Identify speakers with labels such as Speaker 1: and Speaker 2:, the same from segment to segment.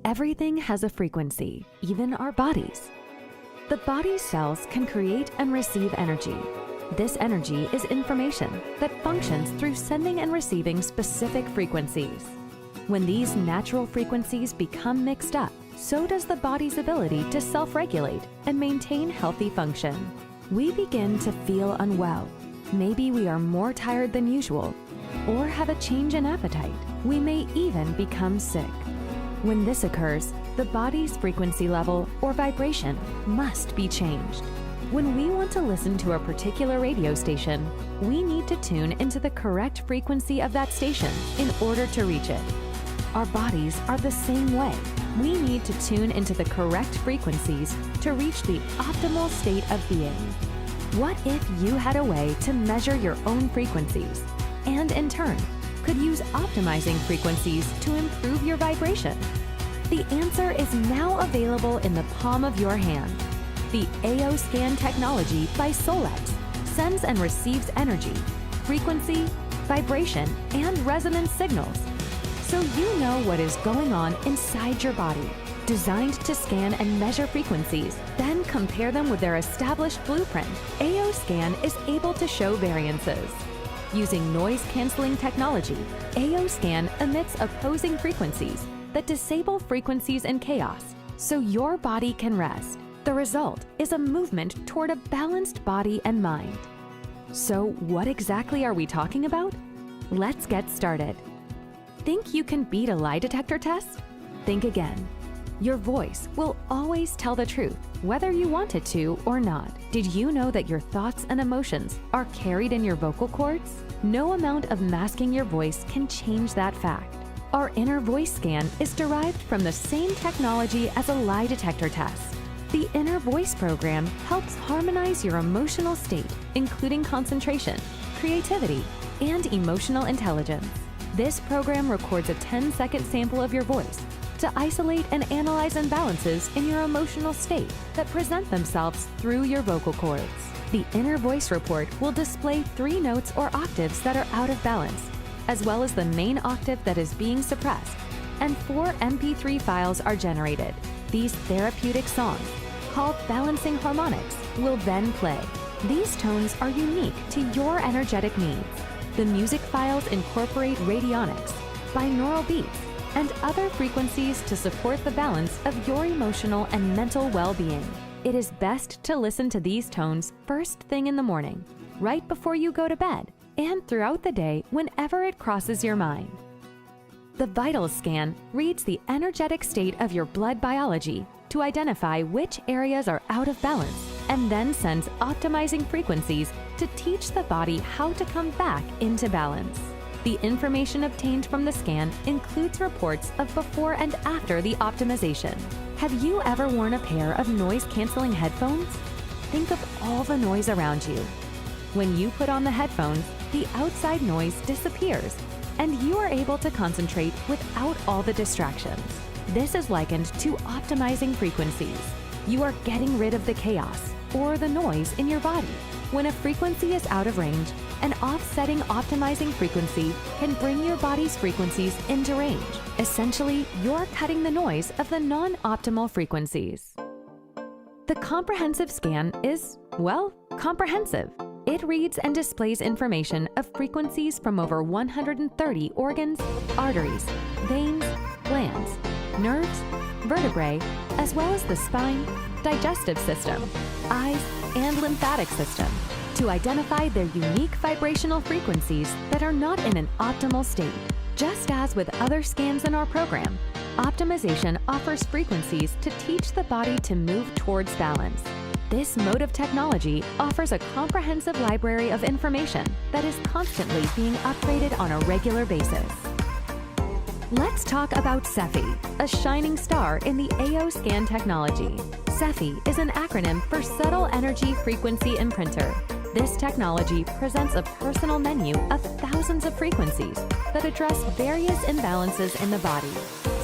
Speaker 1: Everything has a frequency, even our bodies. The body's cells can create and receive energy. This energy is information that functions through sending and receiving specific frequencies. When these natural frequencies become mixed up, so does the body's ability to self-regulate and maintain healthy function. We begin to feel unwell. Maybe we are more tired than usual, or have a change in appetite. We may even become sick. When this occurs, the body's frequency level or vibration must be changed. When we want to listen to a particular radio station, we need to tune into the correct frequency of that station in order to reach it. Our bodies are the same way. We need to tune into the correct frequencies to reach the optimal state of being. What if you had a way to measure your own frequencies and, in turn, could use optimizing frequencies to improve your vibration? The answer is now available in the palm of your hand. The AO Scan technology by Solex sends and receives energy, frequency, vibration, and resonance signals, so you know what is going on inside your body. Designed to scan and measure frequencies, then compare them with their established blueprint, AO Scan is able to show variances. Using noise-canceling technology, AO Scan emits opposing frequencies that disable frequencies in chaos, so your body can rest. The result is a movement toward a balanced body and mind. So what exactly are we talking about? Let's get started. Think you can beat a lie detector test? Think again. Your voice will always tell the truth, whether you want it to or not. Did you know that your thoughts and emotions are carried in your vocal cords? No amount of masking your voice can change that fact. Our inner voice scan is derived from the same technology as a lie detector test. The Inner Voice program helps harmonize your emotional state, including concentration, creativity, and emotional intelligence. This program records a 10-second sample of your voice to isolate and analyze imbalances in your emotional state that present themselves through your vocal cords. The Inner Voice report will display 3 notes or octaves that are out of balance, as well as the main octave that is being suppressed, and 4 MP3 files are generated. These therapeutic songs, called balancing harmonics, will then play. These tones are unique to your energetic needs. The music files incorporate radionics, binaural beats, and other frequencies to support the balance of your emotional and mental well-being. It is best to listen to these tones first thing in the morning, right before you go to bed, and throughout the day whenever it crosses your mind. The Vital Scan reads the energetic state of your blood biology to identify which areas are out of balance, and then sends optimizing frequencies to teach the body how to come back into balance. The information obtained from the scan includes reports of before and after the optimization. Have you ever worn a pair of noise-canceling headphones? Think of all the noise around you. When you put on the headphones, the outside noise disappears, and you are able to concentrate without all the distractions. This is likened to optimizing frequencies. You are getting rid of the chaos or the noise in your body. When a frequency is out of range, an offsetting optimizing frequency can bring your body's frequencies into range. Essentially, you're cutting the noise of the non-optimal frequencies. The comprehensive scan is, well, comprehensive. It reads and displays information of frequencies from over 130 organs, arteries, veins, glands, nerves, vertebrae, as well as the spine, digestive system, eyes, and lymphatic system, to identify their unique vibrational frequencies that are not in an optimal state. Just as with other scans in our program, optimization offers frequencies to teach the body to move towards balance. This mode of technology offers a comprehensive library of information that is constantly being upgraded on a regular basis. Let's talk about Cephi, a shining star in the AO Scan technology. Cephi is an acronym for Subtle Energy Frequency Imprinter. This technology presents a personal menu of thousands of frequencies that address various imbalances in the body.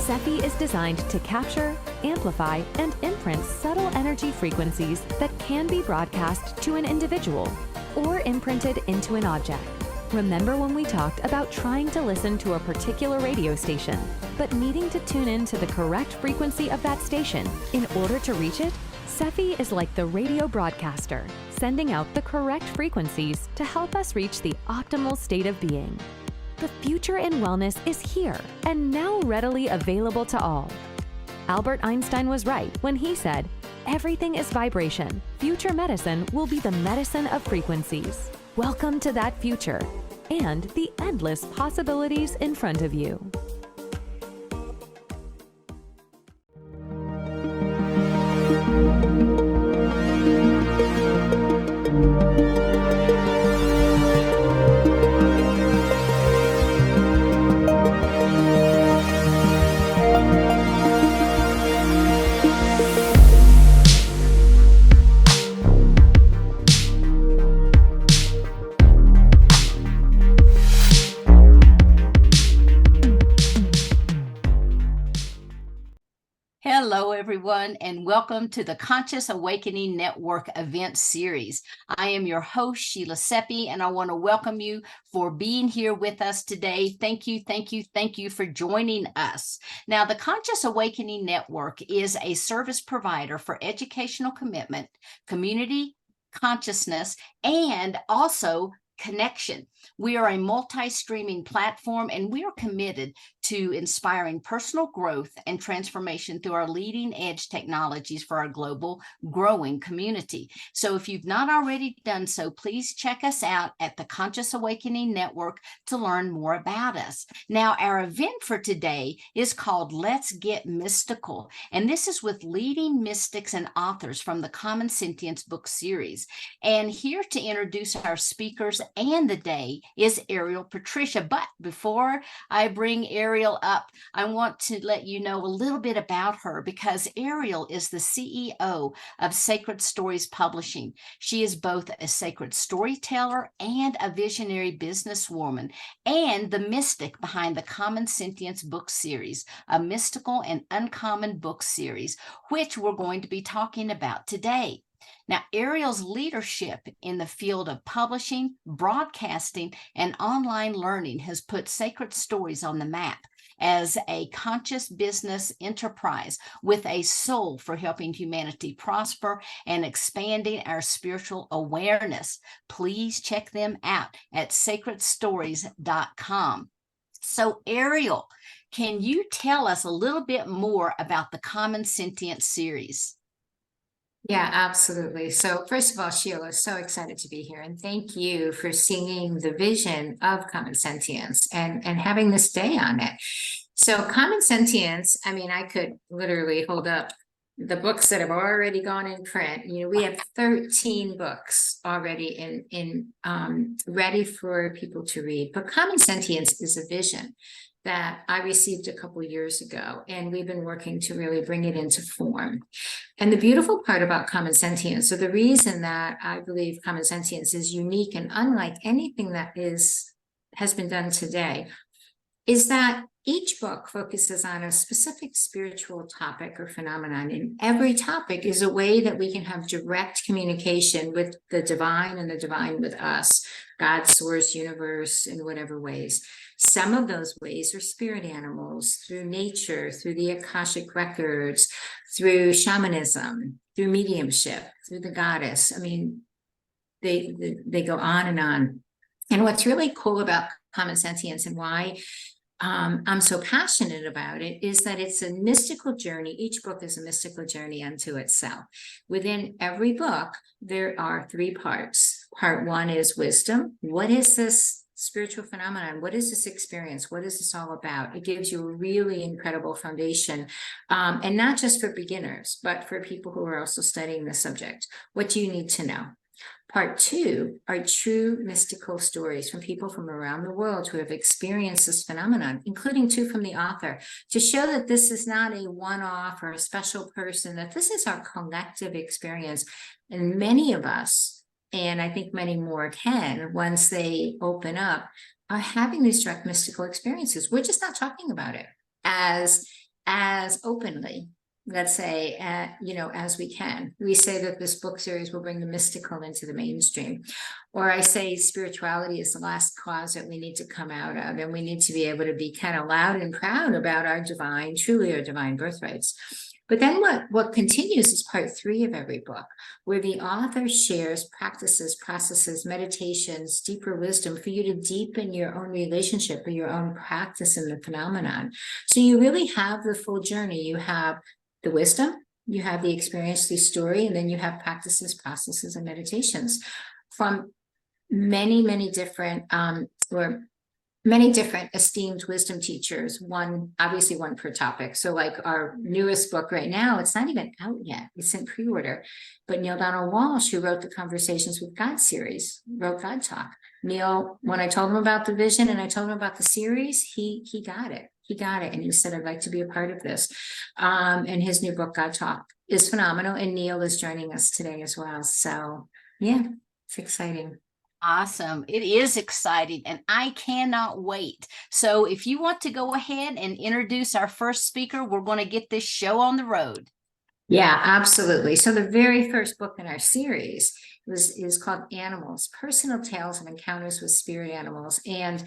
Speaker 1: Cephi is designed to capture, amplify, and imprint subtle energy frequencies that can be broadcast to an individual or imprinted into an object. Remember when we talked about trying to listen to a particular radio station, but needing to tune in to the correct frequency of that station in order to reach it? Sephi is like the radio broadcaster, sending out the correct frequencies to help us reach the optimal state of being. The future in wellness is here and now readily available to all. Albert Einstein was right when he said, "Everything is vibration. Future medicine will be the medicine of frequencies." Welcome to that future and the endless possibilities in front of you.
Speaker 2: Hello, everyone, and welcome to the Conscious Awakening Network event series. I am your host, Sheila Seppi, and I want to welcome you for being here with us today. Thank you for joining us. Now, the Conscious Awakening Network is a service provider for educational commitment, community consciousness, and also connection. We are a multi-streaming platform, and we are committed to inspiring personal growth and transformation through our leading edge technologies for our global growing community. So if you've not already done so, please check us out at the Conscious Awakening Network to learn more about us. Now, our event for today is called Let's Get Mystical, and this is with leading mystics and authors from the Common Sentience Book Series. And here to introduce our speakers and the day is Ariel Patricia. But before I bring Ariel up, I want to let you know a little bit about her, because Ariel is the CEO of Sacred Stories Publishing. She is both a sacred storyteller and a visionary businesswoman, and the mystic behind the Common Sentience Book Series, a mystical and uncommon book series, which we're going to be talking about today. Now, Ariel's leadership in the field of publishing, broadcasting, and online learning has put Sacred Stories on the map as a conscious business enterprise with a soul for helping humanity prosper and expanding our spiritual awareness. Please check them out at sacredstories.com. So, Ariel, can you tell us a little bit more about the Common Sentience series?
Speaker 3: Yeah, absolutely. So first of all, Sheila, so excited to be here. And thank you for seeing the vision of Common Sentience and having this day on it. So Common Sentience, I mean, I could literally hold up the books that have already gone in print. You know, we have 13 books already ready for people to read. But Common Sentience is a vision that I received a couple years ago, and we've been working to really bring it into form. And the beautiful part about Common Sentience, so the reason that I believe Common Sentience is unique and unlike anything that has been done today, is that each book focuses on a specific spiritual topic or phenomenon, and every topic is a way that we can have direct communication with the divine and the divine with us, God, source, universe, in whatever ways. Some of those ways are spirit animals, through nature, through the Akashic records, through shamanism, through mediumship, through the goddess. I mean, they go on and on. And what's really cool about Common Sentience and why I'm so passionate about it is that it's a mystical journey. Each book is a mystical journey unto itself. Within every book, there are 3 parts. Part 1 is wisdom. What is this spiritual phenomenon? What is this experience? What is this all about? It gives you a really incredible foundation, and not just for beginners, but for people who are also studying the subject. What do you need to know? Part 2 are true mystical stories from people from around the world who have experienced this phenomenon, including 2 from the author, to show that this is not a one-off or a special person, that this is our collective experience. And many of us, and I think many more can, once they open up, are having these direct mystical experiences. We're just not talking about it as openly. let's say, as we can. We say that this book series will bring the mystical into the mainstream. Or I say spirituality is the last closet we need to come out of, and we need to be able to be kind of loud and proud about our divine, truly our divine birthrights. But then what continues is part 3 of every book, where the author shares practices, processes, meditations, deeper wisdom for you to deepen your own relationship or your own practice in the phenomenon. So you really have the full journey. You have the wisdom, you have the experience, the story, and then you have practices, processes, and meditations from many different many different esteemed wisdom teachers, obviously one per topic. So like our newest book right now, it's not even out yet. It's in pre-order. But Neale Walsch, who wrote the Conversations with God series, wrote God Talk. Neale, when I told him about the vision and I told him about the series, he got it. He got it. And he said, I'd like to be a part of this. And his new book, God Talk, is phenomenal. And Neale is joining us today as well. So yeah, it's exciting.
Speaker 2: Awesome. It is exciting and I cannot wait. So if you want to go ahead and introduce our first speaker, we're going to get this show on the road.
Speaker 3: Yeah, absolutely. So the very first book in our series is called Animals, Personal Tales of Encounters with Spirit Animals. And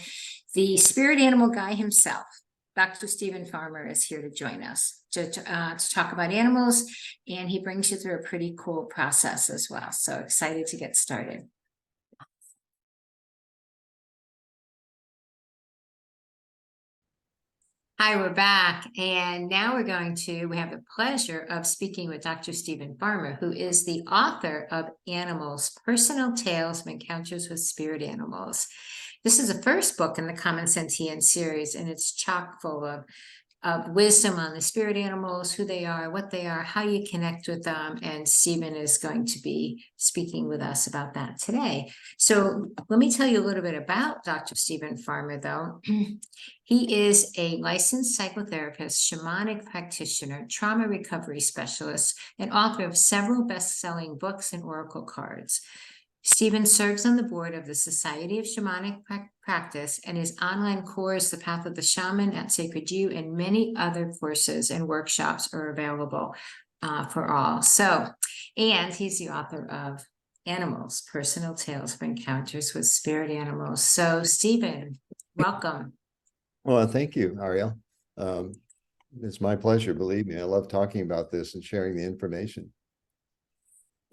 Speaker 3: the spirit animal guy himself, Dr. Stephen Farmer, is here to join us to talk about animals. And he brings you through a pretty cool process as well. So excited to get started. Hi, we're back. And now we have the pleasure of speaking with Dr. Stephen Farmer, who is the author of Animals, Personal Tales of Encounters with Spirit Animals. This is the first book in the Common Sentience series, and it's chock full of wisdom on the spirit animals, who they are, what they are, how you connect with them. And Stephen is going to be speaking with us about that today. So let me tell you a little bit about Dr. Stephen Farmer, though. He is a licensed psychotherapist, shamanic practitioner, trauma recovery specialist, and author of several best-selling books and oracle cards. Stephen serves on the board of the Society of Shamanic Practice, and his online course, The Path of the Shaman at Sacred You, and many other courses and workshops are available for all. And he's the author of Animals, Personal Tales of Encounters with Spirit Animals. So Stephen, welcome.
Speaker 4: Well, thank you, Ariel. It's my pleasure, believe me. I love talking about this and sharing the information.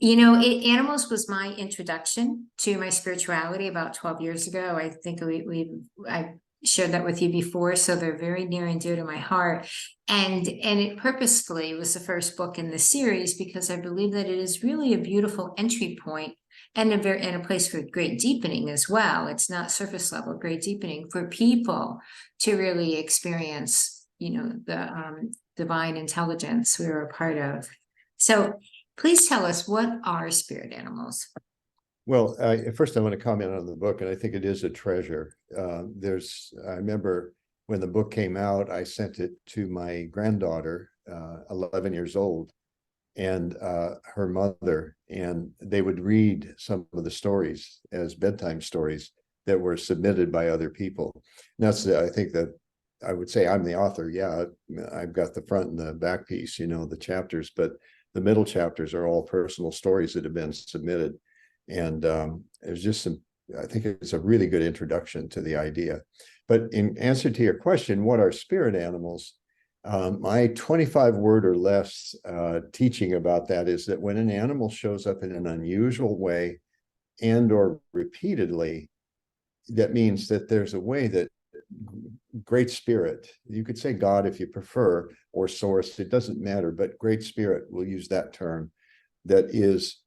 Speaker 3: Animals was my introduction to my spirituality about 12 years ago. I think I shared that with you before, so they're very near and dear to my heart. And it purposefully was the first book in the series because I believe that it is really a beautiful entry point and a place for great deepening as well. It's not surface level, great deepening for people to really experience, the divine intelligence we are a part of. So please tell us, what are spirit animals?
Speaker 4: Well, first I want to comment on the book, and I think it is a treasure. I remember when the book came out, I sent it to my granddaughter, 11 years old, and her mother, and they would read some of the stories as bedtime stories that were submitted by other people. And I think that I would say I'm the author. Yeah, I've got the front and the back piece, the chapters, but the middle chapters are all personal stories that have been submitted. And there's just I think it's a really good introduction to the idea. But in answer to your question, what are spirit animals? My 25-word or less teaching about that is that when an animal shows up in an unusual way and or repeatedly, that means that there's a way that great spirit, you could say God if you prefer, or source, it doesn't matter, but great spirit, we'll use that term, that is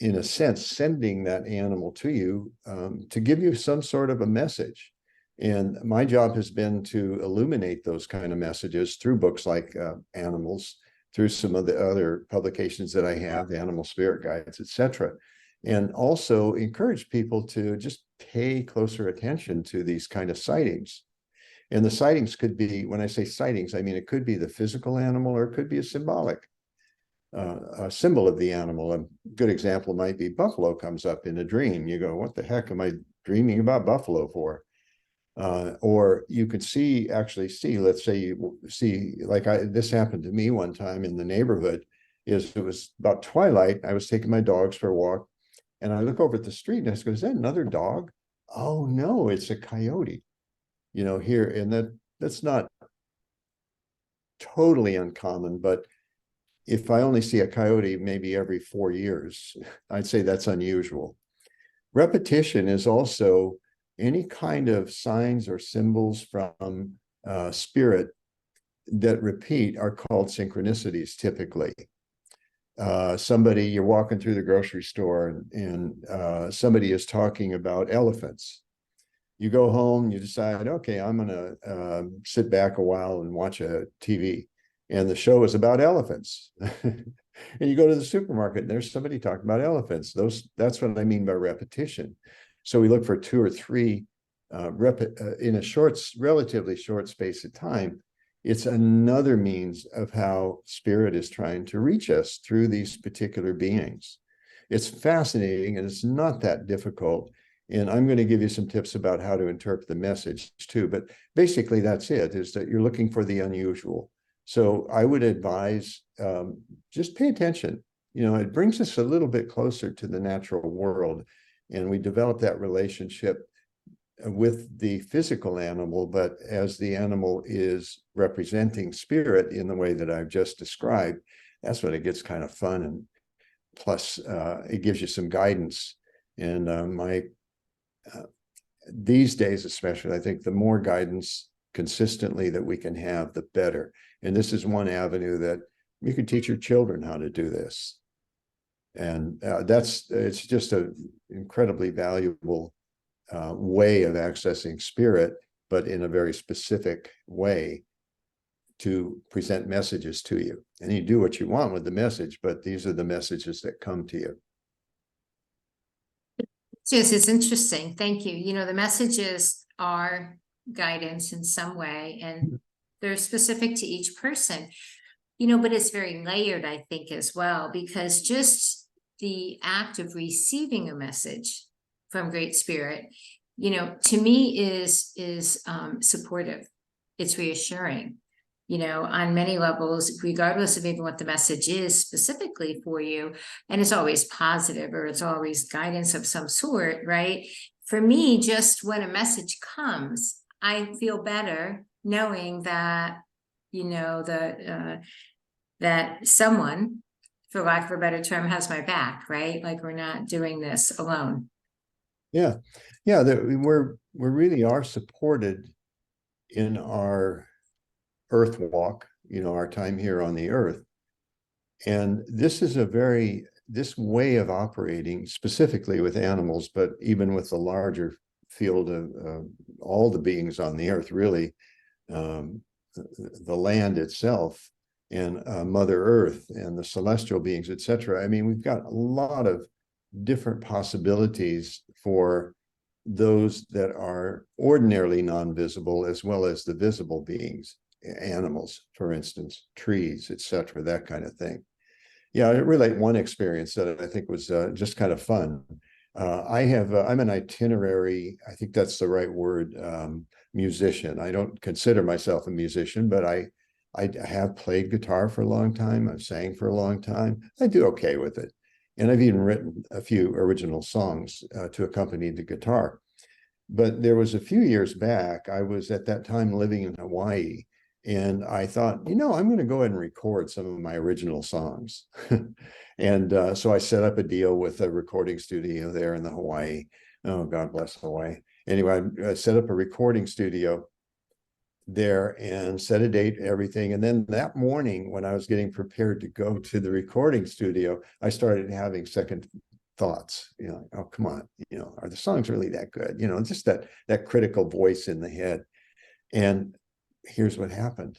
Speaker 4: in a sense sending that animal to you to give you some sort of a message. And my job has been to illuminate those kind of messages through books like Animals, through some of the other publications that I have, the Animal Spirit Guides, etc. And also encourage people to just pay closer attention to these kind of sightings. And the sightings could be, when I say sightings, I mean, it could be the physical animal, or it could be a symbolic a symbol of the animal. A good example might be buffalo comes up in a dream. You go, what the heck am I dreaming about buffalo for? Or you could actually see, let's say you see, like this happened to me one time in the neighborhood, it was about twilight. I was taking my dogs for a walk, and I look over at the street and I go, is that another dog? Oh no, it's a coyote, here. And that's not totally uncommon, but if I only see a coyote maybe every 4 years, I'd say that's unusual. Repetition is also any kind of signs or symbols from spirit that repeat are called synchronicities typically. You're walking through the grocery store and somebody is talking about elephants. You go home, you decide, okay, I'm going to sit back a while and watch a TV. And the show is about elephants. And you go to the supermarket and there's somebody talking about elephants. That's what I mean by repetition. So we look for 2 or 3 in a relatively short space of time. It's another means of how spirit is trying to reach us through these particular beings. It's fascinating and it's not that difficult. And I'm going to give you some tips about how to interpret the message too. But basically that's it, is that you're looking for the unusual. So I would advise, just pay attention. It brings us a little bit closer to the natural world, and we develop that relationship with the physical animal, but as the animal is representing spirit in the way that I've just described, that's when it gets kind of fun. And plus, it gives you some guidance. And these days, especially, I think the more guidance consistently that we can have, the better. And this is one avenue that you can teach your children how to do this. And it's just an incredibly valuable way of accessing spirit, but in a very specific way to present messages to you. And you do what you want with the message, but these are the messages that come to you.
Speaker 3: Yes, it's interesting. Thank you. The messages are guidance in some way, and they're specific to each person, but it's very layered, I think, as well, because just the act of receiving a message from Great Spirit, to me is supportive. It's reassuring, on many levels, regardless of even what the message is specifically for you. And it's always positive, or it's always guidance of some sort, right? For me, just when a message comes, I feel better knowing that, that someone, for lack of a better term, has my back, right? Like, we're not doing this alone.
Speaker 4: Yeah. We really are supported in our earth walk, our time here on the earth. And this is this way of operating, specifically with animals, but even with the larger field of all the beings on the earth, really, the land itself, and Mother Earth and the celestial beings, etc. I mean, we've got a lot of different possibilities for those that are ordinarily non-visible, as well as the visible beings, animals, for instance, trees, etc., that kind of thing. Yeah, I relate one experience that I think was just kind of fun. I'm an itinerary, I think that's the right word, musician. I don't consider myself a musician, but I have played guitar for a long time. I've sang for a long time. I do okay with it. And I've even written a few original songs to accompany the guitar. But there was a few years back, I was at that time living in Hawaii, and I thought, I'm going to go ahead and record some of my original songs. And so I set up a deal with a recording studio there in the Hawaii. Oh, God bless Hawaii. Anyway, I set up a recording studio there and set a date, everything. And then that morning, when I was getting prepared to go to the recording studio, I started having second thoughts, oh, come on, are the songs really that good? Just that critical voice in the head. And here's what happened.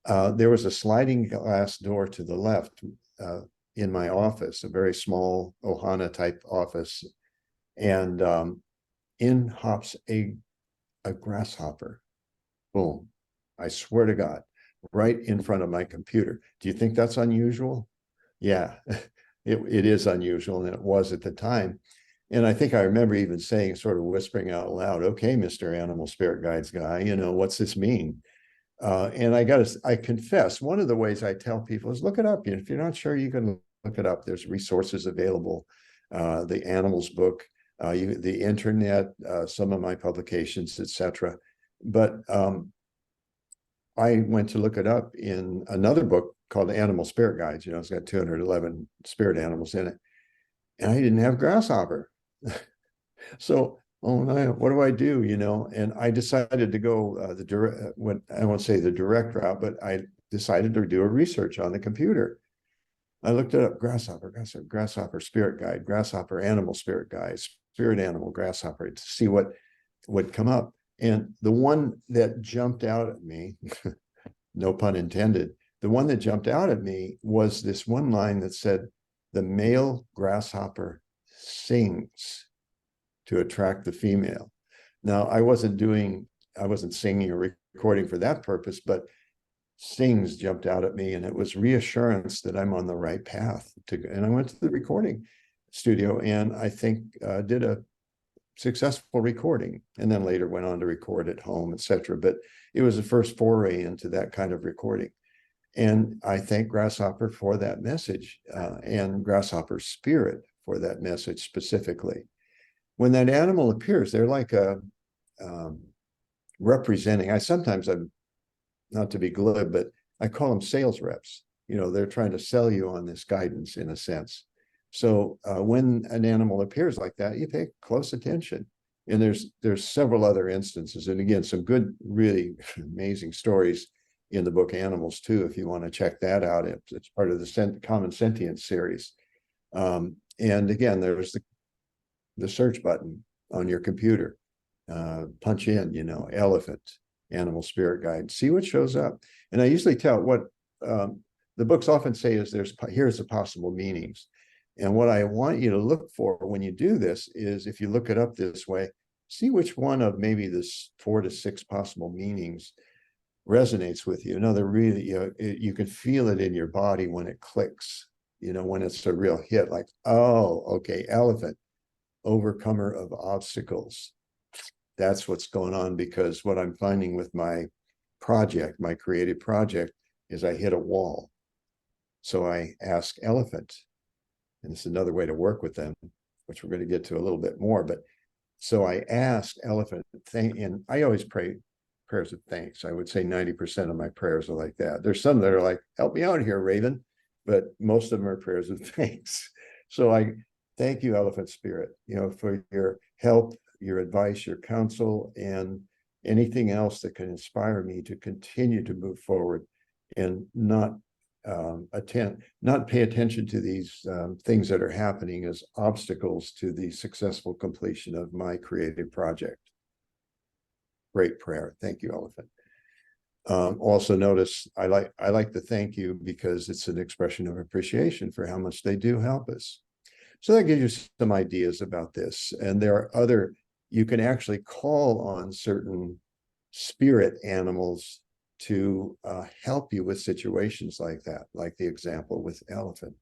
Speaker 4: There was a sliding glass door to the left in my office, a very small Ohana type office. And in hops a grasshopper. Boom. I swear to God, right in front of my computer. Do you think that's unusual? Yeah, it is unusual, and it was at the time. And I think I remember even saying, sort of whispering out loud, okay, Mr. Animal Spirit Guides guy, what's this mean? And I confess, one of the ways I tell people is look it up. If you're not sure, you can look it up. There's resources available, the animals book, the internet, some of my publications, etc. But I went to look it up in another book called Animal Spirit Guides. It's got 211 spirit animals in it. And I didn't have grasshopper. So, oh no, what do I do? And I decided to go I won't say the direct route, but I decided to do a research on the computer. I looked it up: grasshopper spirit guide, grasshopper animal spirit guide, spirit animal grasshopper, to see what would come up. And the one that jumped out at me, no pun intended, the one that jumped out at me was this one line that said, "The male grasshopper sings to attract the female." Now, I wasn't singing or recording for that purpose, but sings jumped out at me, and it was reassurance that I'm on the right path and I went to the recording studio, and I think did a successful recording, and then later went on to record at home, etc. But it was the first foray into that kind of recording. And I thank Grasshopper for that message, and Grasshopper Spirit for that message specifically. When that animal appears, they're like a representing, I'm not to be glib, but I call them sales reps. They're trying to sell you on this guidance in a sense. So when an animal appears like that, you pay close attention. And there's several other instances. And again, some good, really amazing stories in the book Animals too, if you want to check that out. It's part of the Common Sentience series. And again, there's the search button on your computer. Punch in, elephant, animal spirit guide, see what shows up. And I usually tell what the books often say is here's the possible meanings. And what I want you to look for when you do this is, if you look it up this way, see which one of maybe this 4 to 6 possible meanings resonates with you. They're really, you can feel it in your body when it clicks, when it's a real hit, like, oh, okay, elephant, overcomer of obstacles. That's what's going on, because what I'm finding with my project, my creative project, is I hit a wall. So I ask elephant, and it's another way to work with them, which we're going to get to a little bit more. But so I asked elephant, and I always pray prayers of thanks. I would say 90% of my prayers are like that. There's some that are like, help me out here, Raven, but most of them are prayers of thanks. So I thank you, Elephant Spirit, for your help, your advice, your counsel, and anything else that can inspire me to continue to move forward and not pay attention to these things that are happening as obstacles to the successful completion of my creative project. Great prayer. Thank you, Elephant. Also notice I like to thank you because it's an expression of appreciation for how much they do help us. So that gives you some ideas about this. And there are other, you can actually call on certain spirit animals to help you with situations like that, like the example with elephant.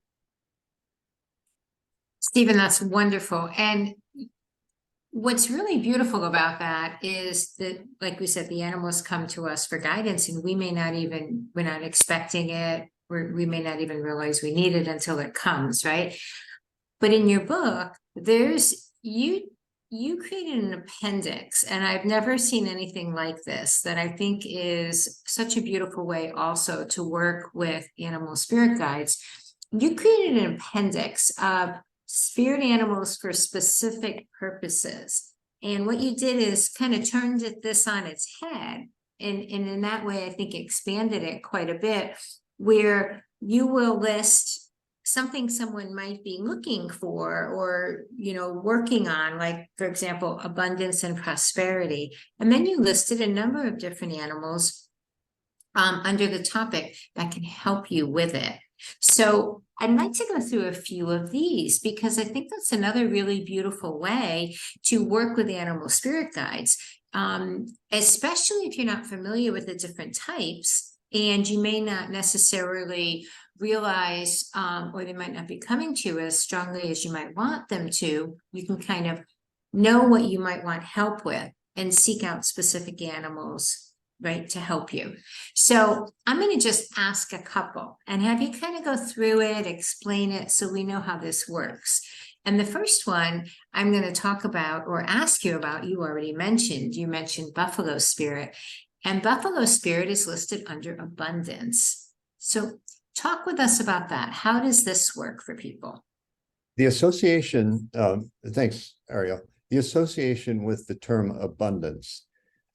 Speaker 3: Stephen, that's wonderful. And what's really beautiful about that is that, like we said, the animals come to us for guidance, and we're not expecting it, we may not even realize we need it until it comes, right? But in your book, you created an appendix, and I've never seen anything like this, that I think is such a beautiful way also to work with animal spirit guides. You created an appendix of spirit animals for specific purposes. And what you did is kind of turned this on its head. And in that way, I think expanded it quite a bit, where you will list something someone might be looking for or, working on, like, for example, abundance and prosperity. And then you listed a number of different animals under the topic that can help you with it. So I'd like to go through a few of these, because I think that's another really beautiful way to work with animal spirit guides, especially if you're not familiar with the different types, and you may not necessarily realize, or they might not be coming to you as strongly as you might want them to, you can kind of know what you might want help with and seek out specific animals, right, to help you. So I'm going to just ask a couple and have you kind of go through it, explain it, so we know how this works. And the first one I'm going to talk about or ask you about, you already mentioned, you mentioned buffalo spirit, and buffalo spirit is listed under abundance. So talk with us about that. How does this work for people?
Speaker 4: The association, thanks, Ariel. The association with the term abundance.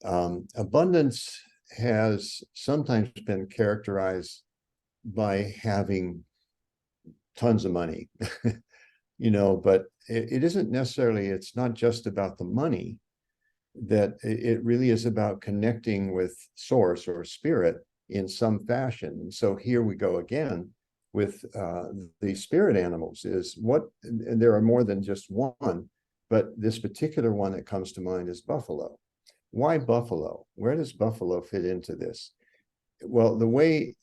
Speaker 4: Abundance has sometimes been characterized by having tons of money, but it isn't necessarily, it's not just about the money, that it really is about connecting with source or spirit in some fashion. And so here we go again with the spirit animals is what, and there are more than just one, but this particular one that comes to mind is buffalo. Why buffalo? Where does buffalo fit into this? Well, the way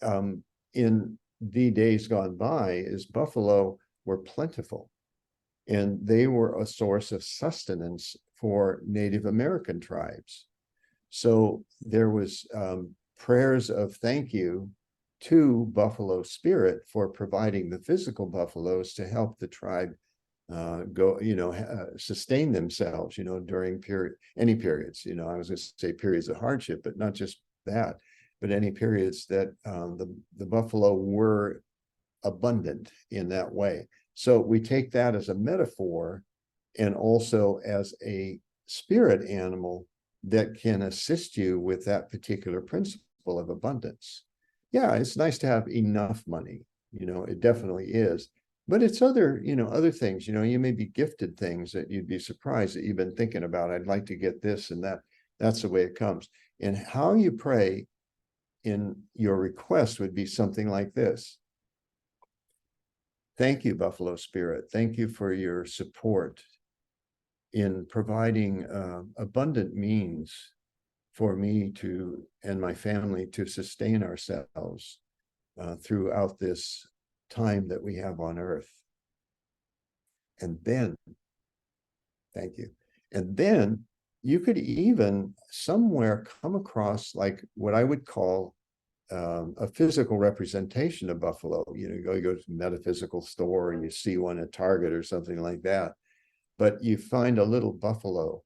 Speaker 4: in the days gone by is buffalo were plentiful, and they were a source of sustenance for Native American tribes. So there was prayers of thank you to buffalo spirit for providing the physical buffaloes to help the tribe sustain themselves, during any periods, I was going to say periods of hardship, but not just that, but any periods that the buffalo were abundant in that way. So we take that as a metaphor and also as a spirit animal that can assist you with that particular principle of abundance. Yeah, it's nice to have enough money, it definitely is. But it's other things, you may be gifted things that you'd be surprised that you've been thinking about. I'd like to get this and that. That's the way it comes. And how you pray in your request would be something like this. Thank you, Buffalo Spirit. Thank you for your support in providing abundant means for me and my family to sustain ourselves throughout this time that we have on earth. And then, thank you. And then you could even somewhere come across like what I would call a physical representation of buffalo. You go to a metaphysical store and you see one at Target or something like that, but you find a little buffalo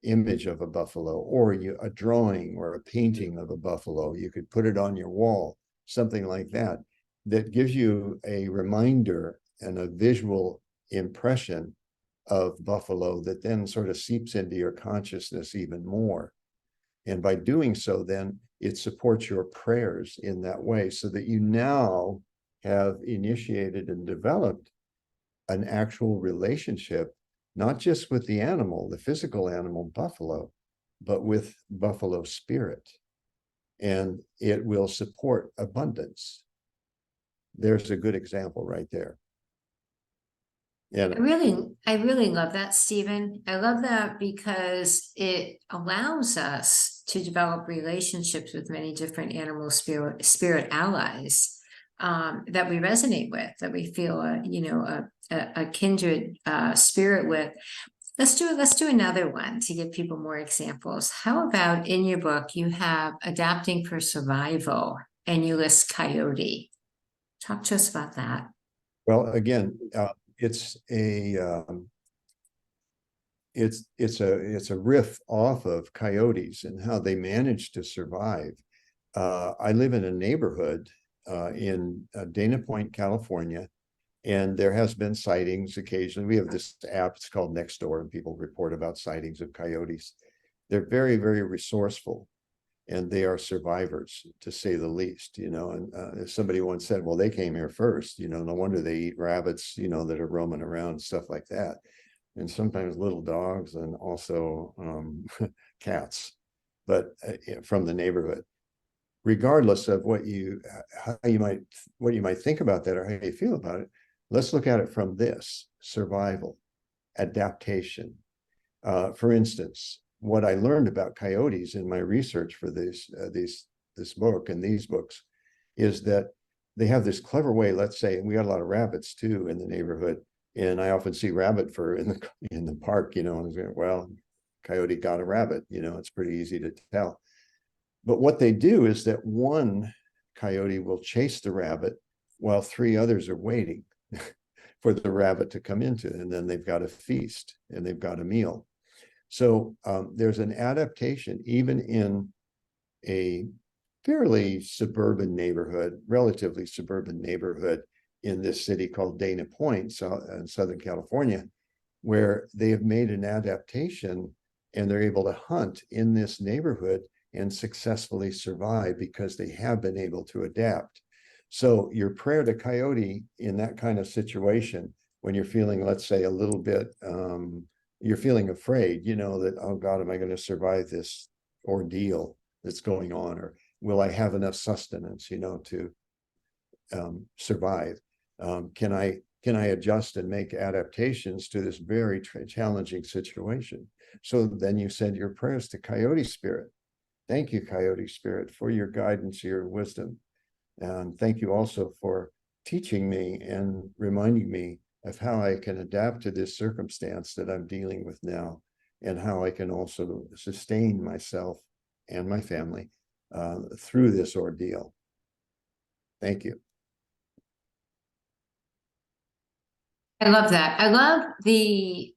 Speaker 4: image of a buffalo, or a drawing or a painting of a buffalo. You could put it on your wall, something like that. That gives you a reminder and a visual impression of buffalo that then sort of seeps into your consciousness even more. And by doing so, then it supports your prayers in that way, so that you now have initiated and developed an actual relationship, not just with the animal, the physical animal, buffalo, but with buffalo spirit. And it will support abundance. There's a good example right there. And
Speaker 3: I really love that, Stephen. I love that because it allows us to develop relationships with many different animal spirit allies that we resonate with, that we feel a kindred spirit with. Let's do another one to give people more examples. How about in your book you have adapting for survival and you list coyote? Talk to us about that.
Speaker 4: Well, again, it's a riff off of coyotes and how they manage to survive. I live in a neighborhood in Dana Point, California, and there has been sightings occasionally. We have this app, it's called Nextdoor, and people report about sightings of coyotes. They're very, very resourceful. And they are survivors, to say the least, and somebody once said, well, they came here first, no wonder they eat rabbits, that are roaming around, stuff like that. And sometimes little dogs and also cats, but from the neighborhood. Regardless of what you might think about that or how you feel about it, let's look at it from this: survival, adaptation. For instance, what I learned about coyotes in my research for this book and these books is that they have this clever way, let's say, and we got a lot of rabbits too in the neighborhood. And I often see rabbit fur in the park, and I was going, well, coyote got a rabbit, it's pretty easy to tell. But what they do is that one coyote will chase the rabbit while three others are waiting for the rabbit to come into, and then they've got a feast and they've got a meal. So there's an adaptation even in a fairly suburban neighborhood, relatively suburban neighborhood in this city called Dana Point, in Southern California, where they have made an adaptation and they're able to hunt in this neighborhood and successfully survive because they have been able to adapt. So your prayer to coyote in that kind of situation, when you're feeling, let's say, a little bit, you're feeling afraid, that, oh God, am I going to survive this ordeal that's going on? Or will I have enough sustenance, to survive? Can I adjust and make adaptations to this very challenging situation? So then you send your prayers to Coyote Spirit. Thank you, Coyote Spirit, for your guidance, your wisdom. And thank you also for teaching me and reminding me of how I can adapt to this circumstance that I'm dealing with now, and how I can also sustain myself and my family through this ordeal. Thank you.
Speaker 3: I love that. I love the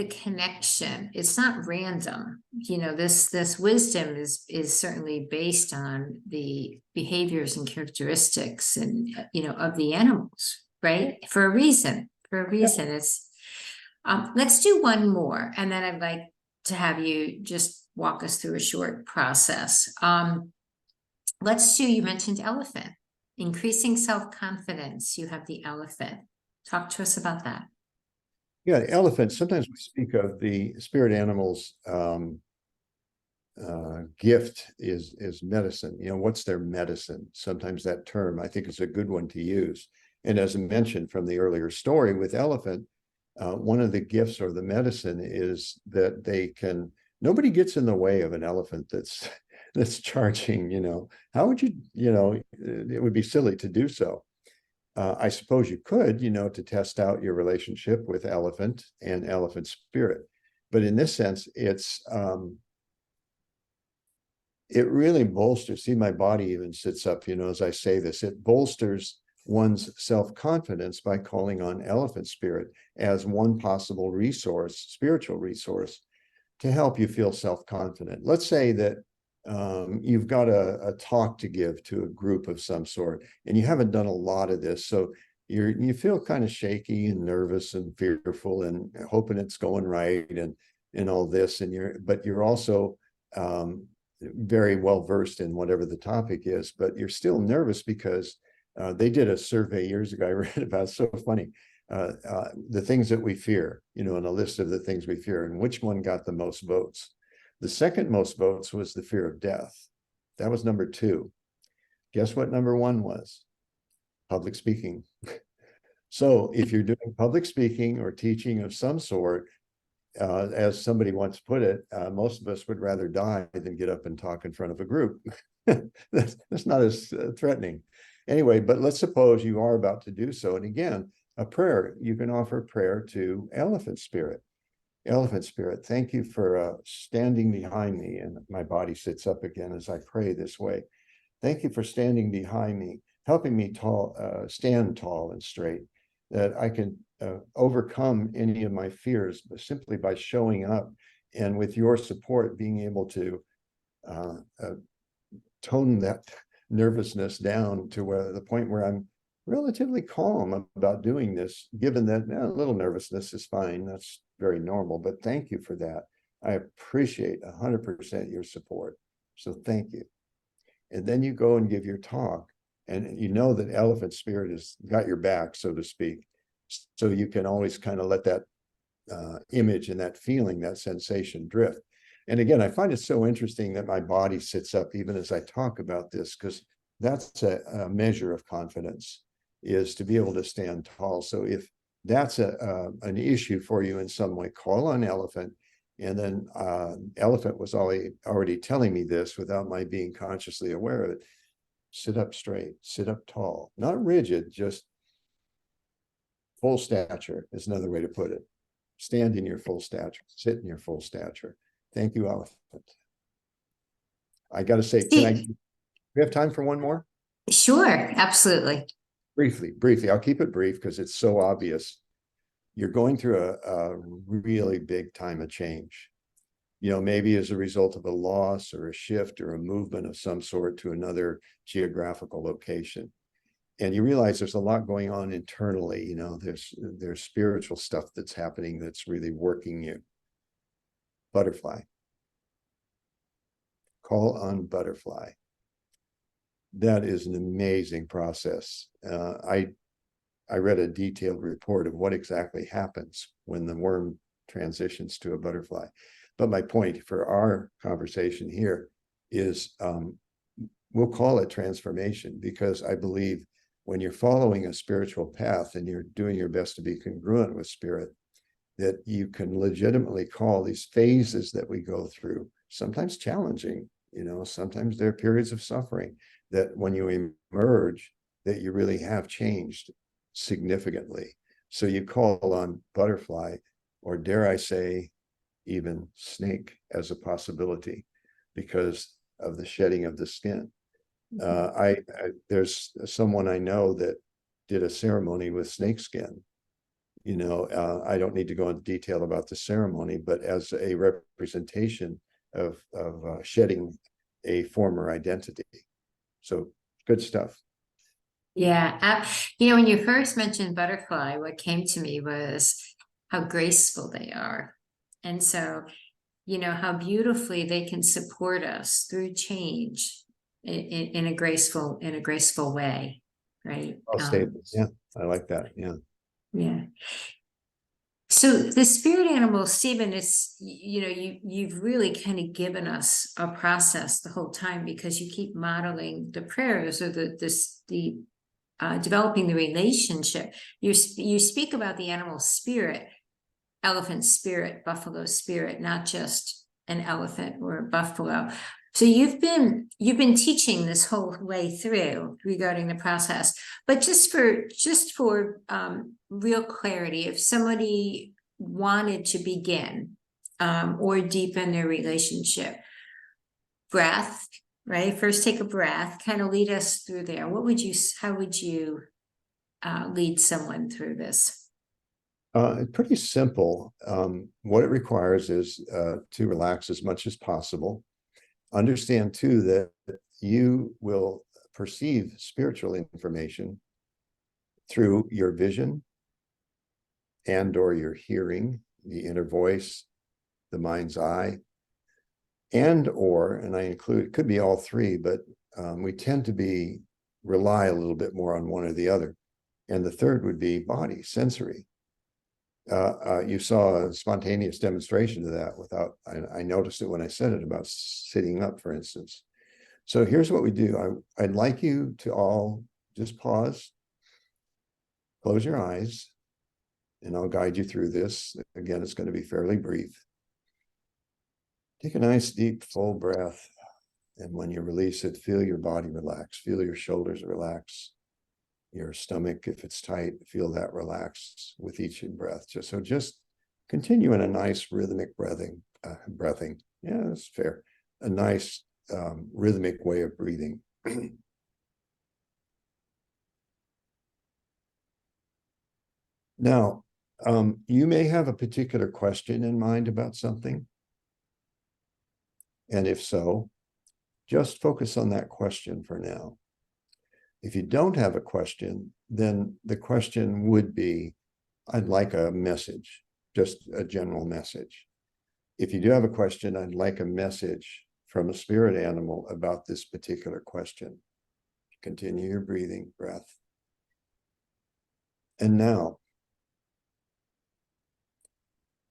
Speaker 3: connection. It's not random. This wisdom is certainly based on the behaviors and characteristics and of the animals, right? For a reason. It's let's do one more, and then I'd like to have you just walk us through a short process. You mentioned elephant, increasing self-confidence. You have the elephant. Talk to us about that.
Speaker 4: Yeah, elephants. Sometimes we speak of the spirit animals' gift is medicine. What's their medicine? Sometimes that term, I think, is a good one to use. And as I mentioned from the earlier story with elephant, one of the gifts or the medicine is that nobody gets in the way of an elephant that's charging. How would you? It would be silly to do so. I suppose you could, to test out your relationship with elephant and elephant spirit. But in this sense, it really bolsters. See, my body even sits up, as I say this. It bolsters one's self-confidence by calling on elephant spirit as one possible resource, spiritual resource, to help you feel self-confident. Let's say that you've got a talk to give to a group of some sort, and you haven't done a lot of this, so you feel kind of shaky and nervous and fearful and hoping it's going right and all this, but you're also very well versed in whatever the topic is, but you're still nervous because they did a survey years ago I read about. It's so funny. The things that we fear, and a list of the things we fear, and which one got the most votes. The second most votes was the fear of death. That was number 2. Guess what number 1 was? Public speaking. So if you're doing public speaking or teaching of some sort, as somebody once put it, most of us would rather die than get up and talk in front of a group. That's not as threatening. Anyway, but let's suppose you are about to do so. And again, a prayer, you can offer prayer to elephant spirit. Elephant spirit, thank you for standing behind me, and my body sits up again as I pray this way. Thank you for standing behind me, helping me stand tall and straight, that I can overcome any of my fears simply by showing up, and with your support, being able to tone that nervousness down to the point where I'm relatively calm about doing this, given that a little nervousness is fine. That's very normal, but thank you for that. I appreciate 100% your support. So thank you. And then you go and give your talk, and you know that elephant spirit has got your back, so to speak. So you can always kind of let that image and that feeling, that sensation drift. And again, I find it so interesting that my body sits up even as I talk about this, because that's a measure of confidence, is to be able to stand tall. So if that's an issue for you in some way, call on elephant. And then elephant was already telling me this without my being consciously aware of it. Sit up straight, sit up tall, not rigid, just full stature is another way to put it. Stand in your full stature, sit in your full stature. Thank you, elephant. I got to say, we have time for one more?
Speaker 3: Sure, absolutely.
Speaker 4: Briefly, I'll keep it brief because it's so obvious. You're going through a really big time of change. You know, maybe as a result of a loss or a shift or a movement of some sort to another geographical location. And you realize there's a lot going on internally. You know, there's spiritual stuff that's happening that's really working you. Butterfly. Call on butterfly. That is an amazing process. I read a detailed report of what exactly happens when the worm transitions to a butterfly. But my point for our conversation here is we'll call it transformation, because I believe when you're following a spiritual path and you're doing your best to be congruent with spirit, that you can legitimately call these phases that we go through, sometimes challenging, you know, sometimes there are periods of suffering, that when you emerge, that you really have changed significantly. So you call on butterfly, or dare I say, even snake as a possibility because of the shedding of the skin. There's someone I know that did a ceremony with snake skin. You know, I don't need to go into detail about the ceremony, but as a representation of shedding a former identity. So good stuff.
Speaker 3: Yeah. You know, when you first mentioned butterfly, what came to me was how graceful they are. And so, you know, how beautifully they can support us through change in a graceful way, right?
Speaker 4: I'll say this. Yeah, I like that. Yeah.
Speaker 3: Yeah. So the spirit animal, Stephen, is, you know, you've really kind of given us a process the whole time, because you keep modeling the prayers, or the developing the relationship. You speak about the animal spirit, elephant spirit, buffalo spirit, not just an elephant or a buffalo. So you've been teaching this whole way through regarding the process, but just for real clarity, if somebody wanted to begin or deepen their relationship, breath, right? First, take a breath, kind of lead us through there. How would you lead someone through this?
Speaker 4: It's pretty simple. What it requires is to relax as much as possible. Understand too that you will perceive spiritual information through your vision and or your hearing, the inner voice, the mind's eye, and I include, it could be all three, but we tend to rely a little bit more on one or the other. And the third would be body, sensory. You saw a spontaneous demonstration of that without, I noticed it when I said it about sitting up, for instance. So here's what we do. I'd like you to all just pause, close your eyes, and I'll guide you through this. Again, it's going to be fairly brief. Take a nice deep full breath. And when you release it, feel your body relax, feel your shoulders relax. Your stomach, if it's tight, feel that relax with each breath. Just continue in a nice rhythmic breathing. Yeah, that's fair. A nice rhythmic way of breathing. Now, you may have a particular question in mind about something. And if so, just focus on that question for now. If you don't have a question, then the question would be, I'd like a message, just a general message. If you do have a question, I'd like a message from a spirit animal about this particular question. Continue your breathing, breath. And now,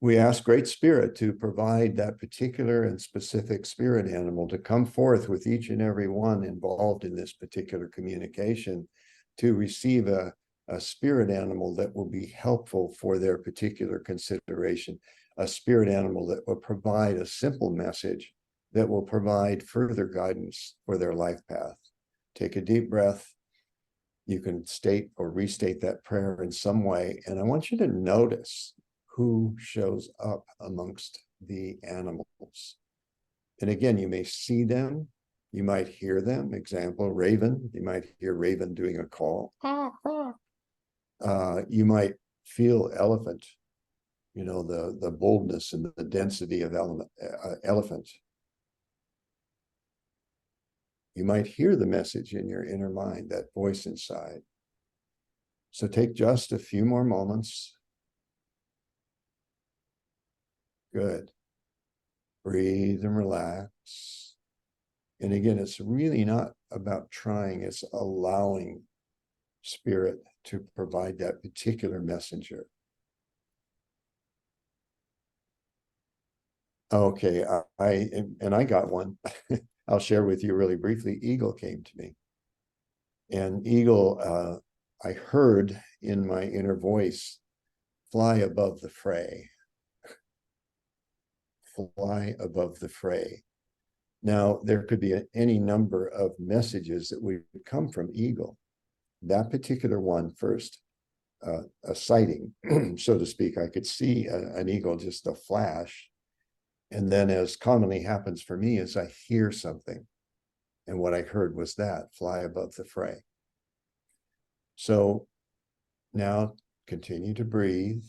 Speaker 4: we ask Great Spirit to provide that particular and specific spirit animal to come forth with each and every one involved in this particular communication to receive a spirit animal that will be helpful for their particular consideration, a spirit animal that will provide a simple message that will provide further guidance for their life path, take a deep breath. You can state or restate that prayer in some way. And I want you to notice who shows up amongst the animals. And again, you may see them, you might hear them. Example, raven, you might hear raven doing a call. You might feel elephant, you know, the boldness and the density of elephant. You might hear the message in your inner mind, that voice inside. So take just a few more moments. Good. Breathe and relax. And again, it's really not about trying, it's allowing spirit to provide that particular messenger. Okay, I got one. I'll share with you really briefly. Eagle came to me. And Eagle, I heard in my inner voice, fly above the fray. Fly above the fray. Now, there could be any number of messages that would come from Eagle. That particular one first, a sighting, so to speak. I could see an eagle, just a flash. And then, as commonly happens for me, is I hear something. And what I heard was that, fly above the fray. So now continue to breathe.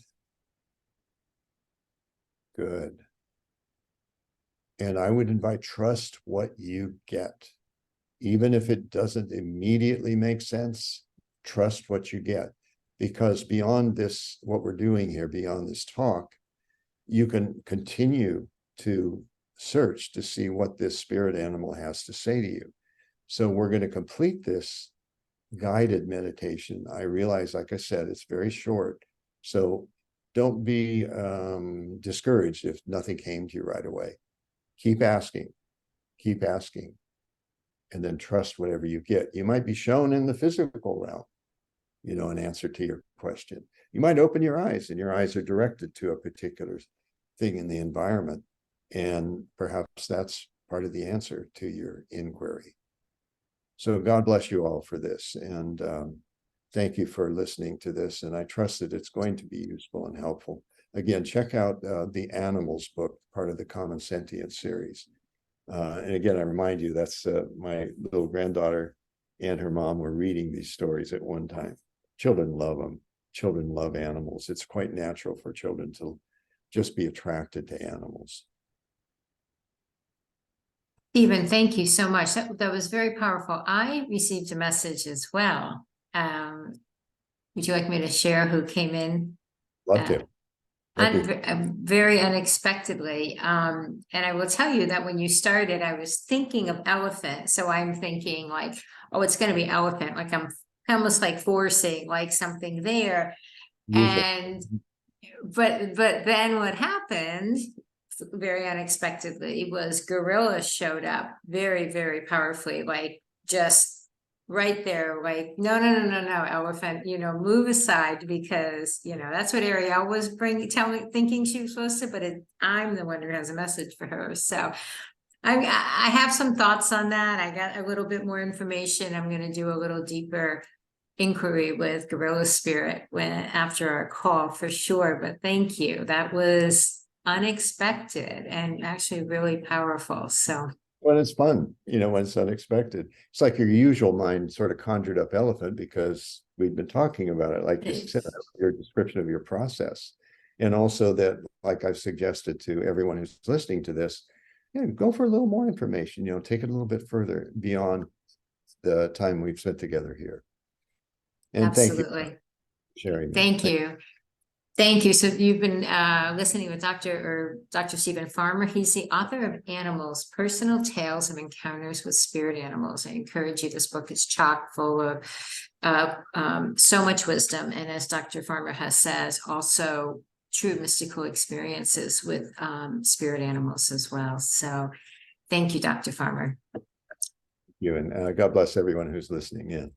Speaker 4: Good. And I would invite, trust what you get. Even if it doesn't immediately make sense, trust what you get. Because beyond this, what we're doing here, beyond this talk, you can continue to search to see what this spirit animal has to say to you. So we're going to complete this guided meditation. I realize, like I said, it's very short. So don't be discouraged if nothing came to you right away. Keep asking, and then trust whatever you get. You might be shown in the physical realm, you know, an answer to your question. You might open your eyes and your eyes are directed to a particular thing in the environment. And perhaps that's part of the answer to your inquiry. So God bless you all for this. And thank you for listening to this. And I trust that it's going to be useful and helpful. Again, check out the Animals book, part of the Common Sentience series. And again, I remind you, that's my little granddaughter and her mom were reading these stories at one time. Children love them. Children love animals. It's quite natural for children to just be attracted to animals.
Speaker 3: Stephen, thank you so much. That was very powerful. I received a message as well. Would you like me to share who came in?
Speaker 4: Love to.
Speaker 3: Very unexpectedly. And I will tell you that when you started, I was thinking of elephant. So I'm thinking like, oh, it's going to be elephant. Like I'm almost like forcing like something there. And but then what happened very unexpectedly was gorilla showed up very, very powerfully, like just right there, like, no, elephant, you know, move aside, because, you know, that's what Ariel was thinking she was supposed to, but I'm the one who has a message for her. So I have some thoughts on that. I got a little bit more information. I'm going to do a little deeper inquiry with gorilla spirit after our call for sure. But thank you. That was unexpected and actually really powerful. So
Speaker 4: when it's fun, you know, when it's unexpected, it's like your usual mind sort of conjured up elephant because we've been talking about it, like you said, your description of your process. And also that, like I've suggested to everyone who's listening to this, you know, go for a little more information, you know, take it a little bit further beyond the time we've spent together here. And
Speaker 3: absolutely.
Speaker 4: Thank you for sharing.
Speaker 3: Thank you. Thank you. So you've been listening with Dr. Stephen Farmer. He's the author of Animals, Personal Tales of Encounters with Spirit Animals. I encourage you. This book is chock full of so much wisdom. And as Dr. Farmer has said, also true mystical experiences with spirit animals as well. So thank you, Dr. Farmer.
Speaker 4: Thank you. And God bless everyone who's listening in.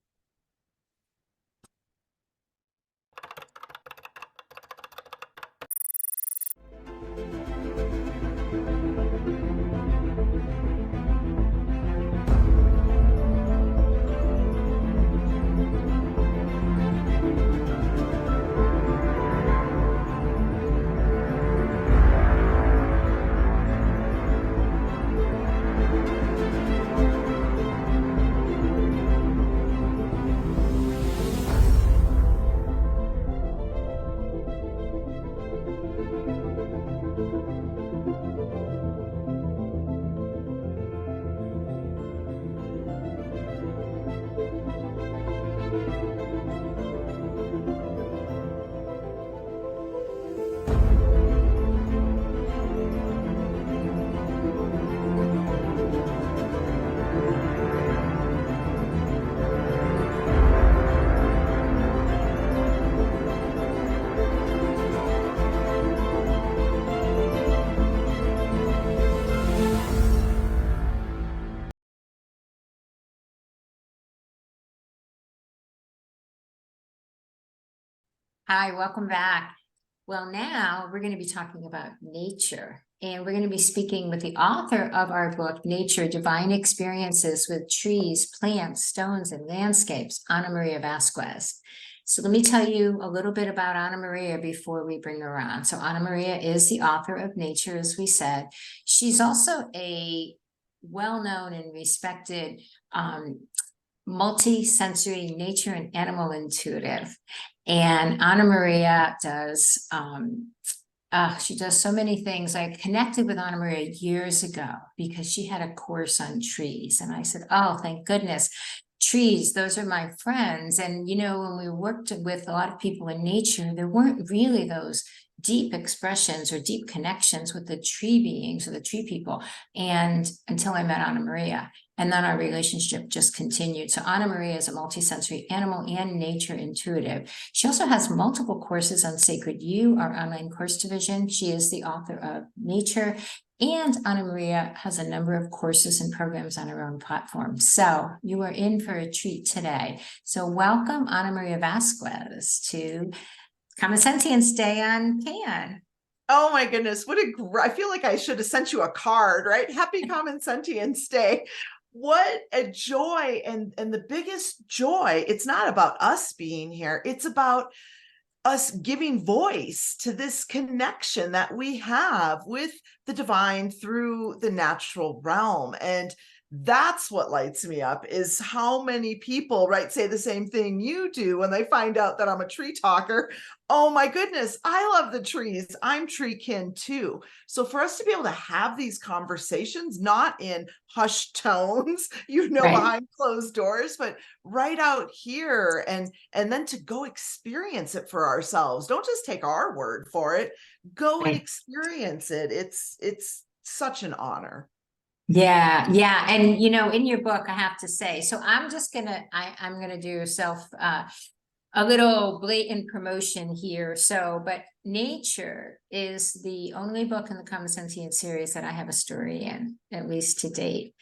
Speaker 3: Hi, welcome back. Well, now we're going to be talking about nature, and we're going to be speaking with the author of our book, Nature, Divine Experiences with Trees, Plants, Stones, and Landscapes, Ana Maria Vasquez. So let me tell you a little bit about Ana Maria before we bring her on. So Ana Maria is the author of Nature, as we said. She's also a well-known and respected multi-sensory nature and animal intuitive. And Ana Maria does, she does so many things. I connected with Ana Maria years ago because she had a course on trees. And I said, oh, thank goodness. Trees, those are my friends. And, you know, when we worked with a lot of people in nature, there weren't really those deep expressions or deep connections with the tree beings or the tree people. And until I met Ana Maria. And then our relationship just continued. So Ana Maria is a multisensory animal and nature intuitive. She also has multiple courses on Sacred You, our online course division. She is the author of Nature. And Ana Maria has a number of courses and programs on her own platform. So you are in for a treat today. So welcome, Ana Maria Vasquez, to Common Sentience Day on CAN.
Speaker 5: Oh my goodness, I feel like I should have sent you a card, right? Happy Common Sentience Day. What a joy. And the biggest joy, it's not about us being here. It's about us giving voice to this connection that we have with the divine through the natural realm. And that's what lights me up, is how many people, right, say the same thing you do when they find out that I'm a tree talker. Oh my goodness, I love the trees. I'm tree kin too. So for us to be able to have these conversations, not in hushed tones, you know,
Speaker 3: Right.
Speaker 5: behind closed doors, but right out here, and then to go experience it for ourselves. Don't just take our word for it. Go and
Speaker 3: Right.
Speaker 5: experience it. It's such an honor.
Speaker 3: Yeah, yeah. And you know, in your book, I have to say, so I'm just gonna I'm gonna do a little blatant promotion here. So, but Nature is the only book in the Common Sentience series that I have a story in, at least to date.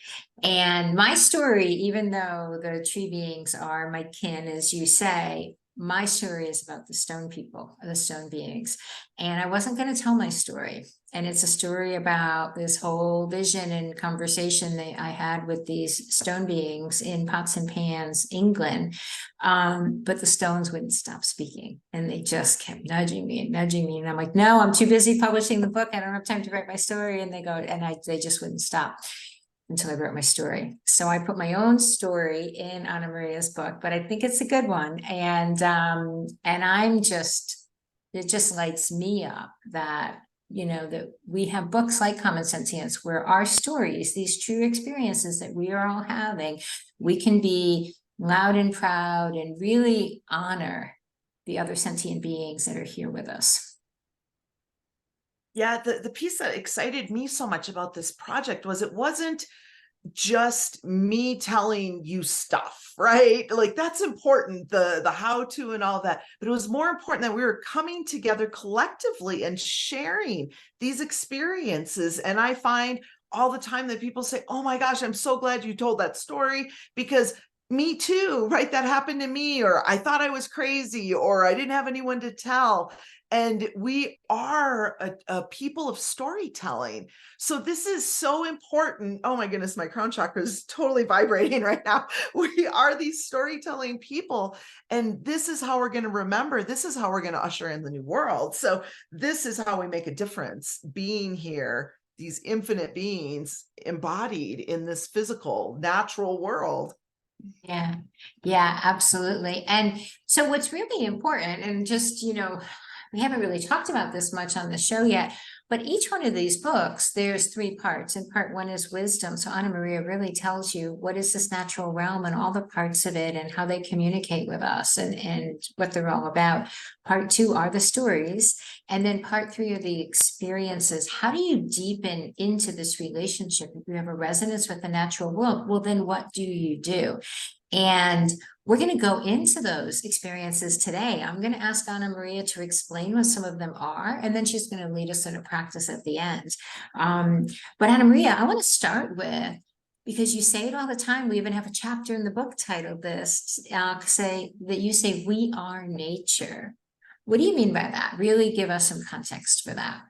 Speaker 3: And my story, even though the tree beings are my kin, as you say, my story is about the stone people, the stone beings. And I wasn't going to tell my story. And it's a story about this whole vision and conversation that I had with these stone beings in Pots and Pans, England. But the stones wouldn't stop speaking, and they just kept nudging me and nudging me. And I'm like, no, I'm too busy publishing the book. I don't have time to write my story. And they go, and they just wouldn't stop until I wrote my story. So I put my own story in Ana Maria's book, but I think it's a good one. And I'm just, it just lights me up that, you know, that we have books like Common Sentience where our stories, these true experiences that we are all having, we can be loud and proud and really honor the other sentient beings that are here with us.
Speaker 5: Yeah, the piece that excited me so much about this project was it wasn't just me telling you stuff, right? Like that's important, the how to and all that, but it was more important that we were coming together collectively and sharing these experiences. And I find all the time that people say, oh my gosh, I'm so glad you told that story, because me too, right? That happened to me, or I thought I was crazy, or I didn't have anyone to tell. And we are a people of storytelling. So this is so important. Oh my goodness, my crown chakra is totally vibrating right now. We are these storytelling people. And this is how we're going to remember. This is how we're going to usher in the new world. So this is how we make a difference, being here, these infinite beings embodied in this physical, natural world.
Speaker 3: Yeah, yeah, absolutely. And so what's really important, and just, you know, we haven't really talked about this much on the show yet, but each one of these books, there's 3 parts, and part 1 is wisdom. So Ana Maria really tells you what is this natural realm and all the parts of it and how they communicate with us and what they're all about. Part 2 are the stories. And then part 3 are the experiences. How do you deepen into this relationship? If you have a resonance with the natural world, well, then what do you do? And we're going to go into those experiences today. I'm going to ask Ana Maria to explain what some of them are, and then she's going to lead us in a practice at the end. But Ana Maria, I want to start with, because you say it all the time, we even have a chapter in the book titled this, say that you say, we are nature. What do you mean by that? Really give us some context for that.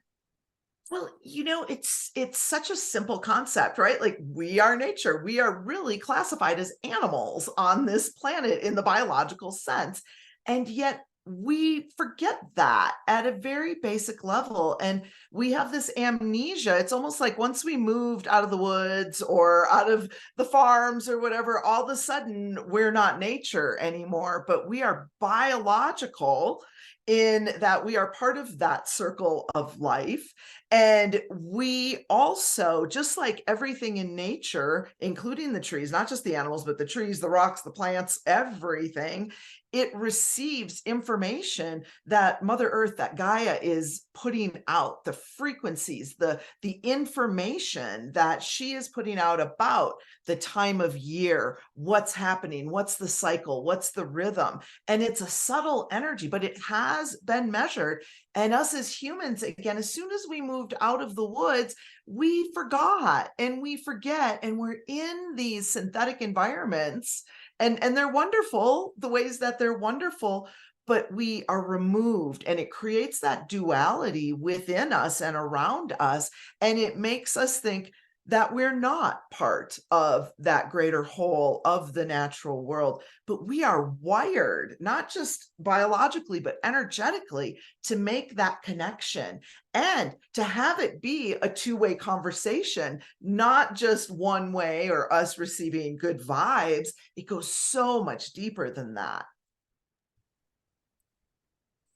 Speaker 5: Well, it's such a simple concept, right? Like, we are nature. We are really classified as animals on this planet in the biological sense. And yet we forget that at a very basic level. And we have this amnesia. It's almost like once we moved out of the woods or out of the farms or whatever, all of a sudden we're not nature anymore, but we are biological in that we are part of that circle of life. And we also, just like everything in nature, including the trees, not just the animals, but the trees, the rocks, the plants, everything, it receives information that Mother Earth, that Gaia is putting out, the frequencies, the information that she is putting out about the time of year, what's happening, what's the cycle, what's the rhythm. And it's a subtle energy, but it has been measured. And us as humans, again, as soon as we moved out of the woods, we forgot and we forget, and we're in these synthetic environments, and they're wonderful, the ways that they're wonderful, but we are removed, and it creates that duality within us and around us, and it makes us think that we're not part of that greater whole of the natural world, but we are wired, not just biologically, but energetically, to make that connection and to have it be a two-way conversation, not just one way or us receiving good vibes. It goes so much deeper than that.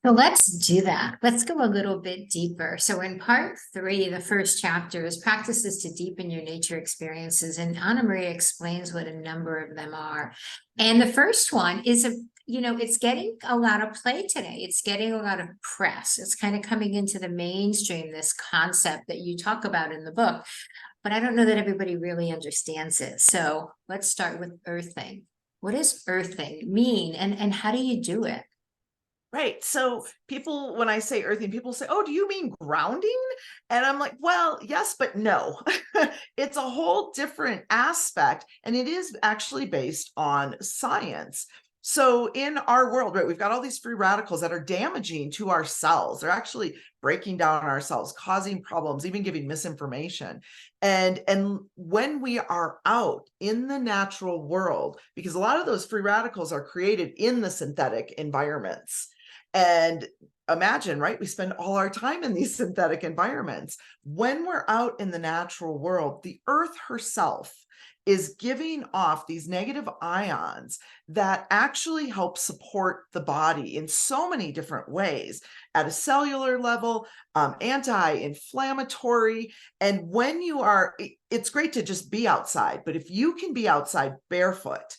Speaker 3: So let's do that. Let's go a little bit deeper. So in part 3, the first chapter is practices to deepen your nature experiences. And Anna Maria explains what a number of them are. And the first one is, it's getting a lot of play today. It's getting a lot of press. It's kind of coming into the mainstream, this concept that you talk about in the book. But I don't know that everybody really understands it. So let's start with earthing. What does earthing mean? And how do you do it?
Speaker 5: Right. So people, when I say earthing, people say, oh, do you mean grounding? And I'm like, well, yes, but no. It's a whole different aspect. And it is actually based on science. So in our world, right, we've got all these free radicals that are damaging to our cells. They're actually breaking down our cells, causing problems, even giving misinformation. And when we are out in the natural world, because a lot of those free radicals are created in the synthetic environments. And imagine, right, we spend all our time in these synthetic environments. When we're out in the natural world, the earth herself is giving off these negative ions that actually help support the body in so many different ways at a cellular level, anti-inflammatory. And when you are, it's great to just be outside, but if you can be outside barefoot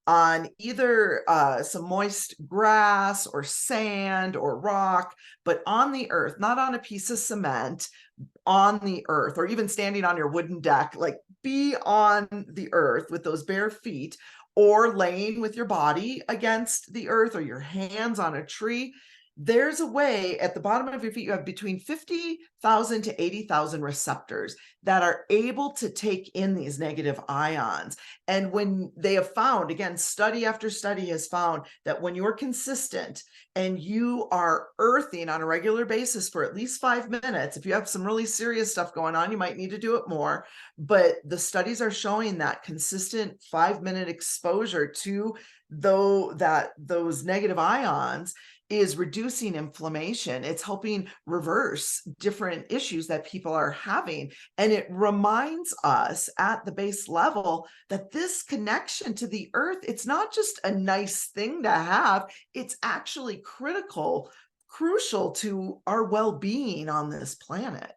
Speaker 5: on either some moist grass or sand or rock, but on the earth, not on a piece of cement, on the earth, or even standing on your wooden deck, like be on the earth with those bare feet, or laying with your body against the earth or your hands on a tree. There's a way at the bottom of your feet, you have between 50,000 to 80,000 receptors that are able to take in these negative ions. And when they have found, again, study after study has found that when you're consistent and you are earthing on a regular basis for at least 5 minutes, if you have some really serious stuff going on, you might need to do it more. But the studies are showing that consistent 5-minute exposure to those negative ions is reducing inflammation. It's helping reverse different issues that people are having. And it reminds us at the base level that this connection to the earth, it's not just a nice thing to have, it's actually crucial to our well-being on this planet.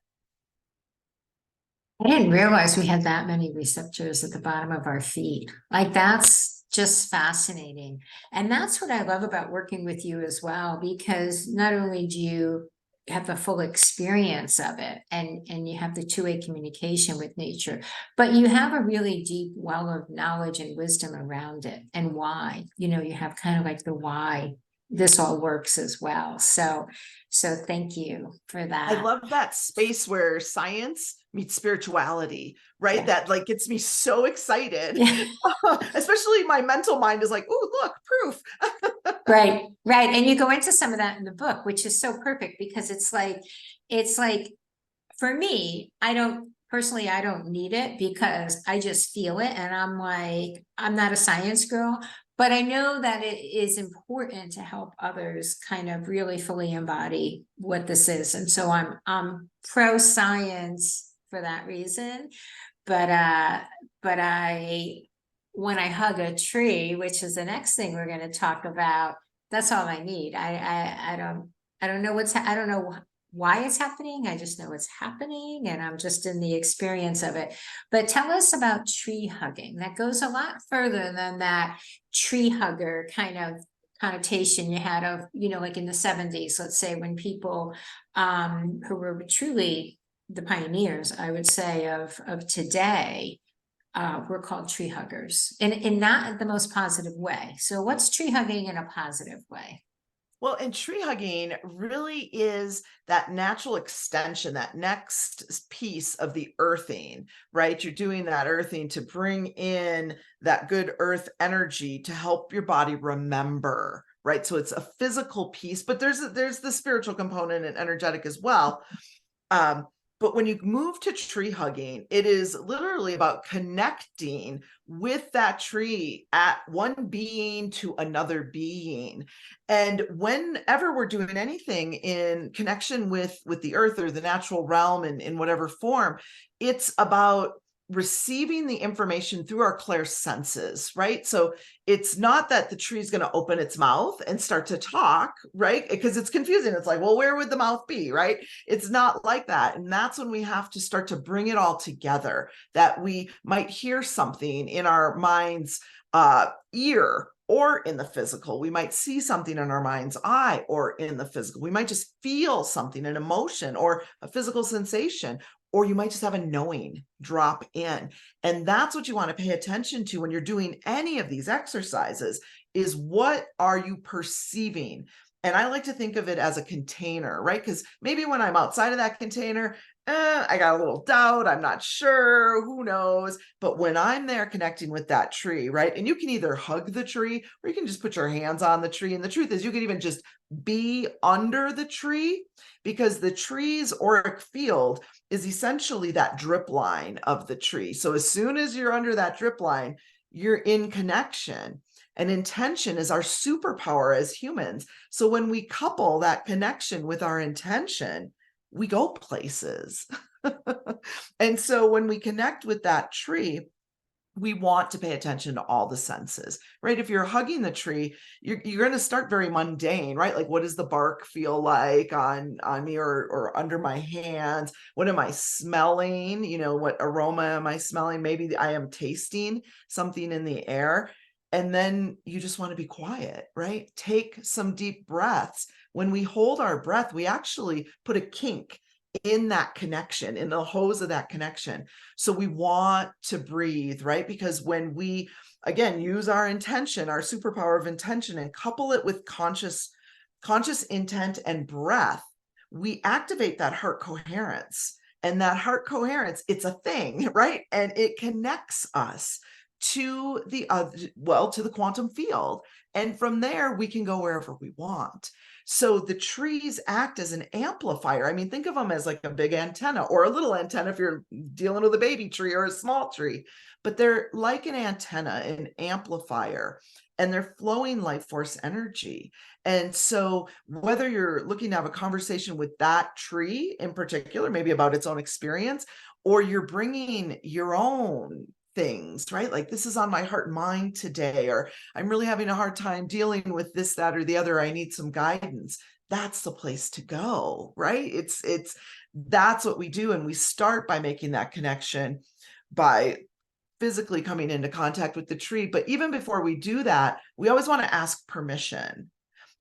Speaker 3: I didn't realize we had that many receptors at the bottom of our feet. Like, that's just fascinating. And that's what I love about working with you as well, because not only do you have the full experience of it and you have the two-way communication with nature, but you have a really deep well of knowledge and wisdom around it and why. You have kind of like the why this all works as well. So thank you for that.
Speaker 5: I love that space where science meets spirituality, right?
Speaker 3: Yeah.
Speaker 5: That like gets me so excited.
Speaker 3: Yeah.
Speaker 5: Especially my mental mind is like, oh, look, proof.
Speaker 3: Right. And you go into some of that in the book, which is so perfect because it's like, for me, I don't need it because I just feel it. And I'm like, I'm not a science girl, but I know that it is important to help others kind of really fully embody what this is. And so I'm pro science for that reason. But when I hug a tree, which is the next thing we're going to talk about, that's all I need. I don't know I don't know why it's happening. I just know it's happening and I'm just in the experience of it. But tell us about tree hugging. That goes a lot further than that tree hugger kind of connotation you had of, like in the 70s, let's say, when people who were truly the pioneers, I would say, of today, were called tree huggers, and not the most positive way. So what's tree hugging in a positive way?
Speaker 5: Well, and tree hugging really is that natural extension, that next piece of the earthing, right? You're doing that earthing to bring in that good earth energy to help your body remember, right? So it's a physical piece, but there's the spiritual component and energetic as well. But when you move to tree hugging, it is literally about connecting with that tree at one being to another being. And whenever we're doing anything in connection with the earth or the natural realm in whatever form, it's about receiving the information through our clair senses, right? So it's not that the tree is going to open its mouth and start to talk, right? Because it's confusing. It's like, well, where would the mouth be, right? It's not like that. And that's when we have to start to bring it all together, that we might hear something in our mind's ear or in the physical. We might see something in our mind's eye or in the physical. We might just feel something, an emotion or a physical sensation, or you might just have a knowing drop in. And that's what you want to pay attention to when you're doing any of these exercises, is what are you perceiving? And I like to think of it as a container, right? Because maybe when I'm outside of that container, I got a little doubt. I'm not sure. Who knows? But when I'm there connecting with that tree, right? And you can either hug the tree or you can just put your hands on the tree. And the truth is, you can even just be under the tree, because the tree's auric field is essentially that drip line of the tree. So as soon as you're under that drip line, you're in connection. And intention is our superpower as humans. So when we couple that connection with our intention, we go places. And so when we connect with that tree, we want to pay attention to all the senses, right? If you're hugging the tree, you're going to start very mundane, right? Like, what does the bark feel like on me or under my hands? What am I smelling? What aroma am I smelling? Maybe I am tasting something in the air. And then you just want to be quiet, right? Take some deep breaths. When we hold our breath, we actually put a kink in that connection, in the hose of that connection. So we want to breathe, right? Because when we, again, use our intention, our superpower of intention, and couple it with conscious intent and breath, we activate that heart coherence. And that heart coherence, it's a thing, right? And it connects us to the to the quantum field. And from there, we can go wherever we want. So the trees act as an amplifier. I mean, think of them as like a big antenna or a little antenna if you're dealing with a baby tree or a small tree, but they're like an antenna, an amplifier, and they're flowing life force energy. And so whether you're looking to have a conversation with that tree in particular, maybe about its own experience, or you're bringing your own things, right? Like, this is on my heart and mind today, or I'm really having a hard time dealing with this, that, or the other. I need some guidance. That's the place to go, right? That's what we do. And we start by making that connection by physically coming into contact with the tree. But even before we do that, we always want to ask permission.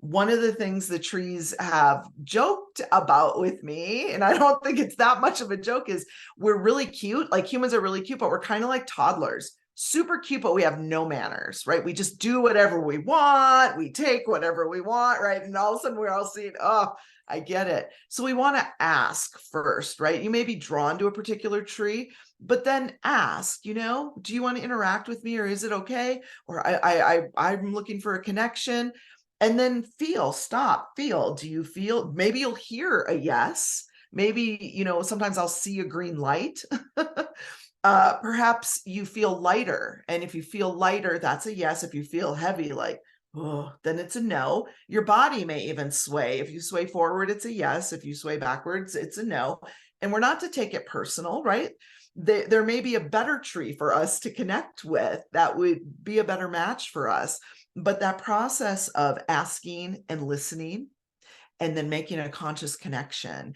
Speaker 5: One of the things the trees have joked about with me, and I don't think it's that much of a joke, is we're really cute. Like, humans are really cute, but we're kind of like toddlers. super cute, but we have no manners, right? We just do whatever we want. We take whatever we want, right? And all of a sudden we're all seeing, oh, I get it. So we want to ask first, right? You may be drawn to a particular tree, but then ask, do you want to interact with me, or is it okay? Or I'm looking for a connection. And then stop, feel. Do you feel? Maybe you'll hear a yes. Maybe, sometimes I'll see a green light. Perhaps you feel lighter. And if you feel lighter, that's a yes. If you feel heavy, like, oh, then it's a no. Your body may even sway. If you sway forward, it's a yes. If you sway backwards, it's a no. And we're not to take it personal, right? There may be a better tree for us to connect with that would be a better match for us. But that process of asking and listening and then making a conscious connection,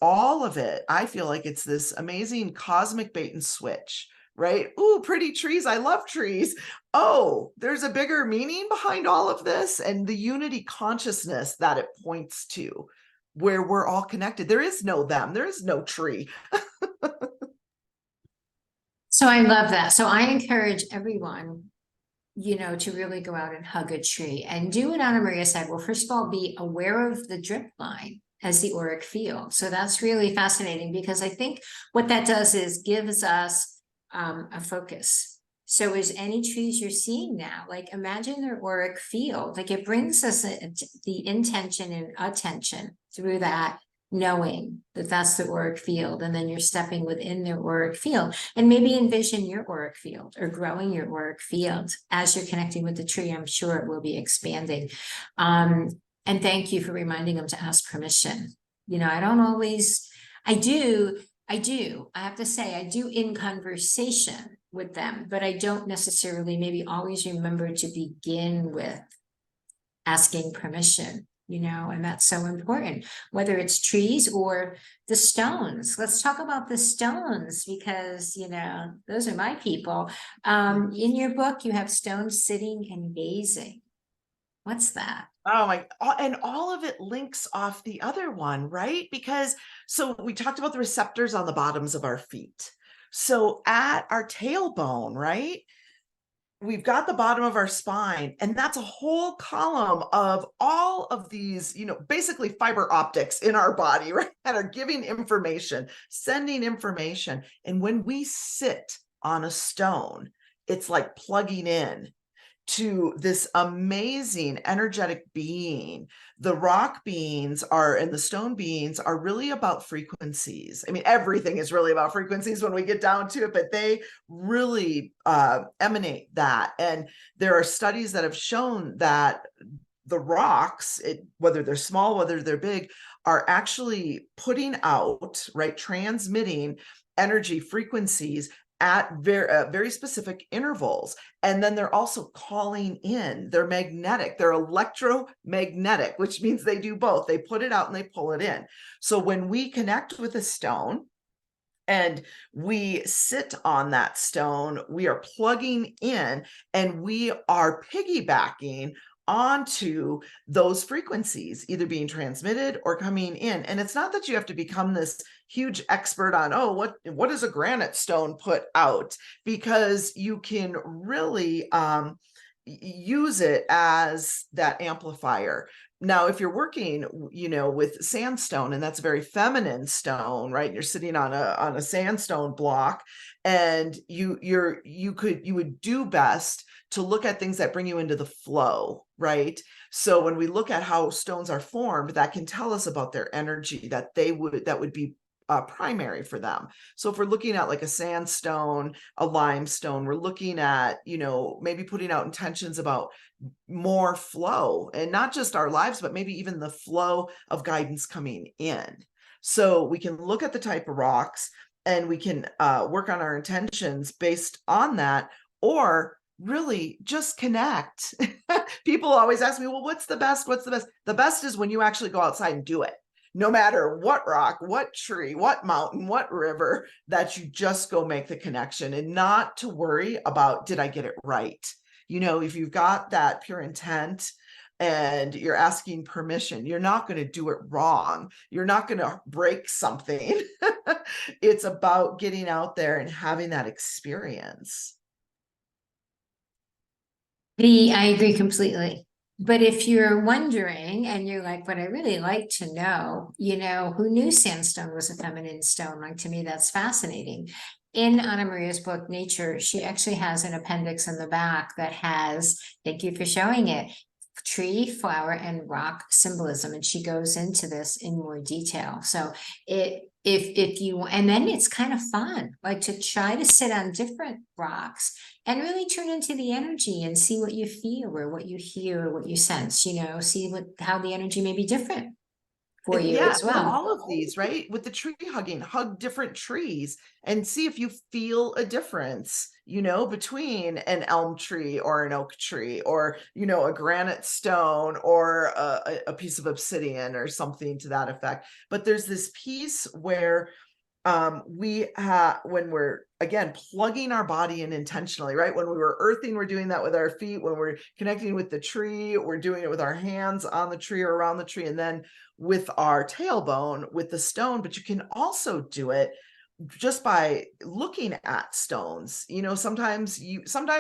Speaker 5: all of it, I feel like it's this amazing cosmic bait and switch, right? Ooh, pretty trees. I love trees. Oh, there's a bigger meaning behind all of this, and the unity consciousness that it points to, where we're all connected. There is no them. There is no tree.
Speaker 3: So I love that. So I encourage everyone, to really go out and hug a tree and do what Anna Maria said. Well, first of all, be aware of the drip line as the auric field. So that's really fascinating, because I think what that does is gives us a focus. So is any trees you're seeing now, like imagine their auric field, like it brings us the intention and attention through that, knowing that that's the auric field, and then you're stepping within their auric field, and maybe envision your auric field or growing your auric field as you're connecting with the tree. I'm sure it will be expanding. And thank you for reminding them to ask permission. I don't always, I have to say, I do in conversation with them, but I don't necessarily maybe always remember to begin with asking permission. And that's so important, whether it's trees or the stones. Let's talk about the stones, because, those are my people. In your book, you have stones sitting and gazing. What's that?
Speaker 5: Oh my, and all of it links off the other one, right? So we talked about the receptors on the bottoms of our feet. So at our tailbone, right? We've got the bottom of our spine, and that's a whole column of all of these, basically fiber optics in our body, right? That are giving information, sending information. And when we sit on a stone, it's like plugging in to this amazing energetic being. The rock beings and the stone beings are really about frequencies. I mean, everything is really about frequencies when we get down to it, but they really emanate that. And there are studies that have shown that the rocks, whether they're small, whether they're big, are actually putting out, right, transmitting energy frequencies at very specific intervals. And then they're also calling in, they're magnetic, they're electromagnetic, which means they do both. They put it out and they pull it in. So when we connect with a stone and we sit on that stone, we are plugging in and we are piggybacking onto those frequencies, either being transmitted or coming in. And it's not that you have to become this huge expert on, what does a granite stone put out? Because you can really use it as that amplifier. Now, if you're working, with sandstone, and that's a very feminine stone, right? You're sitting on a sandstone block, and you would do best to look at things that bring you into the flow, right? So when we look at how stones are formed, that can tell us about their energy that would be primary for them. So if we're looking at like a sandstone, a limestone, we're looking at, maybe putting out intentions about more flow, and not just our lives, but maybe even the flow of guidance coming in. So we can look at the type of rocks and we can work on our intentions based on that, or really just connect. People always ask me, well, what's the best? What's the best? The best is when you actually go outside and do it. No matter what rock, what tree, what mountain, what river, that you just go make the connection and not to worry about, did I get it right? If you've got that pure intent and you're asking permission, you're not going to do it wrong. You're not going to break something. It's about getting out there and having that experience.
Speaker 3: I agree completely. But if you're wondering and you're like, but I really like to know, who knew sandstone was a feminine stone? Like, to me, that's fascinating. In Anna Maria's book, Nature, she actually has an appendix in the back that has, thank you for showing it, tree, flower, and rock symbolism. And she goes into this in more detail. So if you, and then it's kind of fun, like to try to sit on different rocks and really tune into the energy and see what you feel or what you hear or what you sense, see how the energy may be different for you
Speaker 5: Yeah,
Speaker 3: as
Speaker 5: with
Speaker 3: well.
Speaker 5: all of these, right? With the tree hugging, hug different trees and see if you feel a difference, between an elm tree or an oak tree or, a granite stone or a piece of obsidian or something to that effect. But there's this piece where when we're again plugging our body in intentionally, right? When we were earthing, we're doing that with our feet. When we're connecting with the tree, we're doing it with our hands on the tree or around the tree, and then with our tailbone with the stone. But you can also do it just by looking at stones. Sometimes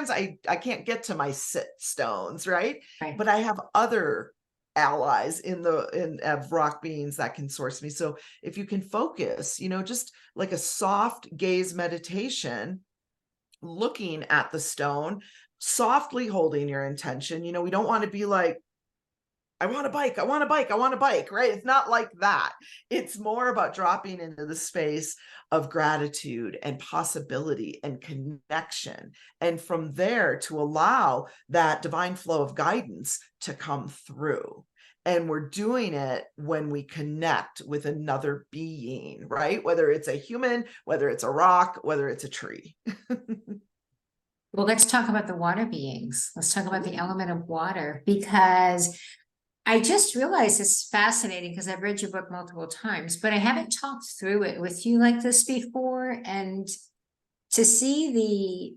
Speaker 5: I can't get to my sit stones, right?
Speaker 3: Right.
Speaker 5: But I have other allies of rock beings that can source me. So if you can focus, just like a soft gaze meditation, looking at the stone, softly holding your intention. We don't want to be like, I want a bike, I want a bike, I want a bike, right? It's not like that. It's more about dropping into the space of gratitude and possibility and connection. And from there to allow that divine flow of guidance to come through. And we're doing it when we connect with another being, right? Whether it's a human, whether it's a rock, whether it's a tree.
Speaker 3: Well, let's talk about the water beings. Let's talk about the element of water, because I just realized it's fascinating because I've read your book multiple times, but I haven't talked through it with you like this before. And to see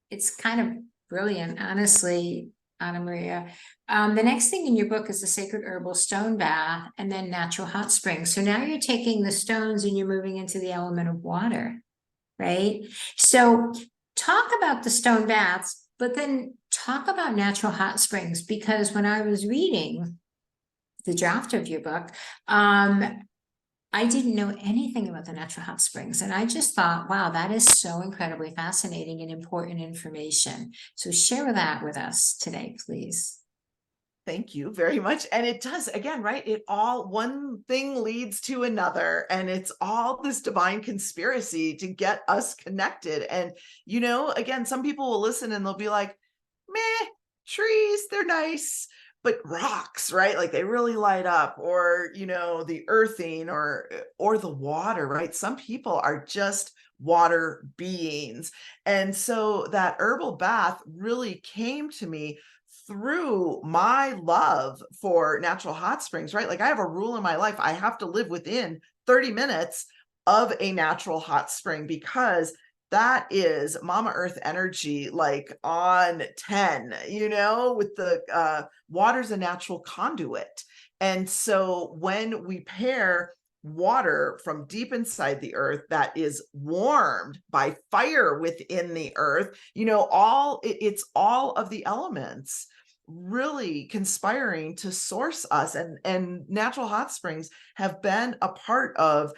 Speaker 3: it's kind of brilliant, honestly, Anna Maria. The next thing in your book is the sacred herbal stone bath and then natural hot springs. So now you're taking the stones and you're moving into the element of water, right? So talk about the stone baths, but then talk about natural hot springs, because when I was reading the draft of your book, I didn't know anything about the natural hot springs. And I just thought, wow, that is so incredibly fascinating and important information. So share that with us today, please.
Speaker 5: Thank you very much. And it does, again, right? One thing leads to another, and it's all this divine conspiracy to get us connected. And, again, some people will listen and they'll be like, meh, trees, they're nice, but rocks, right? Like they really light up, or, the earthing or the water, right? Some people are just water beings. And so that herbal bath really came to me through my love for natural hot springs, right? Like I have a rule in my life. I have to live within 30 minutes of a natural hot spring, because that is Mama Earth energy, like on 10, with the water's a natural conduit. And so when we pair water from deep inside the earth that is warmed by fire within the earth, it's all of the elements really conspiring to source us. And natural hot springs have been a part of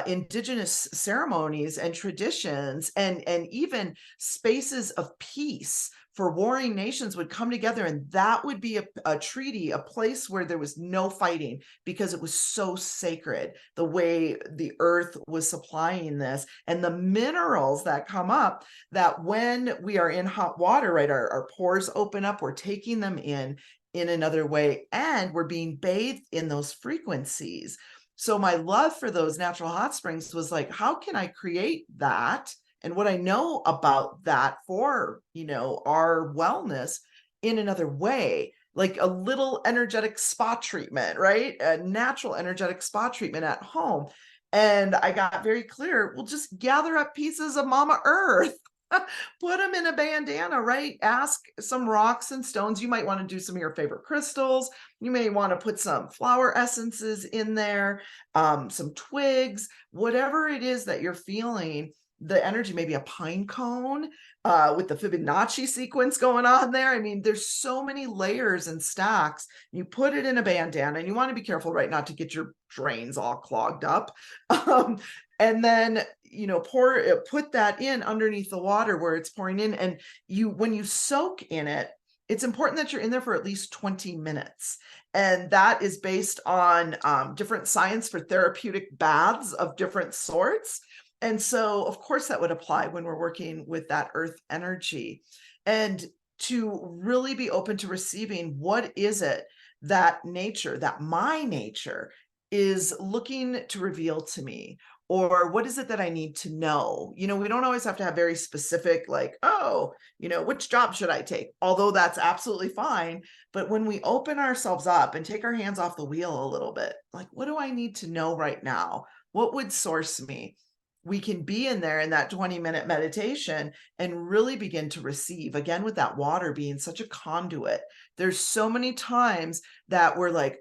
Speaker 5: indigenous ceremonies and traditions, and even spaces of peace for warring nations would come together, and that would be a treaty, a place where there was no fighting, because it was so sacred, the way the earth was supplying this, and the minerals that come up, that when we are in hot water, right, our pores open up, we're taking them in another way, and we're being bathed in those frequencies. So my love for those natural hot springs was like, how can I create that? And what I know about that for, our wellness in another way, like a little energetic spa treatment, right? A natural energetic spa treatment at home. And I got very clear, we'll just gather up pieces of Mama Earth, put them in a bandana, right? Ask some rocks and stones. You might want to do some of your favorite crystals. You may want to put some flower essences in there, some twigs, whatever it is that you're feeling. the energy, maybe a pine cone with the Fibonacci sequence going on there. I mean, there's so many layers and stacks. You put it in a bandana, and you want to be careful, right, not to get your drains all clogged up. And then, you know, put that in underneath the water where it's pouring in. And when you soak in it, it's important that you're in there for at least 20 minutes. And that is based on different science for therapeutic baths of different sorts. And so, of course, that would apply when we're working with that earth energy. And to really be open to receiving, what is it that nature, that my nature is looking to reveal to me? Or what is it that I need to know? You know, we don't always have to have very specific, like, oh, you know, which job should I take? Although that's absolutely fine. But when we open ourselves up and take our hands off the wheel a little bit, like, what do I need to know right now? What would source me? We can be in there in that 20-minute meditation and really begin to receive, again, with that water being such a conduit. There's so many times that we're like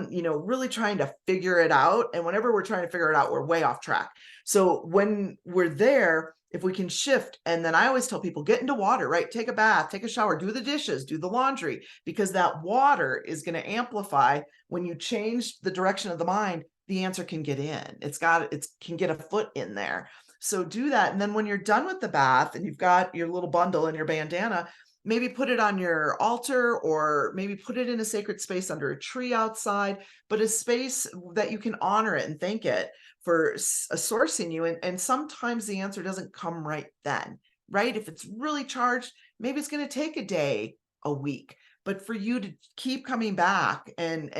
Speaker 5: you know, really trying to figure it out. And whenever we're trying to figure it out, we're way off track. So when we're there, if we can shift, and then I always tell people, get into water, right? Take a bath, take a shower, do the dishes, do the laundry, because that water is going to amplify. When you change the direction of the mind, the answer can get in. It can get a foot in there. So do that. And then when you're done with the bath and you've got your little bundle and your bandana, maybe put it on your altar, or maybe put it in a sacred space under a tree outside, but a space that you can honor it and thank it for sourcing you. And sometimes the answer doesn't come right then, right? If it's really charged, maybe it's going to take a day, a week. But for you to keep coming back and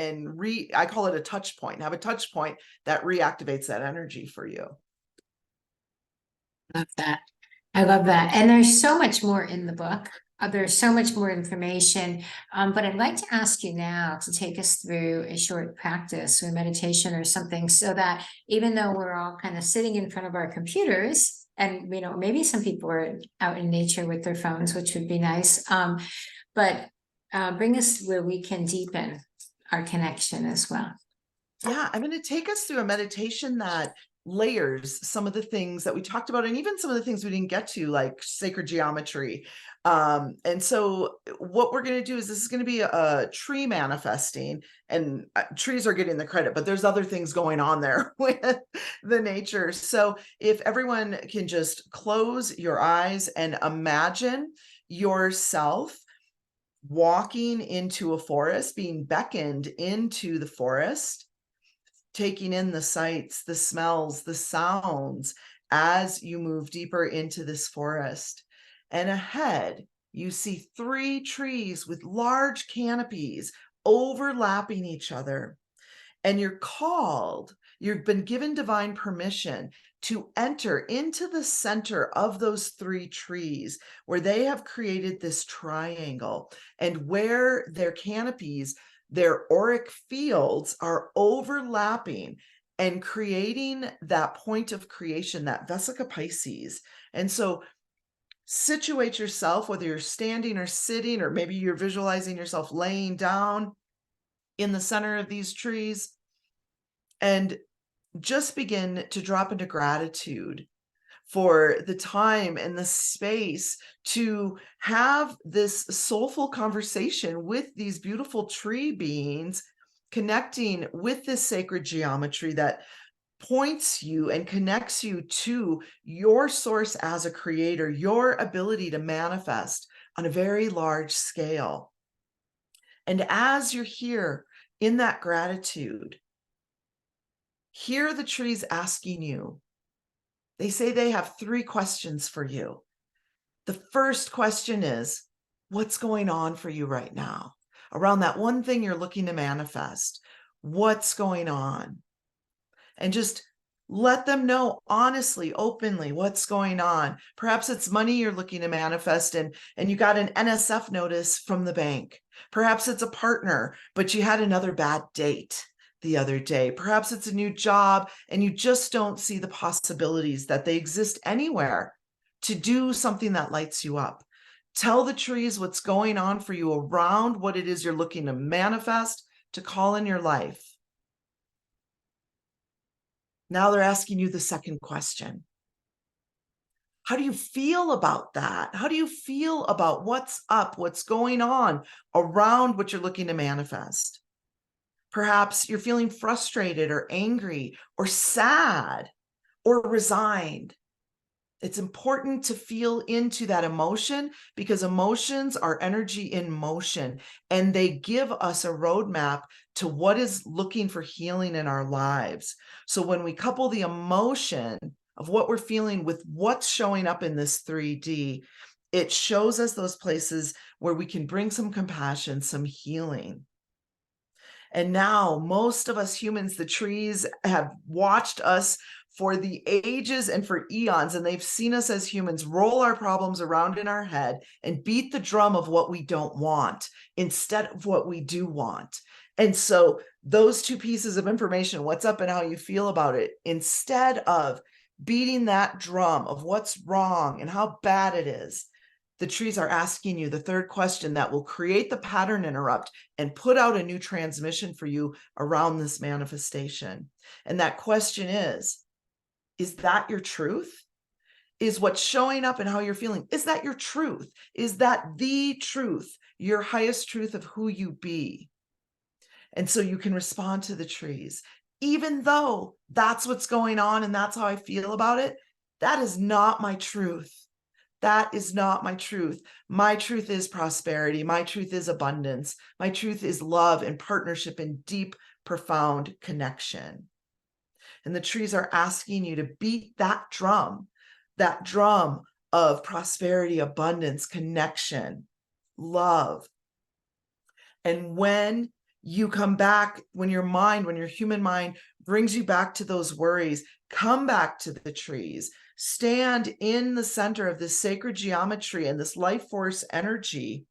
Speaker 5: I call it a touch point, have a touch point that reactivates that energy for you.
Speaker 3: Love that. I love that. And there's so much more in the book. There's so much more information. But I'd like to ask you now to take us through a short practice or meditation or something, so that even though we're all kind of sitting in front of our computers, and, you know, maybe some people are out in nature with their phones, which would be nice. But bring us where we can deepen our connection as well.
Speaker 5: Yeah, I'm going to take us through a meditation that layers some of the things that we talked about, and even some of the things we didn't get to, like sacred geometry. And so what we're going to do is, this is going to be a tree manifesting, and trees are getting the credit, but there's other things going on there with the nature. So if everyone can just close your eyes and imagine yourself walking into a forest, being beckoned into the forest, taking in the sights, the smells, the sounds as you move deeper into this forest. And ahead, you see 3 trees with large canopies overlapping each other. And you've been given divine permission to enter into the center of those 3 trees, where they have created this triangle, and where their canopies, their auric fields, are overlapping and creating that point of creation, that Vesica Pisces. And so situate yourself, whether you're standing or sitting, or maybe you're visualizing yourself laying down in the center of these trees, and just begin to drop into gratitude for the time and the space to have this soulful conversation with these beautiful tree beings, connecting with this sacred geometry that points you and connects you to your source as a creator, your ability to manifest on a very large scale. And as you're here in that gratitude, hear the trees asking you. They say they have 3 questions for you. The first question is, what's going on for you right now? Around that one thing you're looking to manifest. What's going on? And just let them know honestly, openly, what's going on. Perhaps it's money you're looking to manifest, and you got an NSF notice from the bank. Perhaps it's a partner, but you had another bad date the other day. Perhaps it's a new job, and you just don't see the possibilities that they exist anywhere to do something that lights you up. Tell the trees what's going on for you around what it is you're looking to manifest, to call in your life. Now they're asking you the second question. How do you feel about that? How do you feel about what's up, what's going on around what you're looking to manifest? Perhaps you're feeling frustrated or angry or sad or resigned. It's important to feel into that emotion, because emotions are energy in motion, and they give us a roadmap to what is looking for healing in our lives. So when we couple the emotion of what we're feeling with what's showing up in this 3D, it shows us those places where we can bring some compassion, some healing. And now most of us humans, the trees, have watched us for the ages and for eons, and they've seen us as humans roll our problems around in our head and beat the drum of what we don't want instead of what we do want. And so those two pieces of information, what's up and how you feel about it, instead of beating that drum of what's wrong and how bad it is, the trees are asking you the third question that will create the pattern interrupt and put out a new transmission for you around this manifestation. And that question is that your truth? Is what's showing up and how you're feeling, is that your truth? Is that the truth, your highest truth of who you be? And so you can respond to the trees, even though that's what's going on and that's how I feel about it. That is not my truth. That is not my truth. My truth is prosperity. My truth is abundance. My truth is love and partnership and deep, profound connection. And the trees are asking you to beat that drum of prosperity, abundance, connection, love. And when you come back, when your human mind brings you back to those worries, come back to the trees, stand in the center of this sacred geometry and this life force energy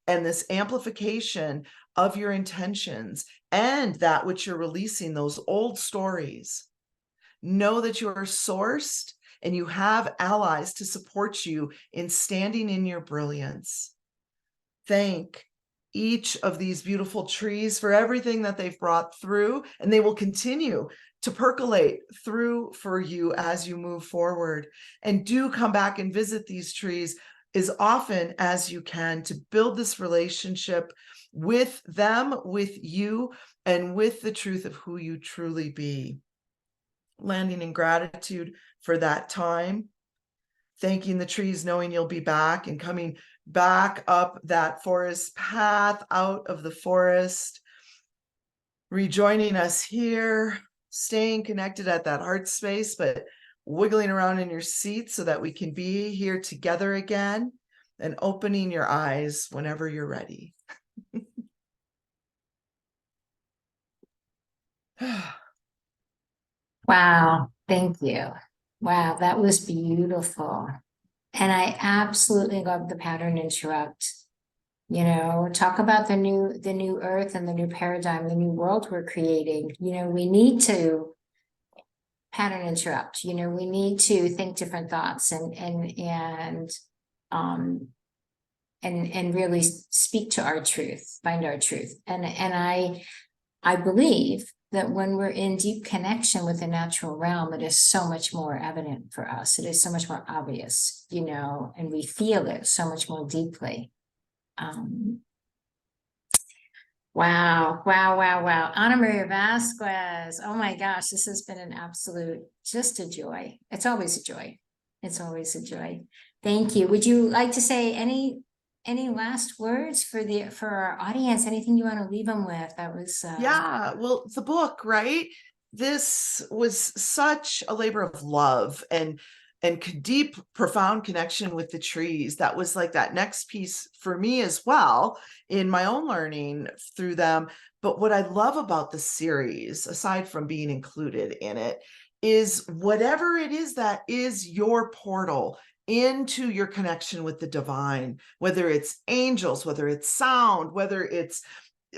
Speaker 5: and this amplification of your intentions and that which you're releasing, those old stories. Know that you are sourced and you have allies to support you in standing in your brilliance. Thank each of these beautiful trees for everything that they've brought through, and they will continue to percolate through for you as you move forward. And do come back and visit these trees as often as you can to build this relationship with them, with you, and with the truth of who you truly be. Landing in gratitude for that time, thanking the trees, knowing you'll be back, and coming back up that forest path, out of the forest, rejoining us here, staying connected at that heart space, but wiggling around in your seat so that we can be here together again, and opening your eyes whenever you're ready.
Speaker 3: Wow, thank you. Wow, that was beautiful. And I absolutely love the pattern interrupt. You know, talk about the new earth and the new paradigm, the new world we're creating. You know, we need to pattern interrupt. You know, we need to think different thoughts and really speak to our truth, find our truth. And I believe that when we're in deep connection with the natural realm, it is so much more evident for us. It is so much more obvious, you know, and we feel it so much more deeply. Wow. Ana Maria Vasquez. Oh my gosh, this has been an absolute, just a joy. It's always a joy. It's always a joy. Thank you. Would you like to say any last words for our audience? Anything you want to leave them with? That was
Speaker 5: yeah, well, the book, right? This was such a labor of love and deep, profound connection with the trees. That was like that next piece for me as well in my own learning through them. But what I love about the series, aside from being included in it, is whatever it is that is your portal into your connection with the divine, whether it's angels, whether it's sound, whether it's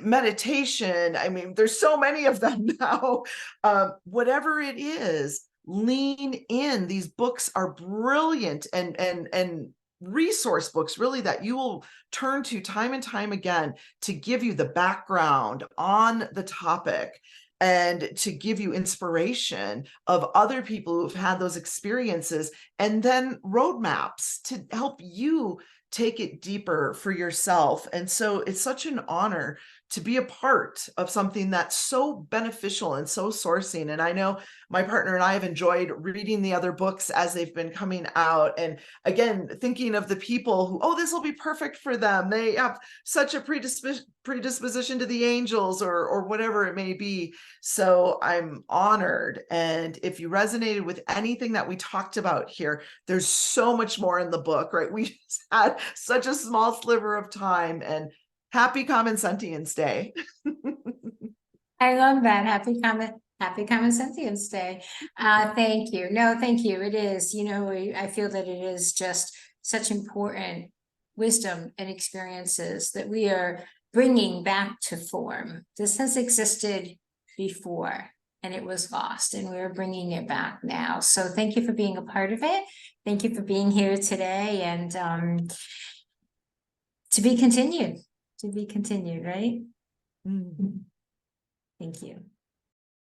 Speaker 5: meditation. I mean, there's so many of them now. Whatever it is, lean in. These books are brilliant and resource books, really, that you will turn to time and time again to give you the background on the topic. and to give you inspiration of other people who've had those experiences, and then roadmaps to help you take it deeper for yourself. And so it's such an honor to be a part of something that's so beneficial and so sourcing. And I know my partner and I have enjoyed reading the other books as they've been coming out. And again, thinking of the people who, oh, this will be perfect for them. They have such a predisposition to the angels, or whatever it may be. So I'm honored. And if you resonated with anything that we talked about here, there's so much more in the book, right? We just had such a small sliver of time. And happy Common Sentience Day.
Speaker 3: I love that. Happy Common Sentience Day. Thank you. No, thank you. It is, I feel that it is just such important wisdom and experiences that we are bringing back to form. This has existed before and it was lost, and we're bringing it back now. So thank you for being a part of it. Thank you for being here today, and to be continued, right?
Speaker 5: Mm.
Speaker 3: Thank you.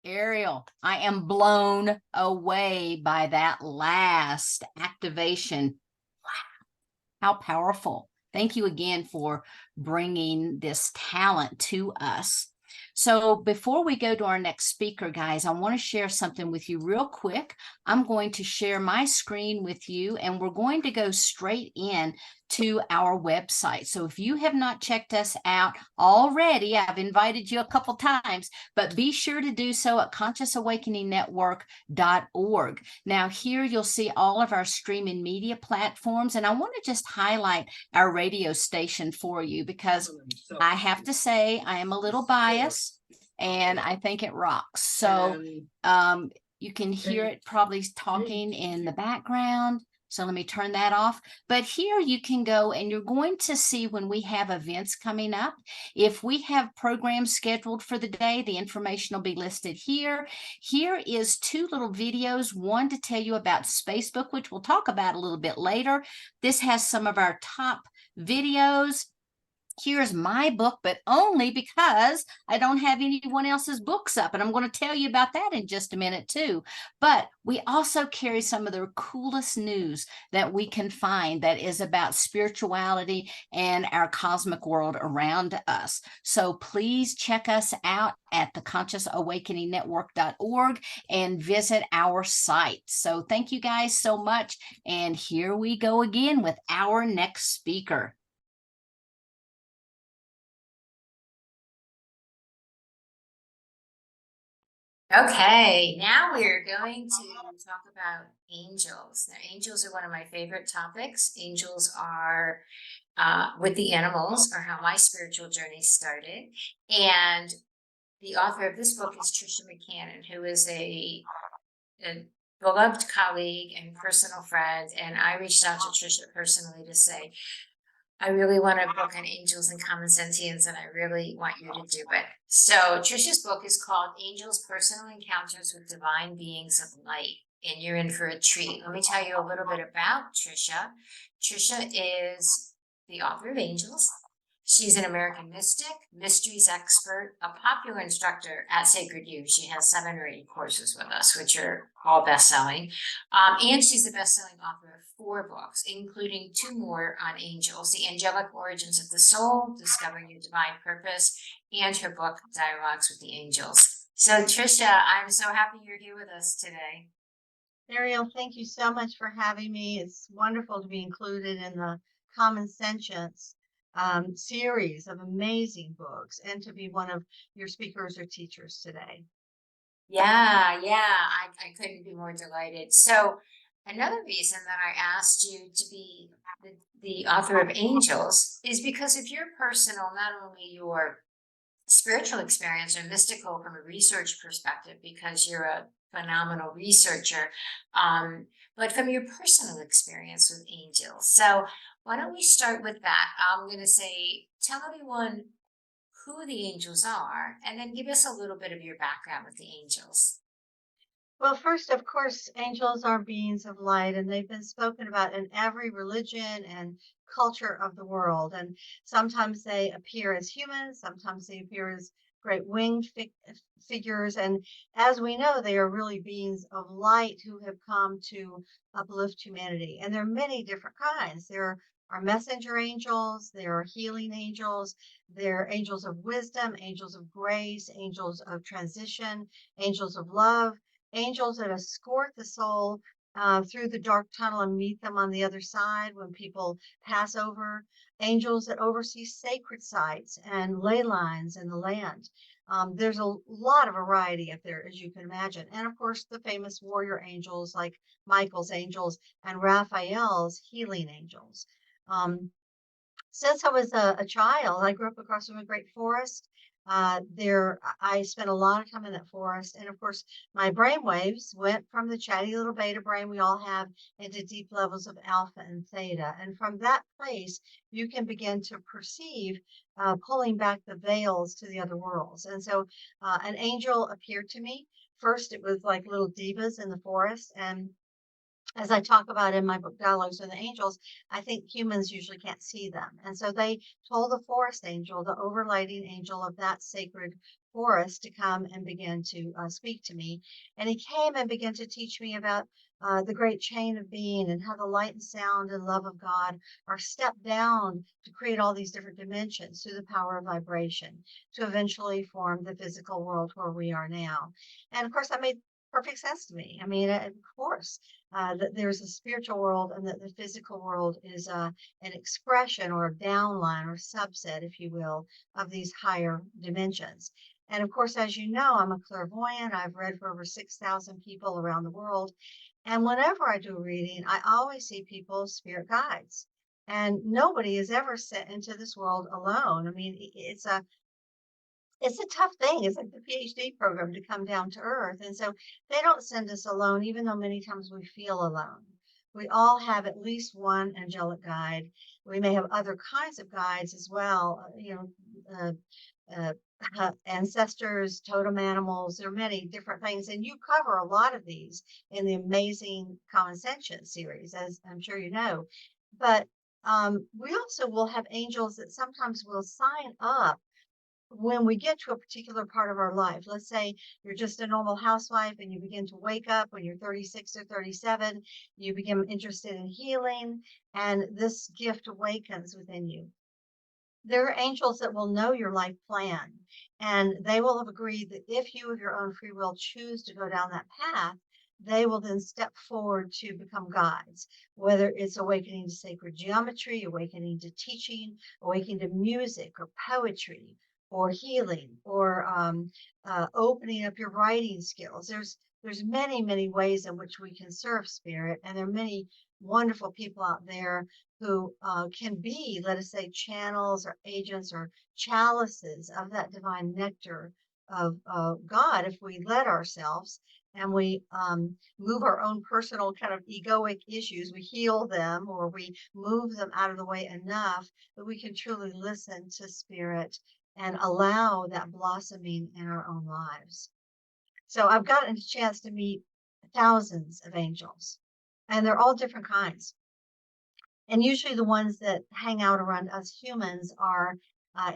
Speaker 2: Ariel, I am blown away by that last activation. Wow, how powerful. Thank you again for bringing this talent to us. So before we go to our next speaker, guys, I want to share something with you real quick. I'm going to share my screen with you, and we're going to go straight in to our website. So if you have not checked us out already, I've invited you a couple times, but be sure to do so at consciousawakeningnetwork.org. Now here you'll see all of our streaming media platforms, and I want to just highlight our radio station for you because I have to say I am a little biased and I think it rocks. So you can hear it probably talking in the background. So let me turn that off. But here you can go and you're going to see when we have events coming up. If we have programs scheduled for the day, the information will be listed here. Here is 2 little videos, one to tell you about Facebook, which we'll talk about a little bit later. This has some of our top videos. Here's my book, but only because I don't have anyone else's books up. And I'm going to tell you about that in just a minute too. But we also carry some of the coolest news that we can find that is about spirituality and our cosmic world around us. So please check us out at theconsciousawakeningnetwork.org and visit our site. So thank you guys so much. And here we go again with our next speaker.
Speaker 3: Okay, now we're going to talk about angels. Now, angels are one of my favorite topics. Angels are, with the animals, are how my spiritual journey started. And the author of this book is Tricia McCannon, who is a beloved colleague and personal friend. And I reached out to Tricia personally to say, I really want to book on angels and common sentience, and I really want you to do it. So Tricia's book is called Angels: Personal Encounters with Divine Beings of Light, and you're in for a treat. Let me tell you a little bit about Tricia. Tricia is the author of Angels. She's an American mystic, mysteries expert, a popular instructor at Sacred U. She has 7 or 8 courses with us, which are all best-selling. And she's the best-selling author of 4 books, including 2 more on angels: The Angelic Origins of the Soul, Discovering Your Divine Purpose, and her book, Dialogues with the Angels. So, Tricia, I'm so happy you're here with us today.
Speaker 6: Ariel, thank you so much for having me. It's wonderful to be included in the Common Sentience series of amazing books, and to be one of your speakers or teachers today.
Speaker 3: Yeah, I couldn't be more delighted. So another reason that I asked you to be the author of Angels is because of your personal, not only your spiritual experience or mystical from a research perspective, because you're a phenomenal researcher, but from your personal experience with angels. So why don't we start with that? I'm going to say, tell everyone who the angels are, and then give us a little bit of your background with the angels.
Speaker 6: Well, first, of course, angels are beings of light, and they've been spoken about in every religion and culture of the world. And sometimes they appear as humans, sometimes they appear as great winged figures. And as we know, they are really beings of light who have come to uplift humanity. And there are many different kinds. There are messenger angels, there are healing angels, there are angels of wisdom, angels of grace, angels of transition, angels of love, angels that escort the soul through the dark tunnel and meet them on the other side when people pass over, angels that oversee sacred sites and ley lines in the land. There's a lot of variety up there, as you can imagine. And of course, the famous warrior angels like Michael's angels and Raphael's healing angels. Um, since I was a child, I grew up across from a great forest. I spent a lot of time in that forest, and of course, my brain waves went from the chatty little beta brain we all have into deep levels of alpha and theta. And from that place, you can begin to perceive pulling back the veils to the other worlds. And so, an angel appeared to me. First, it was like little divas in the forest, and as I talk about in my book, Dialogues with the Angels, I think humans usually can't see them. And so they told the forest angel, the overlighting angel of that sacred forest, to come and begin to speak to me. And he came and began to teach me about the great chain of being and how the light and sound and love of God are stepped down to create all these different dimensions through the power of vibration to eventually form the physical world where we are now. And of course, that made perfect sense to me. I mean, of course, that there's a spiritual world and that the physical world is an expression or a downline or subset, if you will, of these higher dimensions. And of course, as you know, I'm a clairvoyant. I've read for over 6,000 people around the world. And whenever I do a reading, I always see people's spirit guides. And nobody is ever sent into this world alone. I mean, it's a tough thing. It's like the PhD program to come down to earth. And so they don't send us alone, even though many times we feel alone. We all have at least one angelic guide. We may have other kinds of guides as well, ancestors, totem animals. There are many different things. And you cover a lot of these in the amazing Common Sentience series, as I'm sure you know. But we also will have angels that sometimes will sign up when we get to a particular part of our life. Let's say you're just a normal housewife and you begin to wake up when you're 36 or 37, you become interested in healing, and this gift awakens within you. There are angels that will know your life plan, and they will have agreed that if you of your own free will choose to go down that path, they will then step forward to become guides, whether it's awakening to sacred geometry, awakening to teaching, awakening to music or poetry, or healing, or opening up your writing skills. There's many ways in which we can serve spirit, and there are many wonderful people out there who can be, let us say, channels or agents or chalices of that divine nectar of God if we let ourselves and we move our own personal kind of egoic issues. We heal them or we move them out of the way enough that we can truly listen to spirit and allow that blossoming in our own lives. So I've gotten a chance to meet thousands of angels, and they're all different kinds. And usually the ones that hang out around us humans are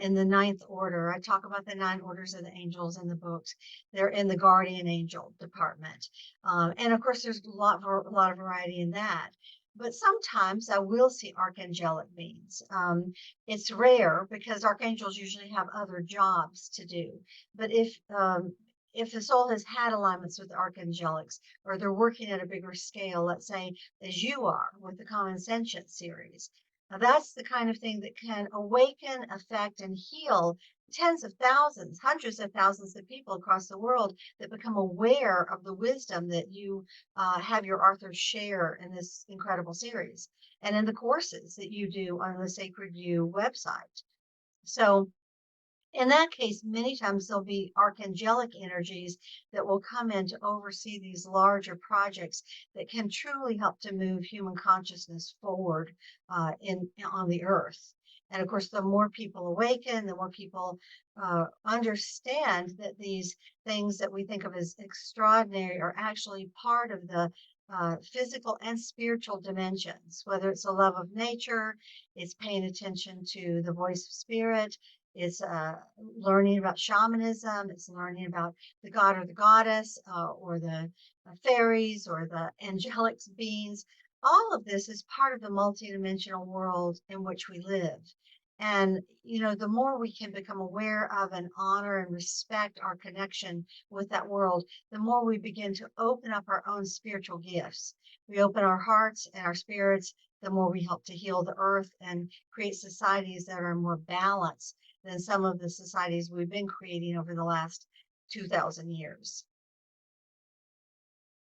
Speaker 6: in the ninth order. I talk about the 9 orders of the angels in the books. They're in the guardian angel department. And of course, there's a lot of variety in that. But sometimes I will see archangelic beings. It's rare because archangels usually have other jobs to do. But if the soul has had alignments with archangelics, or they're working at a bigger scale, let's say as you are with the Common Sentience series, now that's the kind of thing that can awaken, affect, and heal tens of thousands, hundreds of thousands of people across the world that become aware of the wisdom that you have your authors share in this incredible series and in the courses that you do on the Sacred You website. So in that case, many times there'll be archangelic energies that will come in to oversee these larger projects that can truly help to move human consciousness forward on the earth. And of course, the more people awaken, the more people understand that these things that we think of as extraordinary are actually part of the physical and spiritual dimensions, whether it's a love of nature, it's paying attention to the voice of spirit, It's learning about shamanism. It's learning about the god or the goddess, or the fairies or the angelic beings. All of this is part of the multidimensional world in which we live. And, the more we can become aware of and honor and respect our connection with that world, the more we begin to open up our own spiritual gifts. We open our hearts and our spirits, the more we help to heal the earth and create societies that are more balanced than some of the societies we've been creating over the last 2,000 years.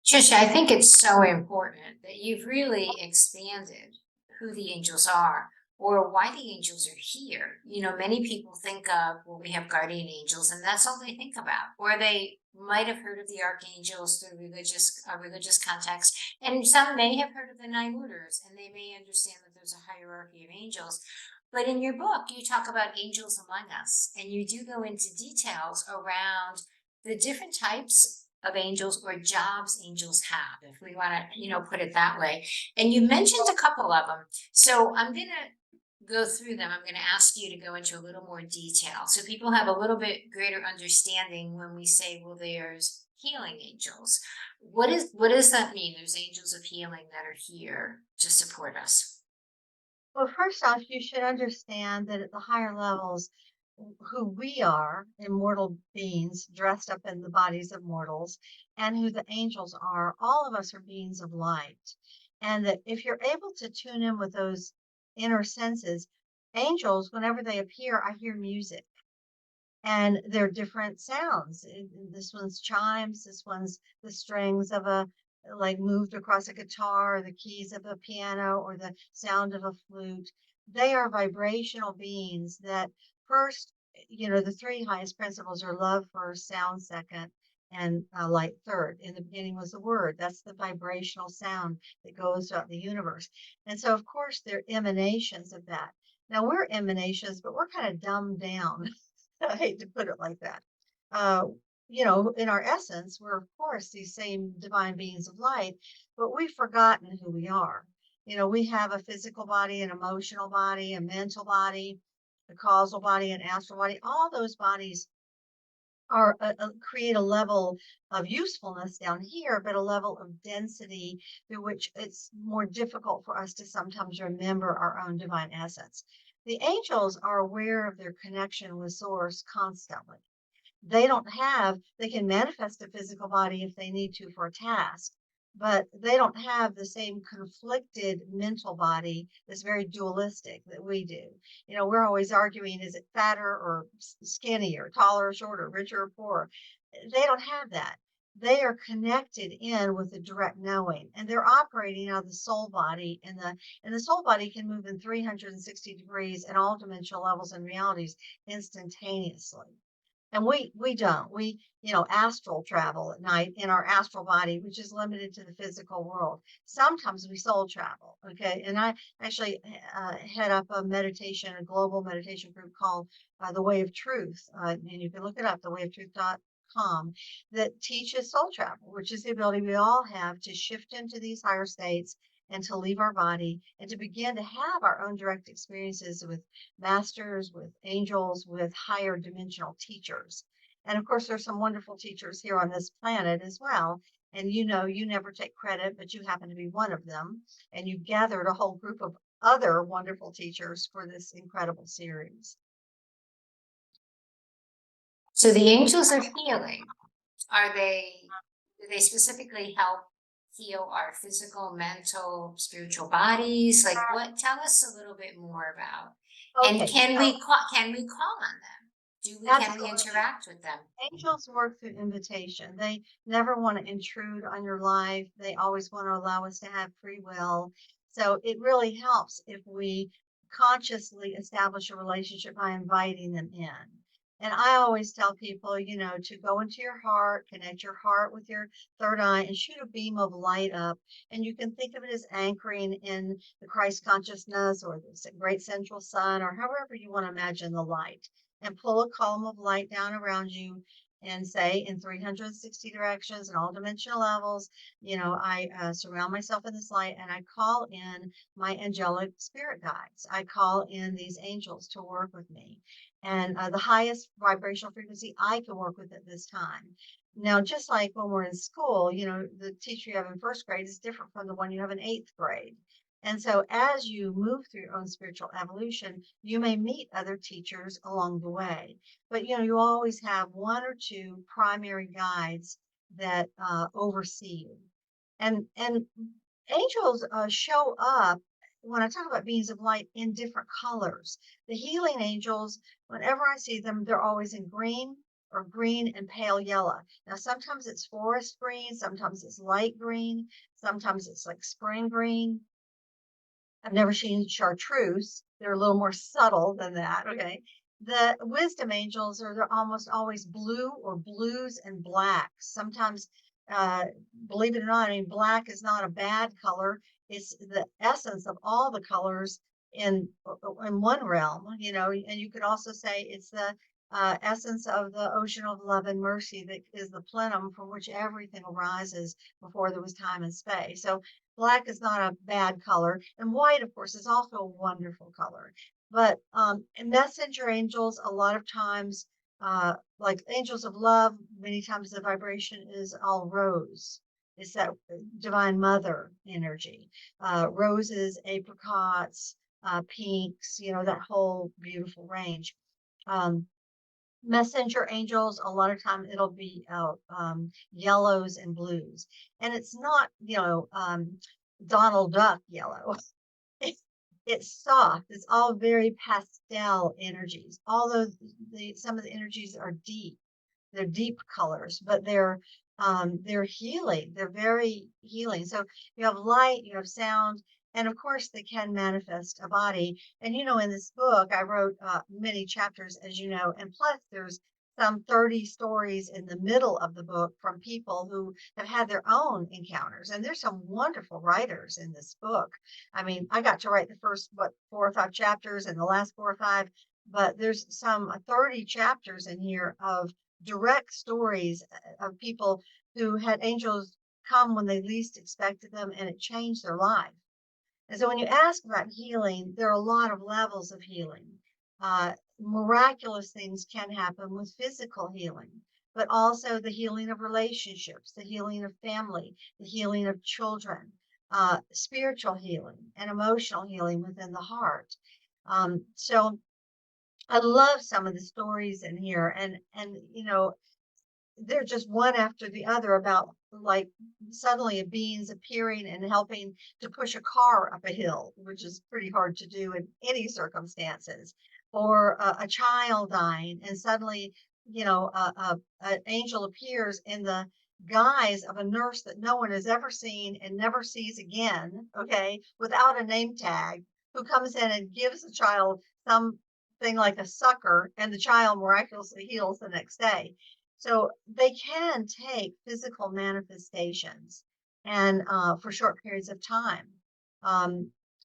Speaker 3: Tricia, I think it's so important that you've really expanded who the angels are or why the angels are here. Many people think of, well, we have guardian angels, and that's all they think about. Or they might have heard of the archangels through religious context, and some may have heard of the nine orders, and they may understand that there's a hierarchy of angels. But in your book, you talk about angels among us, and you do go into details around the different types of angels or jobs angels have, if we want to, put it that way. And you mentioned a couple of them. So I'm going to go through them. I'm going to ask you to go into a little more detail so people have a little bit greater understanding when we say, well, there's healing angels. What does that mean? There's angels of healing that are here to support us.
Speaker 6: Well, first off, you should understand that at the higher levels, who we are, immortal beings dressed up in the bodies of mortals, and who the angels are, all of us are beings of light. And that if you're able to tune in with those inner senses, angels, whenever they appear, I hear music. And they're different sounds. This one's chimes, this one's the strings of like moved across a guitar, or the keys of a piano, or the sound of a flute. They are vibrational beings that first, the three highest principles are love first, sound second, and light third. In the beginning was the word. That's the vibrational sound that goes throughout the universe. And so, of course, they're emanations of that. Now, we're emanations, but we're kind of dumbed down. I hate to put it like that. In our essence, we're, of course, these same divine beings of light, but we've forgotten who we are. We have a physical body, an emotional body, a mental body, a causal body, an astral body. All those bodies are create a level of usefulness down here, but a level of density through which it's more difficult for us to sometimes remember our own divine essence. The angels are aware of their connection with Source constantly. They can manifest a physical body if they need to for a task, but they don't have the same conflicted mental body that's very dualistic that we do. We're always arguing, is it fatter or skinnier, taller or shorter, richer or poorer? They don't have that. They are connected in with a direct knowing, and they're operating out of the soul body, and the soul body can move in 360 degrees in all dimensional levels and realities instantaneously. And we don't. We, astral travel at night in our astral body, which is limited to the physical world. Sometimes we soul travel. Okay. And I actually head up a global meditation group called The Way of Truth. And you can look it up, thewayoftruth.com, that teaches soul travel, which is the ability we all have to shift into these higher states and to leave our body and to begin to have our own direct experiences with masters, with angels, with higher dimensional teachers. And of course, there's some wonderful teachers here on this planet as well. And you never take credit, but you happen to be one of them. And you gathered a whole group of other wonderful teachers for this incredible series.
Speaker 3: So the angels of healing, do they specifically help heal our physical, mental, spiritual bodies? Tell us a little bit more about. Okay, and can we call on them? Can we interact with them?
Speaker 6: Angels work through invitation. They never want to intrude on your life. They always want to allow us to have free will. So it really helps if we consciously establish a relationship by inviting them in. And I always tell people, to go into your heart, connect your heart with your third eye, and shoot a beam of light up. And you can think of it as anchoring in the Christ consciousness or the great central sun, or however you want to imagine the light, and pull a column of light down around you. and say in 360 directions and all dimensional levels, I surround myself in this light and I call in my angelic spirit guides. I call in these angels to work with me. And the highest vibrational frequency I can work with at this time. Now, just like when we're in school, the teacher you have in first grade is different from the one you have in eighth grade. And so as you move through your own spiritual evolution, you may meet other teachers along the way. But, you always have one or two primary guides that oversee you. And angels show up when I talk about beings of light in different colors. The healing angels, whenever I see them, they're always in green or green and pale yellow. Now, sometimes it's forest green, sometimes it's light green, sometimes it's like spring green. I've never seen chartreuse. They're a little more subtle than that. Okay. The wisdom angels they're almost always blue or blues and blacks. Sometimes, believe it or not, I mean, black is not a bad color. It's the essence of all the colors in one realm, and you could also say it's the essence of the ocean of love and mercy that is the plenum from which everything arises before there was time and space. So black is not a bad color, and white, of course, is also a wonderful color. But messenger angels, a lot of times, like angels of love, many times the vibration is all rose. It's that divine mother energy. Roses, apricots, pinks, that whole beautiful range. Messenger angels, a lot of time it'll be yellows and blues, and it's not Donald Duck yellow. It's soft. It's all very pastel energies. Although some of the energies are deep, they're deep colors, but they're healing. They're very healing. So you have light, you have sound, and of course they can manifest a body. And in this book I wrote many chapters, as you know, and plus there's some 30 stories in the middle of the book from people who have had their own encounters. And there's some wonderful writers in this book. I mean, I got to write the first 4 or 5 chapters and the last 4 or 5, but there's some 30 chapters in here of direct stories of people who had angels come when they least expected them, and it changed their life. And so when you ask about healing, there are a lot of levels of healing. Miraculous things can happen with physical healing, but also the healing of relationships, the healing of family, the healing of children, spiritual healing and emotional healing within the heart. So I love some of the stories in here, and they're just one after the other about like suddenly beings appearing and helping to push a car up a hill, which is pretty hard to do in any circumstances, or a child dying and suddenly an angel appears in the guise of a nurse that no one has ever seen and never sees again, okay, without a name tag, who comes in and gives the child something like a sucker, and the child miraculously heals the next day. So they can take physical manifestations and for short periods of time.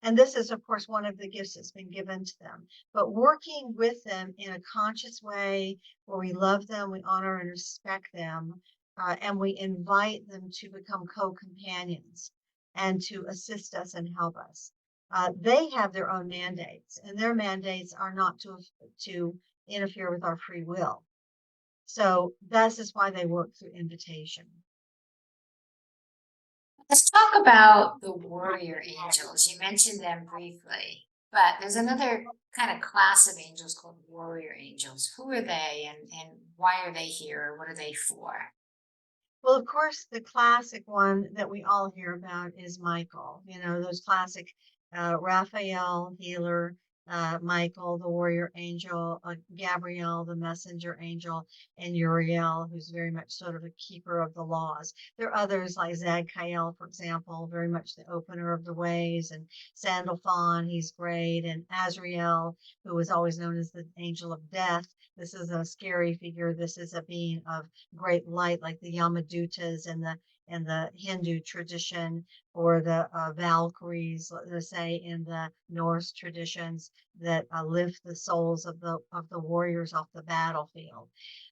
Speaker 6: And this is, of course, one of the gifts that's been given to them. But working with them in a conscious way where we love them, we honor and respect them, and we invite them to become co-companions and to assist us and help us. They have their own mandates, and their mandates are not to interfere with our free will. So this is why they work through invitation.
Speaker 3: Let's talk about the warrior angels. You mentioned them briefly, but there's another kind of class of angels called warrior angels. Who are they, and why are they here? What are they for?
Speaker 6: Well, of course, the classic one that we all hear about is Michael. Those classic Raphael, healer, Michael, the warrior angel, Gabriel, the messenger angel, and Uriel, who's very much sort of a keeper of the laws. There are others like Zadkiel, for example, very much the opener of the ways, and Sandalphon, he's great, and Azrael, who is always known as the angel of death. This is a scary figure. This is a being of great light, like the Yamadutas and the in the Hindu tradition, or the Valkyries, let's say, in the Norse traditions, that lift the souls of the warriors off the battlefield.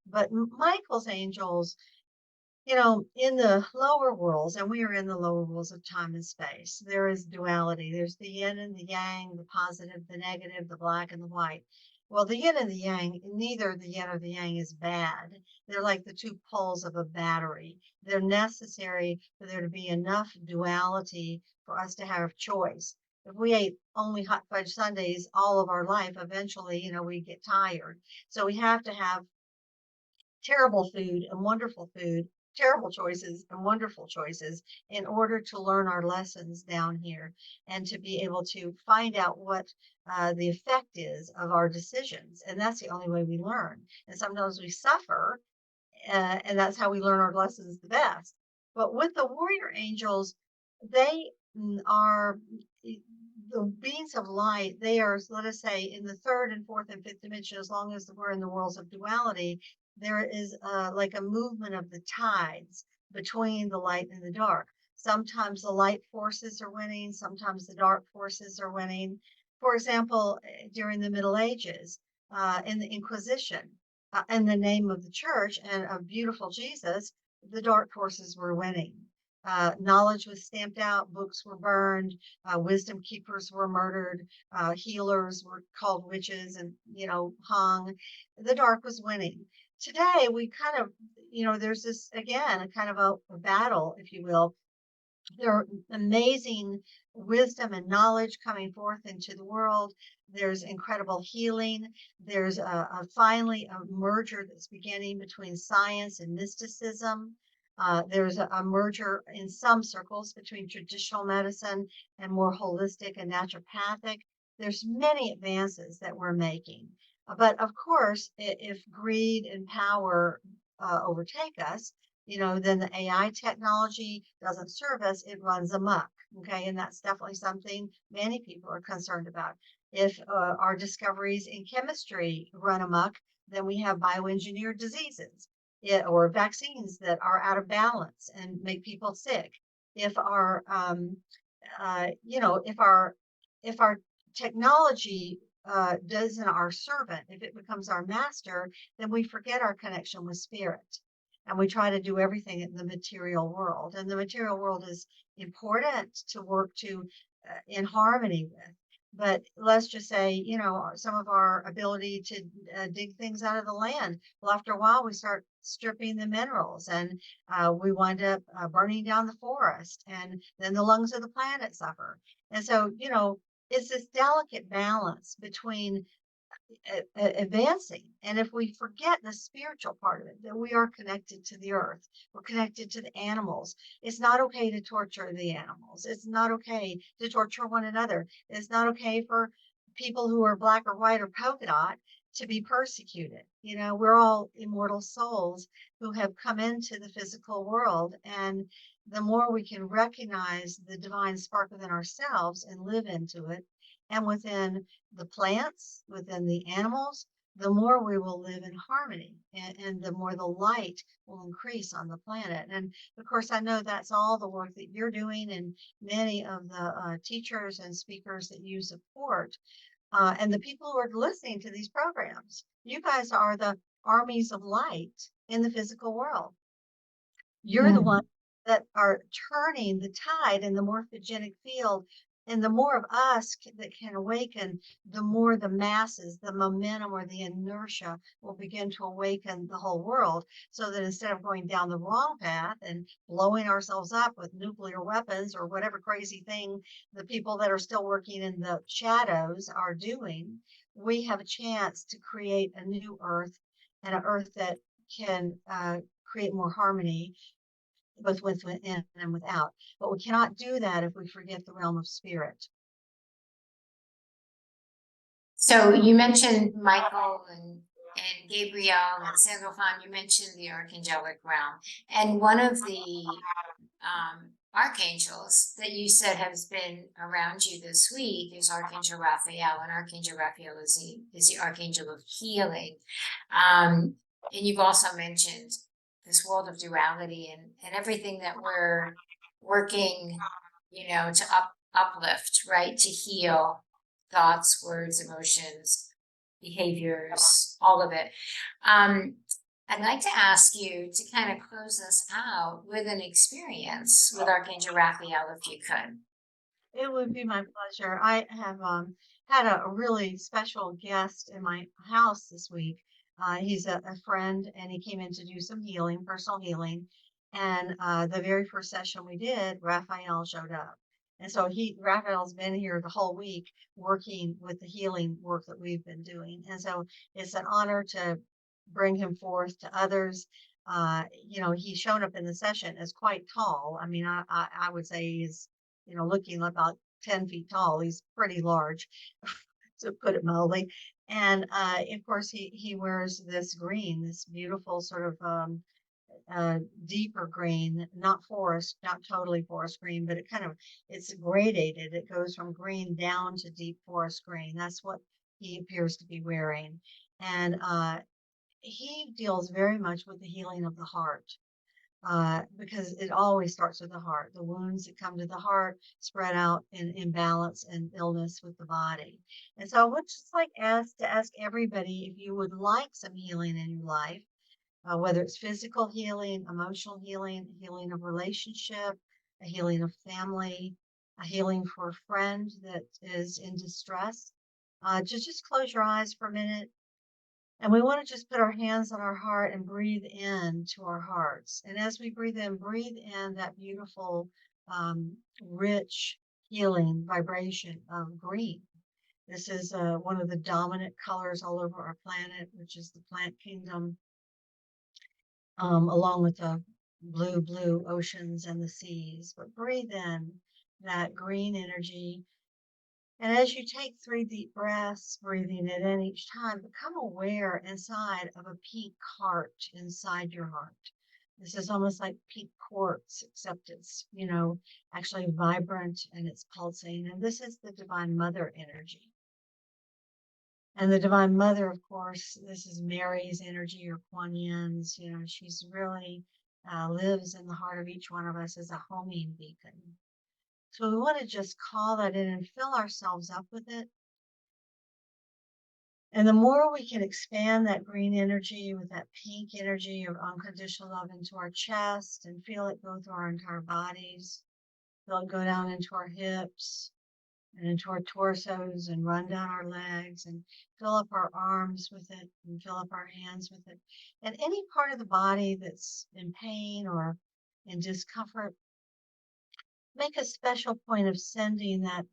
Speaker 6: But Michael's angels, in the lower worlds, and we are in the lower worlds of time and space, there is duality. There's the yin and the yang, the positive, the negative, the black and the white. Well, the yin and the yang, neither the yin or the yang is bad. They're like the two poles of a battery. They're necessary for there to be enough duality for us to have choice. If we ate only hot fudge sundaes all of our life, eventually, we get tired. So we have to have terrible food and wonderful food, terrible choices and wonderful choices, in order to learn our lessons down here and to be able to find out what the effect is of our decisions. And that's the only way we learn. And sometimes we suffer, and that's how we learn our lessons the best. But with the warrior angels, they are the beings of light. They are, let us say, in the third and fourth and fifth dimension. As long as we're in the worlds of duality, there is like a movement of the tides between the light and the dark. Sometimes the light forces are winning, sometimes the dark forces are winning. For example, during the Middle Ages, in the Inquisition, in the name of the church and of beautiful Jesus, the dark forces were winning. Knowledge was stamped out, books were burned, wisdom keepers were murdered, healers were called witches and, hung. The dark was winning. Today, we kind of, there's this, again, a kind of a battle, if you will. There are amazing wisdom and knowledge coming forth into the world. There's incredible healing. There's finally a merger that's beginning between science and mysticism. There's a merger in some circles between traditional medicine and more holistic and naturopathic. There's many advances that we're making. But of course, if greed and power overtake us, then the AI technology doesn't serve us, it runs amok. Okay. And that's definitely something many people are concerned about. If our discoveries in chemistry run amok, then we have bioengineered diseases, or vaccines that are out of balance and make people sick. If our, if our technology doesn't our servant, if it becomes our master, then we forget our connection with spirit. And we try to do everything in the material world. And the material world is important to work in harmony with. But let's just say, some of our ability to dig things out of the land. Well, after a while, we start stripping the minerals, and we wind up burning down the forest, and then the lungs of the planet suffer. And so, it's this delicate balance between advancing. And if we forget the spiritual part of it, that we are connected to the earth, we're connected to the animals. It's not okay to torture the animals. It's not okay to torture one another. It's not okay for people who are black or white or polka dot to be persecuted. We're all immortal souls who have come into the physical world. And the more we can recognize the divine spark within ourselves and live into it, and within the plants, within the animals, the more we will live in harmony, and the more the light will increase on the planet. And of course, I know that's all the work that you're doing, and many of the teachers and speakers that you support, and the people who are listening to these programs. You guys are the armies of light in the physical world. You're the ones that are turning the tide in the morphogenic field. And the more of us that can awaken, the more the masses, the momentum or the inertia will begin to awaken the whole world, so that instead of going down the wrong path and blowing ourselves up with nuclear weapons or whatever crazy thing the people that are still working in the shadows are doing, we have a chance to create a new earth, and an earth that can create more harmony, both within and without. But we cannot do that if we forget the realm of spirit.
Speaker 3: So you mentioned Michael and Gabriel and Sandalphon. You mentioned the archangelic realm. And one of the archangels that you said has been around you this week is Archangel Raphael. And Archangel Raphael is the archangel of healing. And you've also mentioned this world of duality and everything that we're working, to uplift, right? To heal thoughts, words, emotions, behaviors, all of it. I'd like to ask you to kind of close us out with an experience with Archangel Raphael, if you could.
Speaker 6: It would be my pleasure. I have had a really special guest in my house this week. He's a friend, and he came in to do some healing, personal healing. And the very first session we did, Raphael showed up. And so Raphael's been here the whole week working with the healing work that we've been doing. And so it's an honor to bring him forth to others. He showed up in the session as quite tall. I mean, I would say he's looking about 10 feet tall. He's pretty large, to put it mildly. And of course, he wears this green, this beautiful sort of deeper green, not totally forest green, but it's gradated. It goes from green down to deep forest green. That's what he appears to be wearing. And he deals very much with the healing of the heart. Because it always starts with the heart. The wounds that come to the heart spread out in imbalance and illness with the body. And so I would just like to ask everybody if you would like some healing in your life, whether it's physical healing, emotional healing, healing of relationship, a healing of family, a healing for a friend that is in distress. Just close your eyes for a minute. And we want to just put our hands on our heart and breathe in to our hearts. And as we breathe in that beautiful, rich, healing vibration of green. This is one of the dominant colors all over our planet, which is the plant kingdom, along with the blue oceans and the seas. But breathe in that green energy. And as you take 3 deep breaths, breathing it in each time, become aware inside of a pink heart inside your heart. This is almost like pink quartz, except it's, actually vibrant and it's pulsing. And this is the Divine Mother energy. And the Divine Mother, of course, this is Mary's energy or Kuan Yin's. She's really lives in the heart of each one of us as a homing beacon. So we want to just call that in and fill ourselves up with it. And the more we can expand that green energy with that pink energy of unconditional love into our chest and feel it go through our entire bodies, feel it go down into our hips and into our torsos and run down our legs and fill up our arms with it and fill up our hands with it. And any part of the body that's in pain or in discomfort, make a special point of sending that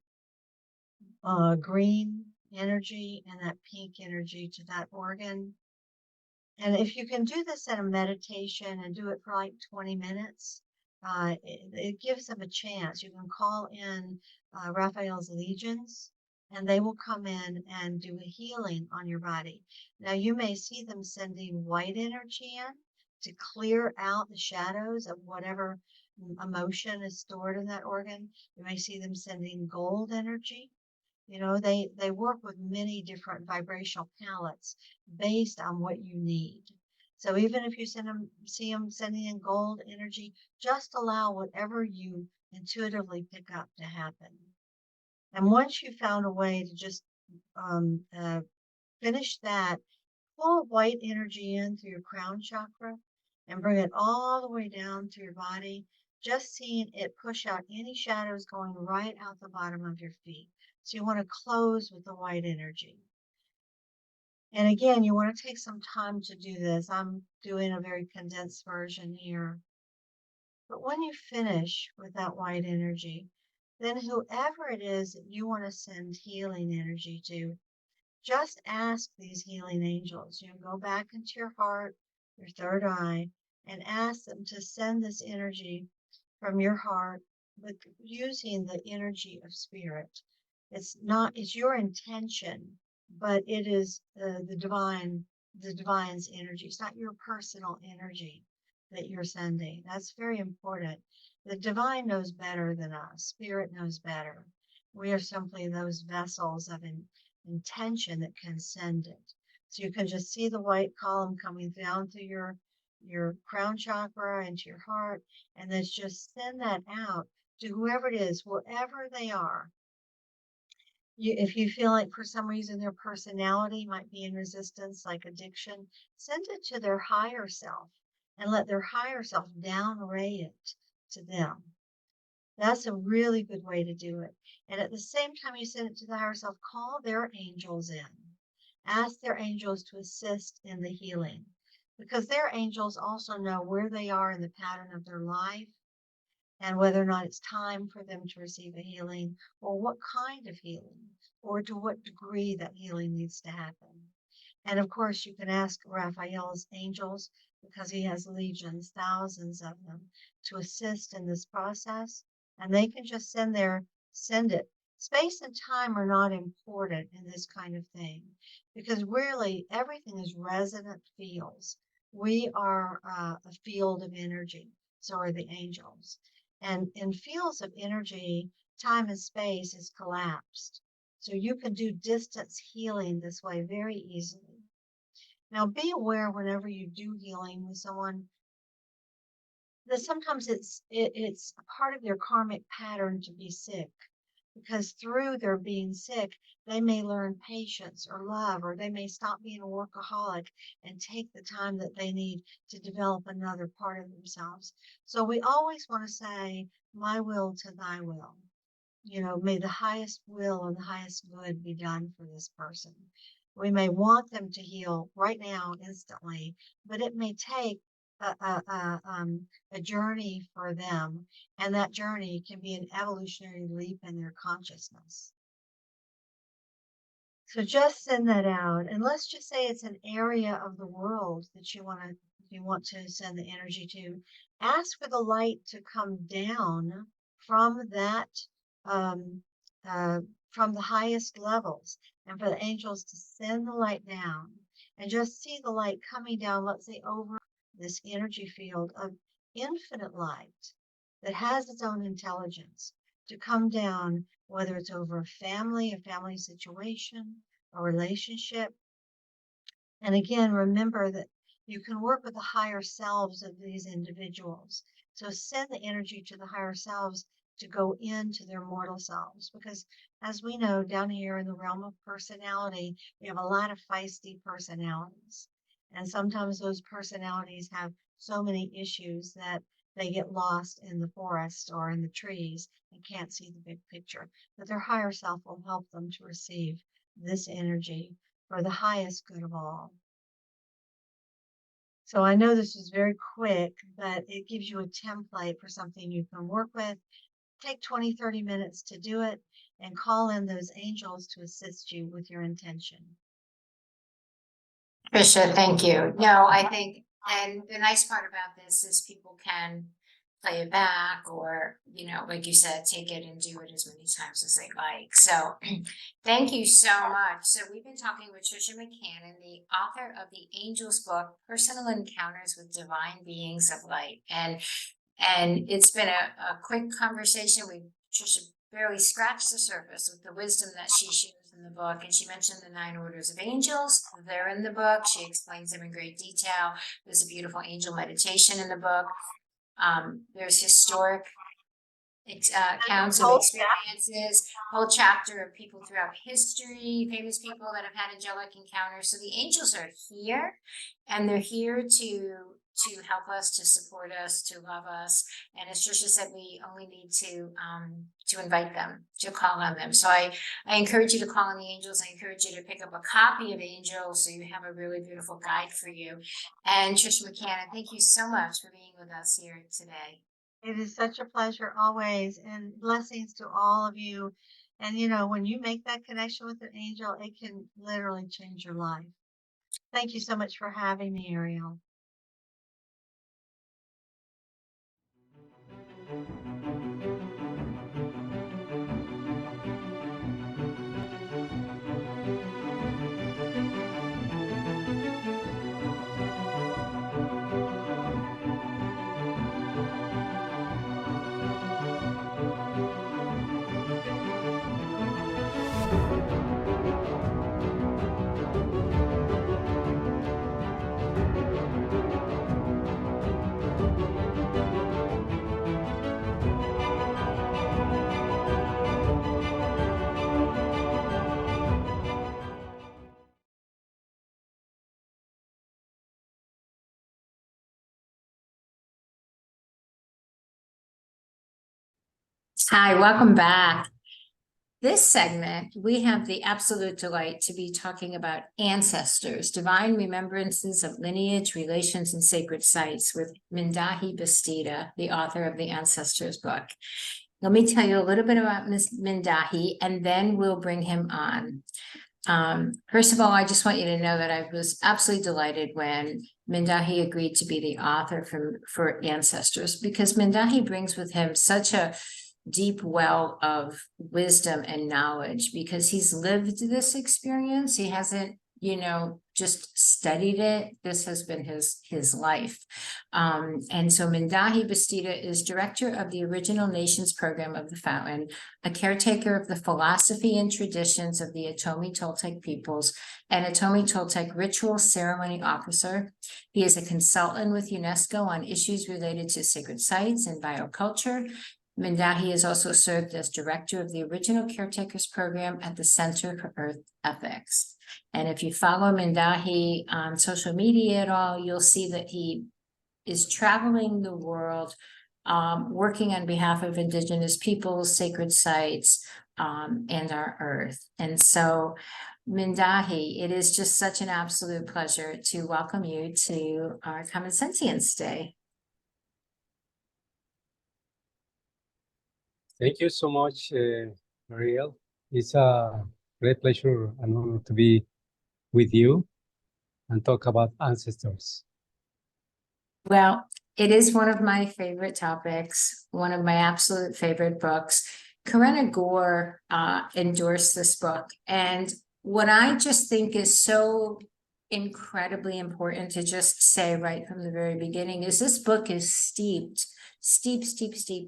Speaker 6: green energy and that pink energy to that organ. And if you can do this in a meditation and do it for like 20 minutes, it gives them a chance. You can call in Raphael's legions, and they will come in and do a healing on your body. Now, you may see them sending white energy in to clear out the shadows of whatever emotion is stored in that organ. You may see them sending gold energy. They work with many different vibrational palettes based on what you need. So even if you see them sending in gold energy, just allow whatever you intuitively pick up to happen. And once you found a way to just finish that, pull white energy in through your crown chakra and bring it all the way down through your body, just seeing it push out any shadows going right out the bottom of your feet. So you want to close with the white energy. And again, you want to take some time to do this. I'm doing a very condensed version here. But when you finish with that white energy, then whoever it is that you want to send healing energy to, just ask these healing angels. Go back into your heart, your third eye, and ask them to send this energy from your heart, but using the energy of spirit. It's your intention, but it is the divine's energy. It's not your personal energy that you're sending. That's very important. The divine knows better than us. Spirit knows better. We are simply those vessels of intention that can send it. So you can just see the white column coming down through your your crown chakra, into your heart, and then just send that out to whoever it is, wherever they are. If you feel like for some reason their personality might be in resistance, like addiction, send it to their higher self and let their higher self downray it to them. That's a really good way to do it. And at the same time you send it to the higher self, call their angels in. Ask their angels to assist in the healing, because their angels also know where they are in the pattern of their life and whether or not it's time for them to receive a healing, or what kind of healing, or to what degree that healing needs to happen. And of course, you can ask Raphael's angels, because he has legions, thousands of them, to assist in this process. And they can just send it. Space and time are not important in this kind of thing, because really everything is resonant fields. We are a field of energy, so are the angels. And in fields of energy, time and space is collapsed. So you can do distance healing this way very easily. Now, be aware whenever you do healing with someone that sometimes it's a part of their karmic pattern to be sick, because through their being sick, they may learn patience or love, or they may stop being a workaholic and take the time that they need to develop another part of themselves. So we always want to say, my will to thy will. May the highest will and the highest good be done for this person. We may want them to heal right now, instantly, but it may take a journey for them, and that journey can be an evolutionary leap in their consciousness. So just send that out, and let's just say it's an area of the world that you want to send the energy to. Ask for the light to come down from that from the highest levels, and for the angels to send the light down, and just see the light coming down, let's say over this energy field of infinite light that has its own intelligence, to come down, whether it's over a family situation, a relationship. And again, remember that you can work with the higher selves of these individuals. So send the energy to the higher selves to go into their mortal selves, because as we know, down here in the realm of personality, we have a lot of feisty personalities. And sometimes those personalities have so many issues that they get lost in the forest or in the trees and can't see the big picture. But their higher self will help them to receive this energy for the highest good of all. So I know this is very quick, but it gives you a template for something you can work with. Take 20-30 minutes to do it, and call in those angels to assist you with your intention.
Speaker 3: Tricia, thank you. No, I think, and the nice part about this is people can play it back, or, like you said, take it and do it as many times as they like. So thank you so much. So we've been talking with Tricia McCannon, the author of the Angels book, Personal Encounters with Divine Beings of Light. And it's been a quick conversation. Tricia barely scratched the surface with the wisdom that she shares in the book. And she mentioned the 9 orders of angels. They're in the book. She explains them in great detail. There's a beautiful angel meditation in the book. There's historic accounts of experiences, whole chapter of people throughout history, famous people that have had angelic encounters. So the angels are here, and they're here to help us, to support us, to love us. And as Tricia said, we only need to invite them, to call on them. So I encourage you to call on the angels. I encourage you to pick up a copy of Angels so you have a really beautiful guide for you. And Tricia McCannon, thank you so much for being with us here today.
Speaker 6: It is such a pleasure always, and blessings to all of you. And when you make that connection with an angel, it can literally change your life. Thank you so much for having me, Ariel.
Speaker 3: Hi, welcome back. This segment, we have the absolute delight to be talking about ancestors, divine remembrances of lineage, relations, and sacred sites with Mindahi Bastida, the author of the Ancestors book. Let me tell you a little bit about Miss Mindahi, and then we'll bring him on. First of all, I just want you to know that I was absolutely delighted when Mindahi agreed to be the author for Ancestors, because Mindahi brings with him such a deep well of wisdom and knowledge, because he's lived this experience. He hasn't, just studied it. This has been his life. And so Mindahi Bastida is director of the Original Nations Program of the Fountain, a caretaker of the philosophy and traditions of the Atomi Toltec peoples, and Atomi Toltec ritual ceremony officer. He is a consultant with UNESCO on issues related to sacred sites and bioculture. Mindahi has also served as director of the Original Caretakers Program at the Center for Earth Ethics. And if you follow Mindahi on social media at all, you'll see that he is traveling the world, working on behalf of Indigenous peoples, sacred sites, and our Earth. And so, Mindahi, it is just such an absolute pleasure to welcome you to our Common Sentience Day.
Speaker 7: Thank you so much, Marielle. It's a great pleasure and honor to be with you and talk about ancestors.
Speaker 3: Well, it is one of my favorite topics, one of my absolute favorite books. Karenna Gore endorsed this book. And what I just think is so incredibly important to just say right from the very beginning is this book is steep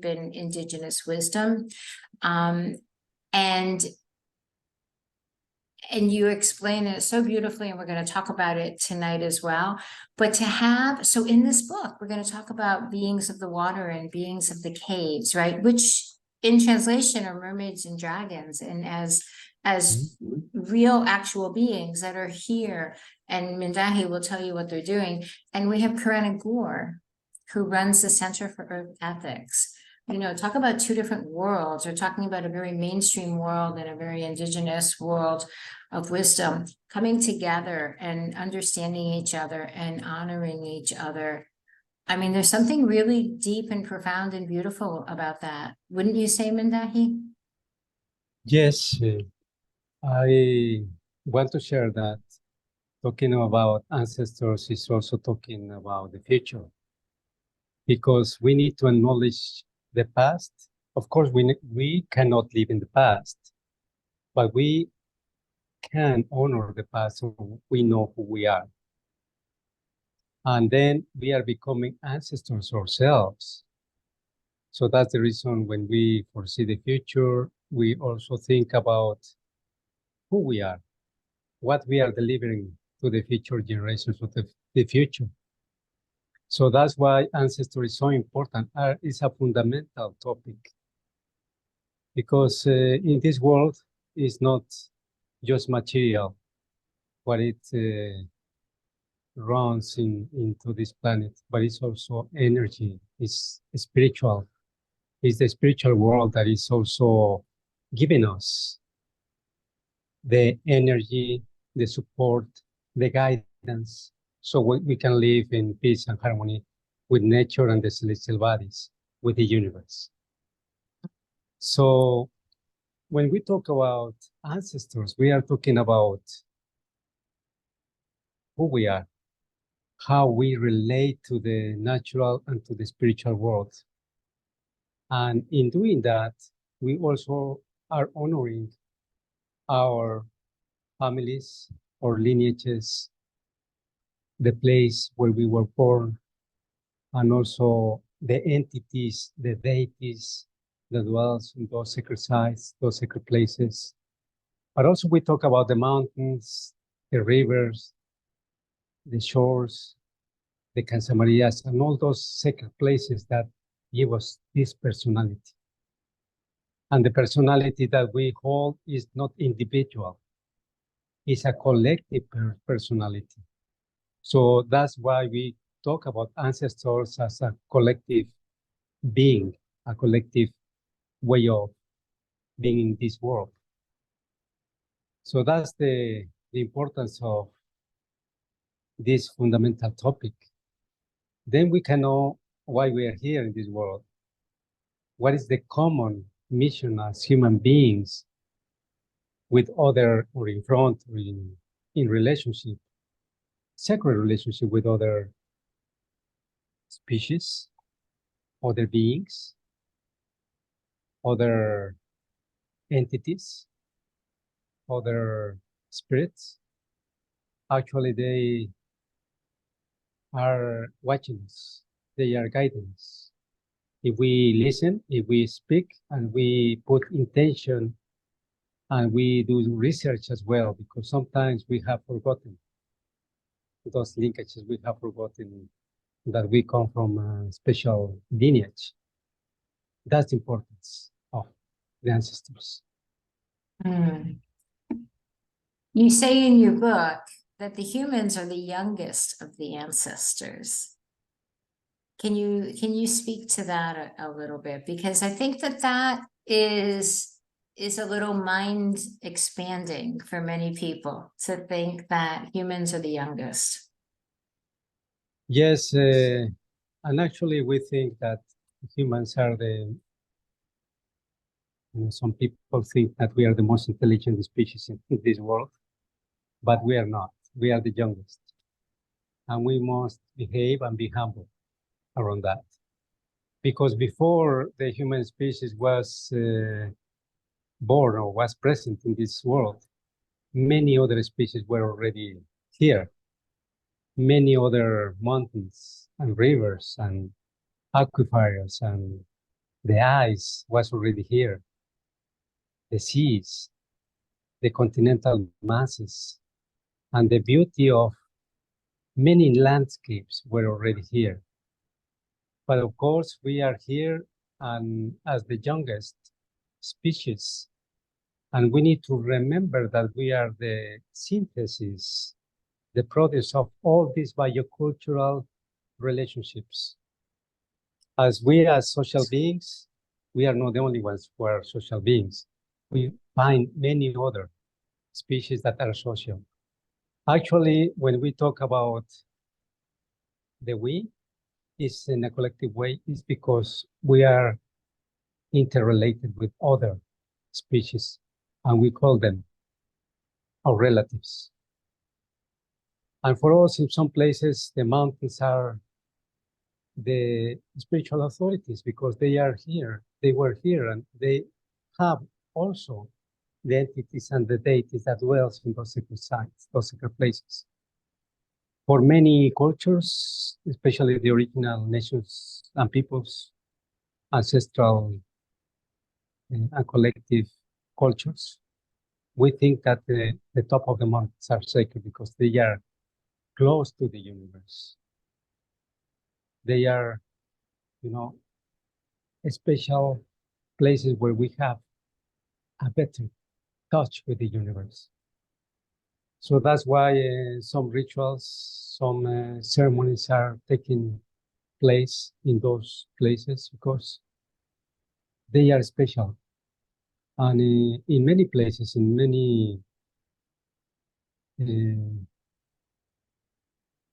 Speaker 3: in Indigenous wisdom. And you explain it so beautifully, and we're going to talk about it tonight as well. But so in this book, we're going to talk about beings of the water and beings of the caves, right? Which in translation are mermaids and dragons, and as real actual beings that are here. And Mindahi will tell you what they're doing. And we have Karenna Gore, who runs the Center for Earth Ethics. Talk about two different worlds. We're talking about a very mainstream world and a very indigenous world of wisdom coming together and understanding each other and honoring each other. I mean, there's something really deep and profound and beautiful about that. Wouldn't you say, Mindahi?
Speaker 7: Yes, I want to share that talking about ancestors is also talking about the future, because we need to acknowledge the past. Of course, we cannot live in the past, but we can honor the past so we know who we are. And then we are becoming ancestors ourselves. So that's the reason when we foresee the future, we also think about who we are, what we are delivering to the future generations of the future. So that's why ancestry is so important. It's a fundamental topic, because in this world, it's not just material, what it runs into this planet, but it's also energy, it's spiritual. It's the spiritual world that is also giving us the energy, the support, the guidance, so we can live in peace and harmony with nature and the celestial bodies, with the universe. So when we talk about ancestors, we are talking about who we are, how we relate to the natural and to the spiritual world. And in doing that, we also are honoring our families or lineages, the place where we were born, and also the entities, the deities that dwells in those sacred sites, those sacred places. But also we talk about the mountains, the rivers, the shores, the Cansamarias, and all those sacred places that give us this personality. And the personality that we hold is not individual, it's a collective personality. So that's why we talk about ancestors as a collective being, a collective way of being in this world. So that's the importance of this fundamental topic. Then we can know why we are here in this world. What is the common mission as human beings with other, or in front, or in relationship, sacred relationship with other species, other beings, other entities, other spirits. Actually, they are watching us. They are guiding us. If we listen, if we speak, and we put intention, and we do research as well, because sometimes we have forgotten those linkages. We have forgotten that we come from a special lineage. That's the importance of the ancestors.
Speaker 3: You say in your book that the humans are the youngest of the ancestors. Can you speak to that a little bit? Because I think that is a little mind expanding for many people to think that humans are the youngest.
Speaker 7: Yes, and actually we think that humans are some people think that we are the most intelligent species in this world, but we are not. We are the youngest. And we must behave and be humble around that. Because before the human species was born or was present in this world, many other species were already here. Many other mountains and rivers and aquifers, and the ice was already here. The seas, the continental masses, and the beauty of many landscapes were already here. But of course, we are here and as the youngest species, and we need to remember that we are the synthesis, the produce of all these biocultural relationships. As we as social beings, we are not the only ones who are social beings. We find many other species that are social. Actually, when we talk about the we, is in a collective way, is because we are interrelated with other species, and we call them our relatives. And for us, in some places, the mountains are the spiritual authorities because they are here, they were here, and they have also the entities and the deities that dwells in those sacred sites, those sacred places. For many cultures, especially the original nations and peoples, ancestral and collective cultures, we think that the top of the mountains are sacred because they are close to the universe. They are, special places where we have a better touch with the universe. So that's why some rituals, some ceremonies are taking place in those places because they are special. And in many places, in many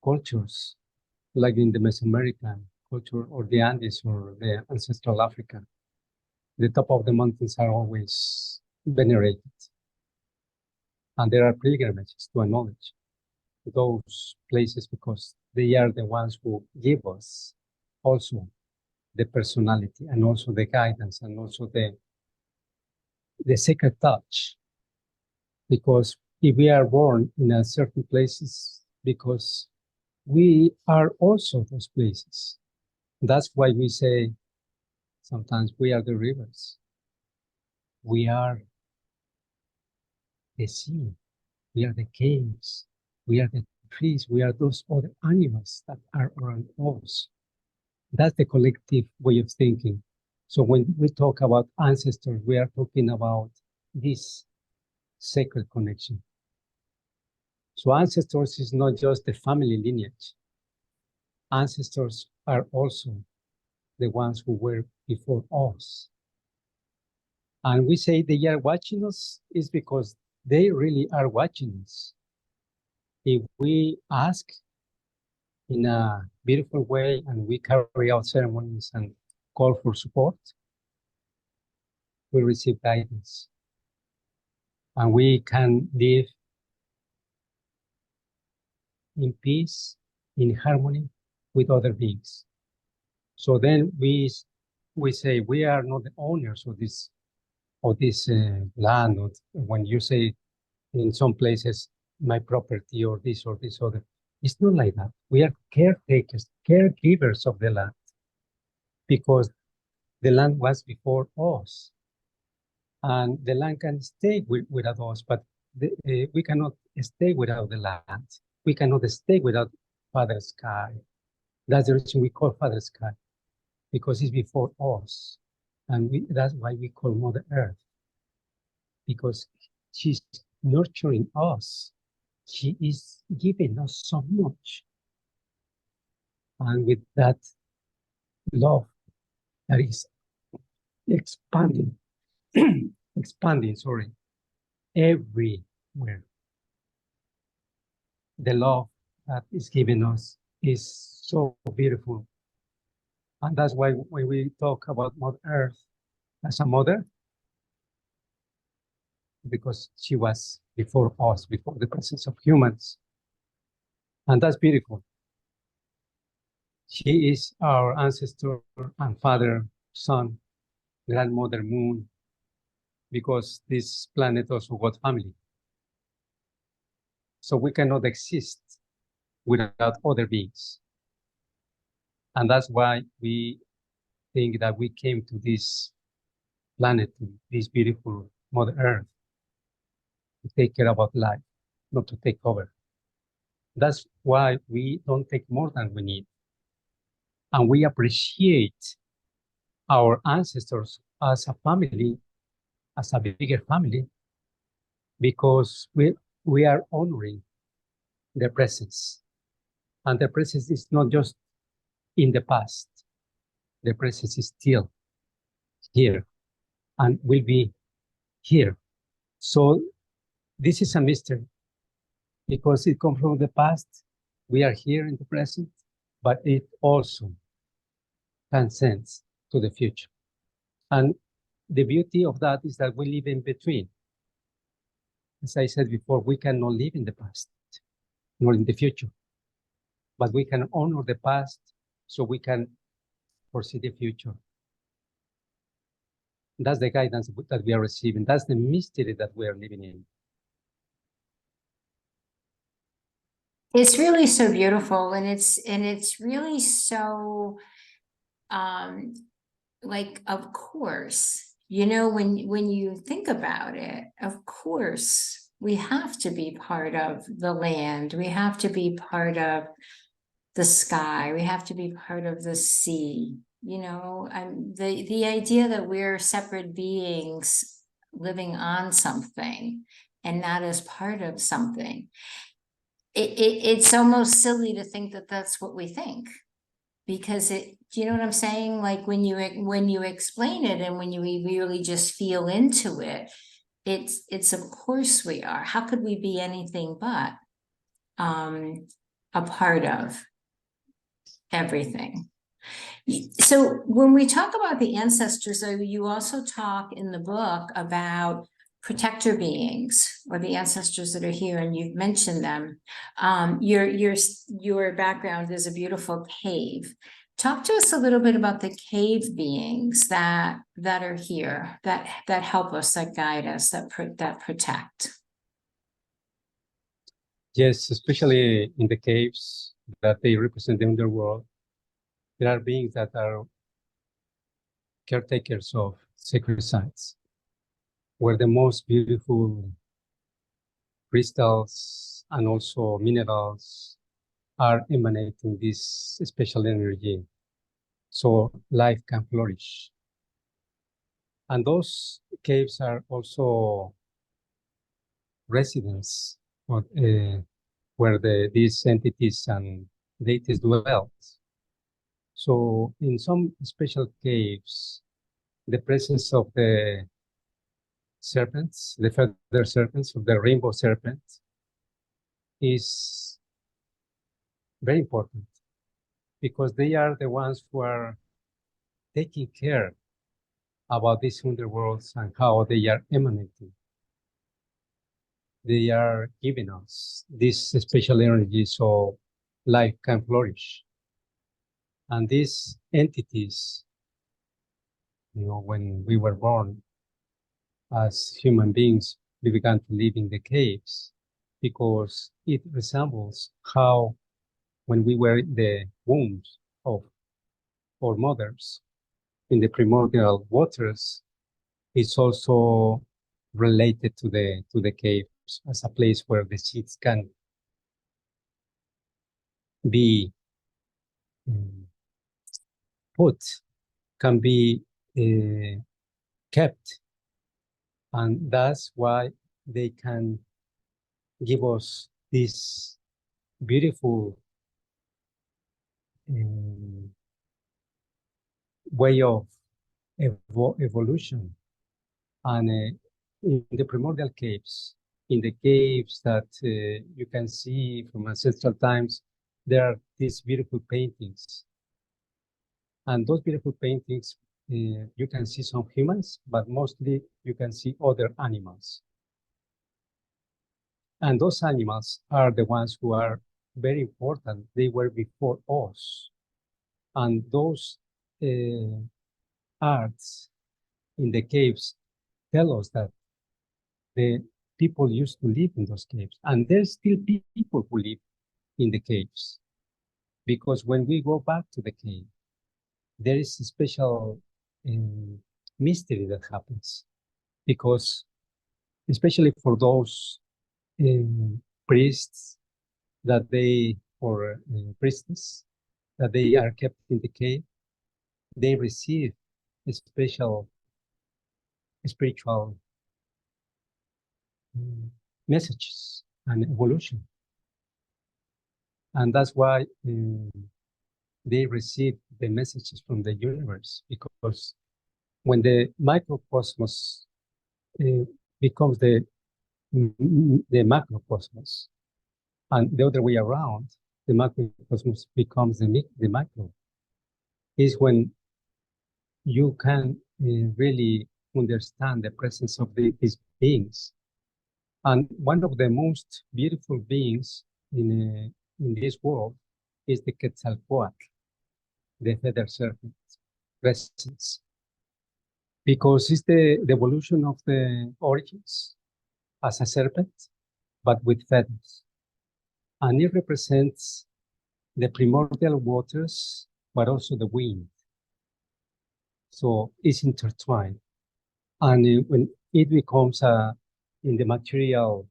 Speaker 7: cultures, like in the Mesoamerican culture or the Andes or the ancestral Africa, the top of the mountains are always venerated. And there are pilgrimages to acknowledge those places because they are the ones who give us also the personality and also the guidance and also the sacred touch. Because if we are born in a certain places, because we are also those places. That's why we say sometimes we are the rivers. We are the sea. We are the caves. We are the trees. We are those other animals that are around us. That's the collective way of thinking. So when we talk about ancestors, we are talking about this sacred connection. So ancestors is not just the family lineage. Ancestors are also the ones who were before us. And we say they are watching us is because they really are watching us. If we ask in a beautiful way and we carry out ceremonies and call for support, we receive guidance. And we can live in peace, in harmony with other beings. So then we say we are not the owners of this land. Or when you say in some places my property or this other, it's not like that. We are caretakers, caregivers of the land, because the land was before us, and the land can stay without us, but we cannot stay without the land. We cannot stay without Father Sky. That's the reason we call Father Sky, because it's before us. And that's why we call Mother Earth, because she's nurturing us. She is giving us so much. And with that love that is expanding, everywhere. The love that is given us is so beautiful. And that's why when we talk about Mother Earth as a mother, because she was before us, before the presence of humans. And that's beautiful. She is our ancestor and father, son, grandmother, moon, because this planet also got family. So we cannot exist without other beings. And that's why we think that we came to this planet, to this beautiful Mother Earth, to take care about life, not to take over. That's why we don't take more than we need. And we appreciate our ancestors as a family, as a bigger family, because we are honoring their presence. And their presence is not just in the past. Their presence is still here and will be here. So this is a mystery, because it comes from the past. We are here in the present, but it also transcends to the future. And the beauty of that is that we live in between. As I said before, we cannot live in the past, nor in the future, but we can honor the past so we can foresee the future. That's the guidance that we are receiving. That's the mystery that we are living in.
Speaker 3: It's really so beautiful, and it's really so like, of course, when you think about it, of course we have to be part of the land, we have to be part of the sky, we have to be part of the sea, the idea that we're separate beings living on something and not as part of something. It's almost silly to think that that's what we think, because do you know what I'm saying? Like when you explain it and when you really just feel into it, it's of course we are. How could we be anything but a part of everything? So when we talk about the ancestors, though, you also talk in the book about protector beings, or the ancestors that are here, and you've mentioned them. Your background is a beautiful cave. Talk to us a little bit about the cave beings that are here, that help us, that guide us, that protect.
Speaker 7: Yes, especially in the caves that they represent the underworld, there are beings that are caretakers of sacred sites, where the most beautiful crystals and also minerals are emanating this special energy, so life can flourish. And those caves are also residents where these entities and deities dwell. So in some special caves, the presence of the serpents, the feather serpents, or the rainbow serpent, is very important because they are the ones who are taking care about these underworlds and how they are emanating. They are giving us this special energy so life can flourish. And these entities, when we were born as human beings, we began to live in the caves because it resembles how when we were in the wombs of our mothers in the primordial waters, it's also related to the caves as a place where the seeds can be put, can be kept. And that's why they can give us this beautiful way of evolution. And in the primordial caves, in the caves that you can see from ancestral times, there are these beautiful paintings. And those beautiful paintings, you can see some humans, but mostly you can see other animals. And those animals are the ones who are very important. They were before us. And those arts in the caves tell us that the people used to live in those caves. And there's still people who live in the caves. Because when we go back to the cave, there is a special mystery that happens. Because especially for those priests that they, or priestess, that they are kept in the cave, they receive a special spiritual messages and evolution. And that's why they receive the messages from the universe, because when the microcosmos becomes the macrocosmos, and the other way around, the macrocosmos becomes the micro, is when you can really understand the presence of these beings. And one of the most beautiful beings in this world is the Quetzalcoatl, the feather serpent presence, because it's the evolution of the origins as a serpent, but with feathers. And it represents the primordial waters, but also the wind. So it's intertwined. And when it becomes in the material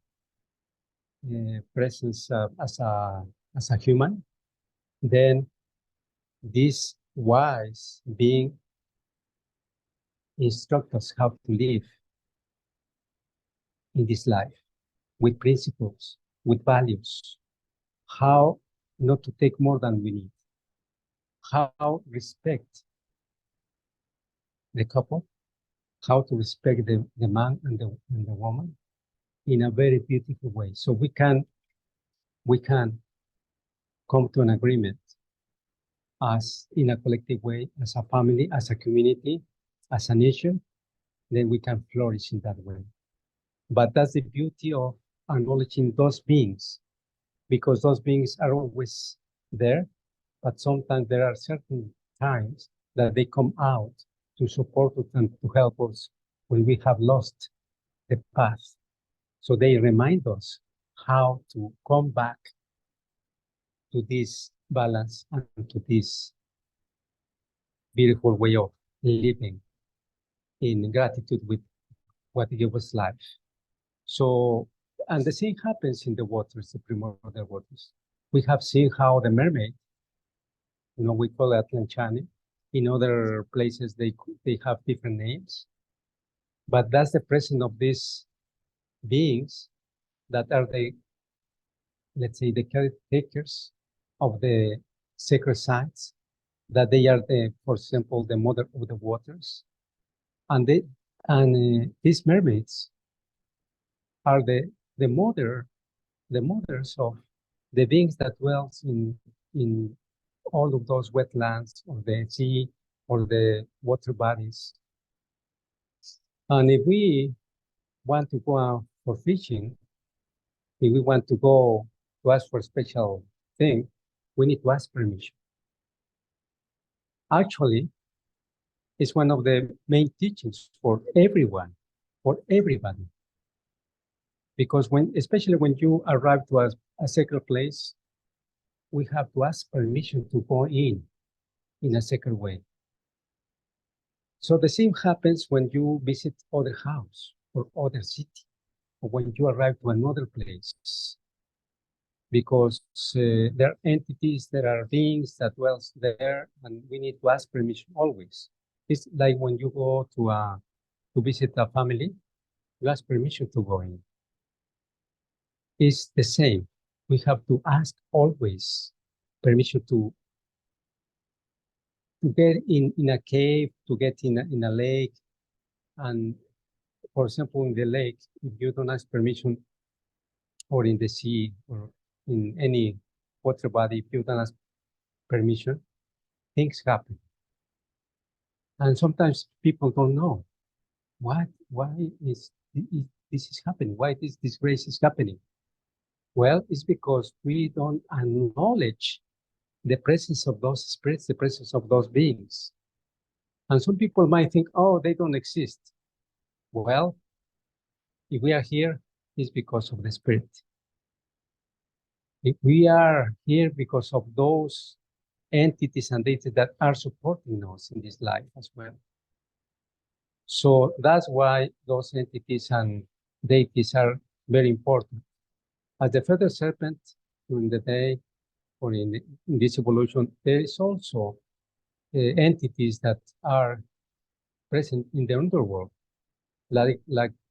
Speaker 7: presence as a human, then this wise being instructs us how to live in this life with principles, with values, how not to take more than we need, how respect the couple, how to respect the man and the woman in a very beautiful way. So we can come to an agreement as in a collective way, as a family, as a community, as a nation, then we can flourish in that way. But that's the beauty of acknowledging those beings, because those beings are always there, but sometimes there are certain times that they come out to support us and to help us when we have lost the path. So they remind us how to come back to this balance and to this beautiful way of living in gratitude with what gave us life. So, and the same happens in the waters, the primordial waters. We have seen how the mermaid, we call it Atlanchani. In other places, they have different names. But that's the presence of these beings that are let's say, the caretakers of the sacred sites, that they are for example, the mother of the waters. And And these mermaids are the mothers of the beings that dwells in all of those wetlands or the sea or the water bodies. And if we want to go out for fishing, if we want to go to ask for a special thing, we need to ask permission. Actually, it's one of the main teachings for everyone, for everybody. Because especially when you arrive to a sacred place, we have to ask permission to go in a sacred way. So the same happens when you visit other house or other city, or when you arrive to another place. Because there are entities, there are beings that dwells there, and we need to ask permission always. It's like when you go to visit a family, you ask permission to go in. It's the same. We have to ask always permission to get in a cave, to get in a lake. And for example, in the lake, if you don't ask permission, or in the sea, or in any water body, if you don't ask permission, things happen. And sometimes people don't know why is this is happening? Why this disgrace is happening? Well, it's because we don't acknowledge the presence of those spirits, the presence of those beings. And some people might think, oh, they don't exist. Well, if we are here, it's because of the spirit. If we are here because of those entities and deities that are supporting us in this life as well. So that's why those entities and deities are very important. As the feather serpent during the day or in this evolution, there is also entities that are present in the underworld, like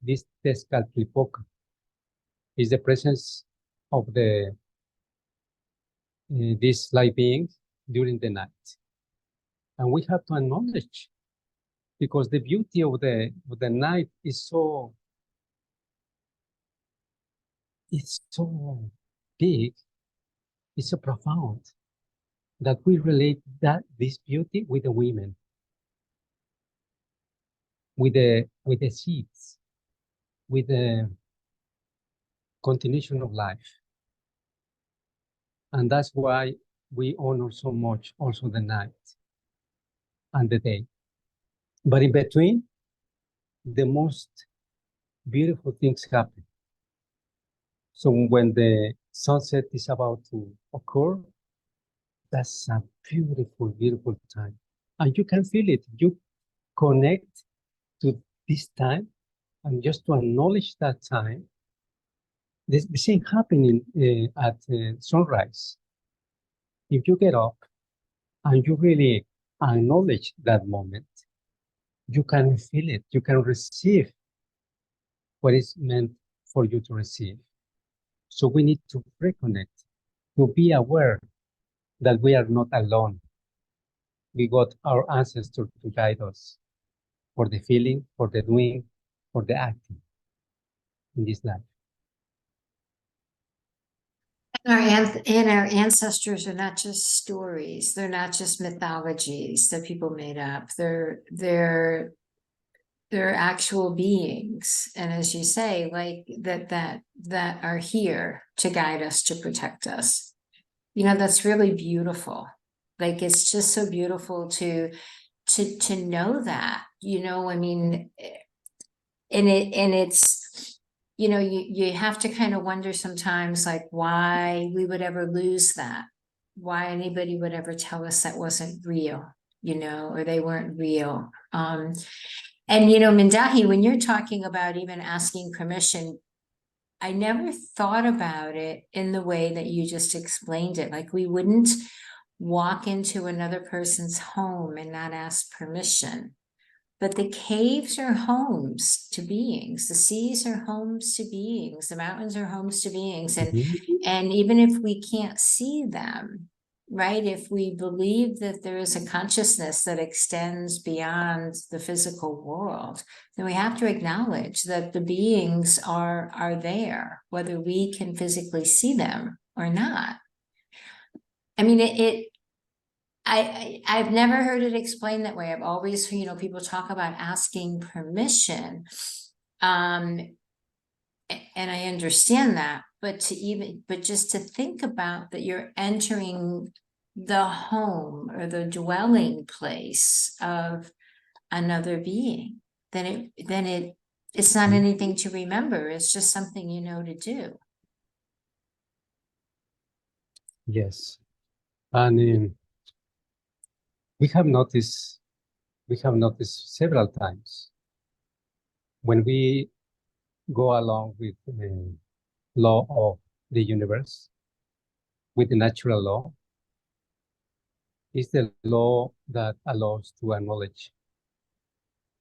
Speaker 7: this Tezcatlipoca is the presence of this light being during the night. And we have to acknowledge, because the beauty of the night is so big, it's so profound, that we relate this beauty with the women, with the seeds, with the continuation of life. And that's why we honor so much also the night and the day. But in between, the most beautiful things happen. So when the sunset is about to occur, that's a beautiful, beautiful time. And you can feel it. You connect to this time, and just to acknowledge that time, the same happening at sunrise. If you get up and you really acknowledge that moment, you can feel it. You can receive what is meant for you to receive. So we need to reconnect, to be aware that we are not alone. We got our ancestors to guide us for the feeling, for the doing, for the acting in this life.
Speaker 3: And our ancestors are not just stories. They're not just mythologies that people made up. They're actual beings. And as you say, like that are here to guide us, to protect us. You know, that's really beautiful. Like, it's just so beautiful to know that, you know, I mean, and it's, you know, you have to kind of wonder sometimes, like, why we would ever lose that, why anybody would ever tell us that wasn't real, you know, or they weren't real. And, you know, Mindahi, when you're talking about even asking permission, I never thought about it in the way that you just explained it. Like, we wouldn't walk into another person's home and not ask permission. But the caves are homes to beings. The seas are homes to beings. The mountains are homes to beings. And even if we can't see them, right? If we believe that there is a consciousness that extends beyond the physical world, then we have to acknowledge that the beings are there, whether we can physically see them or not. I mean, I've never heard it explained that way. I've always, people talk about asking permission. And I understand that, but just to think about that you're entering the home or the dwelling place of another being, then it's not anything to remember. It's just something to do.
Speaker 7: Yes. And we have noticed several times when we go along with the law of the universe, with the natural law, is the law that allows to acknowledge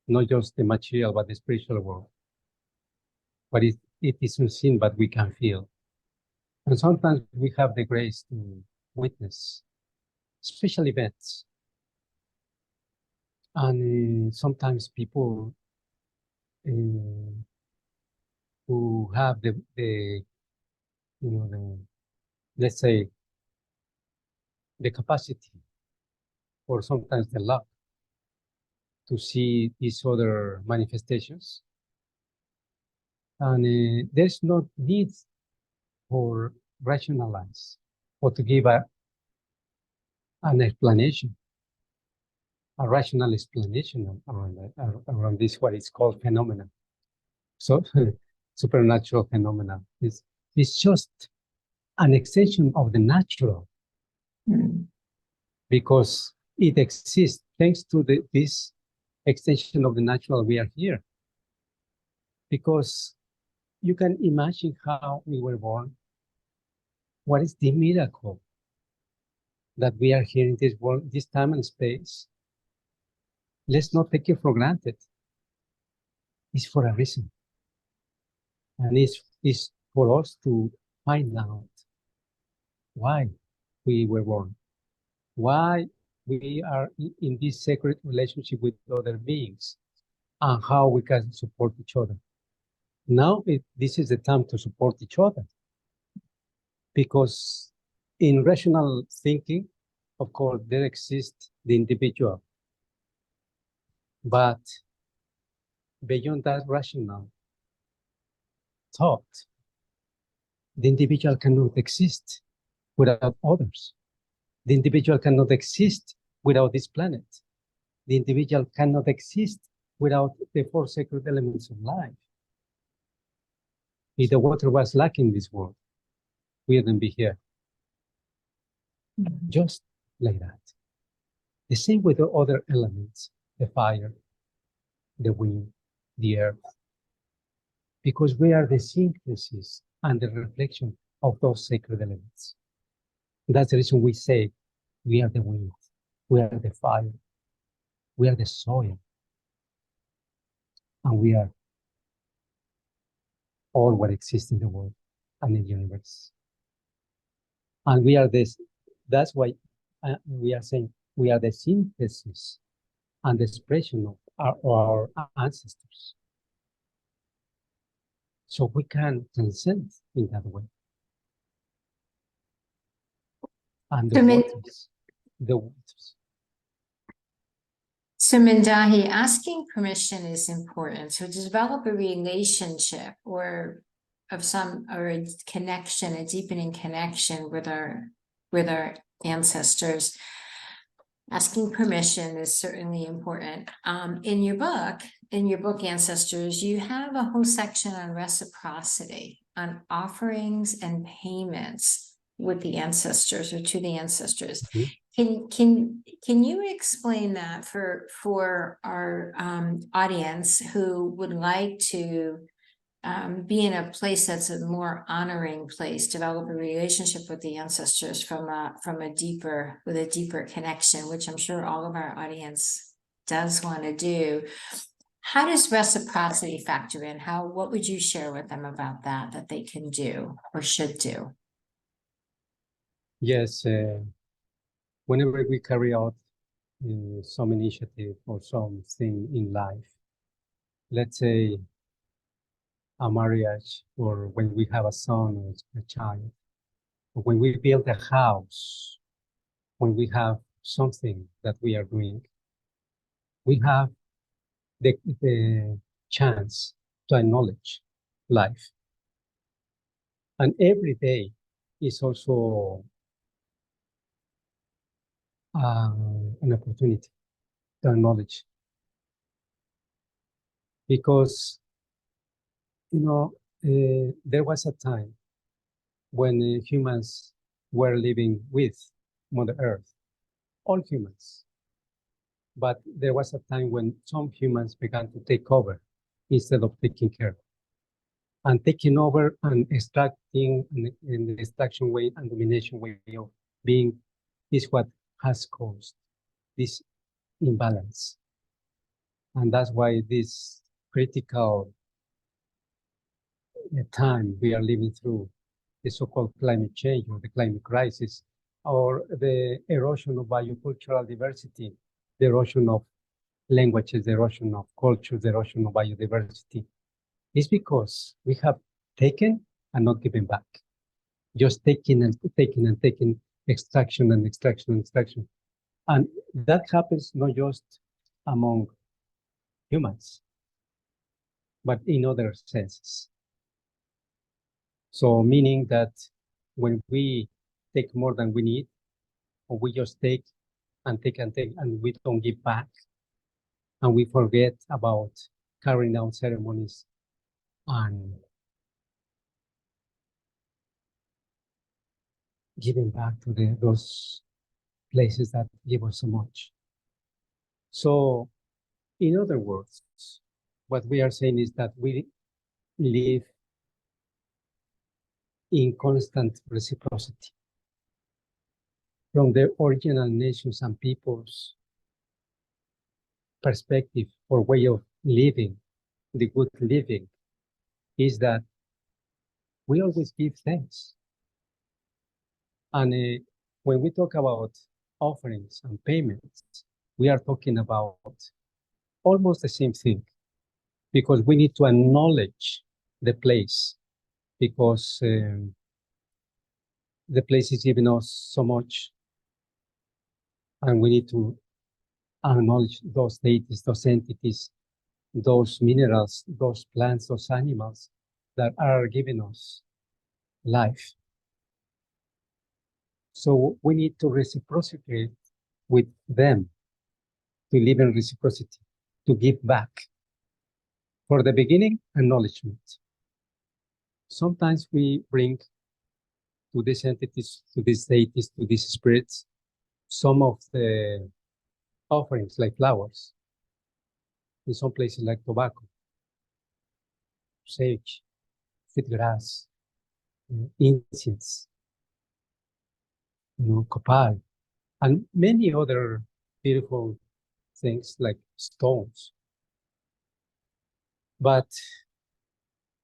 Speaker 7: not just the material, but the spiritual world. But it is unseen, but we can feel. And sometimes we have the grace to witness special events. And sometimes people who have let's say, the capacity or sometimes the luck to see these other manifestations. And there's no need for rationalize or to give an explanation, a rational explanation around this, what is called phenomena. So supernatural phenomena is just an extension of the natural, because it exists. Thanks to this extension of the natural, we are here. Because you can imagine how we were born. What is the miracle that we are here in this world, this time and space? Let's not take it for granted. It's for a reason. And it's for us to find out why we were born, why we are in this sacred relationship with other beings, and how we can support each other. Now, this is the time to support each other, because in rational thinking, of course, there exists the individual, but beyond that rational thought, the individual cannot exist without others. The individual cannot exist without this planet. The individual cannot exist without the four sacred elements of life. If the water was lacking in this world, we wouldn't be here. Just like that. The same with the other elements, the fire, the wind, the earth, because we are the synthesis and the reflection of those sacred elements. That's the reason we say we are the wind, we are the fire, we are the soil, and we are all what exists in the world and in the universe. And we are this, that's why we are saying we are the synthesis and the expression of our ancestors. So we can transcend in that way. And the waters.
Speaker 3: So Mindahi, asking permission is important. So to develop a relationship or a connection, a deepening connection with our ancestors, asking permission is certainly important. In your book, Ancestors, you have a whole section on reciprocity, on offerings and payments with the ancestors or to the ancestors.
Speaker 7: Mm-hmm.
Speaker 3: Can you explain that for our audience who would like to be in a place that's a more honoring place, develop a relationship with the ancestors with a deeper connection, which I'm sure all of our audience does want to do. How does reciprocity factor in? What would you share with them about that they can do or should do?
Speaker 7: Yes, whenever we carry out some initiative or something in life, let's say a marriage, or when we have a son or a child, or when we build a house, when we have something that we are doing, we have the chance to acknowledge life. And every day is also an opportunity to acknowledge. Because, there was a time when humans were living with Mother Earth, all humans. But there was a time when some humans began to take over instead of taking care. And taking over and extracting in the extraction way and domination way of being is what has caused this imbalance. And that's why this critical time we are living through, the so-called climate change or the climate crisis, or the erosion of biocultural diversity, the erosion of languages, the erosion of culture, the erosion of biodiversity, is because we have taken and not given back. Just taking and taking and taking, extraction and extraction and extraction. And that happens not just among humans, but in other senses. So meaning that when we take more than we need, or we just take and take and take, and we don't give back, and we forget about carrying out ceremonies and giving back to those places that give us so much. So, in other words, what we are saying is that we live in constant reciprocity. From the original nations and peoples' perspective or way of living, the good living, is that we always give thanks. And when we talk about offerings and payments, we are talking about almost the same thing, because we need to acknowledge the place, because the place is giving us so much, and we need to acknowledge those deities, those entities, those minerals, those plants, those animals that are giving us life. So we need to reciprocate with them, to live in reciprocity, to give back. For the beginning, acknowledgement. Sometimes we bring to these entities, to these deities, to these spirits, some of the offerings like flowers, in some places like tobacco, sage, sweet grass, incense, copal, and many other beautiful things like stones. But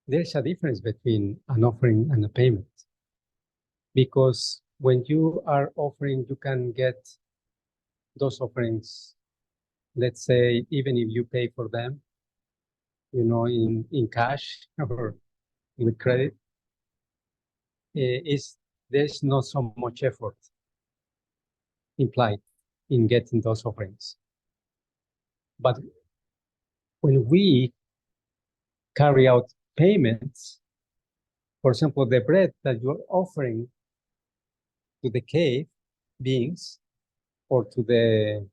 Speaker 7: there's a difference between an offering and a payment, because when you are offering, you can get those offerings, let's say, even if you pay for them, in cash or with credit, there's not so much effort implied in getting those offerings. But when we carry out payments, for example, the bread that you're offering to the cave beings or to the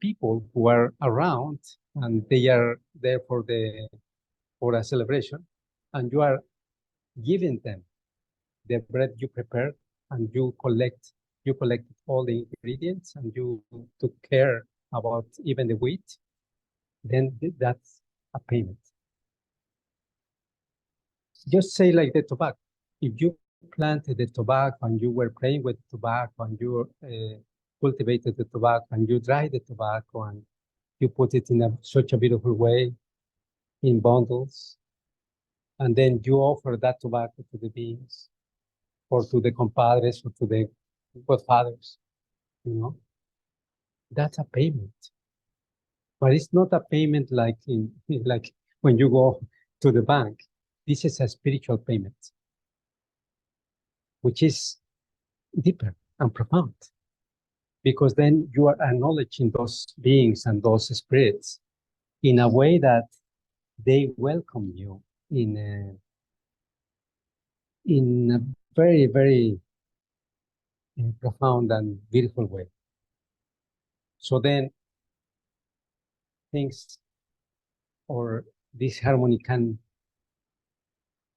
Speaker 7: people who are around, and they are there for a celebration, and you are giving them the bread you prepared, and you collected all the ingredients, and you took care about even the wheat, then that's a payment. Just say like the tobacco. If you planted the tobacco and you were playing with tobacco and you cultivated the tobacco and you dried the tobacco and you put it in such a beautiful way in bundles, and then you offer that tobacco to the beings or to the compadres or to the godfathers, you know, that's a payment. But it's not a payment like like when you go to the bank. This is a spiritual payment, which is deeper and profound, because then you are acknowledging those beings and those spirits in a way that they welcome you in a very, very profound and beautiful way. So then things or this harmony can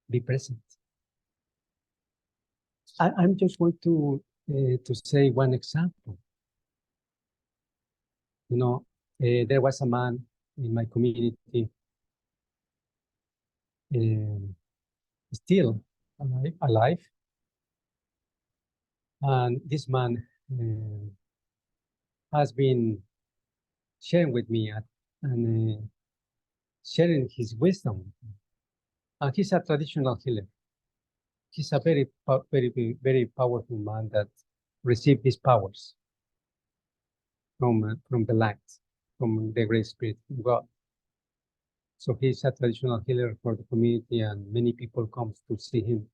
Speaker 7: be present. I'm just going to say one example. You know, there was a man in my community, still alive, and this man has been sharing with me and sharing his wisdom. And he's a traditional healer. He's a very, very, very powerful man that received his powers from the light, from the Great Spirit, from God. So he's a traditional healer for the community, and many people come to see him.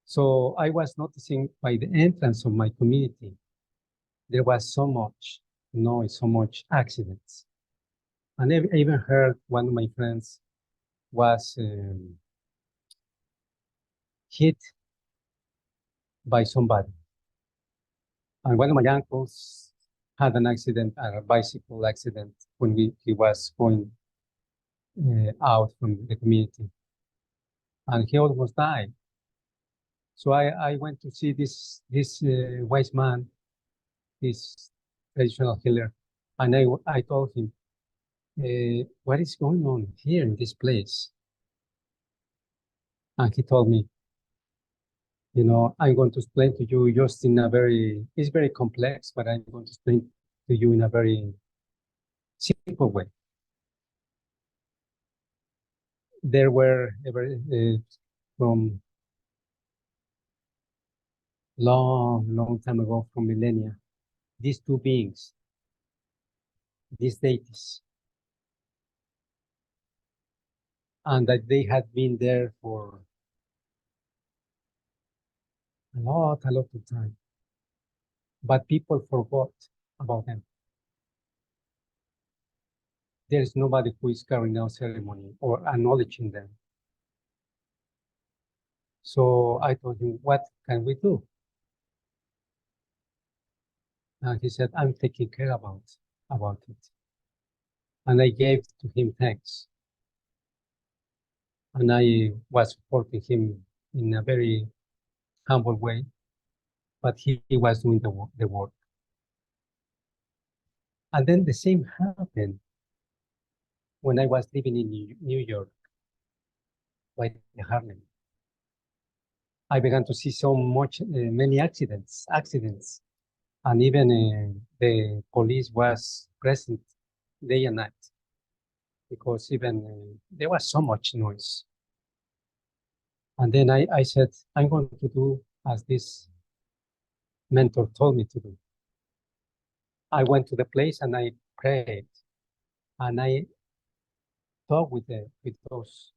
Speaker 7: So I was noticing by the entrance of my community, there was so much noise, so much accidents. And I even heard one of my friends was hit by somebody. And one of my uncles had an accident, a bicycle accident, when he was going out from the community. And he almost died. So I went to see this wise man, this traditional healer, and I told him, what is going on here in this place? And he told me, you know, I'm going to explain to you just in a very, it's very complex, but I'm going to explain to you in a very simple way. There were from long time ago, from millennia, these two beings, these deities, and that they had been there for a lot of time, but people forgot about them. There is nobody who is carrying out ceremony or acknowledging them. So I told him, what can we do? And he said, I'm taking care about it. And I gave to him thanks. And I was supporting him in a very humble way, but he was doing the work. And then the same happened when I was living in New York, by Harlem. I began to see so much, many accidents, and even the police was present day and night, because even there was so much noise. And then I said, I'm going to do as this mentor told me to do. I went to the place and I prayed, and I talked with those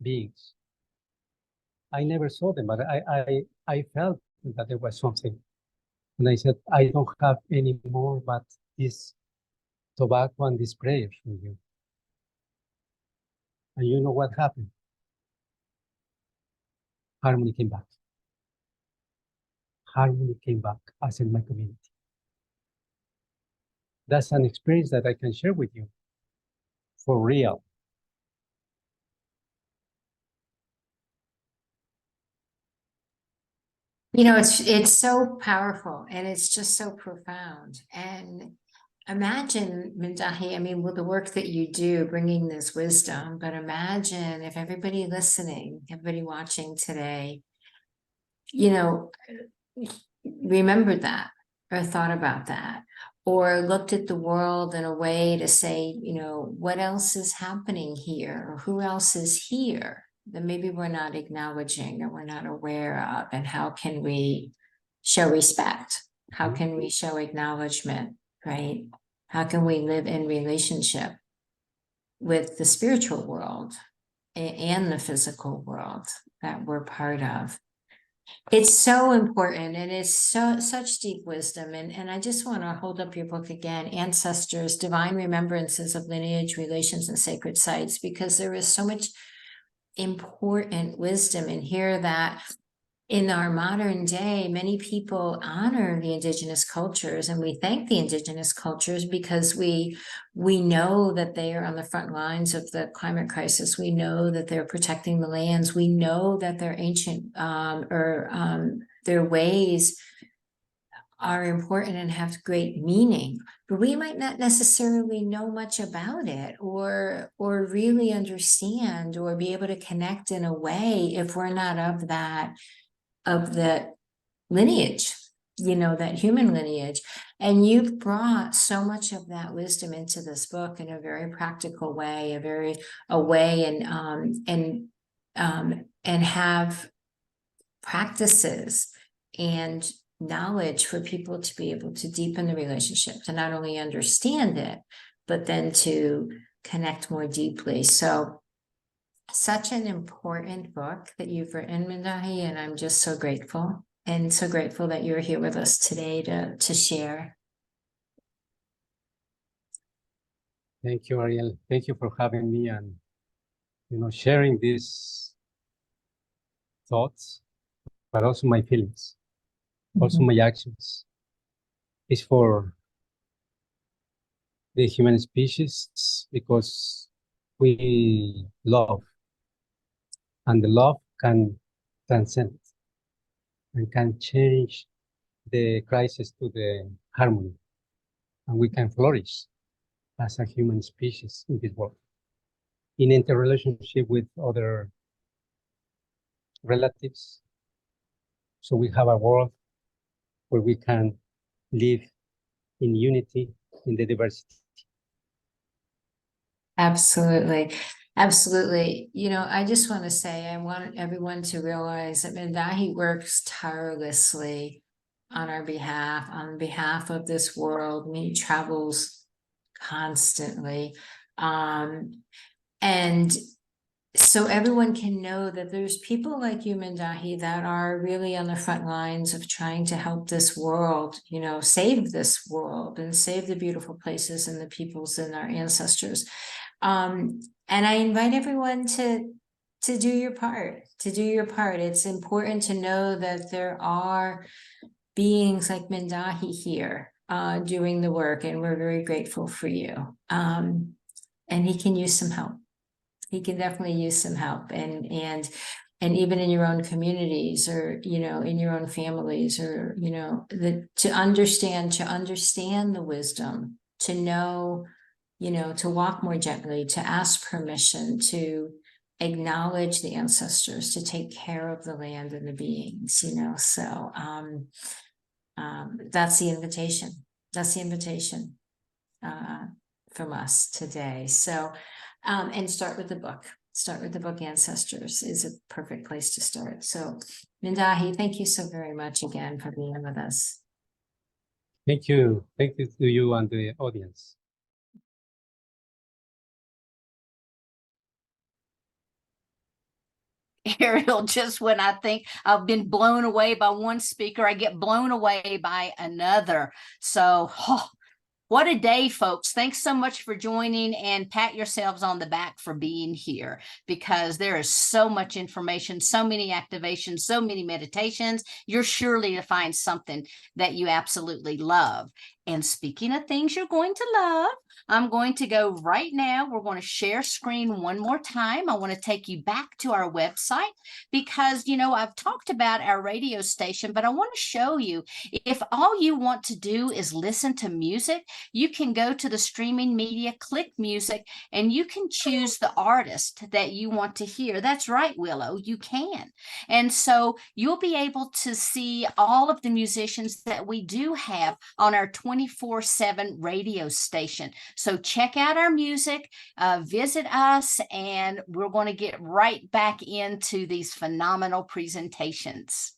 Speaker 7: beings. I never saw them, but I felt that there was something. And I said, I don't have any more but this tobacco and this prayer from you. And you know what happened? Harmony came back. Harmony came back as in my community. That's an experience that I can share with you for real.
Speaker 3: You know, it's so powerful and it's just so profound. And imagine, Mindahi, I mean, with the work that you do, bringing this wisdom, but imagine if everybody listening, everybody watching today, you know, remembered that or thought about that, or looked at the world in a way to say, you know, what else is happening here, or who else is here that maybe we're not acknowledging or we're not aware of, and how can we show respect? How can we show acknowledgement, right? How can we live in relationship with the spiritual world and the physical world that we're part of? It's so important, and it's such deep wisdom. And I just want to hold up your book again, Ancestors, Divine Remembrances of Lineage, Relations, and Sacred Sites, because there is so much important wisdom in here that in our modern day, many people honor the indigenous cultures, and we thank the indigenous cultures because we know that they are on the front lines of the climate crisis. We know that they're protecting the lands. We know that their ancient their ways are important and have great meaning, but we might not necessarily know much about it or really understand or be able to connect in a way if we're not of that lineage, that human lineage. And you've brought so much of that wisdom into this book in a very practical way, and have practices and knowledge for people to be able to deepen the relationship, to not only understand it, but then to connect more deeply. So such an important book that you've written, Mindahi, and I'm just so grateful, and so grateful that you're here with us today to share.
Speaker 7: Thank you, Ariel. Thank you for having me and sharing these thoughts, but also my feelings, also my actions. It's for the human species because we love. And the love can transcend and can change the crisis to the harmony. And we can flourish as a human species in this world, in interrelationship with other relatives. So we have a world where we can live in unity, in the diversity.
Speaker 3: Absolutely. Absolutely. I just want to say, I want everyone to realize that Mindahi works tirelessly on our behalf, on behalf of this world. He travels constantly. And so everyone can know that there's people like you, Mindahi, that are really on the front lines of trying to help this world, save this world and save the beautiful places and the peoples and our ancestors. And I invite everyone to do your part, It's important to know that there are beings like Mindahi here doing the work, and we're very grateful for you. And he can use some help. He can definitely use some help, and even in your own communities, or in your own families, or to understand the wisdom, to know, to walk more gently, to ask permission, to acknowledge the ancestors, to take care of the land and the beings. So that's the invitation. That's the invitation from us today. So. And start with the book. Ancestors is a perfect place to start. So, Mindahi, thank you so very much again for being with us.
Speaker 7: Thank you. Thank you to you and the audience.
Speaker 2: Ariel, just when I think I've been blown away by one speaker, I get blown away by another. So, what a day, folks. Thanks so much for joining, and pat yourselves on the back for being here, because there is so much information, so many activations, so many meditations. You're surely to find something that you absolutely love. And speaking of things you're going to love, I'm going to go right now. We're going to share screen one more time. I want to take you back to our website because, I've talked about our radio station, but I want to show you, if all you want to do is listen to music, you can go to the streaming media, click music, and you can choose the artist that you want to hear. That's right, Willow, you can. And so you'll be able to see all of the musicians that we do have on our 24/7 radio station. So check out our music, visit us, and we're going to get right back into these phenomenal presentations.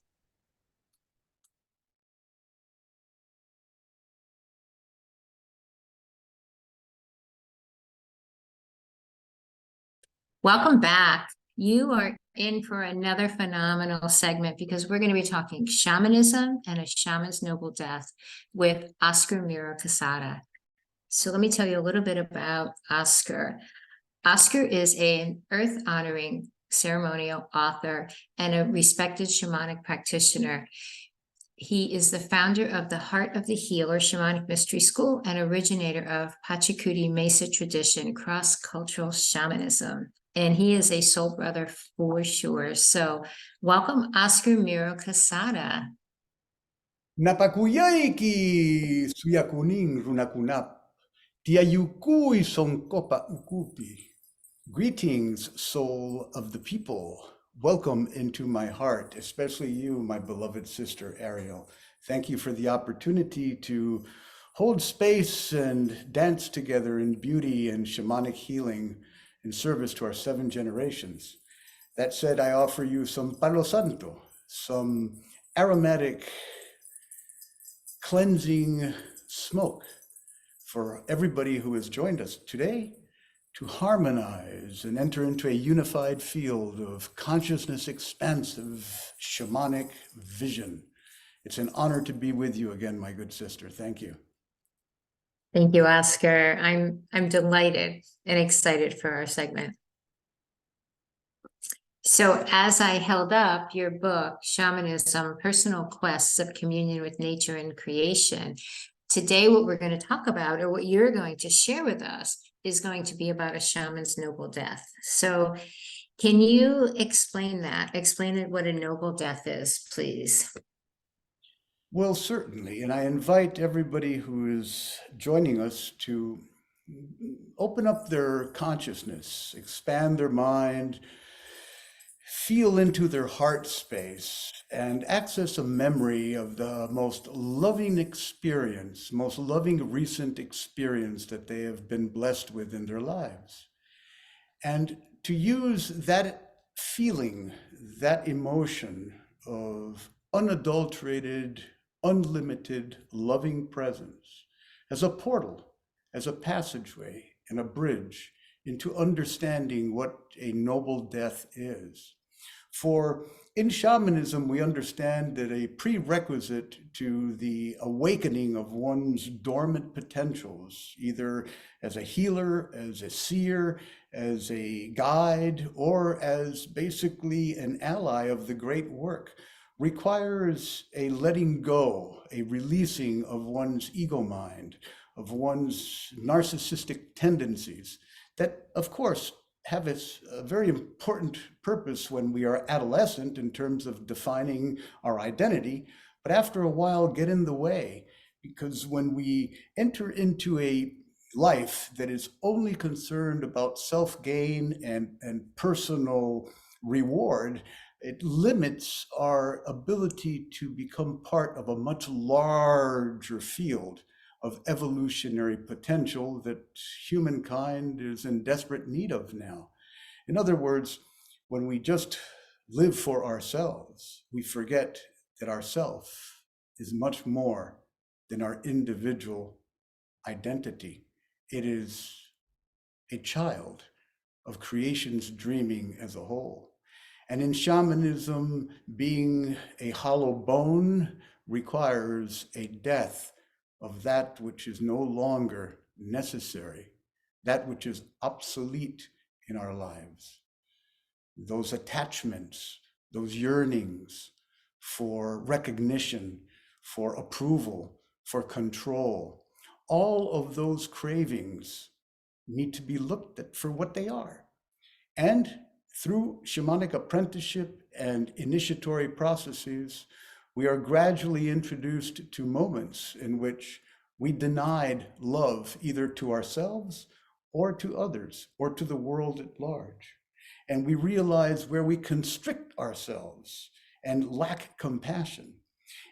Speaker 3: Welcome back. You are in for another phenomenal segment because we're going to be talking shamanism and a shaman's noble death with Oscar Miro-Quesada. So let me tell you a little bit about Oscar. Oscar is an earth-honoring ceremonial author and a respected shamanic practitioner. He is the founder of the Heart of the Healer Shamanic Mystery School and originator of Pachacuti Mesa tradition, cross-cultural shamanism. And he is a soul brother for sure. So welcome, Oscar Miro-Quesada.
Speaker 8: Napakuyaiki suyakunin runakunap. Tiayukui sonkopa ukupi. Greetings, soul of the people. Welcome into my heart, especially you, my beloved sister Ariel. Thank you for the opportunity to hold space and dance together in beauty and shamanic healing in service to our 7 generations. That said, I offer you some Palo Santo, some aromatic cleansing smoke for everybody who has joined us today to harmonize and enter into a unified field of consciousness expansive shamanic vision. It's an honor to be with you again, my good sister. Thank you.
Speaker 3: Thank you, Oscar. I'm delighted and excited for our segment. So as I held up your book, Shamanism, Personal Quests of Communion with Nature and Creation, today what we're going to talk about, or what you're going to share with us, is going to be about a shaman's noble death. So can you explain that? Explain what a noble death is, please.
Speaker 8: Well, certainly. And I invite everybody who is joining us to open up their consciousness, expand their mind, feel into their heart space, and access a memory of the most loving experience, most loving recent experience that they have been blessed with in their lives. And to use that feeling, that emotion of unadulterated, unlimited, loving presence as a portal, as a passageway and a bridge into understanding what a noble death is. For in shamanism, we understand that a prerequisite to the awakening of one's dormant potentials, either as a healer, as a seer, as a guide, or as basically an ally of the great work, requires a letting go, a releasing of one's ego mind, of one's narcissistic tendencies that, of course, have a very important purpose when we are adolescent in terms of defining our identity, but after a while get in the way, because when we enter into a life that is only concerned about self-gain and personal reward, it limits our ability to become part of a much larger field of evolutionary potential that humankind is in desperate need of now. In other words, when we just live for ourselves, we forget that ourself is much more than our individual identity. It is a child of creation's dreaming as a whole. And in shamanism, being a hollow bone requires a death of that which is no longer necessary, that which is obsolete in our lives. Those attachments, those yearnings for recognition, for approval, for control, all of those cravings need to be looked at for what they are. And through shamanic apprenticeship and initiatory processes, we are gradually introduced to moments in which we denied love either to ourselves or to others or to the world at large. And we realize where we constrict ourselves and lack compassion.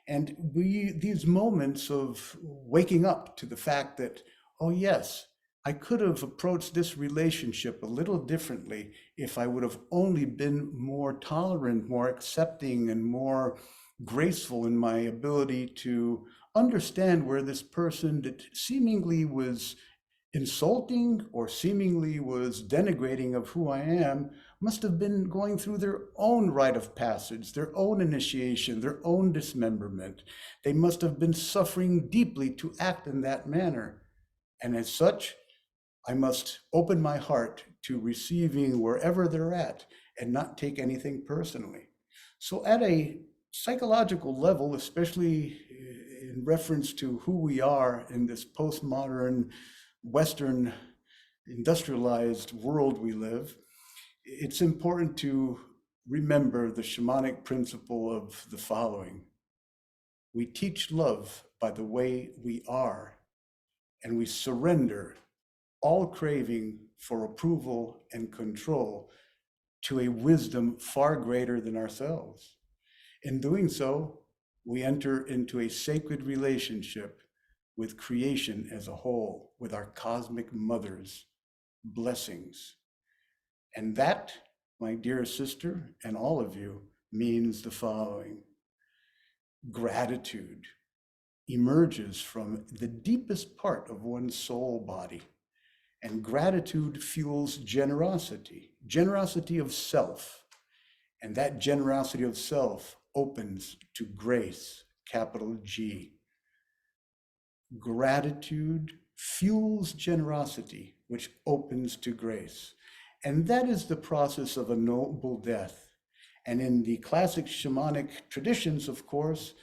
Speaker 8: And these moments of waking up to the fact that, oh yes, I could have approached this relationship a little differently if I would have only been more tolerant, more accepting, and more graceful in my ability to understand where this person that seemingly was insulting or seemingly was denigrating of who I am must have been going through their own rite of passage, their own initiation, their own dismemberment. They must have been suffering deeply to act in that manner. And as such, I must open my heart to receiving wherever they're at and not take anything personally. So at a psychological level, especially in reference to who we are in this postmodern, Western, industrialized world we live, it's important to remember the shamanic principle of the following. We teach love by the way we are, and we surrender all craving for approval and control to a wisdom far greater than ourselves. In doing so, we enter into a sacred relationship with creation as a whole, with our cosmic mother's blessings. And that, my dear sister, and all of you, means the following. Gratitude emerges from the deepest part of one's soul body. And gratitude fuels generosity, generosity of self. And that generosity of self opens to grace, capital G. Gratitude fuels generosity, which opens to grace. And that is the process of a noble death. And in the classic shamanic traditions, of course,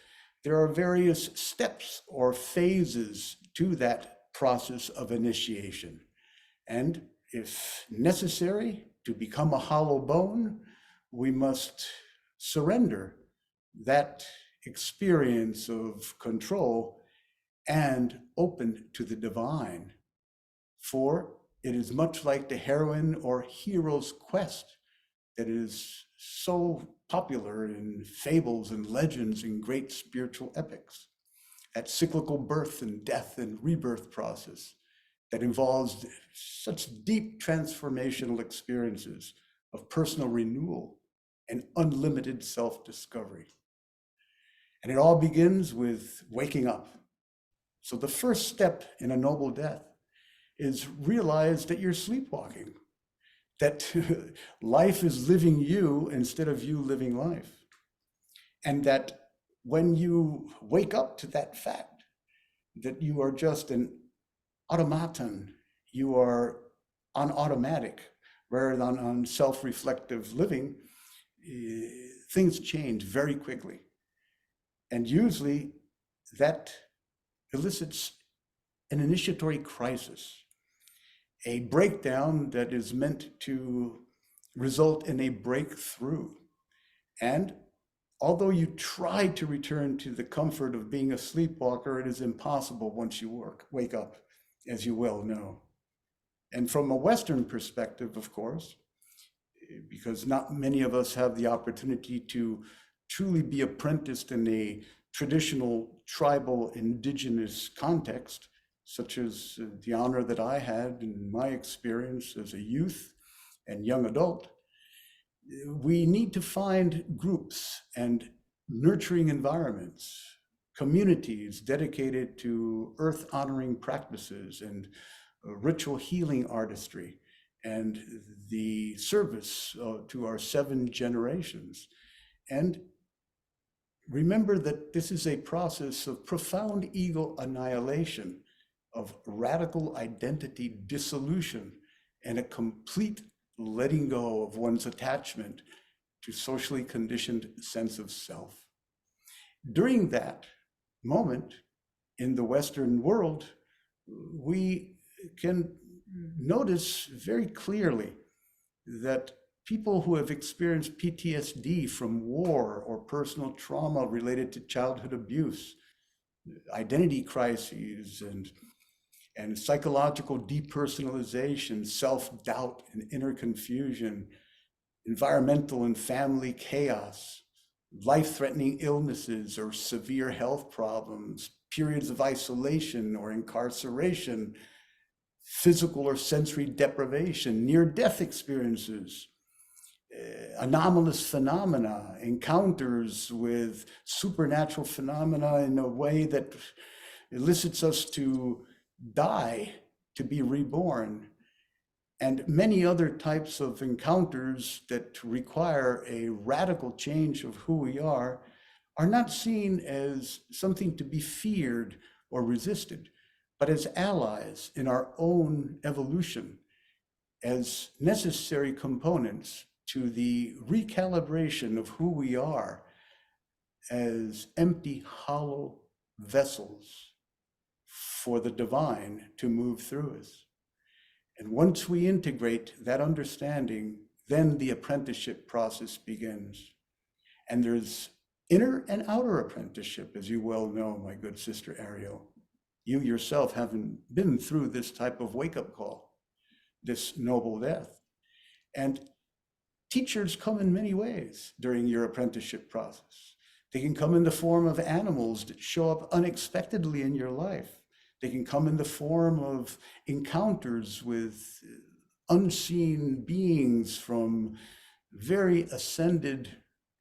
Speaker 8: there are various steps or phases to that process of initiation. And if necessary, to become a hollow bone, we must surrender that experience of control and open to the divine. For it is much like the heroine or hero's quest that is so popular in fables and legends and great spiritual epics. That cyclical birth and death and rebirth process that involves such deep transformational experiences of personal renewal and unlimited self-discovery. And it all begins with waking up. So the first step in a noble death is realize that you're sleepwalking, that life is living you instead of you living life. And that when you wake up to that fact, that you are just an automaton, you are on automatic rather than on self-reflective living, things change very quickly. And usually that elicits an initiatory crisis, a breakdown that is meant to result in a breakthrough. And although you try to return to the comfort of being a sleepwalker, it is impossible once you wake up, as you well know. And from a Western perspective, of course, because not many of us have the opportunity to truly be apprenticed in a traditional tribal indigenous context, such as the honor that I had in my experience as a youth and young adult, we need to find groups and nurturing environments, communities dedicated to earth honoring practices and ritual healing artistry and the service to our 7 generations. And remember that this is a process of profound ego annihilation, of radical identity dissolution, and a complete letting go of one's attachment to socially conditioned sense of self. During that moment in the Western world, we can notice very clearly that people who have experienced PTSD from war or personal trauma related to childhood abuse, identity crises, and psychological depersonalization, self-doubt and inner confusion, environmental and family chaos, life-threatening illnesses or severe health problems, periods of isolation or incarceration, physical or sensory deprivation, near-death experiences, anomalous phenomena, encounters with supernatural phenomena in a way that elicits us to die to be reborn, and many other types of encounters that require a radical change of who we are not seen as something to be feared or resisted, but as allies in our own evolution, as necessary components to the recalibration of who we are as empty, hollow vessels for the divine to move through us. And once we integrate that understanding, then the apprenticeship process begins. And there's inner and outer apprenticeship, as you well know, my good sister Ariel. You yourself haven't been through this type of wake-up call, this noble death. And teachers come in many ways during your apprenticeship process. They can come in the form of animals that show up unexpectedly in your life. They can come in the form of encounters with unseen beings from very ascended,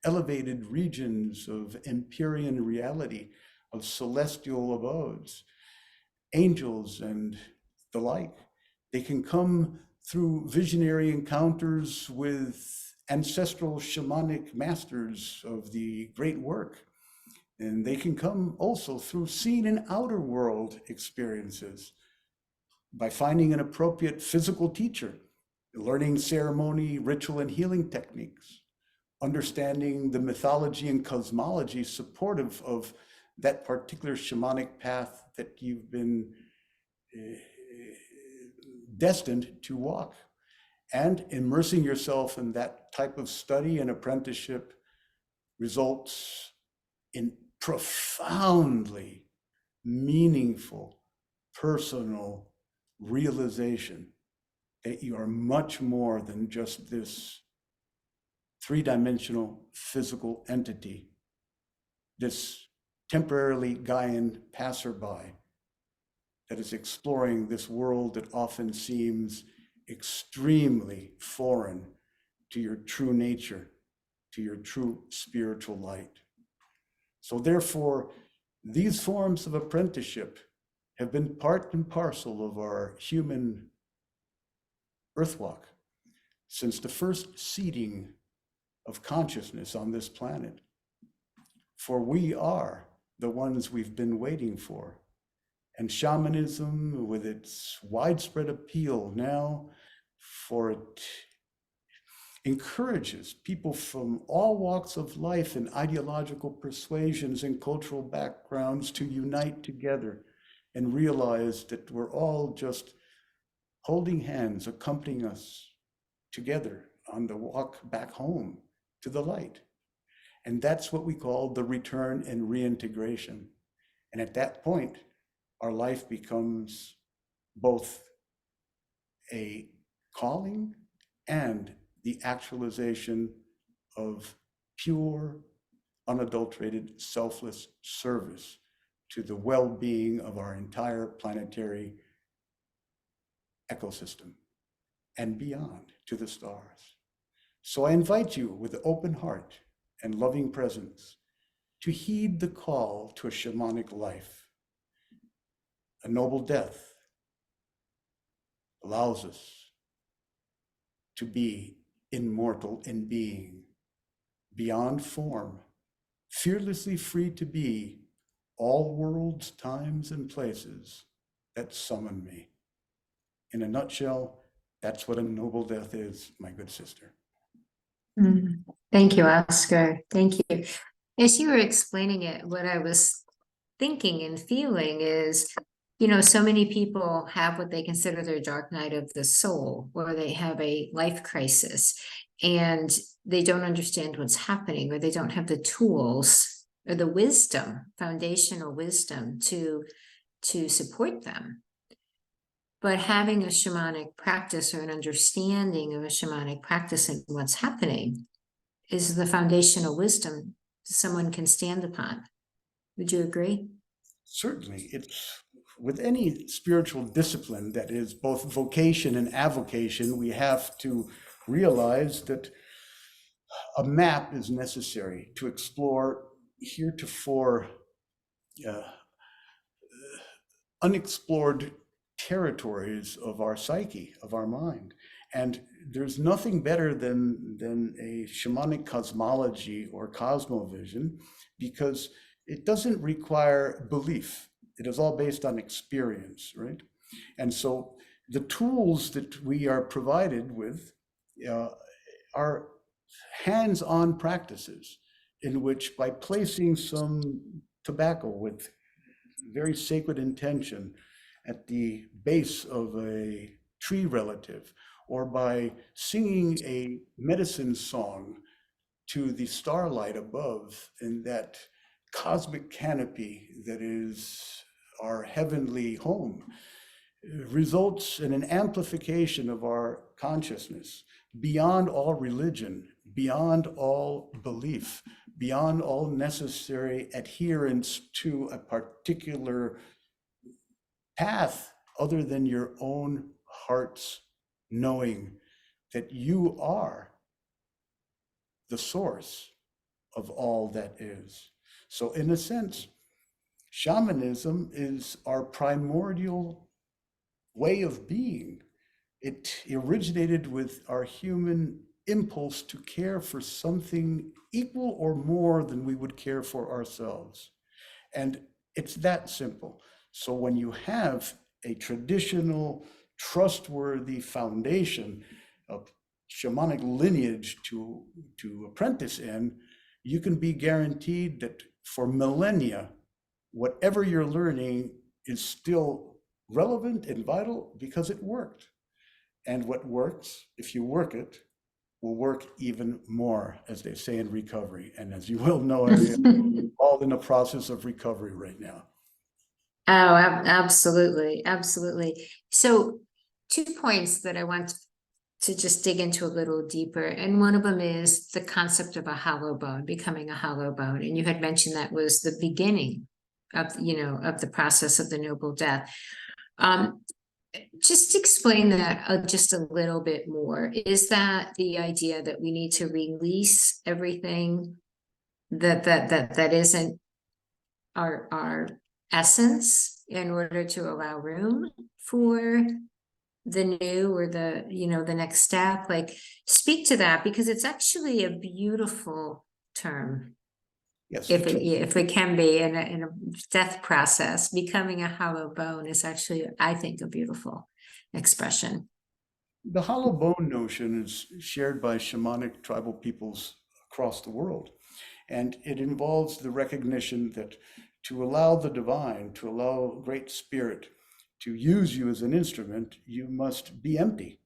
Speaker 8: elevated regions of Empyrean reality, of celestial abodes, angels and the like. They can come through visionary encounters with ancestral shamanic masters of the great work. And they can come also through seen and outer world experiences by finding an appropriate physical teacher, learning ceremony, ritual, and healing techniques, understanding the mythology and cosmology supportive of that particular shamanic path that you've been destined to walk, and immersing yourself in that type of study and apprenticeship results in profoundly meaningful personal realization that you are much more than just this three-dimensional physical entity, this temporarily Gaian passerby that is exploring this world that often seems extremely foreign to your true nature, to your true spiritual light. So therefore, these forms of apprenticeship have been part and parcel of our human earthwalk since the first seeding of consciousness on this planet. For we are the ones we've been waiting for. And shamanism, with its widespread appeal now, for it encourages people from all walks of life and ideological persuasions and cultural backgrounds to unite together and realize that we're all just holding hands, accompanying us together on the walk back home to the light. And that's what we call the return and reintegration. And at that point, our life becomes both a calling and the actualization of pure, unadulterated, selfless service to the well-being of our entire planetary ecosystem and beyond to the stars. So I invite you with an open heart and loving presence to heed the call to a shamanic life. A noble death allows us to be immortal in being, beyond form, fearlessly free to be all worlds, times, and places that summon me. In a nutshell, that's what a noble death is, my good sister.
Speaker 3: Thank you, Oscar. Thank you. As you were explaining it, what I was thinking and feeling is, so many people have what they consider their dark night of the soul, or they have a life crisis and they don't understand what's happening, or they don't have the tools or the wisdom, foundational wisdom to support them. But having a shamanic practice or an understanding of a shamanic practice and what's happening is the foundational wisdom someone can stand upon. Would you agree?
Speaker 8: Certainly. It's with any spiritual discipline that is both vocation and avocation, we have to realize that a map is necessary to explore heretofore unexplored territories of our psyche, of our mind. And there's nothing better than a shamanic cosmology or cosmovision, because it doesn't require belief. It is all based on experience, right? And so the tools that we are provided with are hands-on practices in which, by placing some tobacco with very sacred intention at the base of a tree relative, or by singing a medicine song to the starlight above in that cosmic canopy that is our heavenly home, results in an amplification of our consciousness beyond all religion, beyond all belief, beyond all necessary adherence to a particular path other than your own heart's knowing that you are the source of all that is. So in a sense, shamanism is our primordial way of being. It originated with our human impulse to care for something equal or more than we would care for ourselves. And it's that simple. So when you have a traditional, trustworthy foundation of shamanic lineage to apprentice in, you can be guaranteed that for millennia, whatever you're learning is still relevant and vital because it worked. And what works, if you work it, will work even more, as they say in recovery. And as you well know, I'm all in the process of recovery right now.
Speaker 3: Oh, absolutely. Absolutely. So 2 points that I want to just dig into a little deeper. And one of them is the concept of a hollow bone, becoming a hollow bone. And you had mentioned that was the beginning of, of the process of the noble death. Just explain that just a little bit more. Is that the idea that we need to release everything that isn't our essence in order to allow room for the new or the next step? Like, speak to that, because it's actually a beautiful term.
Speaker 8: Yes.
Speaker 3: If it can be in a death process, becoming a hollow bone is actually, I think, a beautiful expression.
Speaker 8: The hollow bone notion is shared by shamanic tribal peoples across the world. And it involves the recognition that to allow the divine, to allow Great Spirit to use you as an instrument, you must be empty.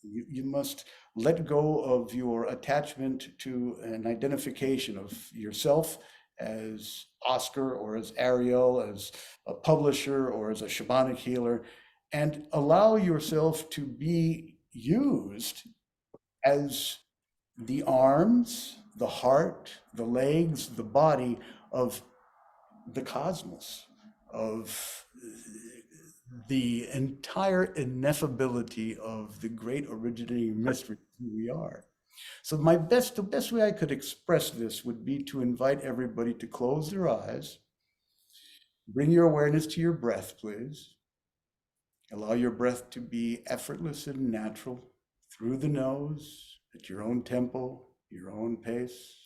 Speaker 8: You must let go of your attachment to an identification of yourself as Oscar or as Ariel, as a publisher or as a shamanic healer, and allow yourself to be used as the arms, the heart, the legs, the body of the cosmos, of the entire ineffability of the great originating mystery who we are. So the best way I could express this would be to invite everybody to close their eyes, bring your awareness to your breath, please. Allow your breath to be effortless and natural through the nose, at your own tempo, your own pace.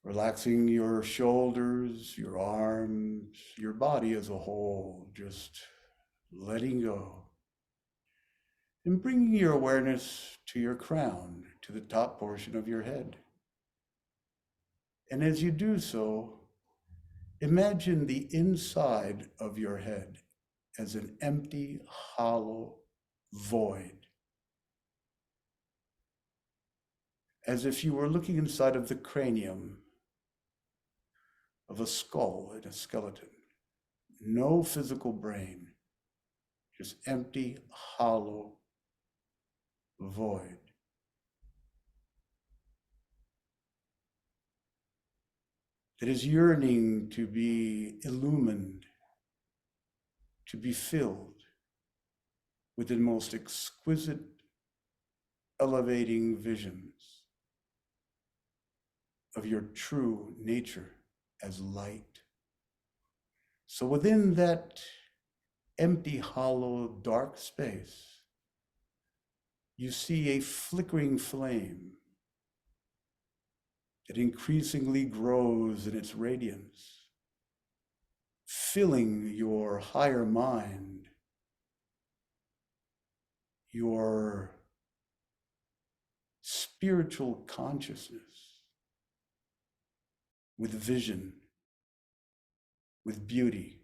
Speaker 8: Relaxing your shoulders, your arms, your body as a whole, just letting go. And bringing your awareness to your crown, to the top portion of your head. And as you do so, imagine the inside of your head as an empty, hollow void. As if you were looking inside of the cranium of a skull and a skeleton. No physical brain, just empty, hollow void. That is yearning to be illumined, to be filled with the most exquisite, elevating visions of your true nature as light. So within that empty, hollow, dark space, you see a flickering flame that increasingly grows in its radiance, filling your higher mind, your spiritual consciousness with vision, with beauty,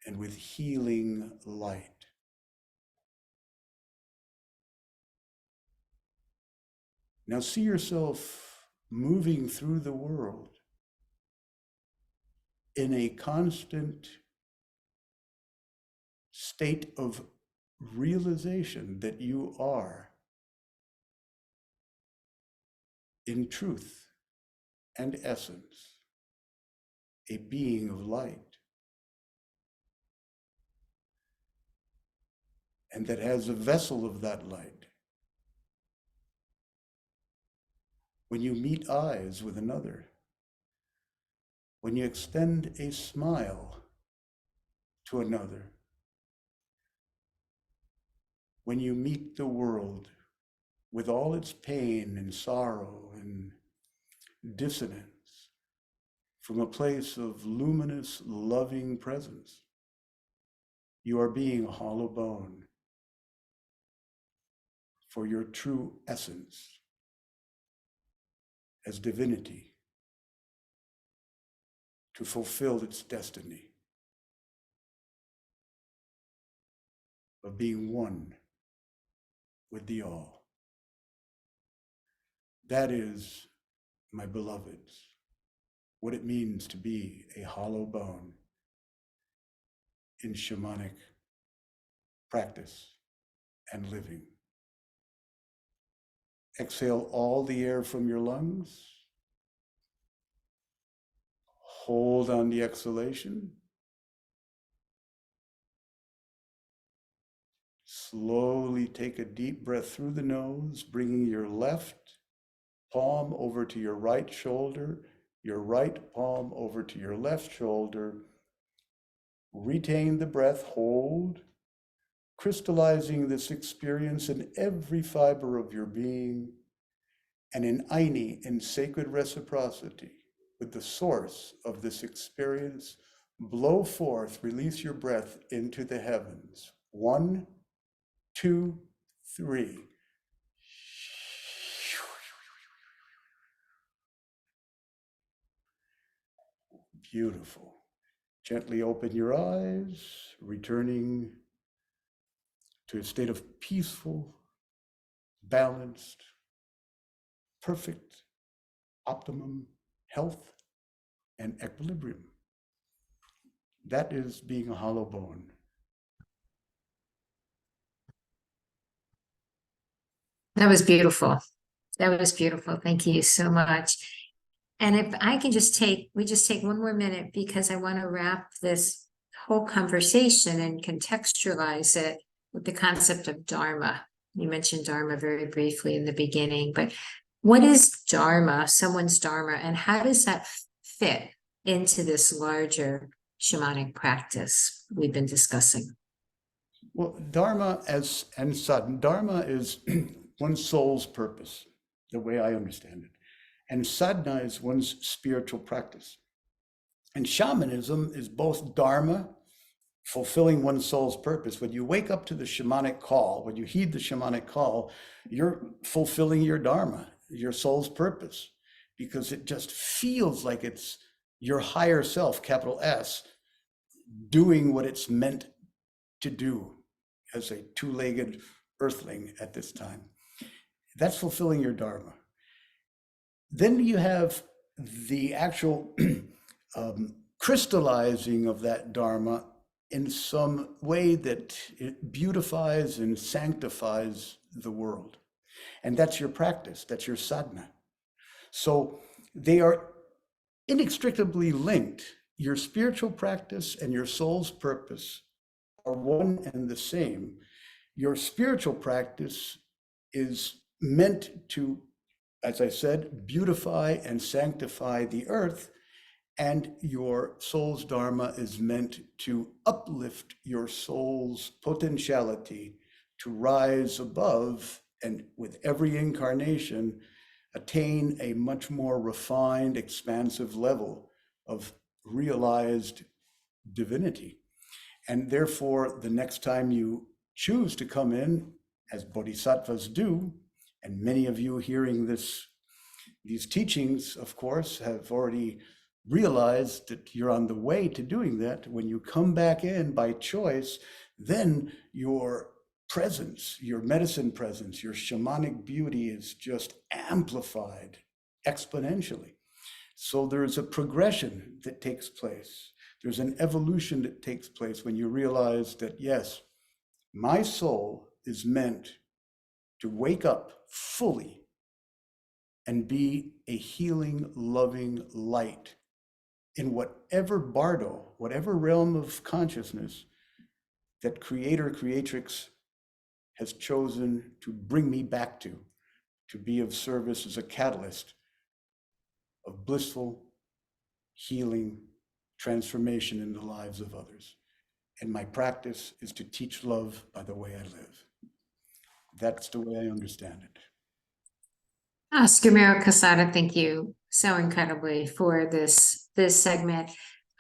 Speaker 8: and with healing light. Now see yourself moving through the world in a constant state of realization that you are, in truth and essence, a being of light, and that has a vessel of that light. When you meet eyes with another, when you extend a smile to another, when you meet the world with all its pain and sorrow and dissonance from a place of luminous, loving presence, you are being a hollow bone for your true essence as divinity to fulfill its destiny of being one with the all. That is, my beloveds, what it means to be a hollow bone in shamanic practice and living. Exhale all the air from your lungs. Hold on the exhalation. Slowly take a deep breath through the nose, bringing your left palm over to your right shoulder, your right palm over to your left shoulder. Retain the breath, hold, crystallizing this experience in every fiber of your being, and in Aini, in sacred reciprocity with the source of this experience, blow forth, release your breath into the heavens. 1, 2, 3. Beautiful. Gently open your eyes, returning to a state of peaceful, balanced, perfect, optimum health and equilibrium. That is being a hollow bone.
Speaker 3: That was beautiful. That was beautiful. Thank you so much. And if I can we just take one more minute, because I want to wrap this whole conversation and contextualize it with the concept of Dharma. You mentioned Dharma very briefly in the beginning, but what is Dharma, someone's Dharma, and how does that fit into this larger shamanic practice we've been discussing?
Speaker 8: Well, Dharma and sadhana, Dharma is one's soul's purpose, the way I understand it. And sadhana is one's spiritual practice. And shamanism is both Dharma, fulfilling one's soul's purpose. When you wake up to the shamanic call, when you heed the shamanic call, you're fulfilling your Dharma, your soul's purpose, because it just feels like it's your higher self, capital S, doing what it's meant to do as a two-legged earthling at this time. That's fulfilling your Dharma. Then you have the actual crystallizing of that Dharma in some way that it beautifies and sanctifies the world. And that's your practice, that's your sadhana. So they are inextricably linked. Your spiritual practice and your soul's purpose are one and the same. Your spiritual practice is meant to, as I said, beautify and sanctify the earth. And your soul's dharma is meant to uplift your soul's potentiality to rise above, and with every incarnation, attain a much more refined, expansive level of realized divinity. And therefore, the next time you choose to come in, as bodhisattvas do, and many of you hearing these teachings, of course, have already realized that you're on the way to doing that. When you come back in by choice, then your presence, your medicine presence, your shamanic beauty is just amplified exponentially. So there's a progression that takes place. There's an evolution that takes place when you realize that, yes, my soul is meant to wake up fully and be a healing, loving light in whatever bardo, whatever realm of consciousness that creator, creatrix has chosen to bring me back to be of service as a catalyst of blissful healing, transformation in the lives of others. And my practice is to teach love by the way I live. That's the way I understand it.
Speaker 3: Oscar Miro-Quesada, thank you so incredibly for this segment.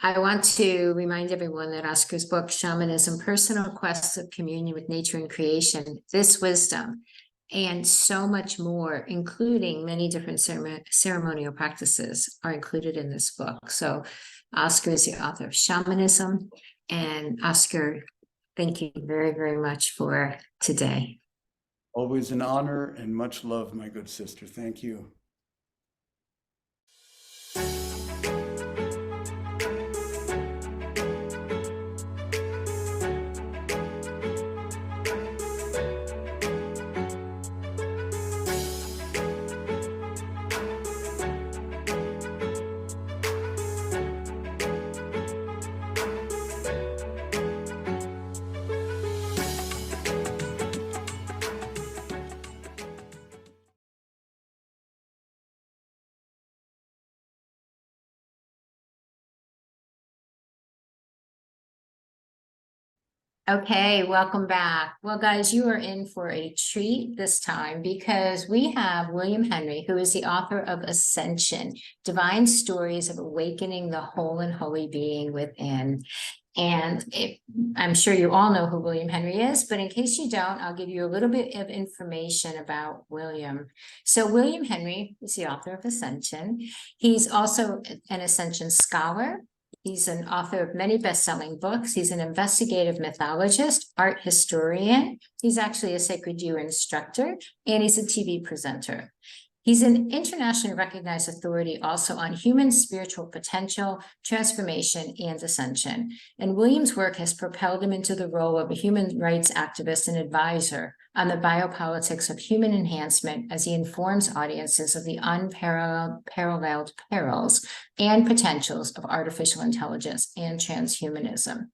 Speaker 3: I want to remind everyone that Oscar's book, Shamanism, Personal Quests of Communion with Nature and Creation, this wisdom, and so much more, including many different ceremonial practices, are included in this book. So Oscar is the author of Shamanism. And Oscar, thank you very, very much for today.
Speaker 8: Always an honor and much love, my good sister. Thank you.
Speaker 3: Okay, welcome back. Well, guys, you are in for a treat this time because we have William Henry, who is the author of Ascension, Divine Stories of Awakening the Whole and Holy Being Within. And I'm sure you all know who William Henry is, but in case you don't, I'll give you a little bit of information about William. So William Henry is the author of Ascension. He's also an Ascension scholar. He's an author of many best-selling books. He's an investigative mythologist, art historian. He's actually a sacred gear instructor, and he's a TV presenter. He's an internationally recognized authority also on human spiritual potential, transformation, and ascension. And William's work has propelled him into the role of a human rights activist and advisor on the biopolitics of human enhancement as he informs audiences of the unparalleled perils and potentials of artificial intelligence and transhumanism.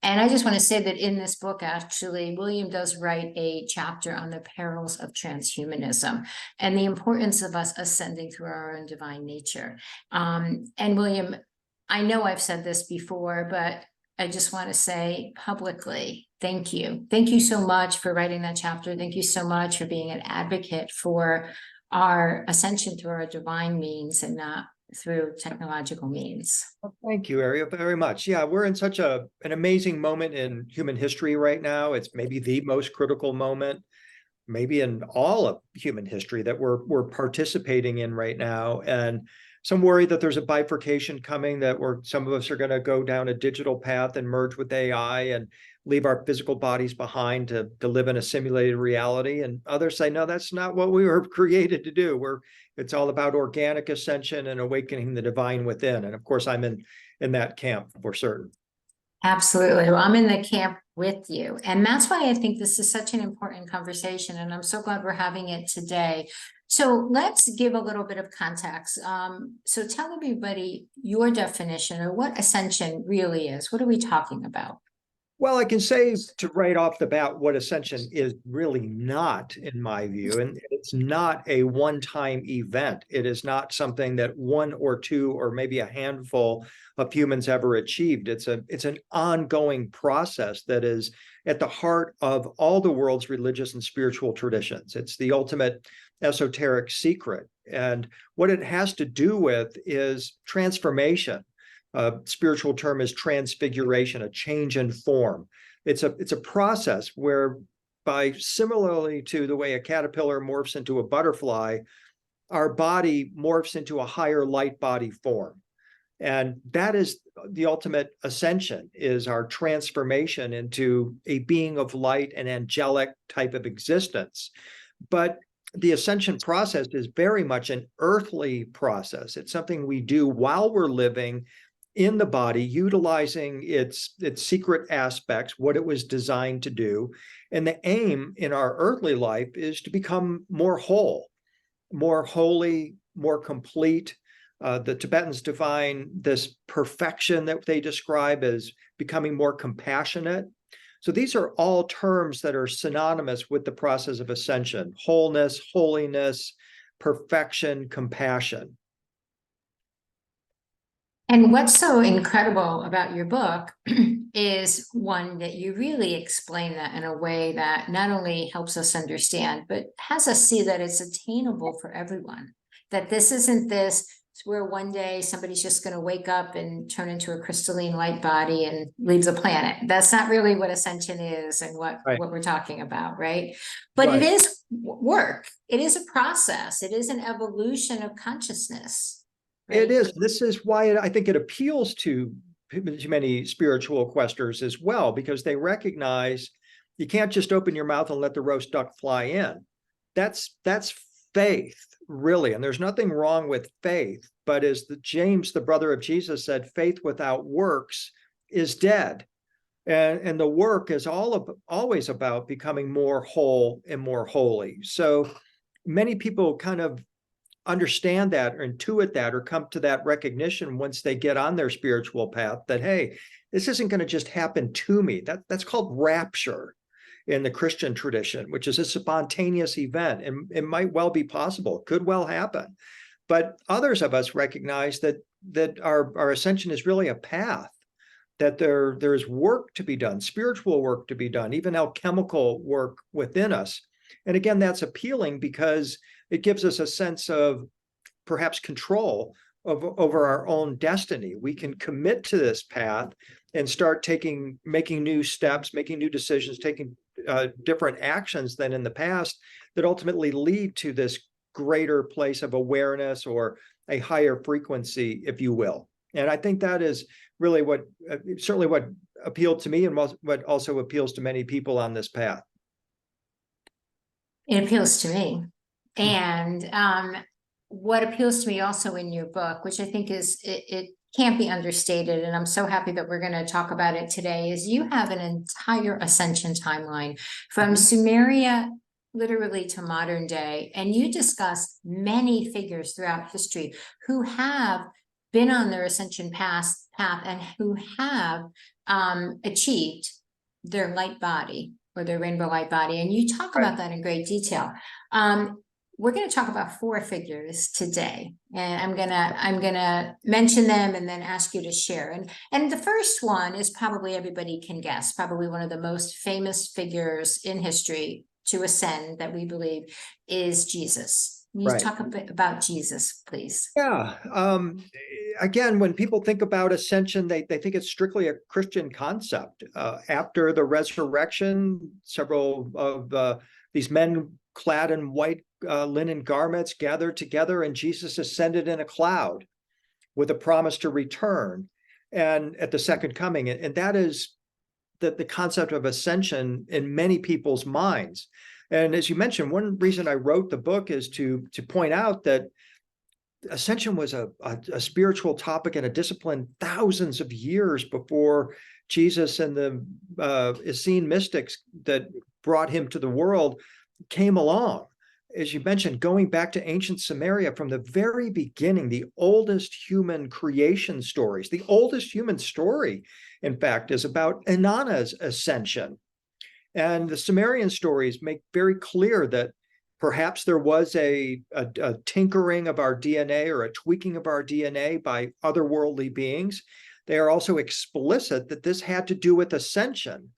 Speaker 3: And I just want to say that in this book, actually, William does write a chapter on the perils of transhumanism and the importance of us ascending through our own divine nature. And William, I know I've said this before, but I just want to say publicly, thank you. Thank you so much for writing that chapter. Thank you so much for being an advocate for our ascension through our divine means and not through technological means.
Speaker 9: Well, thank you, Ariel, very much. Yeah, we're in such an amazing moment in human history right now. It's maybe the most critical moment, maybe in all of human history that we're participating in right now. And some worry that there's a bifurcation coming, that some of us are going to go down a digital path and merge with AI and leave our physical bodies behind to live in a simulated reality. And others say, no, that's not what we were created to do. It's all about organic ascension and awakening the divine within. And of course, I'm in that camp for certain.
Speaker 3: Absolutely. Well, I'm in the camp with you. And that's why I think this is such an important conversation. And I'm so glad we're having it today. So let's give a little bit of context. So tell everybody your definition or what ascension really is. What are we talking about?
Speaker 9: Well, I can say to right off the bat what ascension is really not, in my view, and it's not a one-time event. It is not something that one or two or maybe a handful of humans ever achieved. It's an ongoing process that is at the heart of all the world's religious and spiritual traditions. It's the ultimate esoteric secret. And what it has to do with is transformation. Spiritual term is transfiguration, a change in form. It's a process whereby, similarly to the way a caterpillar morphs into a butterfly, our body morphs into a higher light body form. And that is the ultimate ascension, is our transformation into a being of light and angelic type of existence. But the ascension process is very much an earthly process. It's something we do while we're living in the body, utilizing its secret aspects, what it was designed to do. And the aim in our earthly life is to become more whole, more holy, more complete. The Tibetans define this perfection that they describe as becoming more compassionate. So these are all terms that are synonymous with the process of ascension: wholeness, holiness, perfection, compassion.
Speaker 3: And what's so incredible about your book is, one, that you really explain that in a way that not only helps us understand, but has us see that it's attainable for everyone. That this isn't this where one day somebody's just going to wake up and turn into a crystalline light body and leave the planet. That's not really what ascension is and what we're talking about, right? But it is work. It is a process. It is an evolution of consciousness. Right?
Speaker 9: It is. This is why I think it appeals to many spiritual questers as well, because they recognize you can't just open your mouth and let the roast duck fly in. That's faith, really. And there's nothing wrong with faith. But as James, the brother of Jesus, said, faith without works is dead. And the work is always about becoming more whole and more holy. So many people kind of understand that or intuit that or come to that recognition once they get on their spiritual path that, hey, this isn't going to just happen to me. That's called rapture in the Christian tradition, which is a spontaneous event, and it might well be possible, could well happen. But others of us recognize that our ascension is really a path, that there's work to be done, spiritual work to be done, even alchemical work within us. And again, that's appealing because it gives us a sense of perhaps control over our own destiny. We can commit to this path and start making new steps, making new decisions, taking different actions than in the past that ultimately lead to this greater place of awareness or a higher frequency, if you will. And I think that is really certainly what appealed to me and what also appeals to many people on this path.
Speaker 3: It appeals to me. And what appeals to me also in your book, which I think it can't be understated, and I'm so happy that we're going to talk about it today, is you have an entire ascension timeline from Sumeria literally to modern day. And you discuss many figures throughout history who have been on their ascension path and who have achieved their light body or their rainbow light body. And you talk about that in great detail. We're going to talk about 4 figures today, and I'm gonna mention them and then ask you to share. And the first one is probably everybody can guess, probably one of the most famous figures in history to ascend that we believe is Jesus. Can you talk a bit about Jesus, please?
Speaker 9: Yeah. Again, when people think about ascension, they think it's strictly a Christian concept. After the resurrection, several of these men clad in white linen garments gathered together, and Jesus ascended in a cloud with a promise to return and at the second coming. And that is the concept of ascension in many people's minds. And as you mentioned, one reason I wrote the book is to point out that ascension was a spiritual topic and a discipline thousands of years before Jesus and the Essene mystics that brought him to the world came along. as you mentioned, going back to ancient Samaria from the very beginning, the oldest human creation stories, the oldest human story, in fact, is about Inanna's ascension. And the Sumerian stories make very clear that perhaps there was a tinkering of our DNA or a tweaking of our DNA by otherworldly beings. They are also explicit that this had to do with ascension.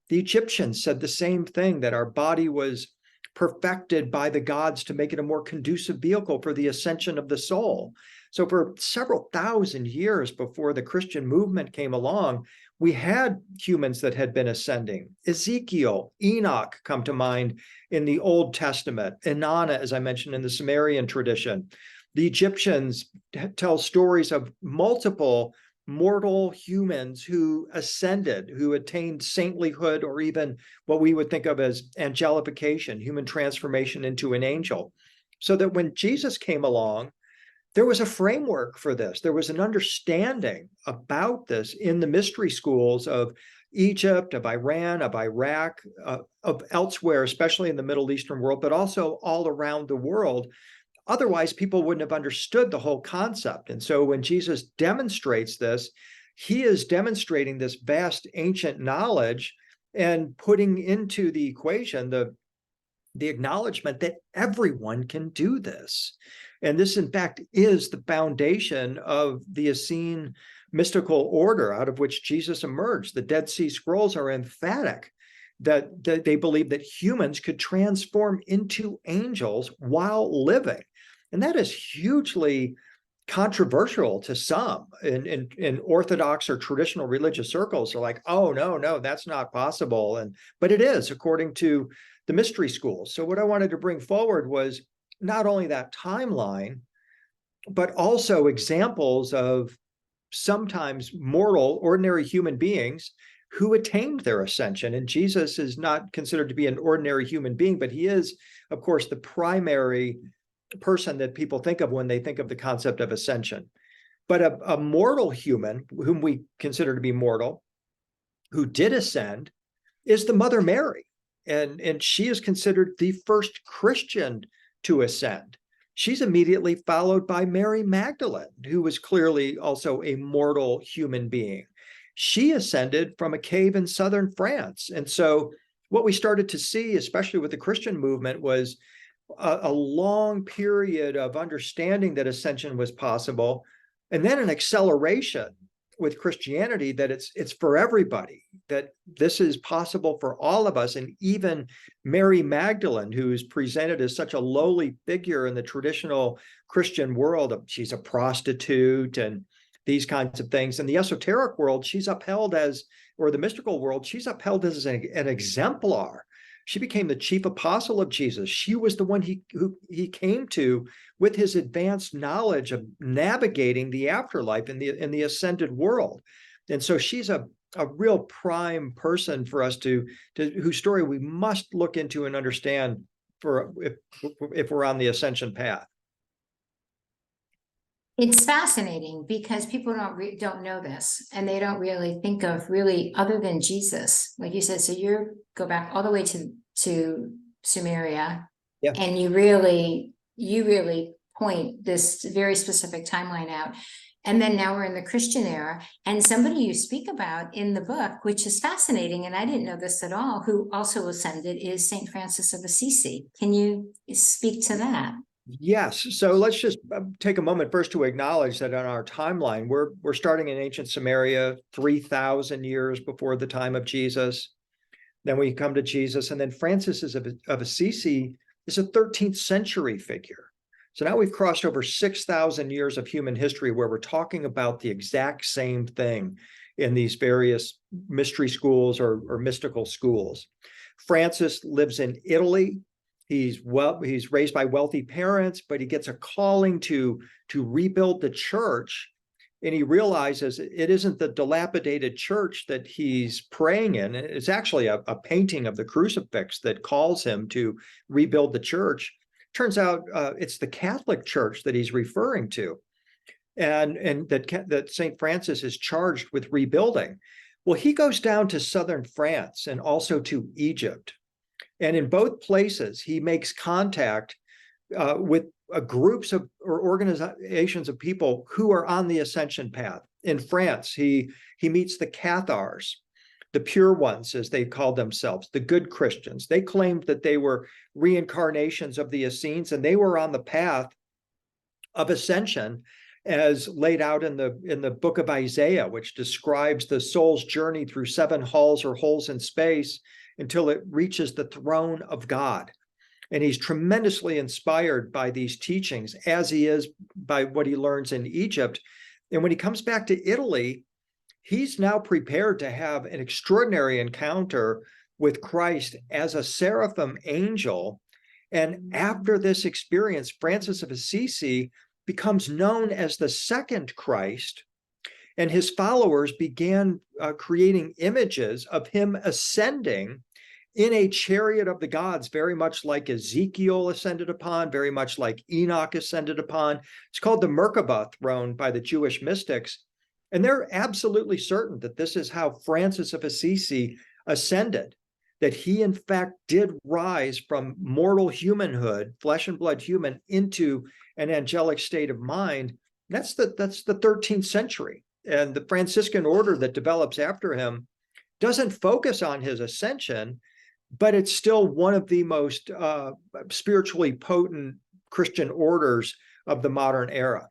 Speaker 9: The Egyptians said the same thing, that our body was perfected by the gods to make it a more conducive vehicle for the ascension of the soul. So for several thousand years before the Christian movement came along, we had humans that had been ascending. Ezekiel, Enoch come to mind in the Old Testament, Inanna, as I mentioned, in the Sumerian tradition. The Egyptians tell stories of multiple mortal humans who ascended, who attained saintlyhood, or even what we would think of as angelification, human transformation into an angel. So that when Jesus came along, there was a framework for this. There was an understanding about this in the mystery schools of Egypt, of Iran, of Iraq, of elsewhere, especially in the Middle Eastern world, but also all around the world. Otherwise, people wouldn't have understood the whole concept. And so when Jesus demonstrates this, he is demonstrating this vast ancient knowledge and putting into the equation the acknowledgement that everyone can do this. And this, in fact, is the foundation of the Essene mystical order out of which Jesus emerged. The Dead Sea Scrolls are emphatic that they believe that humans could transform into angels while living. And that is hugely controversial to some in Orthodox or traditional religious circles. Are like, oh, no, that's not possible. But it is, according to the mystery schools. So what I wanted to bring forward was not only that timeline, but also examples of sometimes mortal, ordinary human beings who attained their ascension. And Jesus is not considered to be an ordinary human being, but he is, of course, the primary person that people think of when they think of the concept of ascension. But a mortal human, whom we consider to be mortal, who did ascend, is the Mother Mary. And she is considered the first Christian to ascend. She's immediately followed by Mary Magdalene, who was clearly also a mortal human being. She ascended from a cave in southern France. And so what we started to see, especially with the Christian movement, was a long period of understanding that ascension was possible, and then an acceleration with Christianity that it's for everybody, that this is possible for all of us. And even Mary Magdalene, who is presented as such a lowly figure in the traditional Christian world, she's a prostitute and these kinds of things. In the esoteric world, she's upheld as, or the mystical world, she's upheld as an exemplar. She became the chief apostle of Jesus. She was the one who he came to with his advanced knowledge of navigating the afterlife in the ascended world. And so she's a real prime person for us to whose story we must look into and understand for if we're on the ascension path.
Speaker 3: It's fascinating because people don't know this, and they don't really think of really other than Jesus, like you said. So you go back all the way to Sumeria,
Speaker 9: yeah,
Speaker 3: and you really point this very specific timeline out. And then now we're in the Christian era, and somebody you speak about in the book, which is fascinating, and I didn't know this at all, who also ascended, is Saint Francis of Assisi. Can you speak to that?
Speaker 9: Yes. So let's just take a moment first to acknowledge that on our timeline, we're starting in ancient Samaria 3,000 years before the time of Jesus. Then we come to Jesus, and then Francis of Assisi is a 13th century figure. So now we've crossed over 6,000 years of human history where we're talking about the exact same thing in these various mystery schools or mystical schools. Francis lives in Italy. He's raised by wealthy parents, but he gets a calling to rebuild the church. And he realizes it isn't the dilapidated church that he's praying in. It's actually a painting of the crucifix that calls him to rebuild the church. Turns out it's the Catholic Church that he's referring to, and that St. Francis is charged with rebuilding. Well, he goes down to southern France and also to Egypt. And in both places, he makes contact with groups of or organizations of people who are on the ascension path. In France, he meets the Cathars, the pure ones, as they called themselves, the good Christians. They claimed that they were reincarnations of the Essenes, and they were on the path of ascension as laid out in the book of Isaiah, which describes the soul's journey through 7 halls or holes in space until it reaches the throne of God. And he's tremendously inspired by these teachings, as he is by what he learns in Egypt. And when he comes back to Italy, he's now prepared to have an extraordinary encounter with Christ as a seraphim angel. And after this experience, Francis of Assisi becomes known as the second Christ, and his followers began creating images of him ascending in a chariot of the gods, very much like Ezekiel ascended upon, very much like Enoch ascended upon. It's called the Merkabah throne by the Jewish mystics. And they're absolutely certain that this is how Francis of Assisi ascended, that he in fact did rise from mortal humanhood, flesh and blood human, into an angelic state of mind. That's the 13th century. And the Franciscan order that develops after him doesn't focus on his ascension, but it's still one of the most spiritually potent Christian orders of the modern era.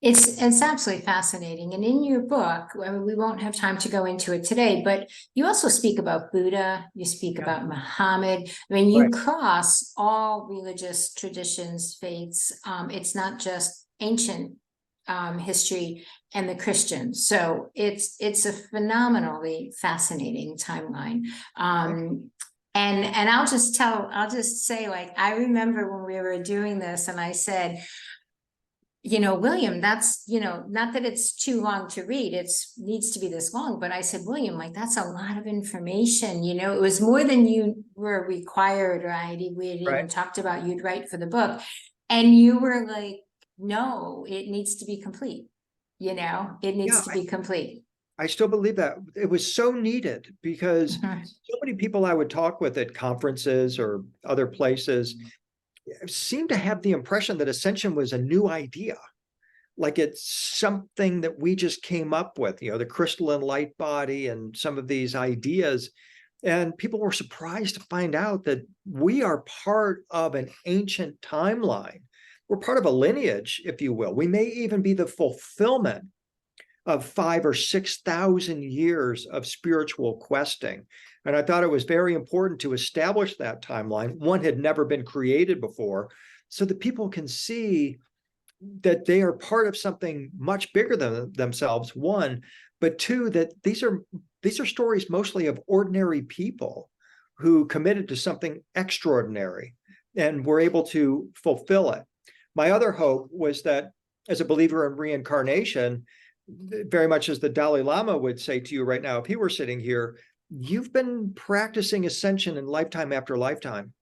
Speaker 3: It's absolutely fascinating. And in your book, I mean, we won't have time to go into it today, but you also speak about Buddha, you speak about Muhammad. I mean, you cross all religious traditions, faiths. It's not just ancient history and the Christians. So it's a phenomenally fascinating timeline. And I'll just say, like, I remember when we were doing this and I said, William, that's, not that it's too long to read, needs to be this long, but I said, William, like, that's a lot of information, it was more than you were required, right? We had even talked about you'd write for the book, and you were like, no, it needs to be complete, it needs to be complete.
Speaker 9: I still believe that it was so needed because so many people I would talk with at conferences or other places seem to have the impression that ascension was a new idea, like it's something that we just came up with, the crystalline light body and some of these ideas. And people were surprised to find out that we are part of an ancient timeline. We're part of a lineage, if you will. We may even be the fulfillment of 5,000 or 6,000 years of spiritual questing. And I thought it was very important to establish that timeline. One had never been created before, so that people can see that they are part of something much bigger than themselves, one, but two, that these are stories mostly of ordinary people who committed to something extraordinary and were able to fulfill it. My other hope was that, as a believer in reincarnation, very much as the Dalai Lama would say to you right now, if he were sitting here, you've been practicing ascension in lifetime after lifetime.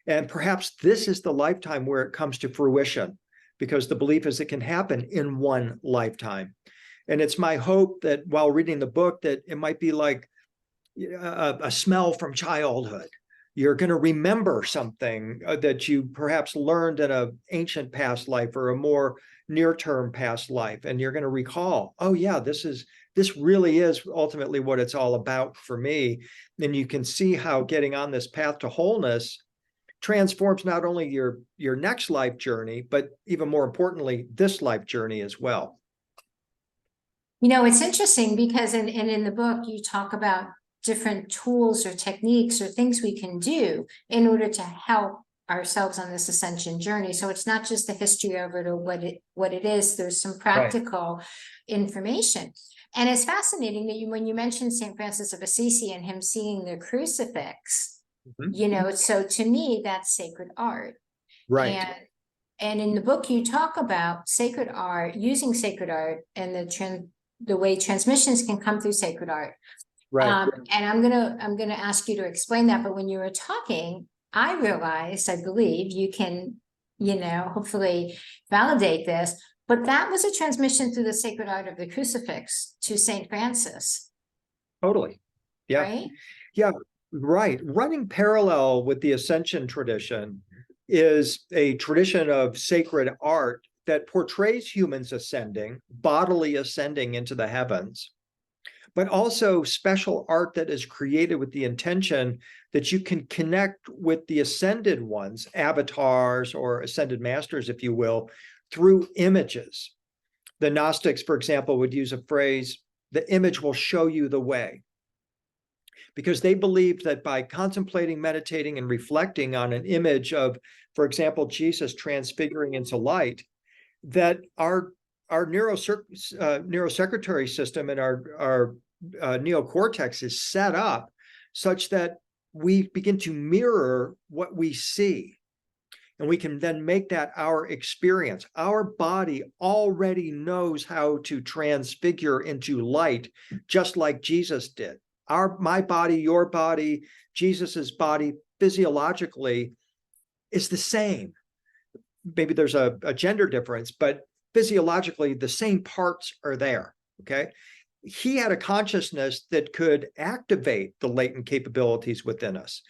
Speaker 9: And perhaps this is the lifetime where it comes to fruition, because the belief is it can happen in one lifetime. And it's my hope that while reading the book, that it might be like a smell from childhood. You're going to remember something that you perhaps learned in an ancient past life or a more near-term past life. And you're going to recall, oh yeah, this really is ultimately what it's all about for me. And you can see how getting on this path to wholeness transforms not only your next life journey, but even more importantly, this life journey as well.
Speaker 3: It's interesting because in the book, you talk about different tools or techniques or things we can do in order to help ourselves on this ascension journey. So it's not just the history of it or what it is. There's some practical information. And it's fascinating that when you mentioned St. Francis of Assisi and him seeing the crucifix, so to me, that's sacred art.
Speaker 9: Right.
Speaker 3: And in the book, you talk about sacred art, using sacred art and the way transmissions can come through sacred art.
Speaker 9: Right.
Speaker 3: And I'm gonna ask you to explain that. But when you were talking, I realized, I believe you can, hopefully validate this, but that was a transmission through the sacred art of the crucifix to St. Francis.
Speaker 9: Totally. Yeah.
Speaker 3: Right?
Speaker 9: Yeah. Right. Running parallel with the ascension tradition, is a tradition of sacred art that portrays humans ascending, bodily ascending into the heavens, but also special art that is created with the intention that you can connect with the ascended ones, avatars or ascended masters, if you will, through images. The Gnostics, for example, would use a phrase, the image will show you the way, because they believed that by contemplating, meditating, and reflecting on an image of, for example, Jesus transfiguring into light, that our neurosecretory system and our neocortex is set up such that we begin to mirror what we see. And we can then make that our experience. Our body already knows how to transfigure into light, just like Jesus did. My body, your body, Jesus's body, physiologically is the same. Maybe there's a gender difference, but physiologically, the same parts are there, okay? He had a consciousness that could activate the latent capabilities within us.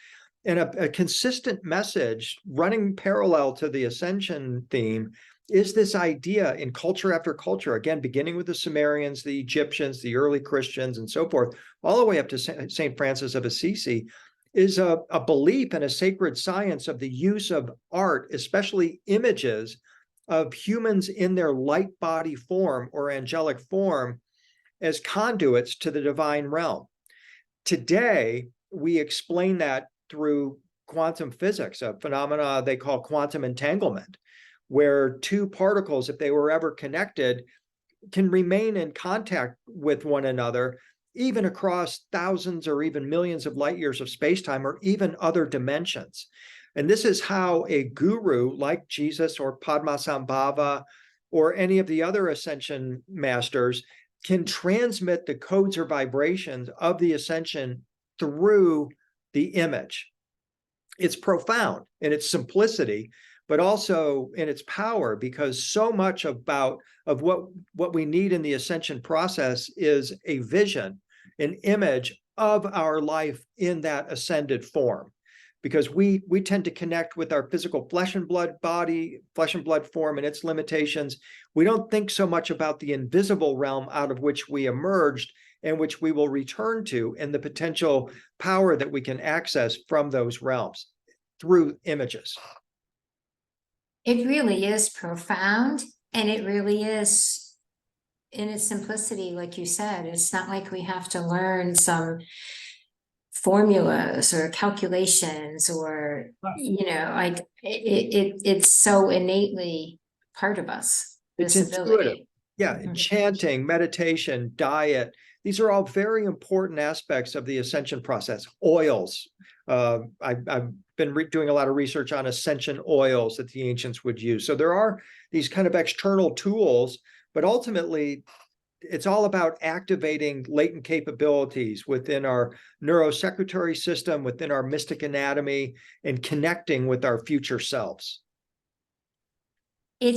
Speaker 9: And a consistent message running parallel to the ascension theme is this idea in culture after culture, again, beginning with the Sumerians, the Egyptians, the early Christians, and so forth, all the way up to St. Francis of Assisi, is a belief in a sacred science of the use of art, especially images of humans in their light body form or angelic form as conduits to the divine realm. Today, we explain that through quantum physics, a phenomena they call quantum entanglement, where two particles, if they were ever connected, can remain in contact with one another, even across thousands or even millions of light years of space-time, or even other dimensions. And this is how a guru like Jesus or Padmasambhava or any of the other ascension masters can transmit the codes or vibrations of the ascension through the image. It's profound in its simplicity, but also in its power, because so much of what we need in the ascension process is a vision, an image of our life in that ascended form. Because we tend to connect with our physical flesh and blood body, flesh and blood form and its limitations. We don't think so much about the invisible realm out of which we emerged and which we will return to, and the potential power that we can access from those realms through images.
Speaker 3: It really is profound, and it really is in its simplicity, like you said. It's not like we have to learn some formulas or calculations or, like it's so innately part of us.
Speaker 9: It's
Speaker 3: this
Speaker 9: intuitive.
Speaker 3: ability.
Speaker 9: Yeah, chanting, meditation, diet. These are all very important aspects of the ascension process. Oils. I've been doing a lot of research on ascension oils that the ancients would use. So there are these kind of external tools, but ultimately it's all about activating latent capabilities within our neurosecretory system, within our mystic anatomy, and connecting with our future selves.
Speaker 3: I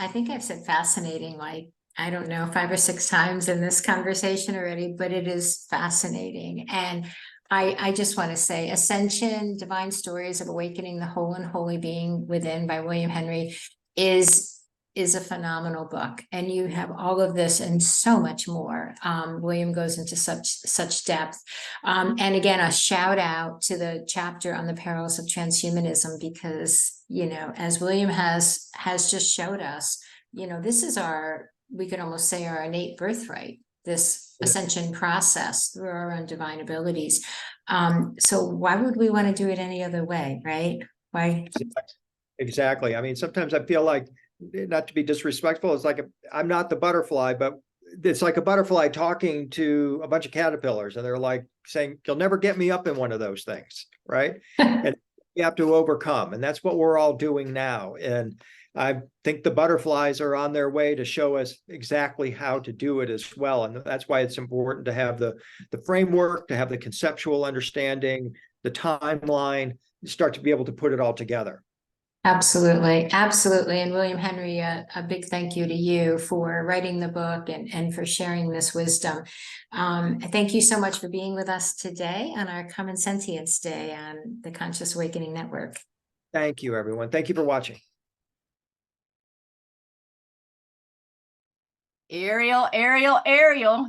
Speaker 3: think I've said fascinating, like, I don't know, 5 or 6 times in this conversation already, but it is fascinating. And I just want to say Ascension, Divine Stories of Awakening the Whole and Holy Being Within by William Henry is a phenomenal book. And you have all of this and so much more. William goes into such depth. And again, a shout out to the chapter on the perils of transhumanism, because, as William has just showed us, this is we could almost say our innate birthright, this ascension process through our own divine abilities. So why would we want to do it any other way, right? Why?
Speaker 9: Exactly. I mean, sometimes I feel like, not to be disrespectful, it's like I'm not the butterfly, but it's like a butterfly talking to a bunch of caterpillars, and they're like saying, "You'll never get me up in one of those things," right? And you have to overcome, and that's what we're all doing now. And I think the butterflies are on their way to show us exactly how to do it as well. And that's why it's important to have the framework, to have the conceptual understanding, the timeline, start to be able to put it all together.
Speaker 3: Absolutely. Absolutely. And William Henry, a big thank you to you for writing the book and for sharing this wisdom. Thank you so much for being with us today on our Common Sentience Day on the Conscious Awakening Network.
Speaker 9: Thank you, everyone. Thank you for watching.
Speaker 2: Ariel,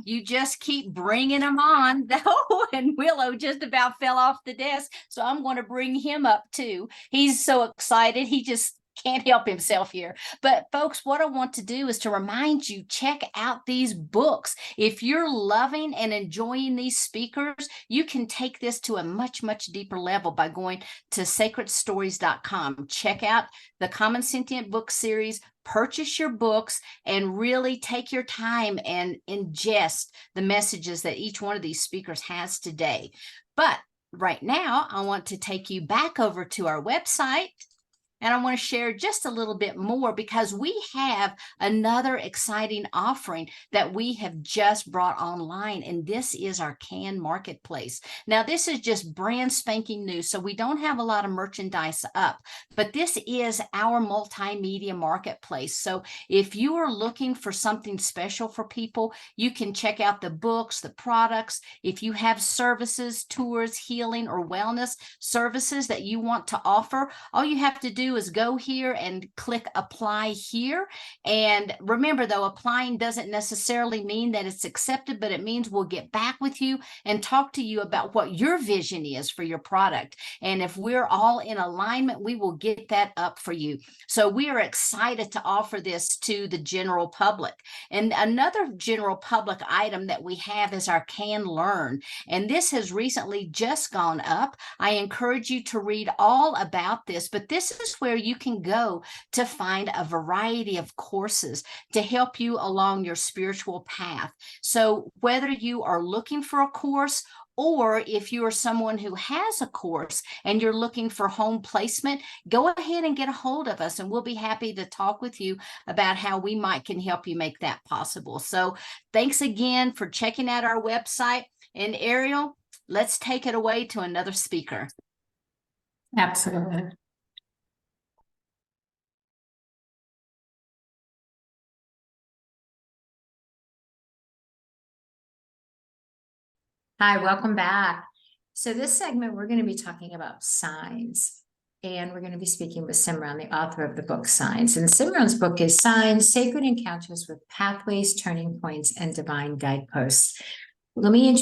Speaker 2: you just keep bringing them on. Oh, and Willow just about fell off the desk. So I'm going to bring him up too. He's so excited. He just can't help himself here. But folks, what I want to do is to remind you, check out these books. If you're loving and enjoying these speakers, you can take this to a much, much deeper level by going to sacredstories.com. Check out the Common Sentient Book Series, purchase your books, and really take your time and ingest the messages that each one of these speakers has today. But right now, I want to take you back over to our website. And I want to share just a little bit more because we have another exciting offering that we have just brought online, and this is our Can Marketplace. Now, this is just brand spanking new, so we don't have a lot of merchandise up, but this is our multimedia marketplace. So if you are looking for something special for people, you can check out the books, the products. If you have services, tours, healing, or wellness services that you want to offer, all you have to do is go here and click apply here. And remember though, applying doesn't necessarily mean that it's accepted, but it means we'll get back with you and talk to you about what your vision is for your product. And if we're all in alignment, we will get that up for you. So we are excited to offer this to the general public. And another general public item that we have is our Can Learn. And this has recently just gone up. I encourage you to read all about this, but this is where you can go to find a variety of courses to help you along your spiritual path. So whether you are looking for a course, or if you are someone who has a course and you're looking for home placement, go ahead and get a hold of us, and we'll be happy to talk with you about how we can help you make that possible. So thanks again for checking out our website. And Ariel, let's take it away to another speaker.
Speaker 3: Absolutely. Hi, welcome back. So this segment, we're going to be talking about signs, and we're going to be speaking with Simran, the author of the book Signs. And Simran's book is Signs, Sacred Encounters with Pathways, Turning Points, and Divine Guideposts. Let me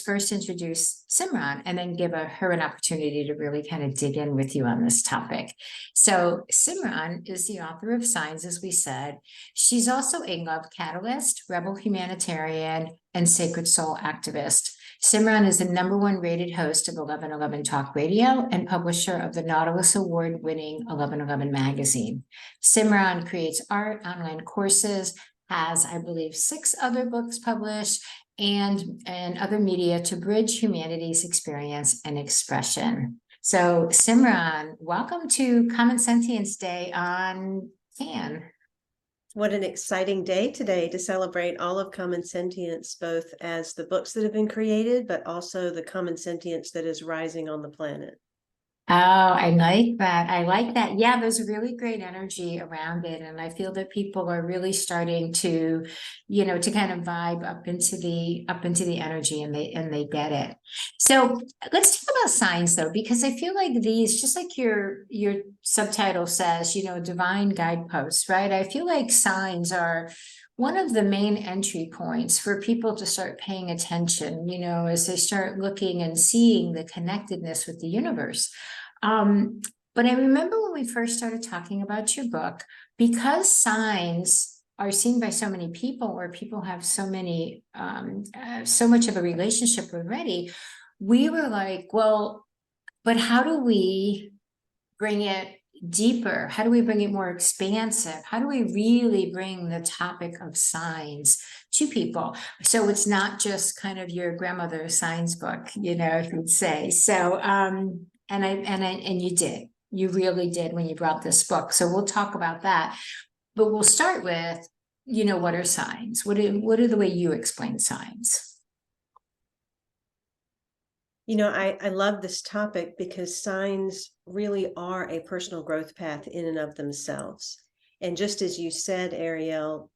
Speaker 3: first introduce Simran, and then give her an opportunity to really kind of dig in with you on this topic. So Simran is the author of Signs, as we said. She's also a love catalyst, rebel humanitarian, and sacred soul activist. Simran is the #1 rated host of 1111 Talk Radio and publisher of the Nautilus Award-winning 1111 magazine. Simran creates art, online courses, has, I believe, 6 other books published, and other media to bridge humanity's experience and expression. So Simran, welcome to Common Sentience Day on Can.
Speaker 10: What an exciting day today to celebrate all of common sentience, both as the books that have been created, but also the common sentience that is rising on the planet.
Speaker 3: Oh, I like that. I like that. Yeah, there's a really great energy around it. And I feel that people are really starting to, to kind of vibe up into the energy, and they get it. So let's talk about signs though, because I feel like these, just like your subtitle says, divine guideposts, right? I feel like signs are one of the main entry points for people to start paying attention, as they start looking and seeing the connectedness with the universe. But I remember when we first started talking about your book, because signs are seen by so many people, or people have so much of a relationship already, we were like, well, but how do we bring it deeper? How do we bring it more expansive? How do we really bring the topic of signs to people? So it's not just kind of your grandmother's signs book, if you'd say. So, and you really did when you brought this book. So we'll talk about that, but we'll start with, what are signs? What are the way you explain signs?
Speaker 10: I love this topic because signs really are a personal growth path in and of themselves. And just as you said, Ariel,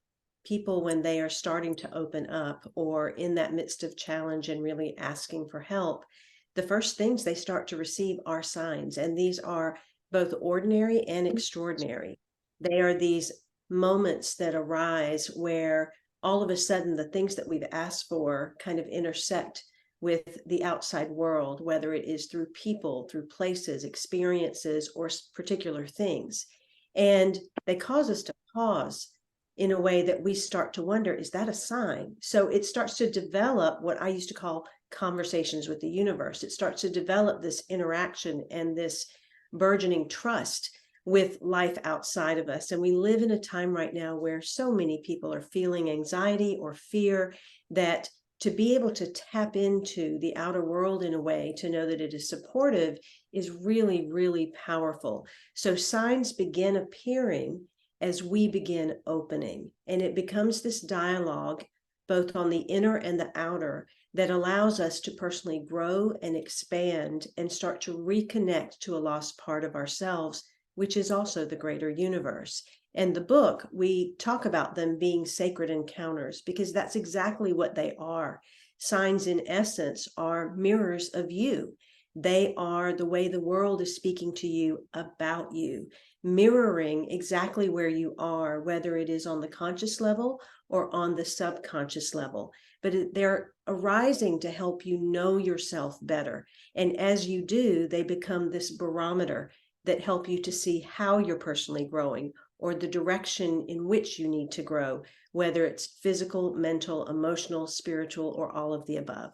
Speaker 10: people, when they are starting to open up or in that midst of challenge and really asking for help, the first things they start to receive are signs. And these are both ordinary and extraordinary. They are these moments that arise where all of a sudden the things that we've asked for kind of intersect with the outside world, whether it is through people, through places, experiences, or particular things. And they cause us to pause in a way that we start to wonder, is that a sign? So it starts to develop what I used to call conversations with the universe. It starts to develop this interaction and this burgeoning trust with life outside of us. And we live in a time right now where so many people are feeling anxiety or fear, that to be able to tap into the outer world in a way to know that it is supportive is really, really powerful. So signs begin appearing as we begin opening, and it becomes this dialogue both on the inner and the outer that allows us to personally grow and expand and start to reconnect to a lost part of ourselves, which is also the greater universe. And the book, we talk about them being sacred encounters because that's exactly what they are. Signs, in essence, are mirrors of you. They are the way the world is speaking to you about you, mirroring exactly where you are, whether it is on the conscious level or on the subconscious level. But they're arising to help you know yourself better. And as you do, they become this barometer that help you to see how you're personally growing, or the direction in which you need to grow, whether it's physical, mental, emotional, spiritual, or all of the above.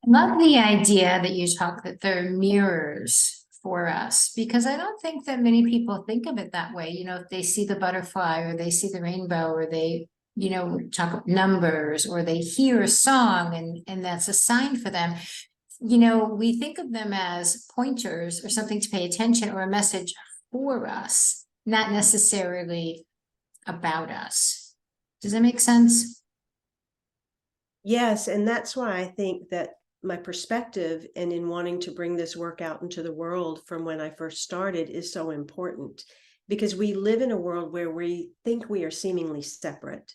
Speaker 3: I love the idea that you talk that they're mirrors for us, because I don't think that many people think of it that way. You know, if they see the butterfly or they see the rainbow, or they, you know, talk about numbers, or they hear a song and that's a sign for them. You know, we think of them as pointers or something to pay attention, or a message for us, not necessarily about us. Does that make sense?
Speaker 10: Yes, and that's why I think that my perspective and in wanting to bring this work out into the world from when I first started is so important, because we live in a world where we think we are seemingly separate.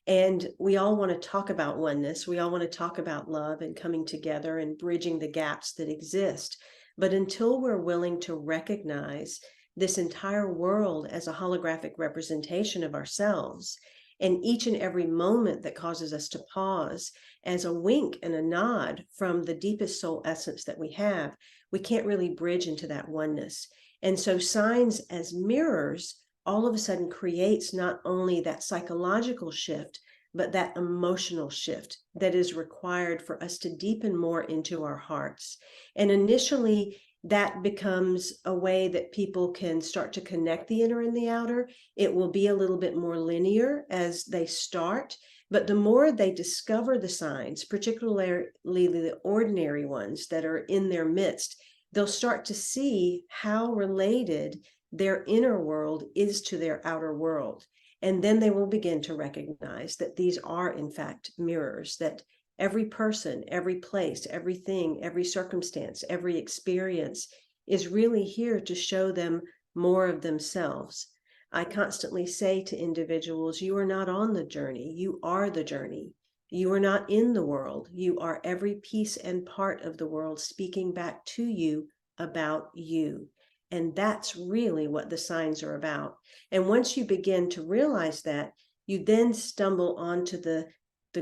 Speaker 10: And we all want to talk about oneness. We all want to talk about love and coming together and bridging the gaps that exist. But until we're willing to recognize this entire world as a holographic representation of ourselves, and each and every moment that causes us to pause as a wink and a nod from the deepest soul essence that we have, we can't really bridge into that oneness. And so signs as mirrors all of a sudden creates not only that psychological shift, but that emotional shift that is required for us to deepen more into our hearts. And initially, that becomes a way that people can start to connect the inner and the outer. It will be a little bit more linear as they start, but the more they discover the signs, particularly the ordinary ones that are in their midst, they'll start to see how related their inner world is to their outer world. And then they will begin to recognize that these are, in fact, mirrors, that every person, every place, everything, every circumstance, every experience is really here to show them more of themselves. I constantly say to individuals, you are not on the journey, you are the journey. You are not in the world, you are every piece and part of the world speaking back to you about you. And that's really what the signs are about. And once you begin to realize that, you then stumble onto the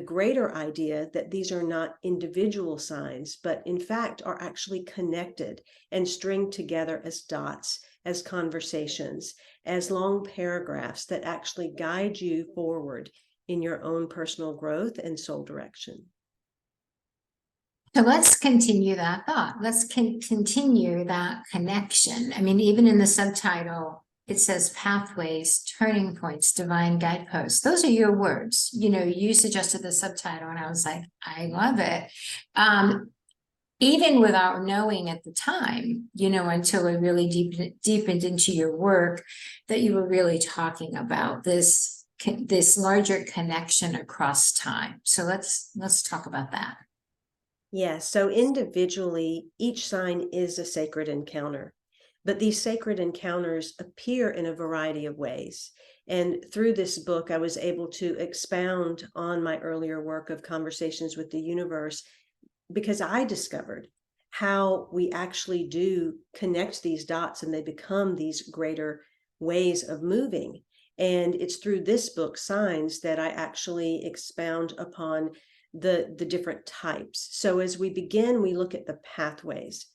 Speaker 10: greater idea that these are not individual signs, but in fact are actually connected and stringed together as dots, as conversations, as long paragraphs that actually guide you forward in your own personal growth and soul direction.
Speaker 3: So let's continue that thought. Let's continue that connection. I mean, even in the subtitle, it says pathways, turning points, divine guideposts. Those are your words. You know, you suggested the subtitle and I was like, I love it. Even without knowing at the time, you know, until we really deepened into your work, that you were really talking about this larger connection across time. So let's talk about that.
Speaker 10: Yes, so individually, each sign is a sacred encounter, but these sacred encounters appear in a variety of ways. And through this book, I was able to expound on my earlier work of Conversations with the Universe, because I discovered how we actually do connect these dots and they become these greater ways of moving. And it's through this book, Signs, that I actually expound upon the different types. So as we begin, we look at the pathways.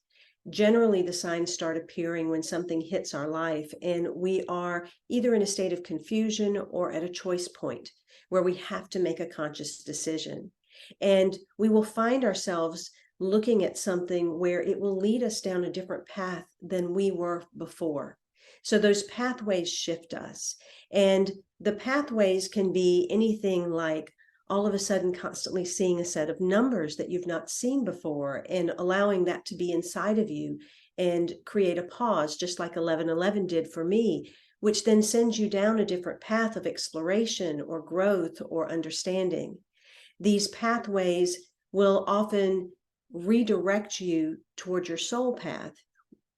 Speaker 10: Generally, the signs start appearing when something hits our life and we are either in a state of confusion or at a choice point where we have to make a conscious decision. And we will find ourselves looking at something where it will lead us down a different path than we were before. So those pathways shift us. And the pathways can be anything like all of a sudden constantly seeing a set of numbers that you've not seen before and allowing that to be inside of you and create a pause, just like 1111 did for me, which then sends you down a different path of exploration or growth or understanding. These pathways will often redirect you toward your soul path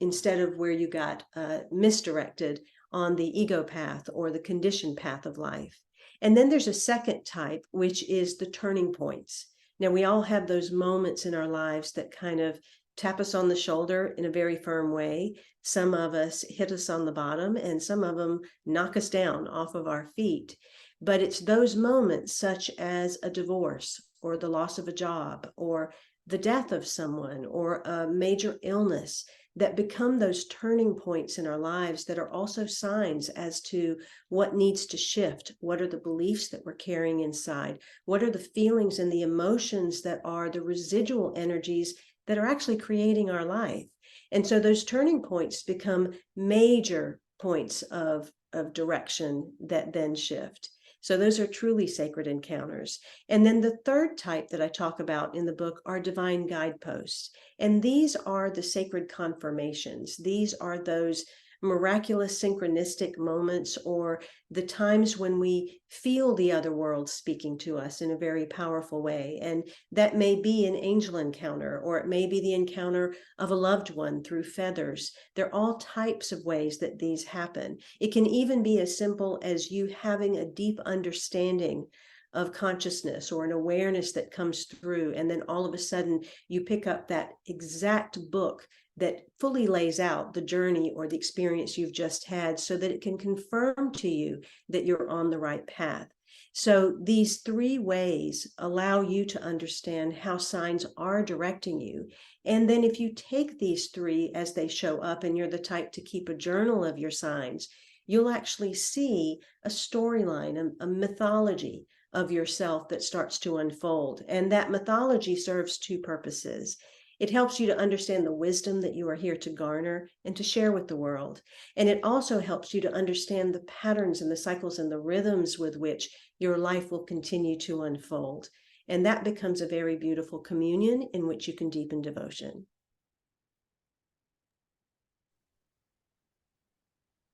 Speaker 10: instead of where you got misdirected on the ego path or the conditioned path of life. And then there's a second type, which is the turning points. Now, we all have those moments in our lives that kind of tap us on the shoulder in a very firm way. Some of us hit us on the bottom, and some of them knock us down off of our feet. But it's those moments, such as a divorce or the loss of a job or the death of someone or a major illness, that become those turning points in our lives that are also signs as to what needs to shift. What are the beliefs that we're carrying inside? What are the feelings and the emotions that are the residual energies that are actually creating our life? And so those turning points become major points of direction that then shift. So those are truly sacred encounters. And then the third type that I talk about in the book are divine guideposts. And these are the sacred confirmations. These are those miraculous synchronistic moments or the times when we feel the other world speaking to us in a very powerful way. And that may be an angel encounter, or it may be the encounter of a loved one through feathers. There are all types of ways that these happen. It can even be as simple as you having a deep understanding of consciousness or an awareness that comes through, and then all of a sudden you pick up that exact book that fully lays out the journey or the experience you've just had so that it can confirm to you that you're on the right path. So these three ways allow you to understand how signs are directing you. And then if you take these three as they show up and you're the type to keep a journal of your signs, you'll actually see a storyline, a mythology of yourself that starts to unfold. And that mythology serves two purposes. It helps you to understand the wisdom that you are here to garner and to share with the world. And it also helps you to understand the patterns and the cycles and the rhythms with which your life will continue to unfold. And that becomes a very beautiful communion in which you can deepen devotion.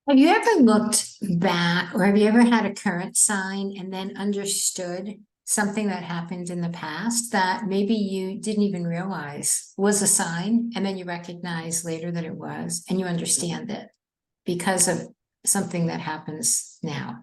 Speaker 3: Have you ever looked back, or have you ever had a current sign and then understood something that happened in the past that maybe you didn't even realize was a sign, and then you recognize later that it was, and you understand it because of something that happens now?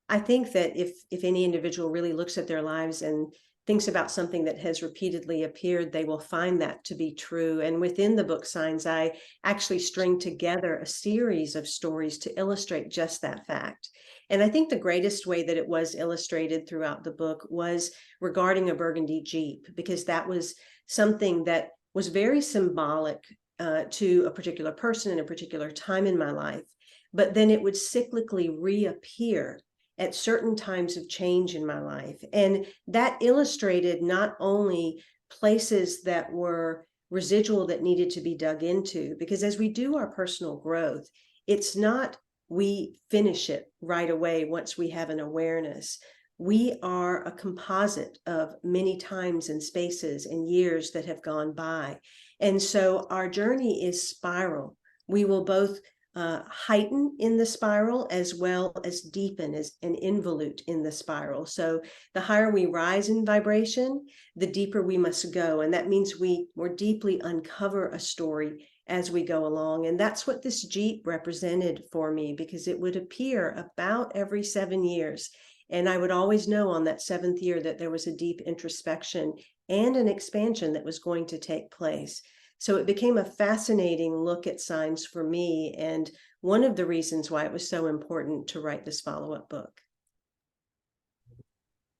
Speaker 10: I think that if any individual really looks at their lives and thinks about something that has repeatedly appeared, they will find that to be true. And within the book Signs, I actually string together a series of stories to illustrate just that fact. And I think the greatest way that it was illustrated throughout the book was regarding a burgundy Jeep, because that was something that was very symbolic to a particular person in a particular time in my life. But then it would cyclically reappear at certain times of change in my life. And that illustrated not only places that were residual that needed to be dug into, because as we do our personal growth, it's not we finish it right away once we have an awareness. We are a composite of many times and spaces and years that have gone by. And so our journey is spiral. We will both heighten in the spiral as well as deepen as an involute in the spiral. So the higher we rise in vibration, the deeper we must go. And that means we more deeply uncover a story as we go along. And that's what this Jeep represented for me, because it would appear about every 7 years. And I would always know on that 7th year that there was a deep introspection and an expansion that was going to take place. So it became a fascinating look at signs for me, and one of the reasons why it was so important to write this follow-up book.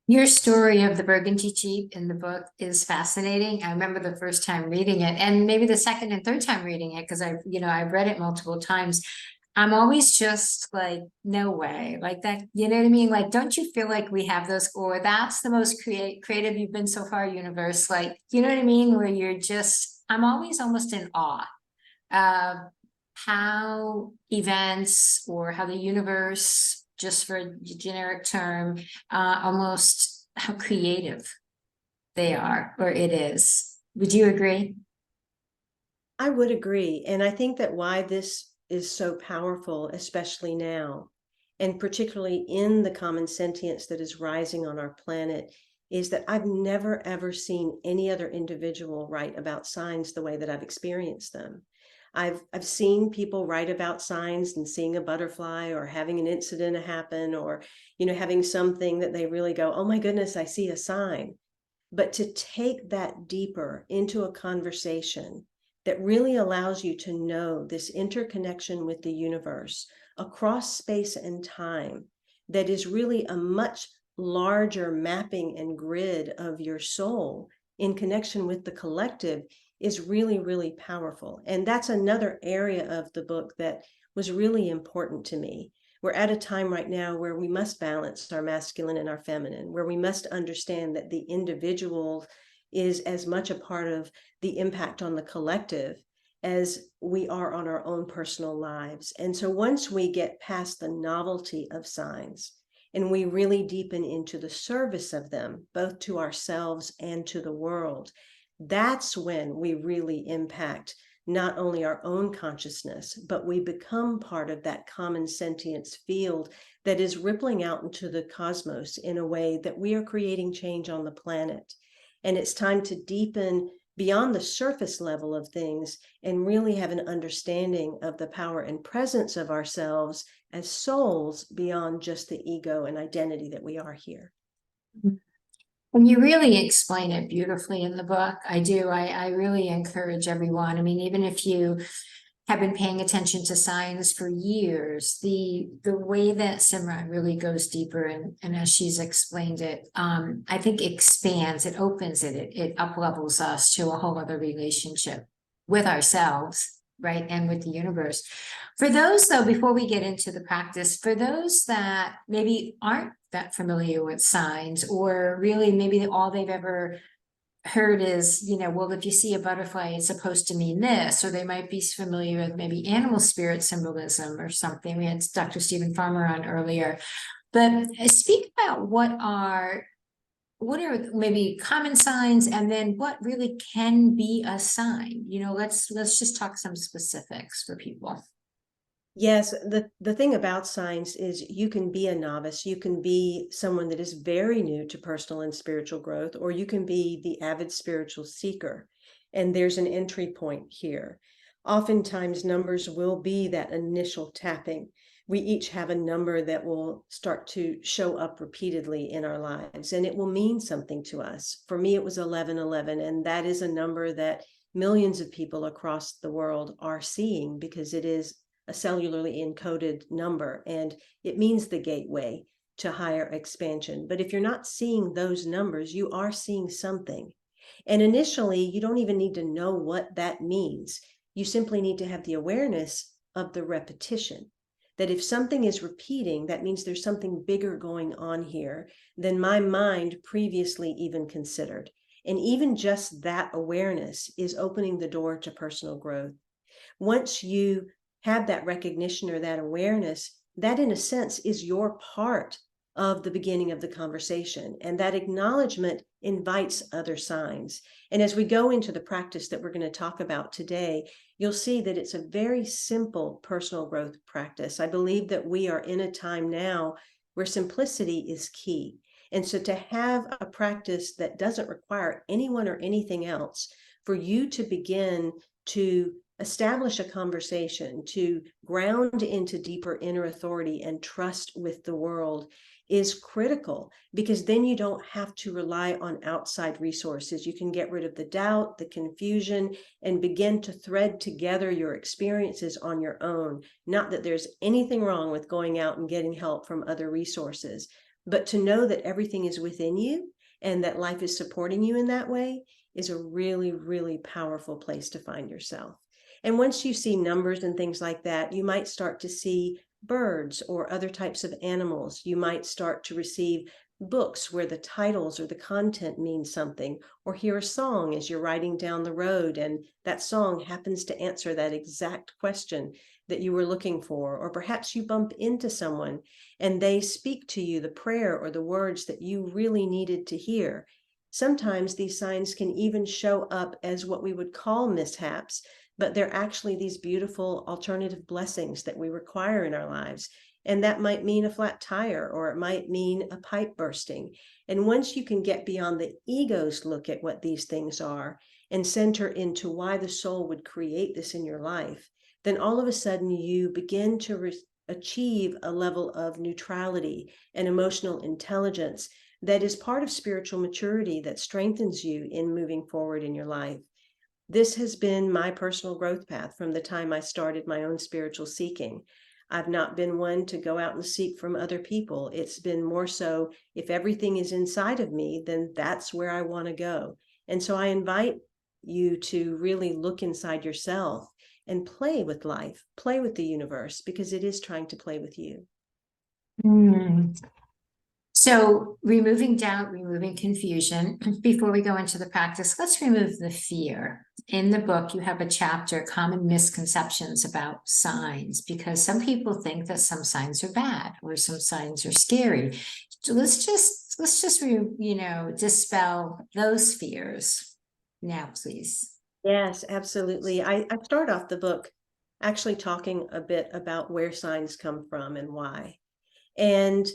Speaker 3: Your story of the burgundy jeep in the book is fascinating. I remember the first time reading it, and maybe the second and third time reading it, because I've read it multiple times. I'm always just like, no way, like that, you know what I mean? Like, don't you feel like we have those, or that's the most creative you've been so far, universe? Like, you know what I mean? Where you're just, I'm always almost in awe of how events or how the universe, just for a generic term, almost how creative they are, or it is. Would you agree?
Speaker 10: I would agree. And I think that why this is so powerful, especially now, and particularly in the common sentience that is rising on our planet, is that I've never ever seen any other individual write about signs the way that I've experienced them. I've seen people write about signs and seeing a butterfly or having an incident happen, or having something that they really go, oh my goodness, I see a sign. But to take that deeper into a conversation that really allows you to know this interconnection with the universe across space and time, that is really a much larger mapping and grid of your soul in connection with the collective, is really, really powerful. And that's another area of the book that was really important to me. We're at a time right now where we must balance our masculine and our feminine, where we must understand that the individual is as much a part of the impact on the collective as we are on our own personal lives. And so once we get past the novelty of signs and we really deepen into the service of them, both to ourselves and to the world, that's when we really impact not only our own consciousness, but we become part of that common sentience field that is rippling out into the cosmos in a way that we are creating change on the planet. And it's time to deepen beyond the surface level of things and really have an understanding of the power and presence of ourselves as souls beyond just the ego and identity that we are here.
Speaker 3: And you really explain it beautifully in the book. I do. I really encourage everyone. I mean, even if you have been paying attention to signs for years, the way that Simran really goes deeper and as she's explained it, I think expands, it opens it up levels us to a whole other relationship with ourselves, right? And with the universe. For those though, before we get into the practice, for those that maybe aren't that familiar with signs, or really maybe all they've ever heard is, well, if you see a butterfly, it's supposed to mean this, or they might be familiar with maybe animal spirit symbolism or something. We had Dr. Stephen Farmer on earlier, but speak about what are maybe common signs, and then what really can be a sign. Let's just talk some specifics for people.
Speaker 10: Yes, the thing about signs is you can be a novice, you can be someone that is very new to personal and spiritual growth, or you can be the avid spiritual seeker. And there's an entry point here. Oftentimes numbers will be that initial tapping. We each have a number that will start to show up repeatedly in our lives, and it will mean something to us. For me, it was 1111, and that is a number that millions of people across the world are seeing because it is a cellularly encoded number, and it means the gateway to higher expansion. But if you're not seeing those numbers, you are seeing something. And initially, you don't even need to know what that means. You simply need to have the awareness of the repetition. That if something is repeating, that means there's something bigger going on here than my mind previously even considered. And even just that awareness is opening the door to personal growth. Once you have that recognition or that awareness, that in a sense is your part of the beginning of the conversation. And that acknowledgement invites other signs. And as we go into the practice that we're going to talk about today, you'll see that it's a very simple personal growth practice. I believe that we are in a time now where simplicity is key. And so to have a practice that doesn't require anyone or anything else, for you to begin to establish a conversation, to ground into deeper inner authority and trust with the world is critical, because then you don't have to rely on outside resources. You can get rid of the doubt, the confusion, and begin to thread together your experiences on your own. Not that there's anything wrong with going out and getting help from other resources, but to know that everything is within you and that life is supporting you in that way is a really, really powerful place to find yourself. And once you see numbers and things like that, you might start to see birds or other types of animals. You might start to receive books where the titles or the content means something, or hear a song as you're riding down the road and that song happens to answer that exact question that you were looking for. Or perhaps you bump into someone and they speak to you the prayer or the words that you really needed to hear. Sometimes these signs can even show up as what we would call mishaps, but they're actually these beautiful alternative blessings that we require in our lives. And that might mean a flat tire, or it might mean a pipe bursting. And once you can get beyond the ego's look at what these things are and center into why the soul would create this in your life, then all of a sudden you begin to achieve a level of neutrality and emotional intelligence that is part of spiritual maturity that strengthens you in moving forward in your life. This has been my personal growth path from the time I started my own spiritual seeking. I've not been one to go out and seek from other people. It's been more so, if everything is inside of me, then that's where I want to go. And so I invite you to really look inside yourself and play with life, play with the universe, because it is trying to play with you.
Speaker 3: So removing doubt, removing confusion. Before we go into the practice, let's remove the fear. In the book, you have a chapter, Common Misconceptions About Signs, because some people think that some signs are bad or some signs are scary. So let's just dispel those fears now, please.
Speaker 10: Yes, absolutely. I start off the book actually talking a bit about where signs come from and why, and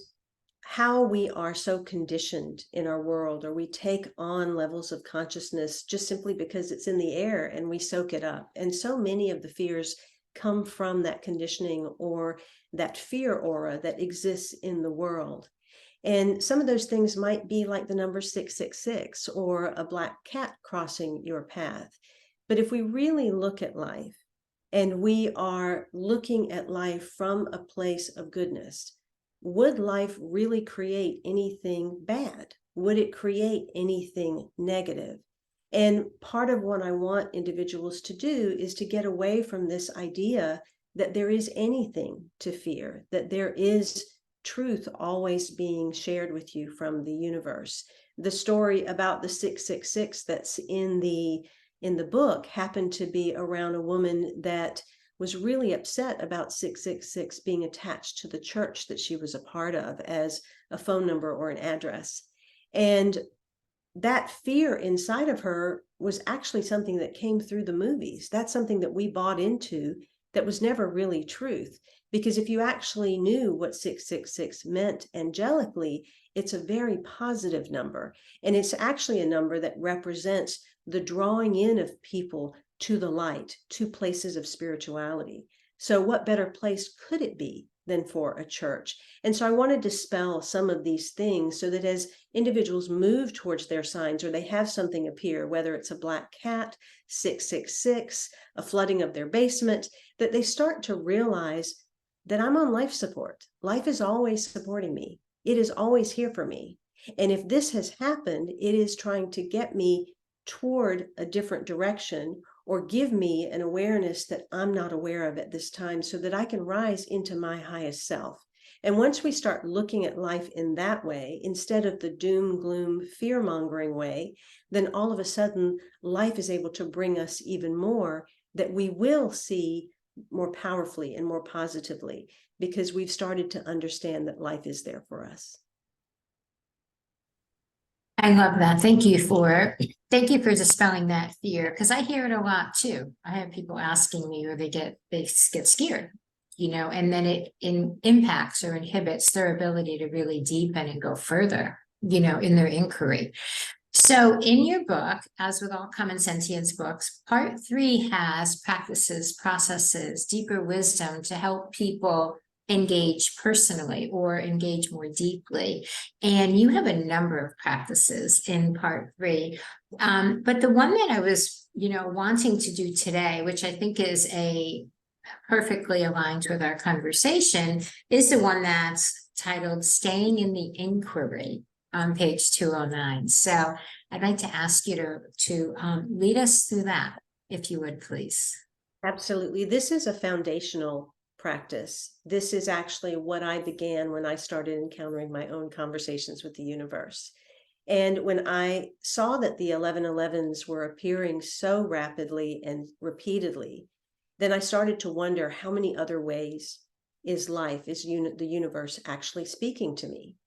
Speaker 10: how we are so conditioned in our world, or we take on levels of consciousness just simply because it's in the air and we soak it up. And so many of the fears come from that conditioning or that fear aura that exists in the world. And some of those things might be like the number 666 or a black cat crossing your path. But if we really look at life and we are looking at life from a place of goodness, would life really create anything bad? Would it create anything negative? And part of what I want individuals to do is to get away from this idea that there is anything to fear, that there is truth always being shared with you from the universe. The story about the 666 that's in the book happened to be around a woman that was really upset about 666 being attached to the church that she was a part of as a phone number or an address. And that fear inside of her was actually something that came through the movies. That's something that we bought into that was never really truth. Because if you actually knew what 666 meant angelically, it's a very positive number. And it's actually a number that represents the drawing in of people to the light, to places of spirituality. So what better place could it be than for a church? And so I want to dispel some of these things so that as individuals move towards their signs, or they have something appear, whether it's a black cat, 666, a flooding of their basement, that they start to realize that I'm on life support. Life is always supporting me. It is always here for me. And if this has happened, it is trying to get me toward a different direction, or give me an awareness that I'm not aware of at this time, so that I can rise into my highest self. And once we start looking at life in that way, instead of the doom, gloom, fear-mongering way, then all of a sudden life is able to bring us even more that we will see more powerfully and more positively, because we've started to understand that life is there for us.
Speaker 3: I love that. Thank you for dispelling that fear, because I hear it a lot too. I have people asking me, or they get scared, and then it impacts or inhibits their ability to really deepen and go further, in their inquiry. So in your book, as with all Common Sentience books, part 3 has practices, processes, deeper wisdom to help people engage personally or engage more deeply. And you have a number of practices in part 3. But the one that I was, wanting to do today, which I think is perfectly aligned with our conversation, is the one that's titled Staying in the Inquiry on page 209. So I'd like to ask you to lead us through that, if you would, please.
Speaker 10: Absolutely. This is a foundational practice. This is actually what I began when I started encountering my own conversations with the universe. And when I saw that the 1111s were appearing so rapidly and repeatedly, then I started to wonder how many other ways is the universe actually speaking to me?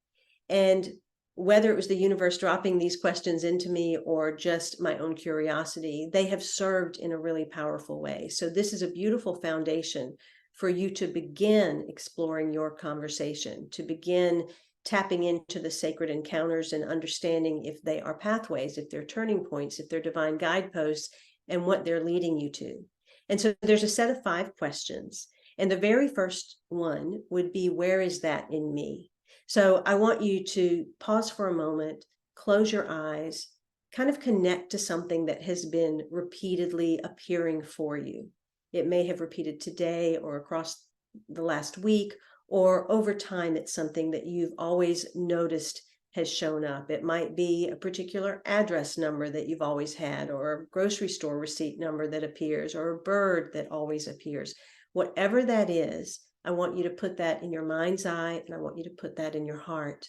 Speaker 10: And whether it was the universe dropping these questions into me or just my own curiosity, they have served in a really powerful way. So this is a beautiful foundation for you to begin exploring your conversation, to begin tapping into the sacred encounters and understanding if they are pathways, if they're turning points, if they're divine guideposts, and what they're leading you to. And so there's a set of 5 questions. And the very first one would be, where is that in me? So I want you to pause for a moment, close your eyes, kind of connect to something that has been repeatedly appearing for you. It may have repeated today or across the last week, or over time, it's something that you've always noticed has shown up. It might be a particular address number that you've always had, or a grocery store receipt number that appears, or a bird that always appears. Whatever that is, I want you to put that in your mind's eye, and I want you to put that in your heart.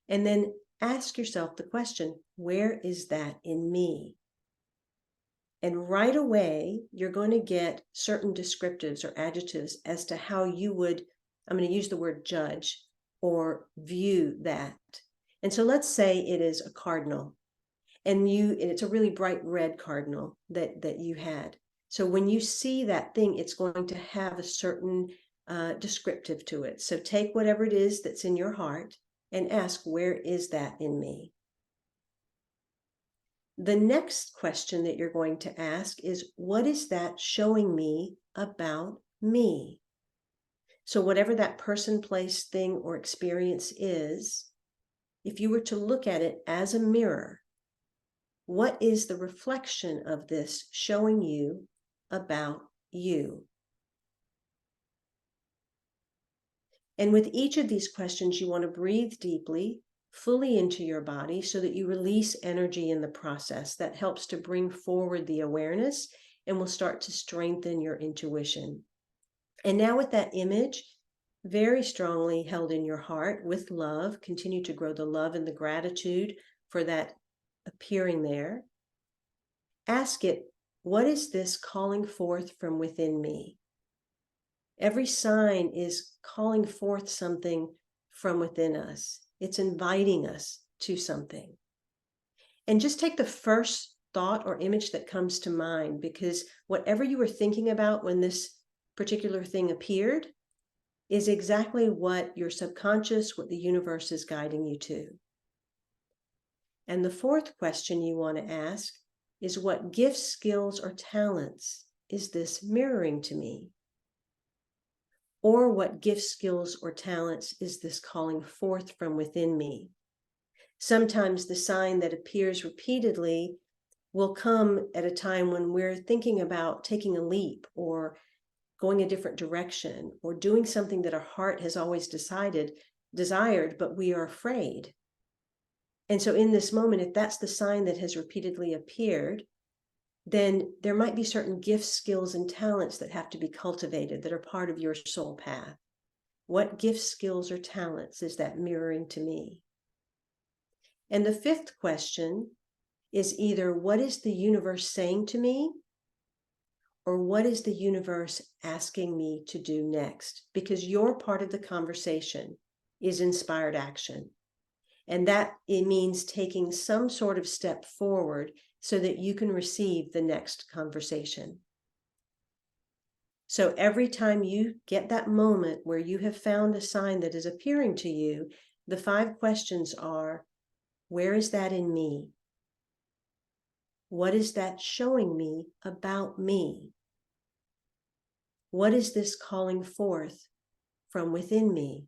Speaker 10: And then ask yourself the question, where is that in me? And right away, you're going to get certain descriptives or adjectives as to how you would, I'm going to use the word judge or view that. And so let's say it is a cardinal, and it's a really bright red cardinal that you had. So when you see that thing, it's going to have a certain descriptive to it. So take whatever it is that's in your heart and ask, where is that in me? The next question that you're going to ask is, what is that showing me about me? So whatever that person, place, thing, or experience is, if you were to look at it as a mirror, what is the reflection of this showing you about you? And with each of these questions, you want to breathe deeply, fully into your body so that you release energy in the process. That helps to bring forward the awareness and will start to strengthen your intuition. And now with that image very strongly held in your heart with love, continue to grow the love and the gratitude for that appearing there. Ask it, what is this calling forth from within me? Every sign is calling forth something from within us. It's inviting us to something. And just take the first thought or image that comes to mind, because whatever you were thinking about when this particular thing appeared is exactly what your subconscious, what the universe is guiding you to. And the fourth question you want to ask is, what gifts, skills, or talents is this mirroring to me? Or what gifts, skills, or talents is this calling forth from within me? Sometimes the sign that appears repeatedly will come at a time when we're thinking about taking a leap or going a different direction or doing something that our heart has always desired, but we are afraid. And so in this moment, if that's the sign that has repeatedly appeared, then there might be certain gifts, skills, and talents that have to be cultivated that are part of your soul path. What gifts, skills, or talents is that mirroring to me? And the fifth question is either, what is the universe saying to me? Or what is the universe asking me to do next? Because your part of the conversation is inspired action. And that it means taking some sort of step forward so that you can receive the next conversation. So every time you get that moment where you have found a sign that is appearing to you, the 5 questions are, Where is that in me? What is that showing me about me? What is this calling forth from within me?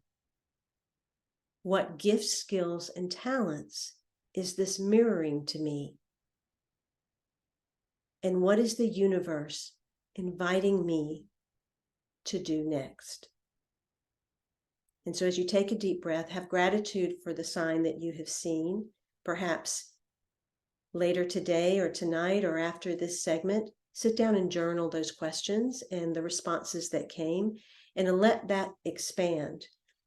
Speaker 10: What gifts, skills, and talents is this mirroring to me? And what is the universe inviting me to do next? And so as you take a deep breath, have gratitude for the sign that you have seen, perhaps later today or tonight or after this segment. Sit down and journal those questions and the responses that came, and let that expand.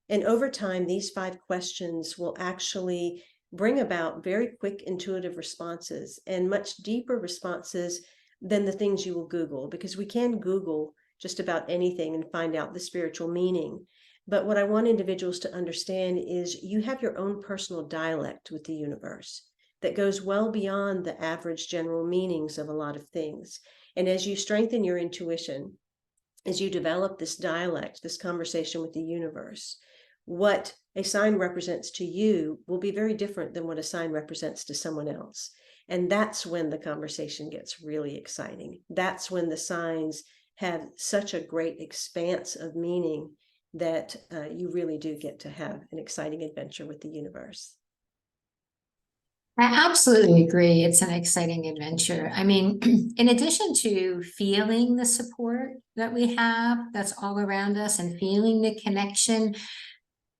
Speaker 10: And over time, these 5 questions will actually bring about very quick intuitive responses and much deeper responses than the things you will Google, because we can Google just about anything and find out the spiritual meaning. But what I want individuals to understand is you have your own personal dialect with the universe that goes well beyond the average general meanings of a lot of things. And as you strengthen your intuition, as you develop this dialect, this conversation with the universe, what a sign represents to you will be very different than what a sign represents to someone else. And that's when the conversation gets really exciting. That's when the signs have such a great expanse of meaning that you really do get to have an exciting adventure with the universe.
Speaker 3: I absolutely agree. It's an exciting adventure. I mean, in addition to feeling the support that we have that's all around us and feeling the connection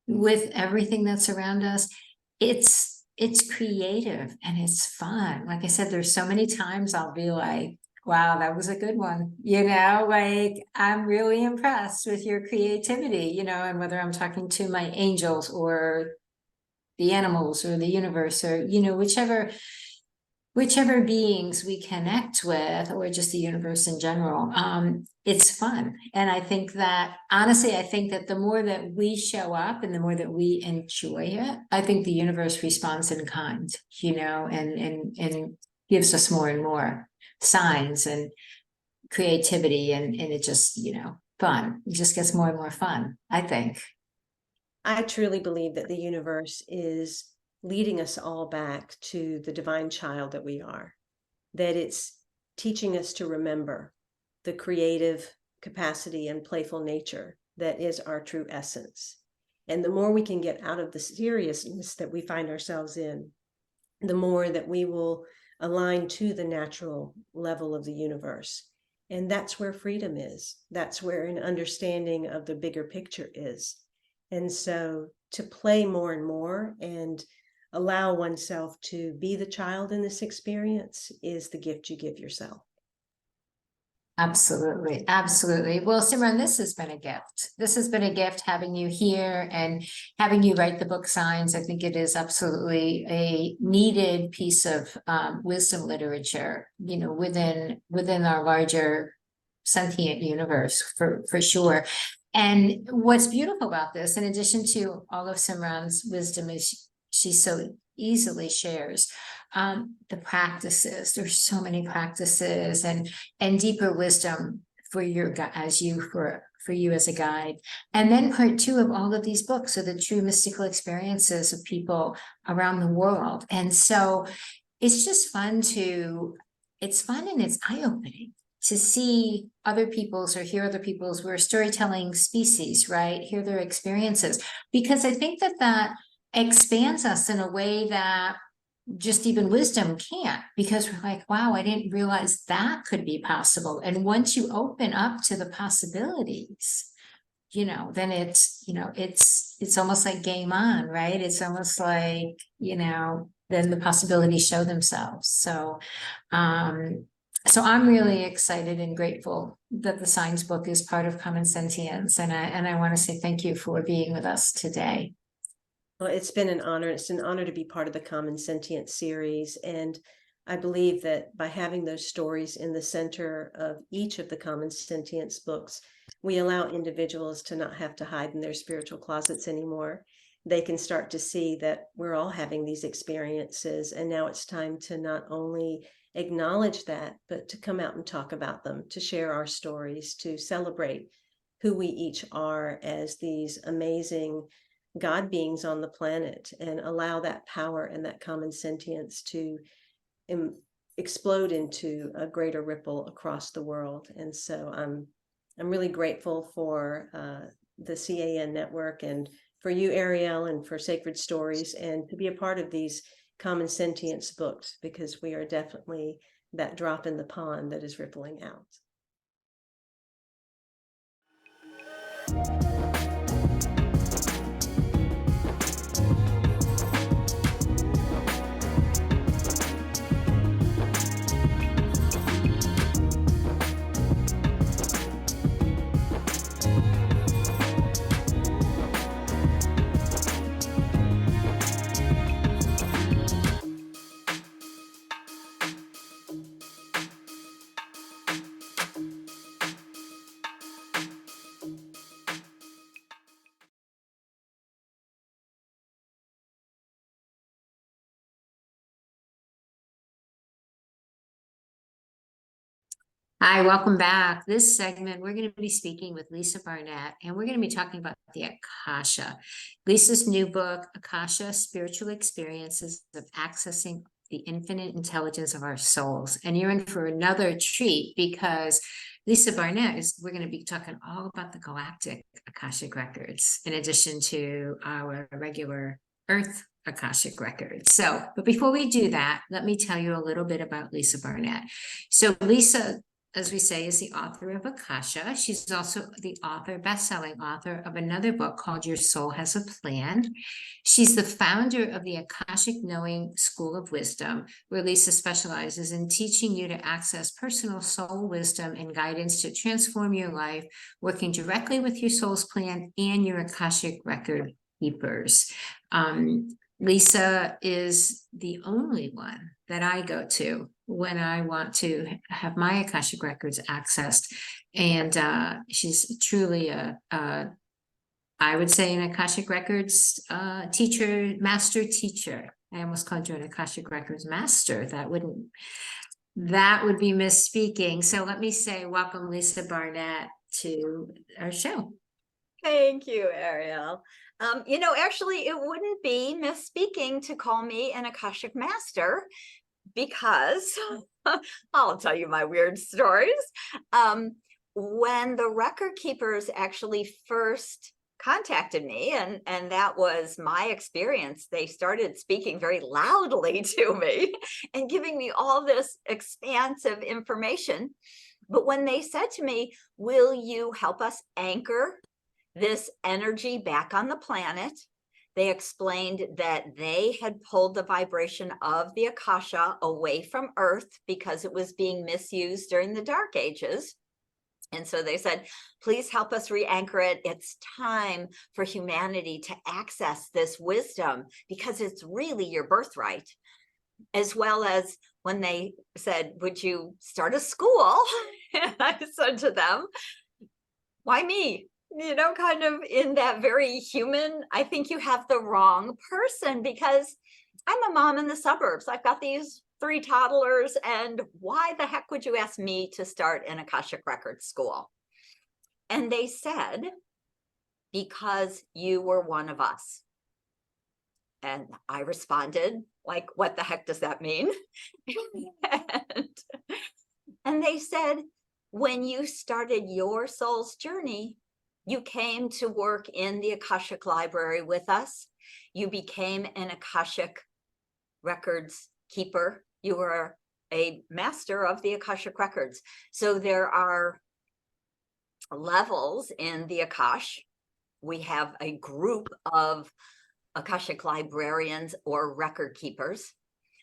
Speaker 3: with everything that's around us, it's creative and it's fun. Like I said, there's so many times I'll be like, wow, that was a good one. Like I'm really impressed with your creativity, and whether I'm talking to my angels or the animals or the universe or, whichever beings we connect with, or just the universe in general, it's fun. And I think that, honestly, the more that we show up and the more that we enjoy it, I think the universe responds in kind, and gives us more and more signs and creativity, and it just, fun. It just gets more and more fun, I think.
Speaker 10: I truly believe that the universe is leading us all back to the divine child that we are, that it's teaching us to remember the creative capacity and playful nature that is our true essence. And the more we can get out of the seriousness that we find ourselves in, the more that we will align to the natural level of the universe. And that's where freedom is. That's where an understanding of the bigger picture is. And so to play more and more and allow oneself to be the child in this experience is the gift you give yourself.
Speaker 3: Absolutely. Absolutely. Well, Simran, this has been a gift. This has been a gift having you here and having you write the book Signs. I think it is absolutely a needed piece of wisdom literature, within our larger sentient universe for sure. And what's beautiful about this, in addition to all of Simran's wisdom, is she so easily shares the practices. There's so many practices and deeper wisdom for you as a guide. And then part 2 of all of these books are the true mystical experiences of people around the world. And so it's just fun it's fun and it's eye-opening to see other people's or hear other people's. We're a storytelling species, right? Hear their experiences, because I think that expands us in a way that just even wisdom can't, because we're like, wow, I didn't realize that could be possible. And once you open up to the possibilities, then it's almost like game on, right? It's almost like, then the possibilities show themselves. So I'm really excited and grateful that the Signs book is part of Common Sentience. And I want to say thank you for being with us today.
Speaker 10: Well, it's been an honor. It's an honor to be part of the Common Sentience series. And I believe that by having those stories in the center of each of the Common Sentience books, we allow individuals to not have to hide in their spiritual closets anymore. They can start to see that we're all having these experiences. And now it's time to not only acknowledge that, but to come out and talk about them, to share our stories, to celebrate who we each are as these amazing God beings on the planet and allow that power and that common sentience to explode into a greater ripple across the world. And so I'm really grateful for the CAN network and for you, Ariel, and for Sacred Stories, and to be a part of these Common Sentience books, because we are definitely that drop in the pond that is rippling out.
Speaker 3: Hi, welcome back. This segment, we're going to be speaking with Lisa Barnett, and we're going to be talking about the Akasha. Lisa's new book, Akasha, Spiritual Experiences of Accessing the Infinite Intelligence of Our Souls. And you're in for another treat, because Lisa Barnett we're going to be talking all about the galactic Akashic records, in addition to our regular Earth Akashic records. So, but before we do that, let me tell you a little bit about Lisa Barnett. So Lisa, as we say, is the author of Akasha. She's also the best-selling author of another book called Your Soul Has a Plan. She's the founder of the Akashic Knowing School of Wisdom, where Lisa specializes in teaching you to access personal soul wisdom and guidance to transform your life, working directly with your soul's plan and your Akashic record keepers. Lisa is the only one that I go to when I want to have my Akashic records accessed. And she's truly I would say an Akashic records teacher, master teacher. I almost called you an Akashic records master. That would be misspeaking. So let me say, welcome Lisa Barnett to our show.
Speaker 11: Thank you, Ariel. Actually, it wouldn't be misspeaking to call me an Akashic master, because I'll tell you my weird stories. When the record keepers actually first contacted me, and that was my experience, they started speaking very loudly to me and giving me all this expansive information. But when they said to me, will you help us anchor this energy back on the planet, they explained that they had pulled the vibration of the Akasha away from Earth because it was being misused during the Dark Ages. And so they said, please help us re-anchor it. It's time for humanity to access this wisdom, because it's really your birthright. As well as when they said, would you start a school? And I said to them, why me? Kind of in that very human, I think you have the wrong person, because I'm a mom in the suburbs. I've got these 3 toddlers, and why the heck would you ask me to start an Akashic Records school? And they said, because you were one of us. And I responded, like, what the heck does that mean? and they said, when you started your soul's journey, you came to work in the Akashic Library with us. You became an Akashic records keeper. You were a master of the Akashic records. So there are levels in the Akash. We have a group of Akashic librarians or record keepers.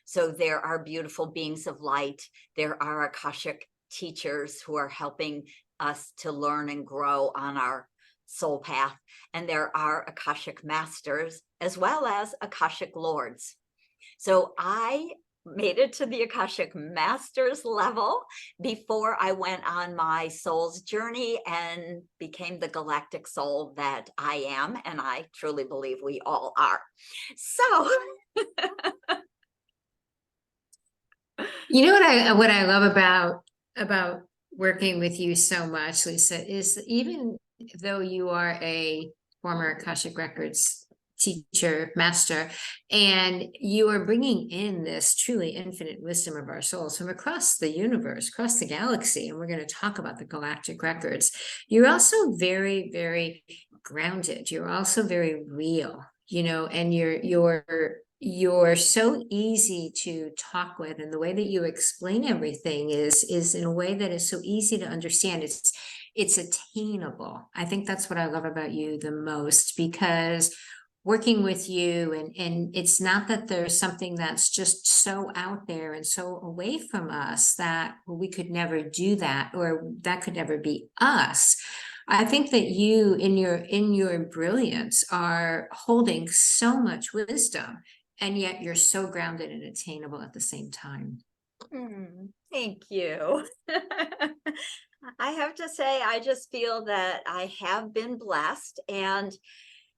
Speaker 11: So there are beautiful beings of light. There are Akashic teachers who are helping us to learn and grow on our soul path. And there are Akashic masters as well as Akashic lords. So I made it to the Akashic masters level before I went on my soul's journey and became the galactic soul that I am. And I truly believe we all are. So
Speaker 3: you know what I love about working with you so much, Lisa, is even though you are a former Akashic Records teacher, master, and you are bringing in this truly infinite wisdom of our souls from across the universe, across the galaxy. And we're going to talk about the galactic records. You're also very, very grounded. You're also very real, you know, and you're so easy to talk with, and the way that you explain everything is in a way that is so easy to understand. It's attainable. I think that's what I love about you the most, because working with you, and it's not that there's something that's just so out there and so away from us that we could never do that, or that could never be us. I think that you, in your brilliance, are holding so much wisdom, and yet you're so grounded and attainable at the same time.
Speaker 11: Thank you. I have to say, I just feel that I have been blessed, and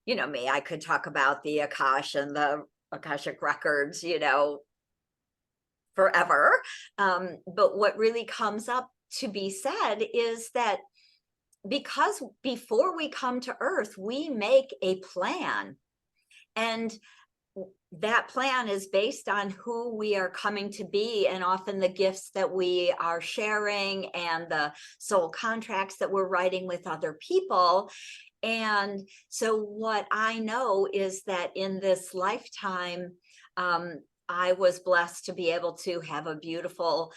Speaker 11: you know me, I could talk about the Akash and the Akashic records, you know, forever. But what really comes up to be said is that because before we come to Earth, we make a plan, and that plan is based on who we are coming to be, and often the gifts that we are sharing and the soul contracts that we're writing with other people. And so what I know is that in this lifetime, I was blessed to be able to have a beautiful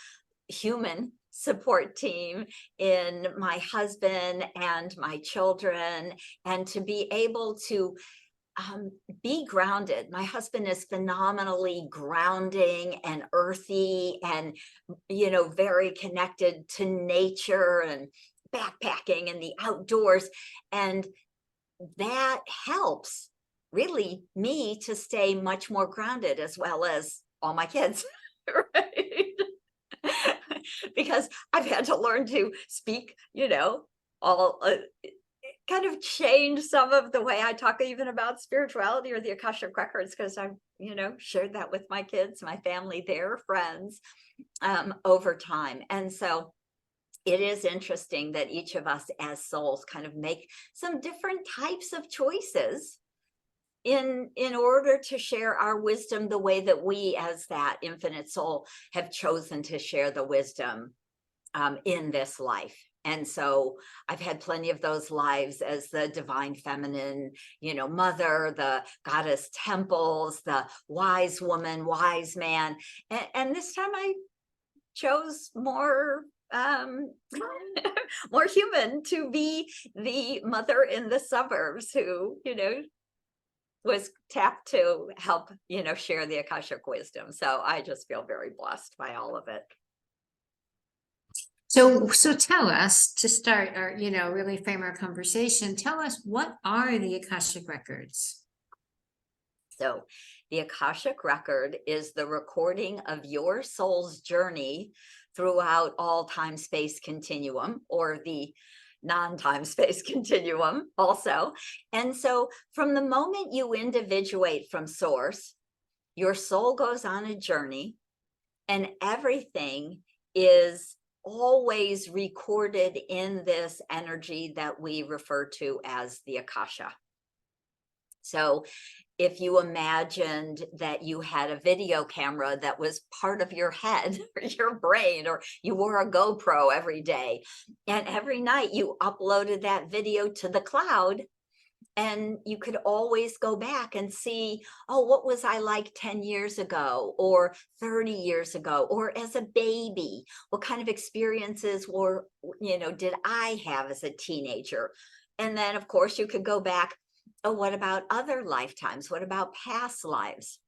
Speaker 11: human support team in my husband and my children, and to be able to be grounded. My husband is phenomenally grounding and earthy, and, you know, very connected to nature and backpacking and the outdoors. And that helps really me to stay much more grounded, as well as all my kids, right? Because I've had to learn to speak, you know, all kind of change some of the way I talk even about spirituality or the Akashic records, because I've, you know, shared that with my kids, my family, their friends, over time. And so it is interesting that each of us as souls kind of make some different types of choices in order to share our wisdom the way that we as that infinite soul have chosen to share the wisdom in this life. And so I've had plenty of those lives as the divine feminine, you know, mother, the goddess temples, the wise woman, wise man. And this time I chose more more human, to be the mother in the suburbs who, you know, was tapped to help, you know, share the Akashic wisdom. So I just feel very blessed by all of it.
Speaker 3: So tell us, to start, or, you know, really frame our conversation, tell us, what are the Akashic records?
Speaker 11: So the Akashic record is the recording of your soul's journey throughout all time-space continuum, or the non-time-space continuum also. And so from the moment you individuate from source, your soul goes on a journey, and everything is always recorded in this energy that we refer to as the Akasha. So if you imagined that you had a video camera that was part of your head or your brain, or you wore a GoPro every day, and every night you uploaded that video to the cloud, and you could always go back and see, oh, what was I like 10 years ago, or 30 years ago, or as a baby? What kind of experiences were, you know, did I have as a teenager? And then, of course, you could go back, oh, what about other lifetimes? What about past lives?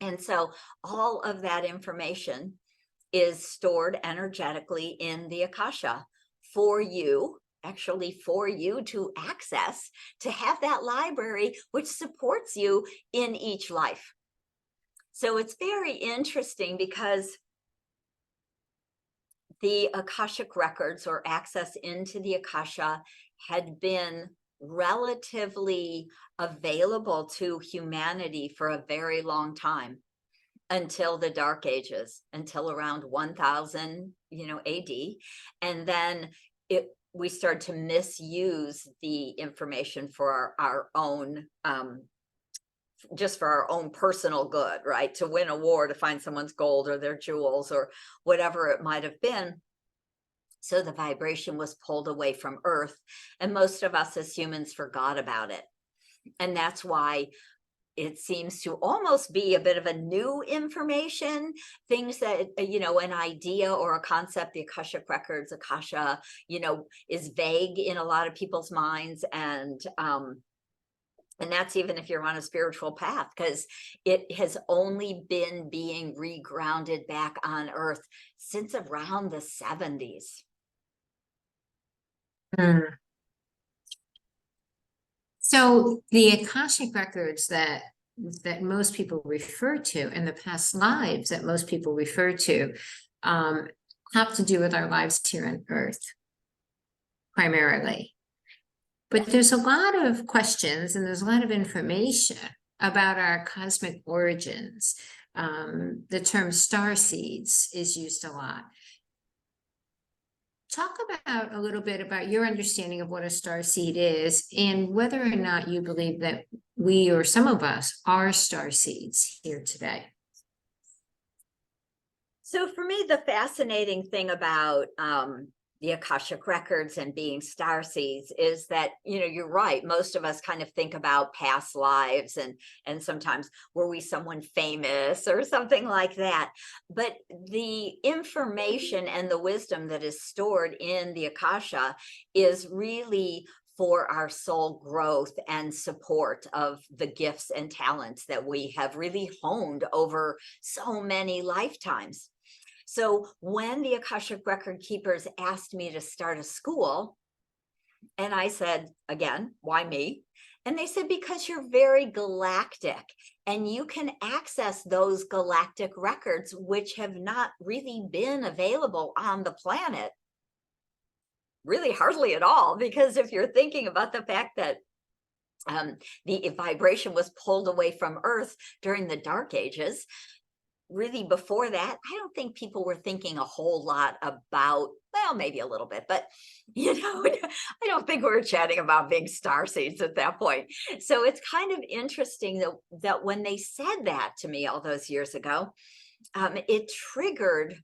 Speaker 11: And so all of that information is stored energetically in the Akasha for you, actually for you to access, to have that library which supports you in each life. So it's very interesting, because the Akashic records, or access into the Akasha, had been relatively available to humanity for a very long time, until the Dark Ages, until around 1000, you know, AD. And then we started to misuse the information for our own just for our own personal good, right? To win a war, to find someone's gold or their jewels or whatever it might have been. So the vibration was pulled away from Earth, and most of us as humans forgot about it. And that's why it seems to almost be a bit of a new information, things that, an idea or a concept, the Akashic Records, Akasha, is vague in a lot of people's minds. And that's even if you're on a spiritual path, because it has only been being regrounded back on Earth since around the 70s.
Speaker 3: So the Akashic records that most people refer to, and the past lives that most people refer to, have to do with our lives here on Earth, primarily. But there's a lot of questions and there's a lot of information about our cosmic origins. The term star seeds is used a lot. Talk about a little bit about your understanding of what a star seed is and whether or not you believe that we, or some of us, are star seeds here today.
Speaker 11: So for me, the fascinating thing about the Akashic Records and being star seeds is that, you're right. Most of us kind of think about past lives and sometimes were we someone famous or something like that. But the information and the wisdom that is stored in the Akasha is really for our soul growth and support of the gifts and talents that we have really honed over so many lifetimes. So when the Akashic Record Keepers asked me to start a school, and I said, again, why me? And they said, because you're very galactic and you can access those galactic records, which have not really been available on the planet. Really hardly at all, because if you're thinking about the fact that the vibration was pulled away from Earth during the Dark Ages, really before that, I don't think people were thinking a whole lot about, well, maybe a little bit, but, I don't think we were chatting about being star seeds at that point. So it's kind of interesting that when they said that to me all those years ago, it triggered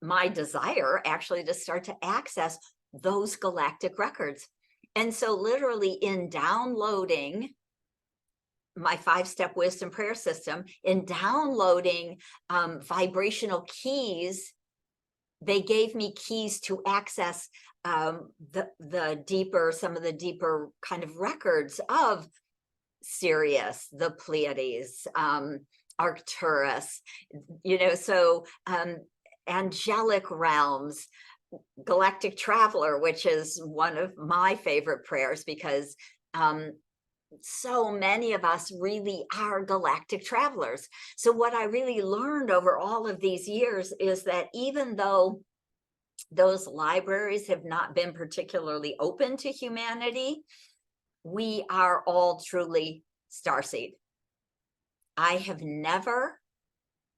Speaker 11: my desire actually to start to access those galactic records. And so literally in downloading my 5-step wisdom prayer system, in downloading vibrational keys, they gave me keys to access the deeper, some of the deeper kind of records of Sirius, the Pleiades, Arcturus, so angelic realms, galactic traveler, which is one of my favorite prayers because so many of us really are galactic travelers. So what I really learned over all of these years is that even though those libraries have not been particularly open to humanity, we are all truly starseed. I have never,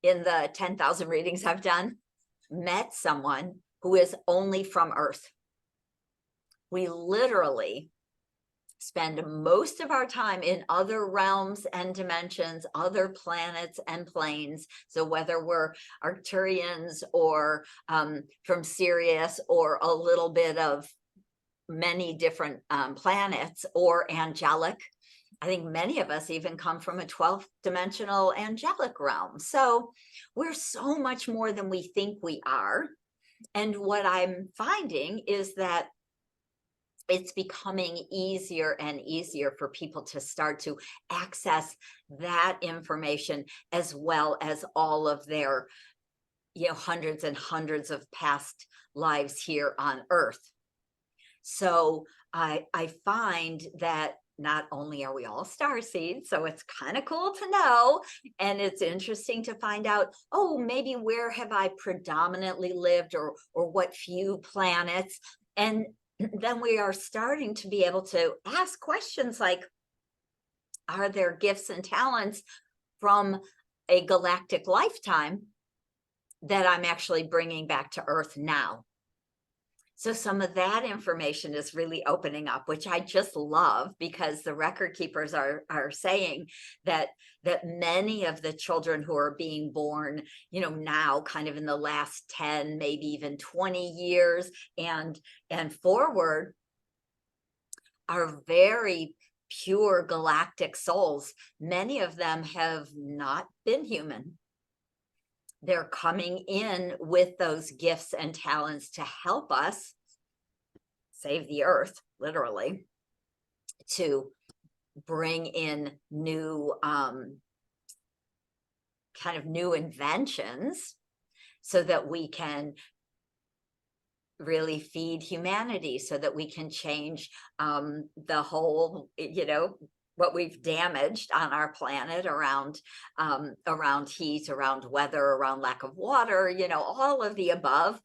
Speaker 11: in the 10,000 readings I've done, met someone who is only from Earth. We literally spend most of our time in other realms and dimensions, other planets and planes. So whether we're Arcturians or from Sirius or a little bit of many different planets or angelic, I think many of us even come from a 12th dimensional angelic realm. So we're so much more than we think we are. And what I'm finding is that it's becoming easier and easier for people to start to access that information as well as all of their, hundreds and hundreds of past lives here on Earth. So I find that not only are we all starseeds, so it's kind of cool to know, and it's interesting to find out, oh, maybe where have I predominantly lived or what few planets, and then we are starting to be able to ask questions like, are there gifts and talents from a galactic lifetime that I'm actually bringing back to Earth now? So some of that information is really opening up, which I just love, because the record keepers are saying that many of the children who are being born, now kind of in the last 10, maybe even 20 years and forward, are very pure galactic souls. Many of them have not been human. They're coming in with those gifts and talents to help us save the earth, literally, to bring in new kind of new inventions so that we can really feed humanity, so that we can change the whole, what we've damaged on our planet around heat, around weather, around lack of water, all of the above.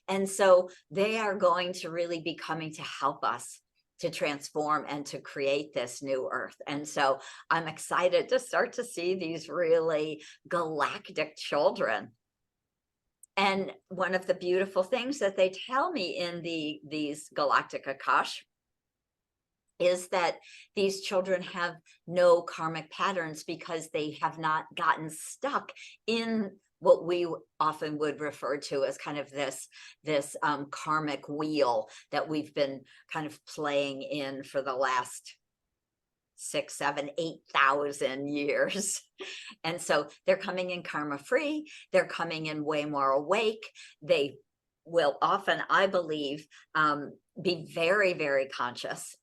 Speaker 11: And so they are going to really be coming to help us to transform and to create this new earth. And so I'm excited to start to see these really galactic children. And one of the beautiful things that they tell me in these galactic Akash is that these children have no karmic patterns, because they have not gotten stuck in what we often would refer to as kind of this karmic wheel that we've been kind of playing in for the last 6, 7, 8,000 years. And so they're coming in karma free. They're coming in way more awake. They will often, I believe, be very, very conscious.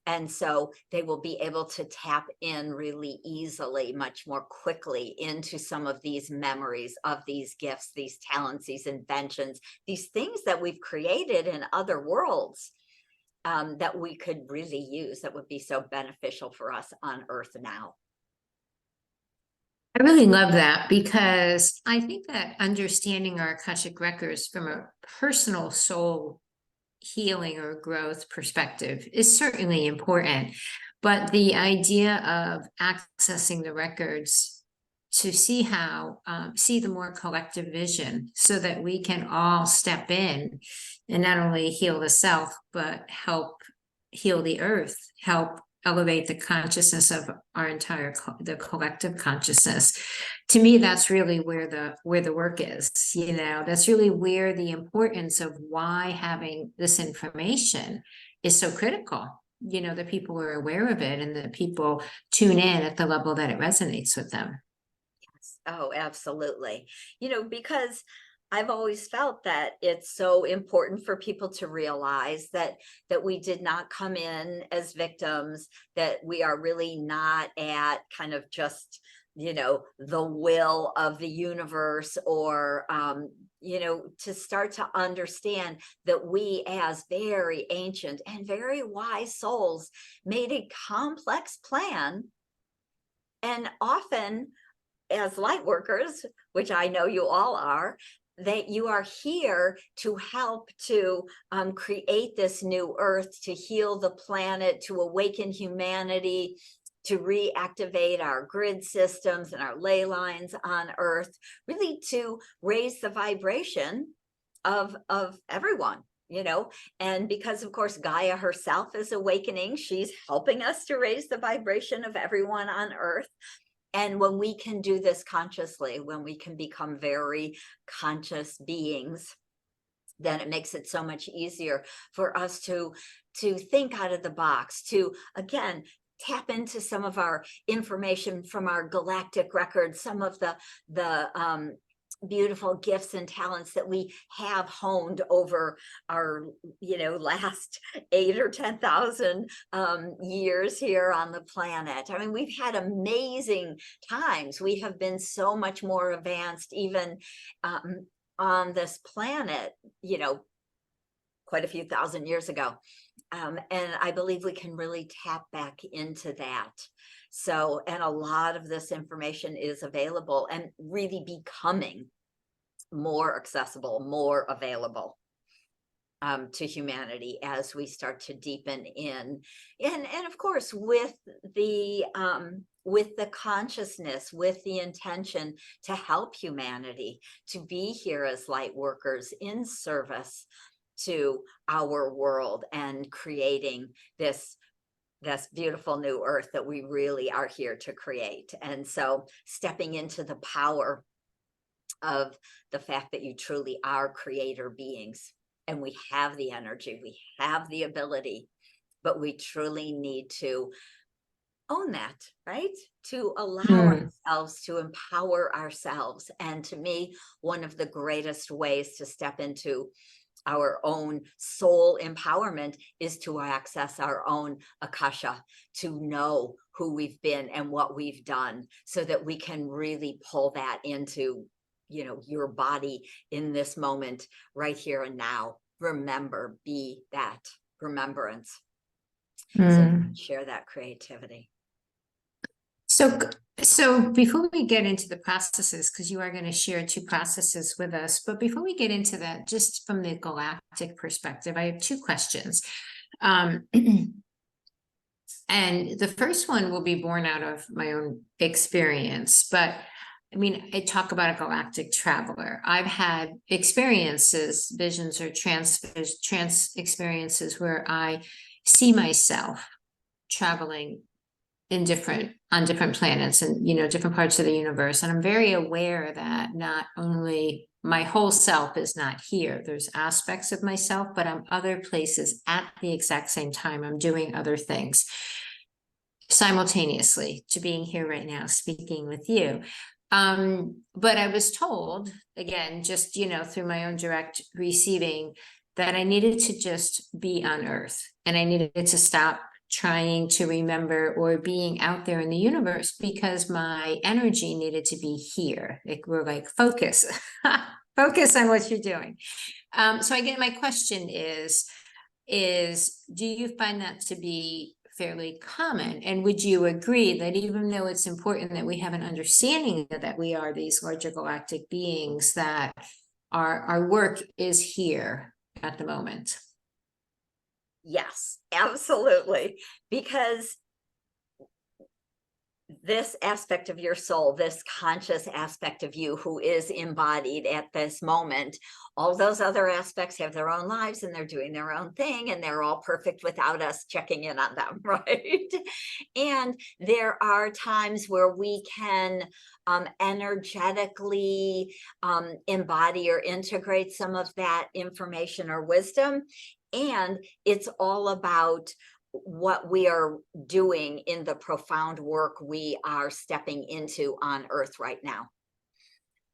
Speaker 11: And so they will be able to tap in really easily, much more quickly, into some of these memories of these gifts, these talents, these inventions, these things that we've created in other worlds, that we could really use, that would be so beneficial for us on Earth now.
Speaker 3: I really love that, because I think that understanding our Akashic records from a personal soul healing or growth perspective is certainly important. But the idea of accessing the records to see see the more collective vision, so that we can all step in and not only heal the self, but help heal the earth, help elevate the consciousness of our entire the collective consciousness. To me, that's really where the work is. That's really where the importance of why having this information is so critical. That people are aware of it, and that people tune in at the level that it resonates with them.
Speaker 11: Yes. Oh, absolutely. Because I've always felt that it's so important for people to realize that we did not come in as victims, that we are really not at kind of just, the will of the universe, or, to start to understand that we, as very ancient and very wise souls, made a complex plan. And often, as light workers, which I know you all are, that you are here to help to create this new earth, to heal the planet, to awaken humanity, to reactivate our grid systems and our ley lines on Earth, really to raise the vibration of everyone. And because, of course, Gaia herself is awakening, she's helping us to raise the vibration of everyone on Earth. And when we can do this consciously, when we can become very conscious beings, then it makes it so much easier for us to think out of the box, to, again, tap into some of our information from our galactic records, some of the beautiful gifts and talents that we have honed over our, last 8 or 10,000 years here on the planet. I mean, we've had amazing times. We have been so much more advanced, even on this planet, quite a few thousand years ago. And I believe we can really tap back into that. So, and a lot of this information is available and really becoming more accessible, more available to humanity as we start to deepen in. And of course, with the consciousness, with the intention to help humanity, to be here as light workers in service to our world and creating this beautiful new earth that we really are here to create. And so stepping into the power of the fact that you truly are creator beings, and we have the energy, we have the ability, but we truly need to own that, right? To allow ourselves to empower ourselves. And to me, one of the greatest ways to step into our own soul empowerment is to access our own Akasha, to know who we've been and what we've done, so that we can really pull that into, you know, your body in this moment, right here and now. Remember, be that remembrance. So share that creativity.
Speaker 3: So before we get into the processes, because you are going to share 2 processes with us, but before we get into that, just from the galactic perspective, I have 2 questions. And the first one will be born out of my own experience, but I mean, I talk about a galactic traveler. I've had experiences, visions or trance experiences where I see myself traveling on different planets and, you know, different parts of the universe. And I'm very aware that not only my whole self is not here, there's aspects of myself, but I'm other places at the exact same time. I'm doing other things simultaneously to being here right now, speaking with you. But I was told, again, just, you know, through my own direct receiving, that I needed to just be on Earth, and I needed to stop trying to remember or being out there in the universe, because my energy needed to be here. We're like, focus, focus on what you're doing. So I get, my question is, do you find that to be fairly common? And would you agree that even though it's important that we have an understanding that we are these larger galactic beings, that our work is here at the moment?
Speaker 11: Yes, absolutely. Because this aspect of your soul, this conscious aspect of you who is embodied at this moment, all those other aspects have their own lives and they're doing their own thing, and they're all perfect without us checking in on them, right? And there are times where we can energetically embody or integrate some of that information or wisdom. And it's all about what we are doing in the profound work we are stepping into on Earth right now,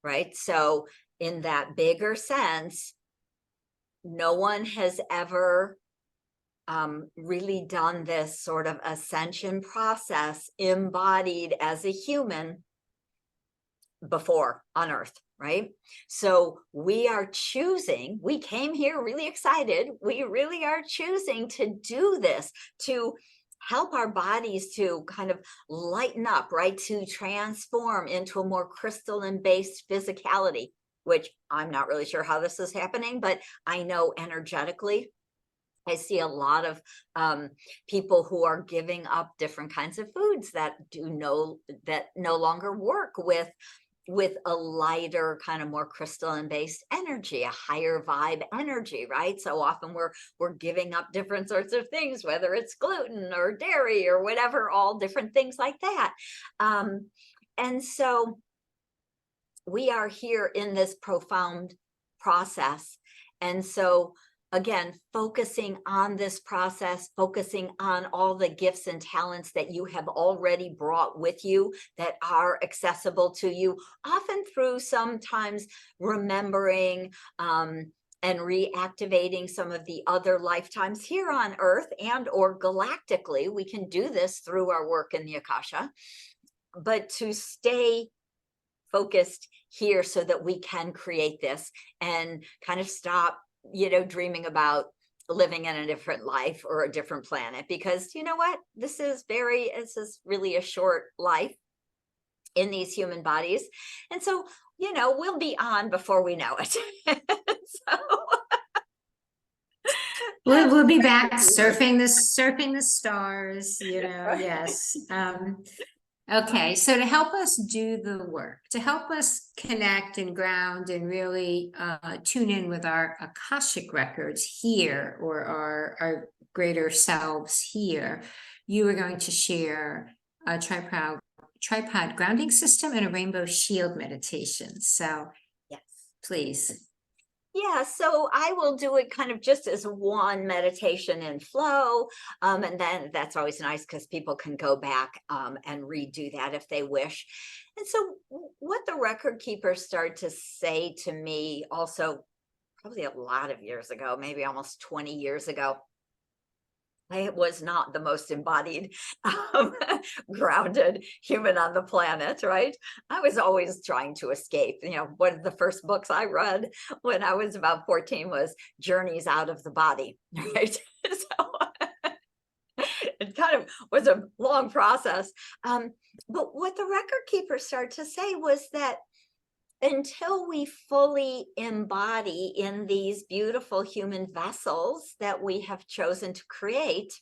Speaker 11: right? So in that bigger sense, no one has ever really done this sort of ascension process embodied as a human before on Earth, right? So we are choosing, we came here really excited, we really are choosing to do this, to help our bodies to kind of lighten up, right? To transform into a more crystalline based physicality, which I'm not really sure how this is happening, but I know energetically, I see a lot of people who are giving up different kinds of foods that no longer work with a lighter, kind of more crystalline based energy, a higher vibe energy, right? So often we're giving up different sorts of things, whether it's gluten or dairy or whatever, all different things like that. And so we are here in this profound process. And so again, focusing on this process, focusing on all the gifts and talents that you have already brought with you that are accessible to you, often through sometimes remembering and reactivating some of the other lifetimes here on Earth and or galactically. We can do this through our work in the Akasha, but to stay focused here so that we can create this and kind of stop, you know, dreaming about living in a different life or a different planet, because you know what, this is really a short life in these human bodies. And so, you know, we'll be on before we know it. So
Speaker 3: we'll be back surfing the stars, you know. Yes. Okay, so to help us do the work, to help us connect and ground and really tune in with our Akashic records here, or our greater selves here, you are going to share a tripod grounding system and a rainbow shield meditation. So
Speaker 11: Yes.
Speaker 3: please.
Speaker 11: Yeah, so I will do it kind of just as one meditation in flow. And then that's always nice because people can go back and redo that if they wish. And so what the record keepers start to say to me also, probably a lot of years ago, maybe almost 20 years ago, I was not the most embodied, grounded human on the planet, right? I was always trying to escape. You know, one of the first books I read when I was about 14 was Journeys Out of the Body, right? So it kind of was a long process. But what the record keepers started to say was that until we fully embody in these beautiful human vessels that we have chosen to create,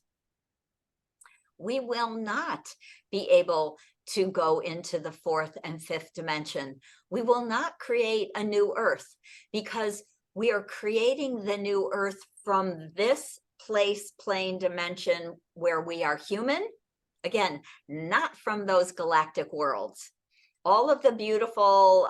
Speaker 11: we will not be able to go into the fourth and fifth dimension. We will not create a new earth because we are creating the new earth from this place, plane, dimension where we are human. Again, not from those galactic worlds. All of the beautiful,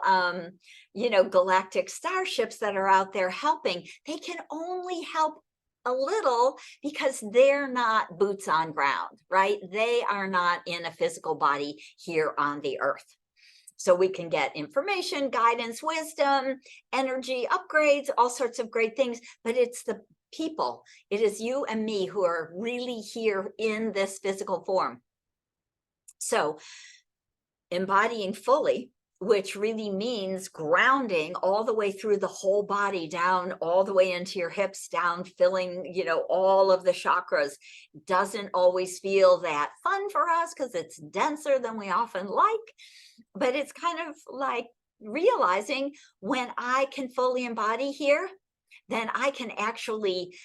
Speaker 11: galactic starships that are out there helping, they can only help a little because they're not boots on ground, right? They are not in a physical body here on the earth. So we can get information, guidance, wisdom, energy, upgrades, all sorts of great things, but it's the people. It is you and me who are really here in this physical form. So embodying fully, which really means grounding all the way through the whole body, down all the way into your hips, down, filling, all of the chakras, doesn't always feel that fun for us because it's denser than we often like. But it's kind of like realizing when I can fully embody here, then I can actually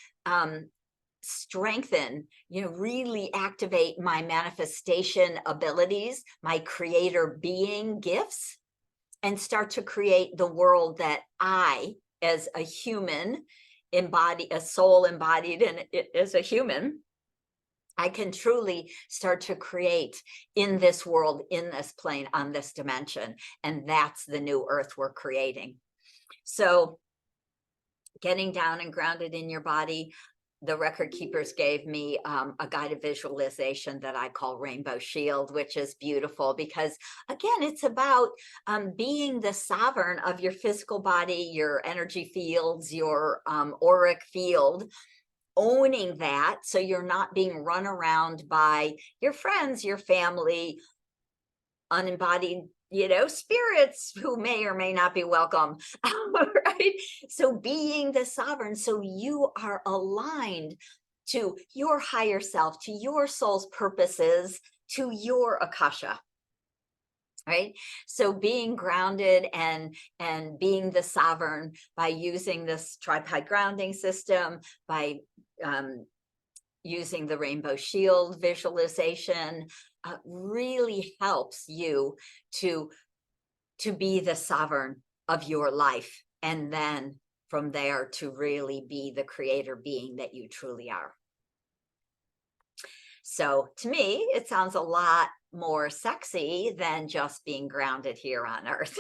Speaker 11: strengthen, really activate my manifestation abilities, my creator being gifts, and start to create the world that I, as a human, a soul embodied and as a human, I can truly start to create in this world, in this plane, on this dimension. And that's the new earth we're creating. So getting down and grounded in your body, the record keepers gave me a guided visualization that I call Rainbow Shield, which is beautiful because, again, it's about being the sovereign of your physical body, your energy fields, your auric field, owning that so you're not being run around by your friends, your family, unembodied spirits who may or may not be welcome, right? So being the sovereign, so you are aligned to your higher self, to your soul's purposes, to your Akasha, right? So being grounded and being the sovereign by using this tripod grounding system, by using the Rainbow Shield visualization, really helps you to be the sovereign of your life. And then from there to really be the creator being that you truly are. So to me, it sounds a lot more sexy than just being grounded here on earth.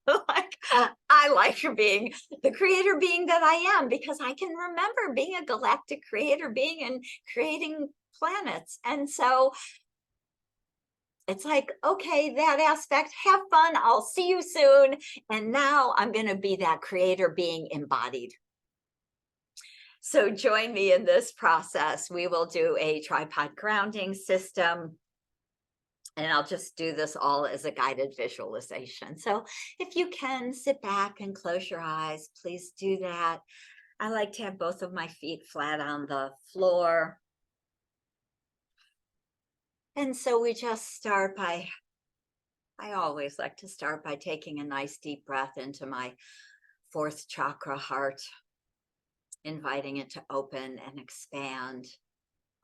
Speaker 11: I like being the creator being that I am, because I can remember being a galactic creator being and creating planets. And so it's like, okay, that aspect, have fun. I'll see you soon. And now I'm going to be that creator being embodied. So join me in this process. We will do a tripod grounding system. And I'll just do this all as a guided visualization. So if you can sit back and close your eyes, please do that. I like to have both of my feet flat on the floor. And so we just start by, I always like to start by taking a nice deep breath into my fourth chakra, heart, inviting it to open and expand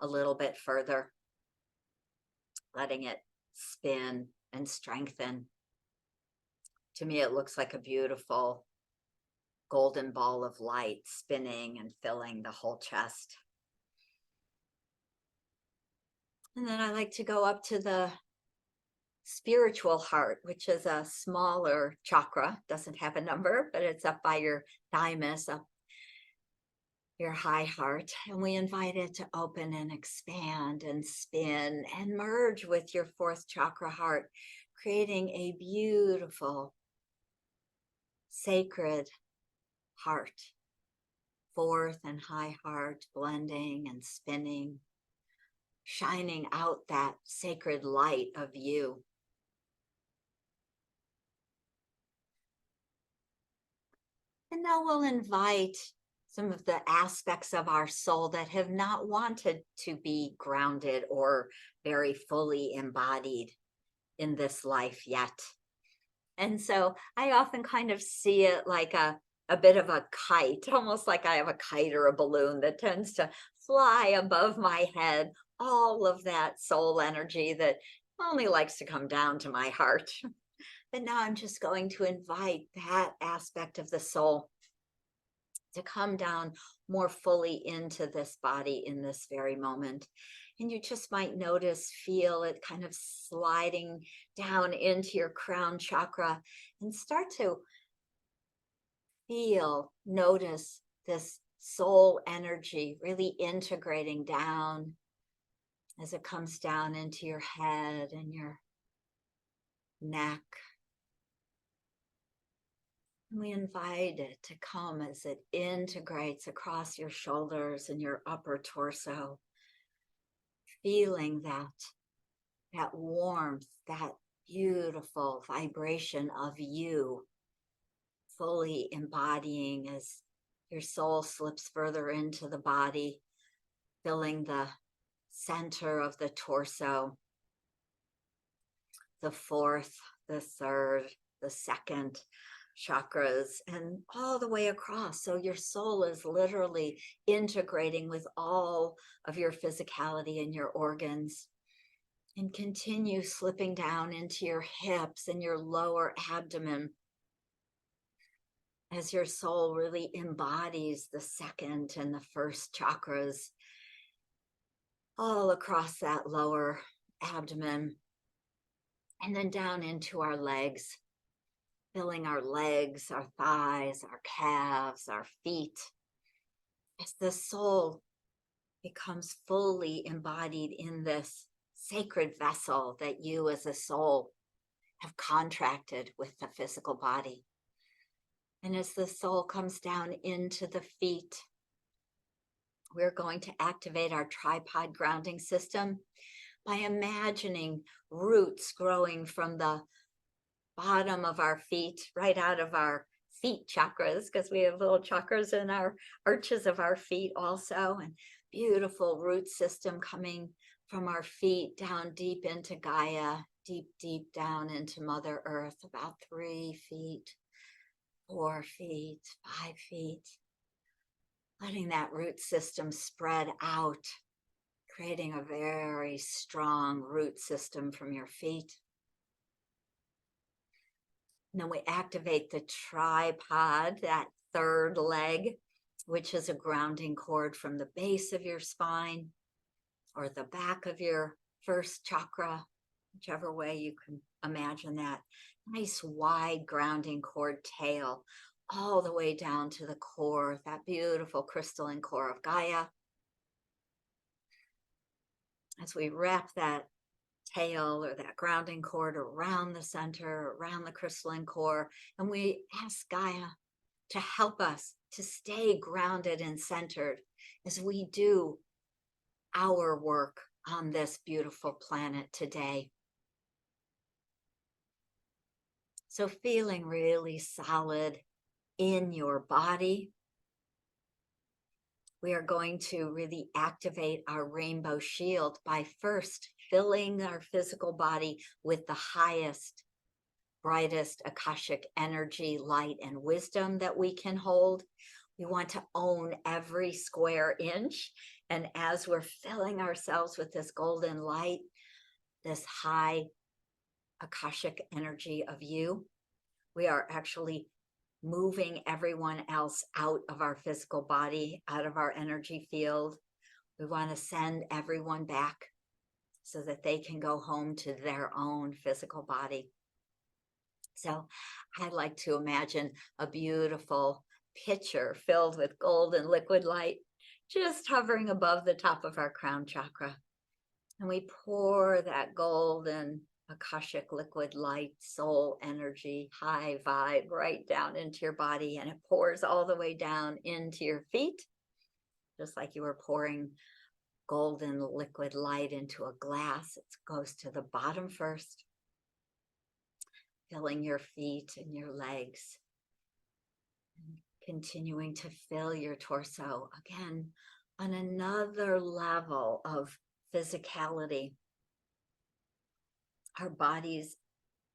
Speaker 11: a little bit further, letting it spin, and strengthen. To me, it looks like a beautiful golden ball of light spinning and filling the whole chest. And then I like to go up to the spiritual heart, which is a smaller chakra, doesn't have a number, but it's up by your thymus, up your high heart. And we invite it to open and expand and spin and merge with your fourth chakra heart, creating a beautiful, sacred heart. Fourth and high heart blending and spinning, shining out that sacred light of you. And now we'll invite some of the aspects of our soul that have not wanted to be grounded or very fully embodied in this life yet. And so I often kind of see it like a bit of a kite, almost like I have a kite or a balloon that tends to fly above my head, all of that soul energy that only likes to come down to my heart. But now I'm just going to invite that aspect of the soul to come down more fully into this body in this very moment. And you just might notice, feel it kind of sliding down into your crown chakra, and start to feel, notice this soul energy really integrating down as it comes down into your head and your neck. And we invite it to come as it integrates across your shoulders and your upper torso, feeling that warmth, that beautiful vibration of you, fully embodying as your soul slips further into the body, filling the center of the torso, the fourth, the third, the second chakras, and all the way across. So your soul is literally integrating with all of your physicality and your organs. And continue slipping down into your hips and your lower abdomen as your soul really embodies the second and the first chakras all across that lower abdomen, and then down into our legs, filling our legs, our thighs, our calves, our feet, as the soul becomes fully embodied in this sacred vessel that you as a soul have contracted with the physical body. And as the soul comes down into the feet, we're going to activate our tripod grounding system by imagining roots growing from the bottom of our feet, right out of our feet chakras, because we have little chakras in our arches of our feet also, and beautiful root system coming from our feet down deep into Gaia, deep down into Mother Earth, about 3 feet, 4 feet, 5 feet. Letting that root system spread out, creating a very strong root system from your feet. And then we activate the tripod, that third leg, which is a grounding cord from the base of your spine or the back of your first chakra, whichever way you can imagine that. Nice wide grounding cord tail all the way down to the core, that beautiful crystalline core of Gaia. As we wrap that tail or that grounding cord around the center, around the crystalline core, and we ask Gaia to help us to stay grounded and centered as we do our work on this beautiful planet today. So feeling really solid in your body, we are going to really activate our rainbow shield by first filling our physical body with the highest, brightest Akashic energy, light, and wisdom that we can hold. We want to own every square inch. And as we're filling ourselves with this golden light, this high Akashic energy of you. We are actually moving everyone else out of our physical body, out of our energy field. We want to send everyone back so that they can go home to their own physical body. So I like to imagine a beautiful pitcher filled with golden liquid light, just hovering above the top of our crown chakra. And we pour that golden Akashic liquid light, soul energy, high vibe right down into your body. And it pours all the way down into your feet, just like you were pouring golden liquid light into a glass. It goes to the bottom first, filling your feet and your legs, and continuing to fill your torso again on another level of physicality. Our bodies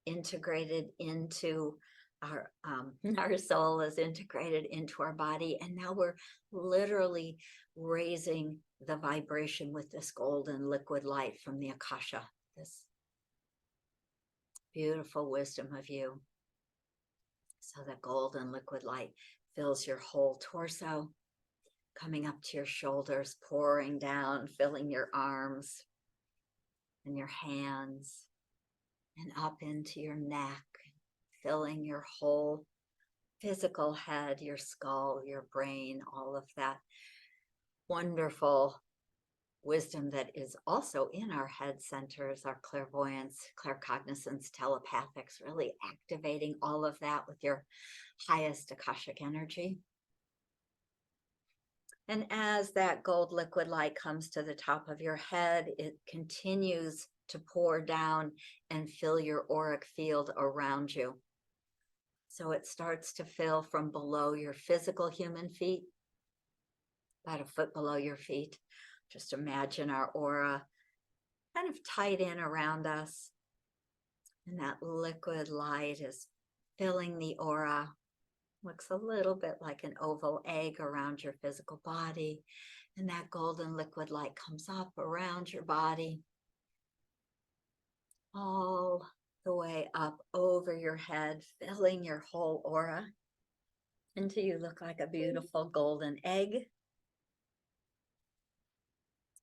Speaker 11: integrated into our soul is integrated into our body, and now we're literally raising the vibration with this golden liquid light from the Akasha, this beautiful wisdom of you. So the golden liquid light fills your whole torso, coming up to your shoulders, pouring down, filling your arms and your hands, and up into your neck, filling your whole physical head, your skull, your brain, all of that wonderful wisdom that is also in our head centers, our clairvoyance, claircognizance, telepathics, really activating all of that with your highest Akashic energy. And as that gold liquid light comes to the top of your head, it continues to pour down and fill your auric field around you. So it starts to fill from below your physical human feet, about a foot below your feet. Just imagine our aura kind of tied in around us. And that liquid light is filling the aura. Looks a little bit like an oval egg around your physical body. And that golden liquid light comes up around your body, all the way up over your head, filling your whole aura until you look like a beautiful golden egg.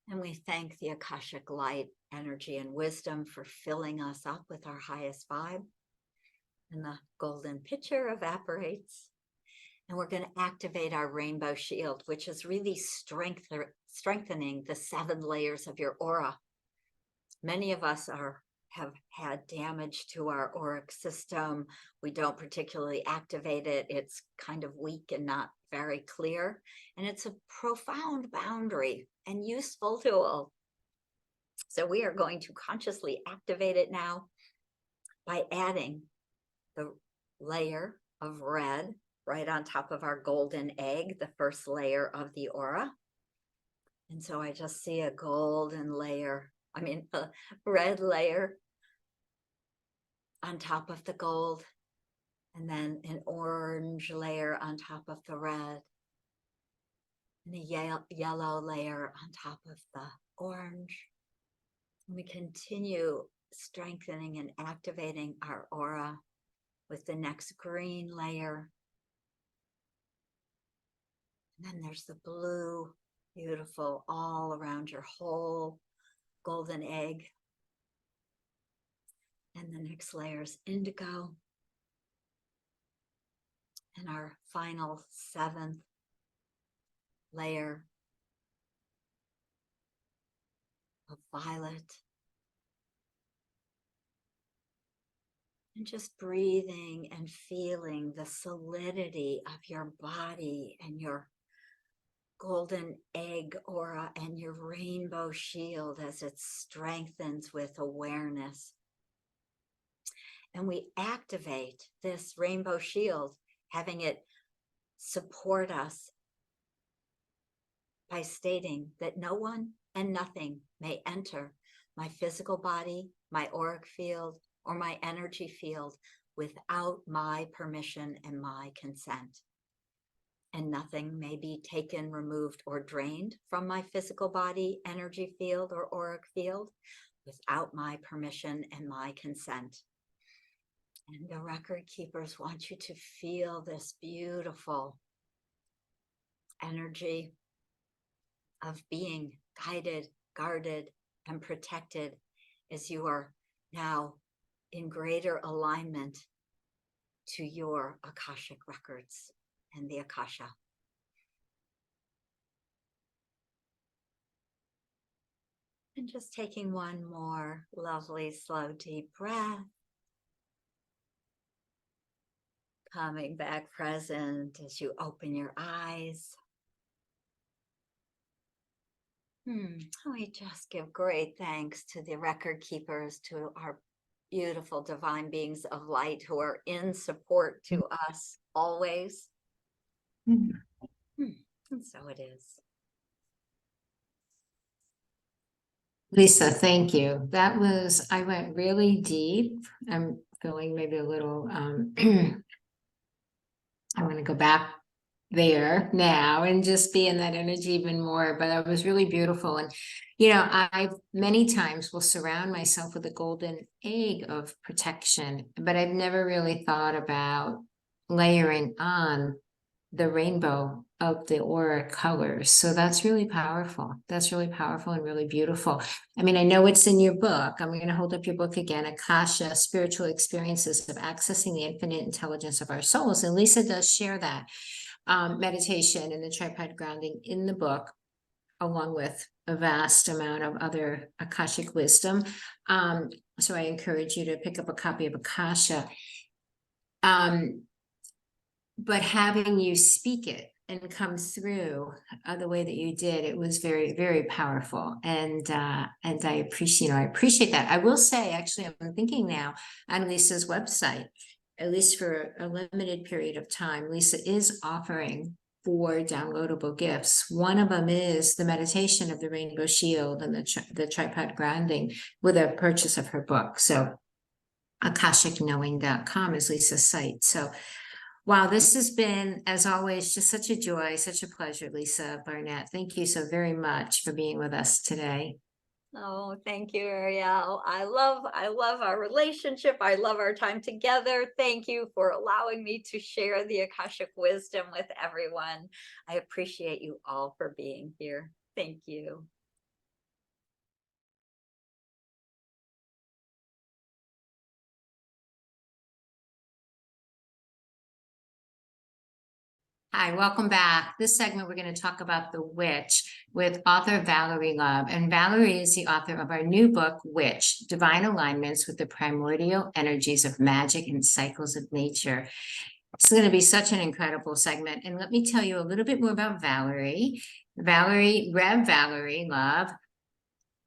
Speaker 11: And we thank the Akashic light, energy, and wisdom for filling us up with our highest vibe. And the golden pitcher evaporates. And we're going to activate our rainbow shield, which is really strengthening the 7 layers of your aura. Many of us have had damage to our auric system. We don't particularly activate it. It's kind of weak and not very clear. And it's a profound boundary and useful tool. So we are going to consciously activate it now by adding the layer of red right on top of our golden egg, the first layer of the aura. And so I just see a golden layer, a red layer on top of the gold, and then an orange layer on top of the red, and a yellow layer on top of the orange. And we continue strengthening and activating our aura with the next green layer. And then there's the blue, beautiful, all around your whole golden egg. And the next layer is indigo. And our final 7th layer of violet. And just breathing and feeling the solidity of your body and your golden egg aura and your rainbow shield as it strengthens with awareness. And we activate this rainbow shield, having it support us by stating that no one and nothing may enter my physical body, my auric field, or my energy field without my permission and my consent. And nothing may be taken, removed, or drained from my physical body, energy field, or auric field without my permission and my consent. And the record keepers want you to feel this beautiful energy of being guided, guarded, and protected as you are now in greater alignment to your Akashic records and the Akasha. And just taking one more lovely, slow, deep breath. Coming back present as you open your eyes. We just give great thanks to the record keepers, to our beautiful divine beings of light who are in support to us always. And so it is.
Speaker 3: Lisa, thank you. I went really deep. I'm feeling maybe a little, I'm going to go back there now and just be in that energy even more, but that was really beautiful. And I many times will surround myself with a golden egg of protection, but I've never really thought about layering on the rainbow of the aura colors. So that's really powerful. That's really powerful and really beautiful. I mean, I know it's in your book. I'm going to hold up your book again, Akasha, Spiritual Experiences of Accessing the Infinite Intelligence of Our Souls. And Lisa does share that meditation and the tripod grounding in the book, along with a vast amount of other Akashic wisdom. So I encourage you to pick up a copy of Akasha. But having you speak it and come through the way that you did, it was very, very powerful. And I appreciate that. I will say, actually, I'm thinking now on Lisa's website, at least for a limited period of time, Lisa is offering 4 downloadable gifts. One of them is the meditation of the Rainbow Shield and the tripod grounding with a purchase of her book. So akashicknowing.com is Lisa's site. So wow, this has been, as always, just such a joy, such a pleasure, Lisa Barnett. Thank you so very much for being with us today.
Speaker 11: Oh, thank you, Ariel. I love our relationship. I love our time together. Thank you for allowing me to share the Akashic wisdom with everyone. I appreciate you all for being here. Thank you.
Speaker 3: Hi, welcome back. This segment, we're going to talk about The Witch with author Valerie Love. And Valerie is the author of our new book, Witch, Divine Alignments with the Primordial Energies of Magic and Cycles of Nature. It's going to be such an incredible segment. And let me tell you a little bit more about Valerie. Rev Valerie Love,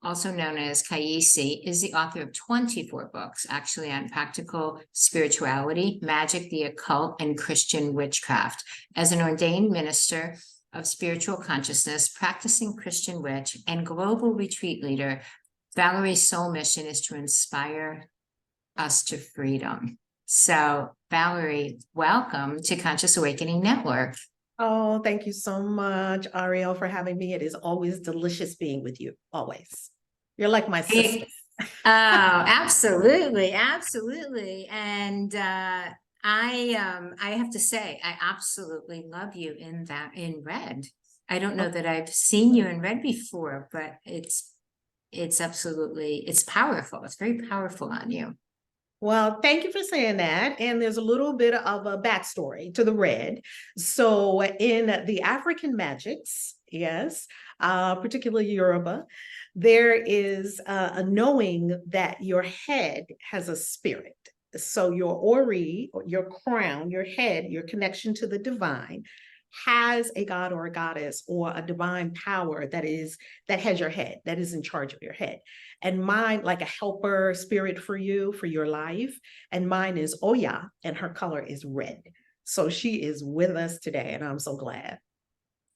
Speaker 3: also known as Kaisi, is the author of 24 books, actually, on practical spirituality, magic, the occult, and Christian witchcraft. As an ordained minister of spiritual consciousness, practicing Christian witch, and global retreat leader, Valerie's soul mission is to inspire us to freedom. So, Valerie, welcome to Conscious Awakening Network.
Speaker 12: Oh, thank you so much, Ariel, for having me. It is always delicious being with you, always. You're like my sister.
Speaker 3: Oh, absolutely, absolutely. And I have to say, I absolutely love you in red. I don't know that I've seen you in red before, but it's powerful. It's very powerful on you.
Speaker 12: Well, thank you for saying that. And there's a little bit of a backstory to the red. So in the African magics, yes, particularly Yoruba, there is a knowing that your head has a spirit. So your ori, your crown, your head, your connection to the divine has a god or a goddess or a divine power that has your head, that is in charge of your head. And mine, like a helper spirit for you, for your life. And mine is Oya, and her color is red. So she is with us today, and I'm so glad.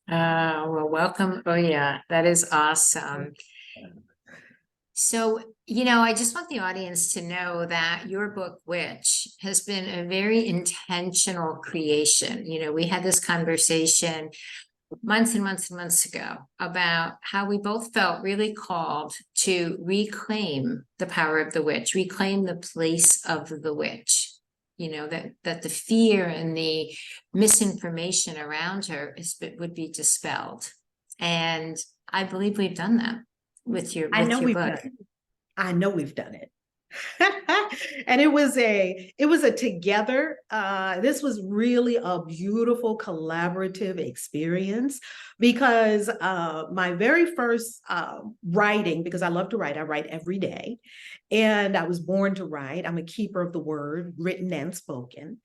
Speaker 3: Well, welcome, Oya. That is awesome. So, I just want the audience to know that your book, Witch, has been a very intentional creation. We had this conversation months and months and months ago about how we both felt really called to reclaim the power of the witch, reclaim the place of the witch you know, that the fear and the misinformation around her would be dispelled. And I believe we've done that with your book.
Speaker 12: I know we've done it. And it was a together, this was really a beautiful collaborative experience, because my very first writing, because I love to write, I write every day, and I was born to write. I'm a keeper of the word, written and spoken.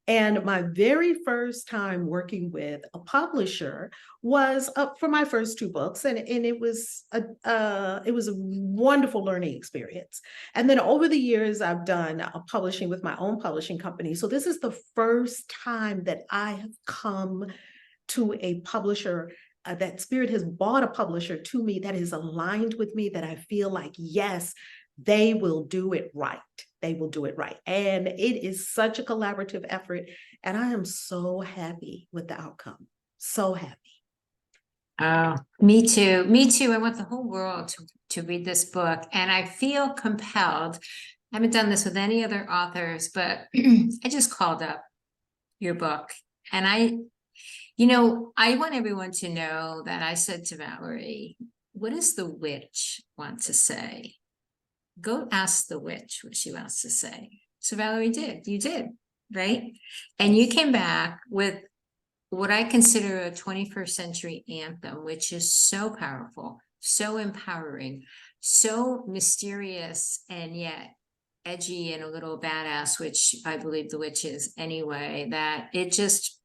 Speaker 12: And my very first time working with a publisher was for my first 2 books, and it was a wonderful learning experience. And then over the years, I've done publishing with my own publishing company. So this is the first time that I have come to a publisher, that Spirit has brought a publisher to me that is aligned with me, that I feel like, yes, they will do it right. They will do it right. And it is such a collaborative effort. And I am so happy with the outcome. So happy.
Speaker 3: Oh, me too. Me too. I want the whole world to read this book. And I feel compelled. I haven't done this with any other authors, but I just called up your book. And I want everyone to know that I said to Valerie, what does the witch want to say? Go ask the witch what she wants to say. So Valerie did. You did, right? And you came back with what I consider a 21st century anthem, which is so powerful, so empowering, so mysterious, and yet edgy and a little badass, which I believe the witch is anyway, that it just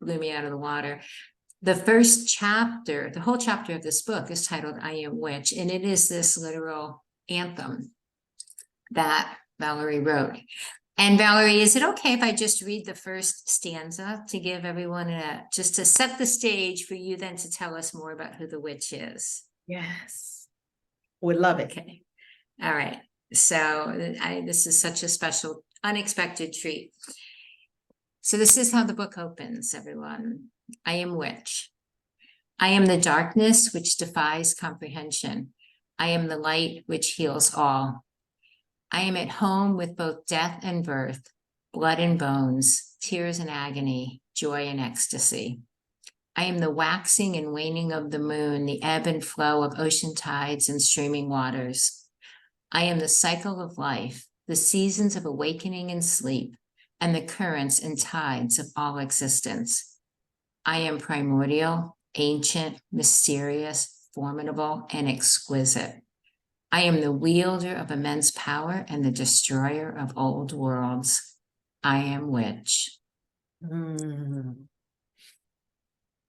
Speaker 3: blew me out of the water. The first chapter, the whole chapter of this book is titled I Am Witch, and it is this literal anthem that Valerie wrote. And Valerie, is it okay if I just read the first stanza to give everyone just to set the stage for you then to tell us more about who the witch is?
Speaker 12: Yes. Would love it.
Speaker 3: Okay. All right. So this is such a special, unexpected treat. So this is how the book opens, everyone. I am witch. I am the darkness which defies comprehension. I am the light which heals all. I am at home with both death and birth, blood and bones, tears and agony, joy and ecstasy. I am the waxing and waning of the moon, the ebb and flow of ocean tides and streaming waters. I am the cycle of life, the seasons of awakening and sleep, and the currents and tides of all existence. I am primordial, ancient, mysterious, formidable, and exquisite. I am the wielder of immense power and the destroyer of old worlds. I am witch.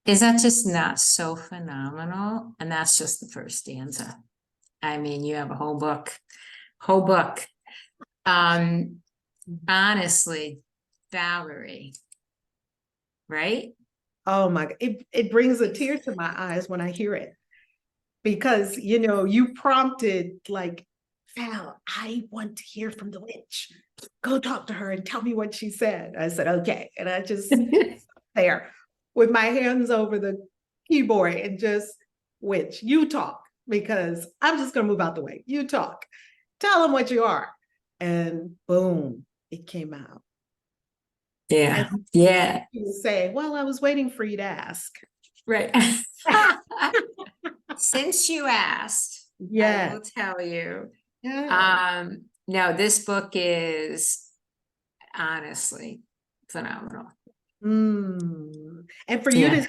Speaker 3: Is that just not so phenomenal? And that's just the first stanza. I mean, you have a whole book. Honestly, Valerie, right?
Speaker 12: Oh my God, it brings a tear to my eyes when I hear it. Because, you prompted like, Val, I want to hear from the witch. Go talk to her and tell me what she said. I said, okay. And I just there with my hands over the keyboard and just, witch, you talk, because I'm just going to move out the way. You talk. Tell them what you are. And boom, it came out.
Speaker 3: Yeah.
Speaker 12: And
Speaker 3: Yeah.
Speaker 12: you say, well, I was waiting for you to ask.
Speaker 3: Right. Since you asked, I will tell you.
Speaker 12: Yeah.
Speaker 3: No, this book is honestly phenomenal.
Speaker 12: And for you to say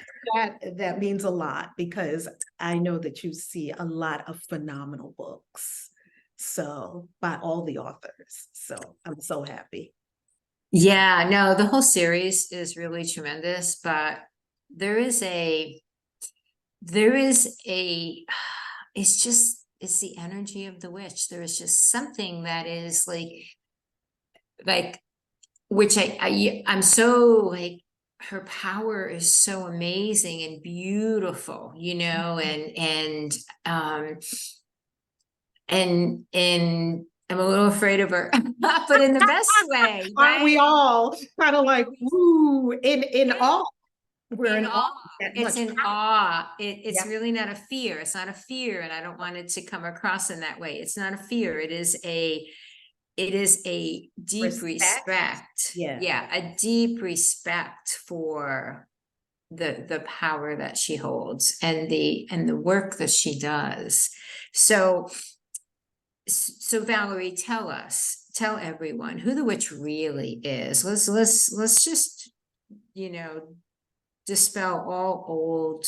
Speaker 12: that means a lot, because I know that you see a lot of phenomenal books. So by all the authors. So I'm so happy.
Speaker 3: Yeah, no, the whole series is really tremendous, but it's the energy of the witch. There is just something that is like, which I'm so like, her power is so amazing and beautiful, and I'm a little afraid of her, but in the best way. Right?
Speaker 12: Aren't we all kind of like, ooh, in awe? We're in awe.
Speaker 3: It's in awe. It's really not a fear. It's not a fear. And I don't want it to come across in that way. It's not a fear. It is it is a deep respect.
Speaker 10: Yeah.
Speaker 3: A deep respect for the power that she holds and the work that she does. So Valerie, tell everyone who the witch really is. Let's just, dispel all old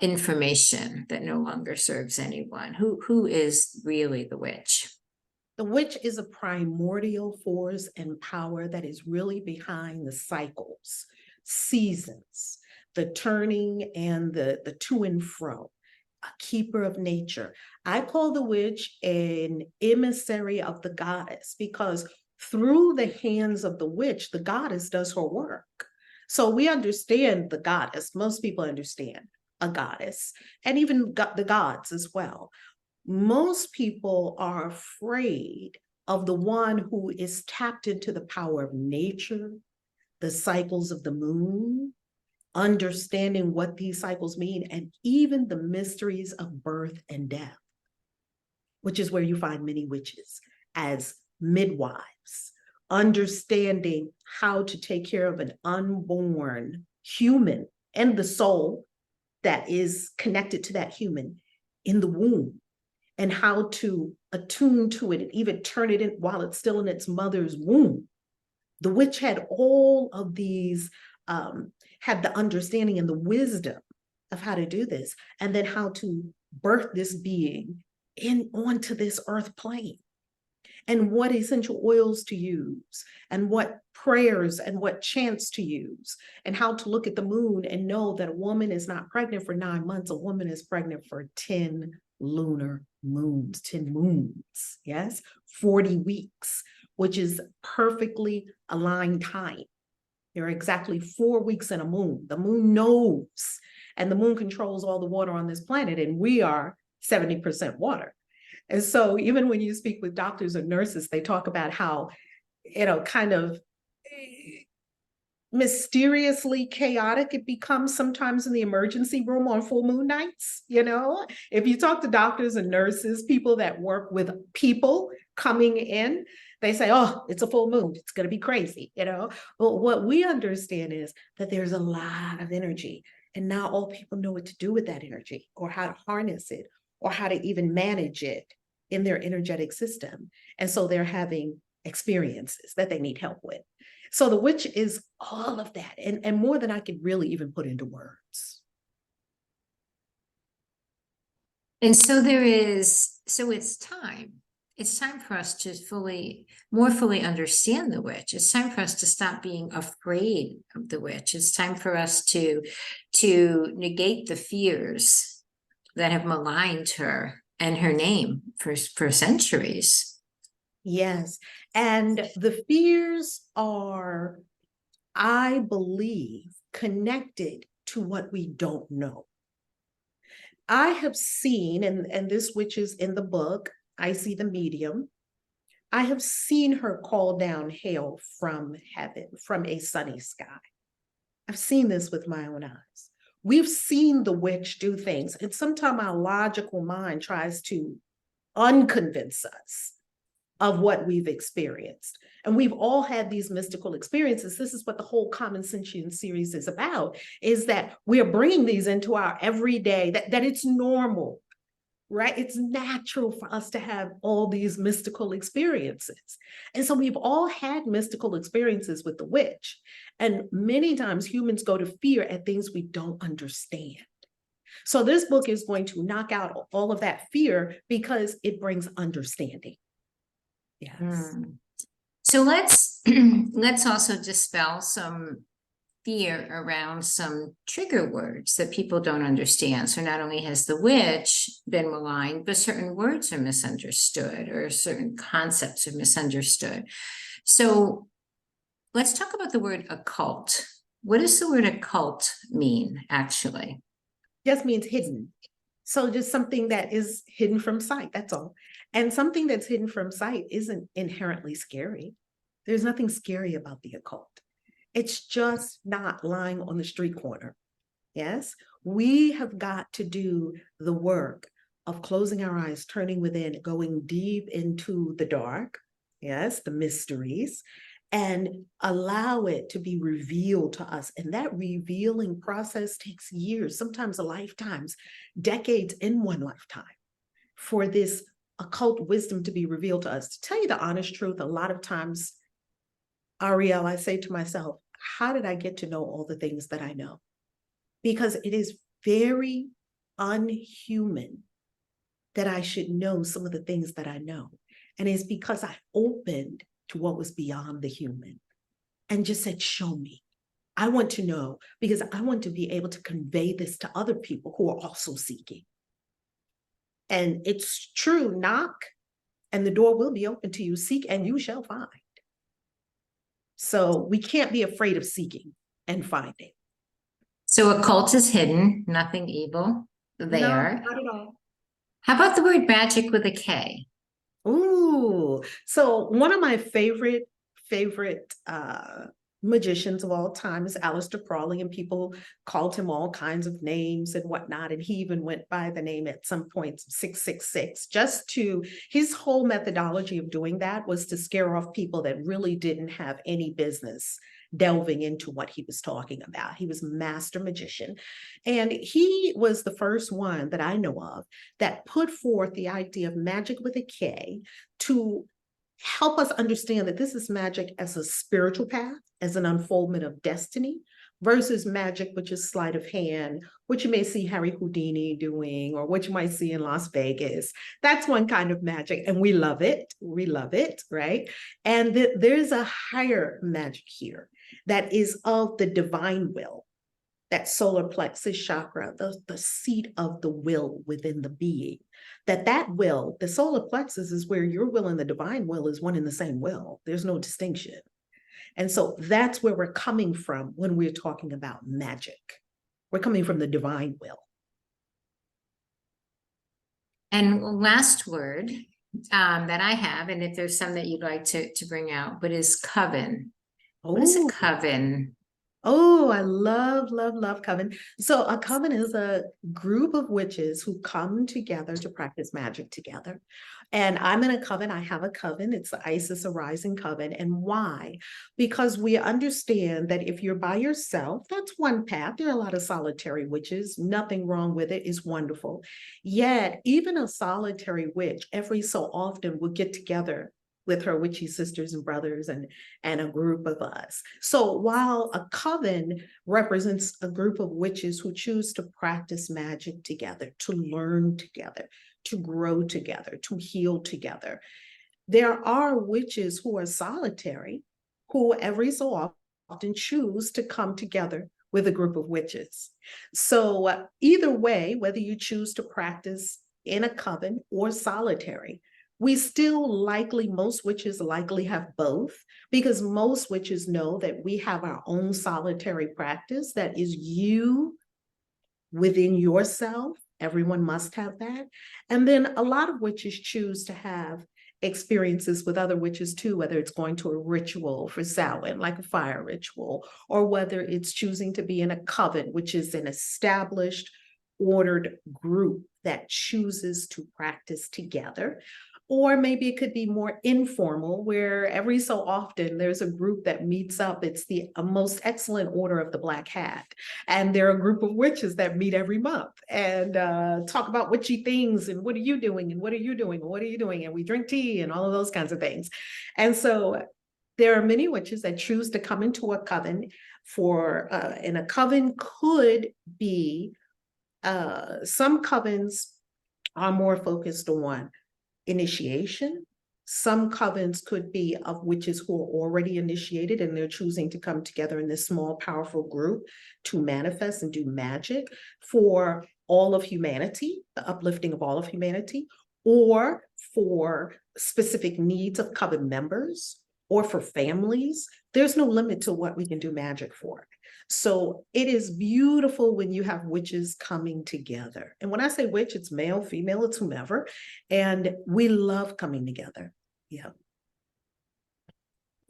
Speaker 3: information that no longer serves anyone. Who is really the witch?
Speaker 12: The witch is a primordial force and power that is really behind the cycles, seasons, the turning and the to and fro, a keeper of nature. I call the witch an emissary of the goddess because through the hands of the witch, the goddess does her work. So we understand the goddess. Most people understand a goddess, and even the gods as well. Most people are afraid of the one who is tapped into the power of nature, the cycles of the moon, understanding what these cycles mean, and even the mysteries of birth and death, which is where you find many witches as midwives, understanding how to take care of an unborn human and the soul that is connected to that human in the womb, and how to attune to it and even turn it in while it's still in its mother's womb. The witch had all of these, had the understanding and the wisdom of how to do this, and then how to birth this being onto this earth plane, and what essential oils to use, and what prayers and what chants to use, and how to look at the moon and know that a woman is not pregnant for 9 months, a woman is pregnant for 10 lunar moons, 10 moons, yes, 40 weeks, which is perfectly aligned time. There are exactly 4 weeks in a moon. The moon knows, and the moon controls all the water on this planet, and we are 70% water. And so even when you speak with doctors or nurses, they talk about how, kind of mysteriously chaotic it becomes sometimes in the emergency room on full moon nights. If you talk to doctors and nurses, people that work with people coming in, they say, oh, it's a full moon, it's going to be crazy, But what we understand is that there's a lot of energy, and now all people know what to do with that energy, or how to harness it, or how to even manage it in their energetic system. And so they're having experiences that they need help with. So the witch is all of that, and more than I could really even put into words.
Speaker 3: And so it's time. It's time for us to more fully understand the witch. It's time for us to stop being afraid of the witch. It's time for us to negate the fears that have maligned her and her name for centuries.
Speaker 12: Yes, and the fears are, I believe, connected to what we don't know. I have seen, and this witch is in the book, I see the medium. I have seen her call down hail from heaven, from a sunny sky. I've seen this with my own eyes. We've seen the witch do things, and sometimes our logical mind tries to unconvince us of what we've experienced. And we've all had these mystical experiences. This is what the whole Common Sentience series is about, is that we are bringing these into our everyday, that it's normal, right? It's natural for us to have all these mystical experiences. And so we've all had mystical experiences with the witch. And many times humans go to fear at things we don't understand. So this book is going to knock out all of that fear because it brings understanding. Yes.
Speaker 3: So let's also dispel some fear around some trigger words that people don't understand. So not only has the witch been maligned, but certain words are misunderstood, or certain concepts are misunderstood. So let's talk about the word occult. What does the word occult mean, actually?
Speaker 12: Just means hidden. So just something that is hidden from sight, that's all. And something that's hidden from sight isn't inherently scary. There's nothing scary about the occult. It's just not lying on the street corner. Yes, we have got to do the work of closing our eyes, turning within, going deep into the dark, yes, the mysteries, and allow it to be revealed to us. And that revealing process takes years, sometimes lifetimes, decades in one lifetime for this occult wisdom to be revealed to us. To tell you the honest truth, a lot of times, Ariel, I say to myself, how did I get to know all the things that I know? Because it is very unhuman that I should know some of the things that I know. And it's because I opened to what was beyond the human and just said, show me. I want to know, because I want to be able to convey this to other people who are also seeking. And it's true, knock, and the door will be open to you. Seek, and you shall find. So we can't be afraid of seeking and finding.
Speaker 3: So occult is hidden, nothing evil there.
Speaker 12: No, not at all.
Speaker 3: How about the word magic with a K?
Speaker 12: Ooh, so one of my favorite magicians of all time is Aleister Crowley, and people called him all kinds of names and whatnot. And he even went by the name at some point 666, his whole methodology of doing that was to scare off people that really didn't have any business delving into what he was talking about. He was a master magician. And he was the first one that I know of that put forth the idea of magic with a K to help us understand that this is magic as a spiritual path, as an unfoldment of destiny, versus magic, which is sleight of hand, which you may see Harry Houdini doing, or what you might see in Las Vegas. That's one kind of magic, and we love it. We love it, right? And there's a higher magic here that is of the divine will, that solar plexus chakra, the seat of the will within the being. That will, the solar plexus is where your will and the divine will is one and the same will. There's no distinction. And so that's where we're coming from when we're talking about magic. We're coming from the divine will.
Speaker 3: And last word that I have, and if there's some that you'd like to bring out, but is coven. What is a coven?
Speaker 12: Oh, I love, love, love coven. So a coven is a group of witches who come together to practice magic together. And I'm in a coven. I have a coven. It's the Isis Arising Coven. And why? Because we understand that if you're by yourself, that's one path. There are a lot of solitary witches. Nothing wrong with it. It's wonderful. Yet, even a solitary witch, every so often will get together with her witchy sisters and brothers and a group of us. So while a coven represents a group of witches who choose to practice magic together, to learn together, to grow together, to heal together, there are witches who are solitary, who every so often choose to come together with a group of witches. So either way, whether you choose to practice in a coven or solitary, we still most witches likely have both, because most witches know that we have our own solitary practice that is you within yourself. Everyone must have that. And then a lot of witches choose to have experiences with other witches too, whether it's going to a ritual for Samhain, like a fire ritual, or whether it's choosing to be in a coven, which is an established, ordered group that chooses to practice together. Or maybe it could be more informal, where every so often there's a group that meets up. It's the most excellent order of the Black Hat. And they're a group of witches that meet every month and talk about witchy things and what are you doing and what are you doing and what are you doing? And we drink tea and all of those kinds of things. And so there are many witches that choose to come into a coven and a coven could be, some covens are more focused on initiation. Some covens could be of witches who are already initiated and they're choosing to come together in this small, powerful group to manifest and do magic for all of humanity, the uplifting of all of humanity, or for specific needs of coven members, or for families. There's no limit to what we can do magic for. So it is beautiful when you have witches coming together. And when I say witch, it's male, female, it's whomever. And we love coming together. Yeah.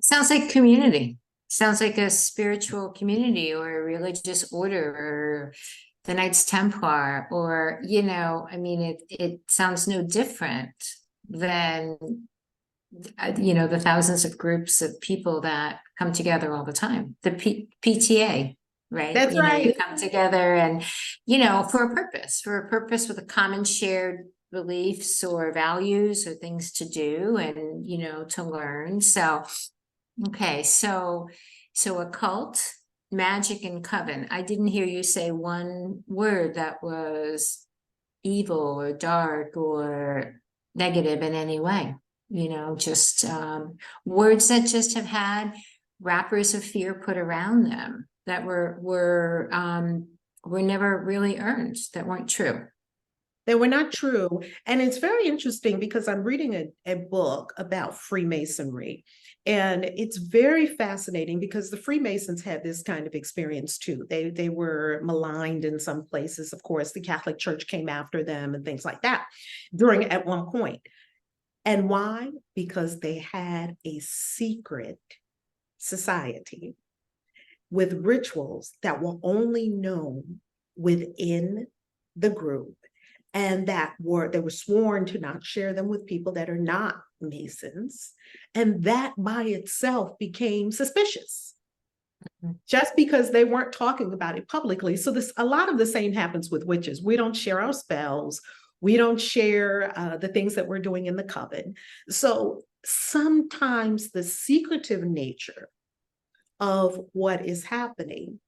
Speaker 3: Sounds like community. Sounds like a spiritual community or a religious order or the Knights Templar, or, you know, I mean, it sounds no different than, you know, the thousands of groups of people that come together all the time. The PTA, right?
Speaker 12: That's
Speaker 3: You know, you
Speaker 12: right.
Speaker 3: come together and, you know, for a purpose with a common shared beliefs or values or things to do and, you know, to learn. So, okay, so occult, magic, and coven. I didn't hear you say one word that was evil or dark or negative in any way. You know, just words that just have had wrappers of fear put around them that were never really earned, that weren't true.
Speaker 12: They were not true. And it's very interesting because I'm reading a book about Freemasonry. And it's very fascinating because the Freemasons had this kind of experience too. They were maligned in some places. Of course, the Catholic Church came after them and things like that at one point. And why? Because they had a secret society with rituals that were only known within the group, and they were sworn to not share them with people that are not Masons. And that by itself became suspicious just because they weren't talking about it publicly. So a lot of the same happens with witches. We don't share our spells. We don't share the things that we're doing in the coven. So sometimes the secretive nature of what is happening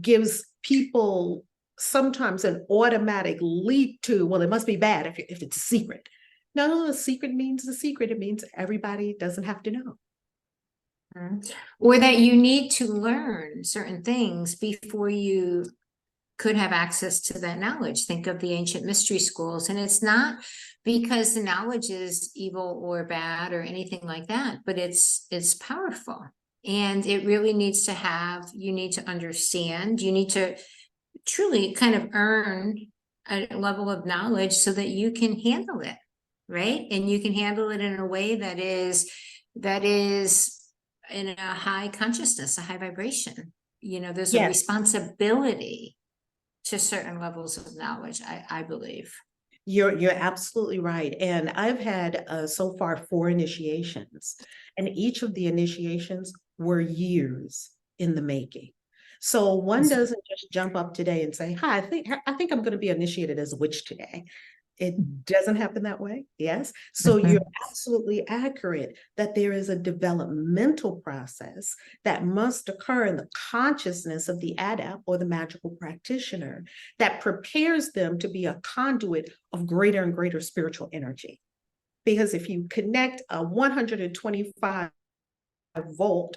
Speaker 12: gives people sometimes an automatic leap to, well, it must be bad if it's a secret. No, a secret means a secret. It means everybody doesn't have to know.
Speaker 3: Or that you need to learn certain things before you could have access to that knowledge. Think of the ancient mystery schools. And it's not because the knowledge is evil or bad or anything like that, but it's powerful. And it really needs to you need to understand, you need to truly kind of earn a level of knowledge so that you can handle it, right? And you can handle it in a way that is in a high consciousness, a high vibration. You know, there's a responsibility to certain levels of knowledge, I believe.
Speaker 12: You're absolutely right. And I've had so far 4 initiations, and each of the initiations were years in the making. So one doesn't just jump up today and say, hi, I think I'm going to be initiated as a witch today. It doesn't happen that way. Yes. So you're absolutely accurate that there is a developmental process that must occur in the consciousness of the adept or the magical practitioner that prepares them to be a conduit of greater and greater spiritual energy. Because if you connect a 125 volt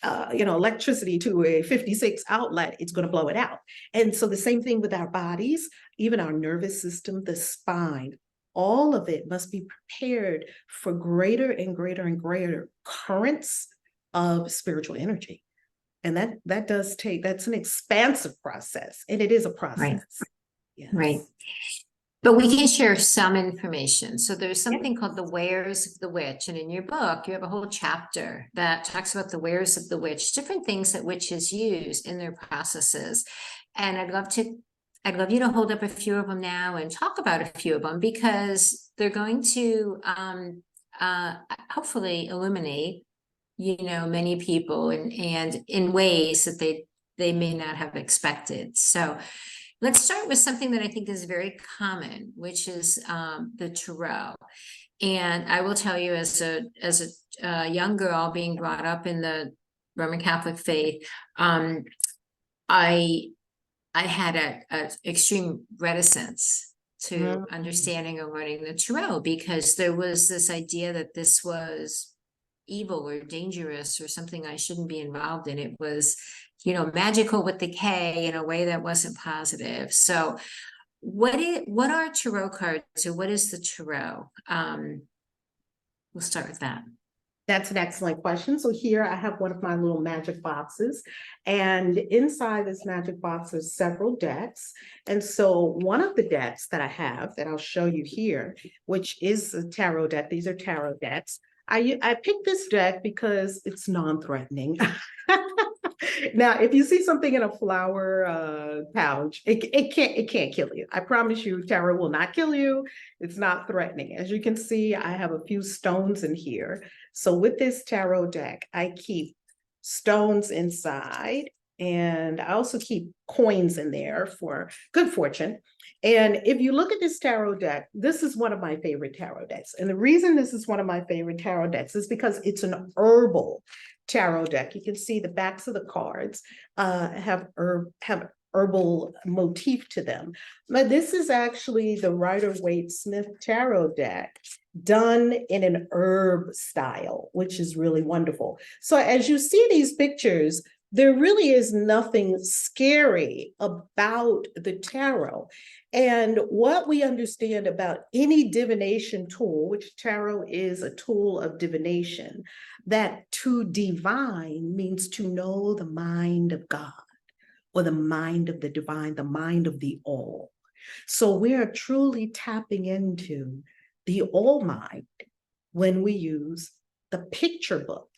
Speaker 12: electricity to a 56 outlet, it's going to blow it out. And so the same thing with our bodies, even our nervous system, the spine, all of it must be prepared for greater and greater and greater currents of spiritual energy. And that's an expansive process, and it is a process.
Speaker 3: Right.
Speaker 12: Yes.
Speaker 3: Right. But we can share some information. So there's something called the wares of the witch. And in your book, you have a whole chapter that talks about the wares of the witch, different things that witches use in their processes. And I'd love you to hold up a few of them now and talk about a few of them, because they're going to hopefully illuminate, many people and in ways that they may not have expected. So let's start with something that I think is very common, which is the tarot. And I will tell you, as a young girl being brought up in the Roman Catholic faith, I had a extreme reticence to understanding or learning the tarot, because there was this idea that this was evil or dangerous or something I shouldn't be involved in. It was magical with the K in a way that wasn't positive. So what are tarot cards, or what is the tarot? We'll start with that.
Speaker 12: That's an excellent question. So here I have one of my little magic boxes, and inside this magic box is several decks. And so one of the decks that I have that I'll show you here, which is a tarot deck, these are tarot decks. I picked this deck because it's non-threatening. Now, if you see something in a flower pouch, it can't kill you. I promise you, tarot will not kill you. It's not threatening. As you can see, I have a few stones in here. So with this tarot deck, I keep stones inside, and I also keep coins in there for good fortune. And if you look at this tarot deck, this is one of my favorite tarot decks. And the reason this is one of my favorite tarot decks is because it's an herbal tarot deck. You can see the backs of the cards have herbal motif to them. But this is actually the Rider-Waite-Smith tarot deck done in an herb style, which is really wonderful. So as you see these pictures, there really is nothing scary about the tarot. And what we understand about any divination tool, which tarot is a tool of divination, that to divine means to know the mind of God, or the mind of the divine, the mind of the all. So we are truly tapping into the all mind when we use the picture book.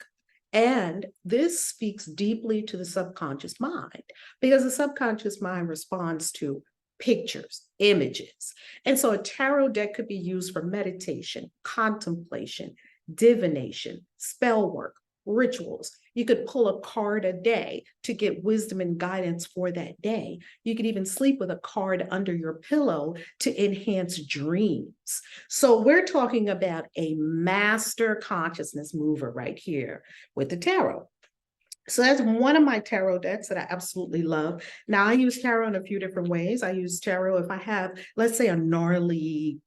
Speaker 12: And this speaks deeply to the subconscious mind, because the subconscious mind responds to pictures, images. And so a tarot deck could be used for meditation, contemplation, divination, spell work, rituals. You could pull a card a day to get wisdom and guidance for that day. You could even sleep with a card under your pillow to enhance dreams. So we're talking about a master consciousness mover right here with the tarot. So that's one of my tarot decks that I absolutely love. Now, I use tarot in a few different ways. I use tarot if I have, let's say, a gnarly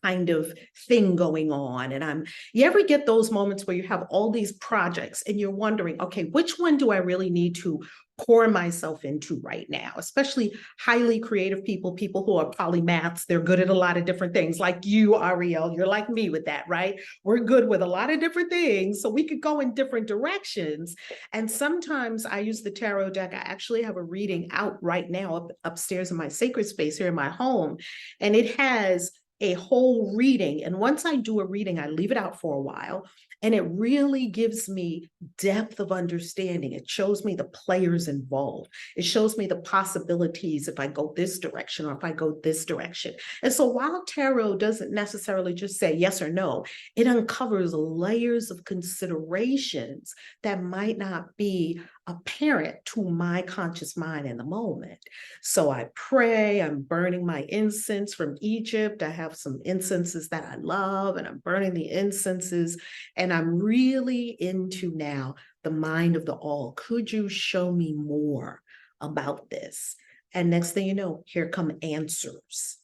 Speaker 12: kind of thing going on. And you ever get those moments where you have all these projects and you're wondering, okay, which one do I really need to pour myself into right now? Especially highly creative people who are polymaths. They're good at a lot of different things, like you, Ariel. You're like me with that, right? We're good with a lot of different things, so we could go in different directions. And sometimes I use the tarot deck. I actually have a reading out right now upstairs in my sacred space here in my home, and it has a whole reading. And once I do a reading, I leave it out for a while, and it really gives me depth of understanding. It shows me the players involved. It shows me the possibilities if I go this direction or if I go this direction. And so while tarot doesn't necessarily just say yes or no, it uncovers layers of considerations that might not be apparent to my conscious mind in the moment. So I pray, I'm burning my incense from Egypt. I have some incenses that I love, and I'm burning the incenses, and I'm really into now the mind of the all. Could you show me more about this? And next thing you know, here come answers.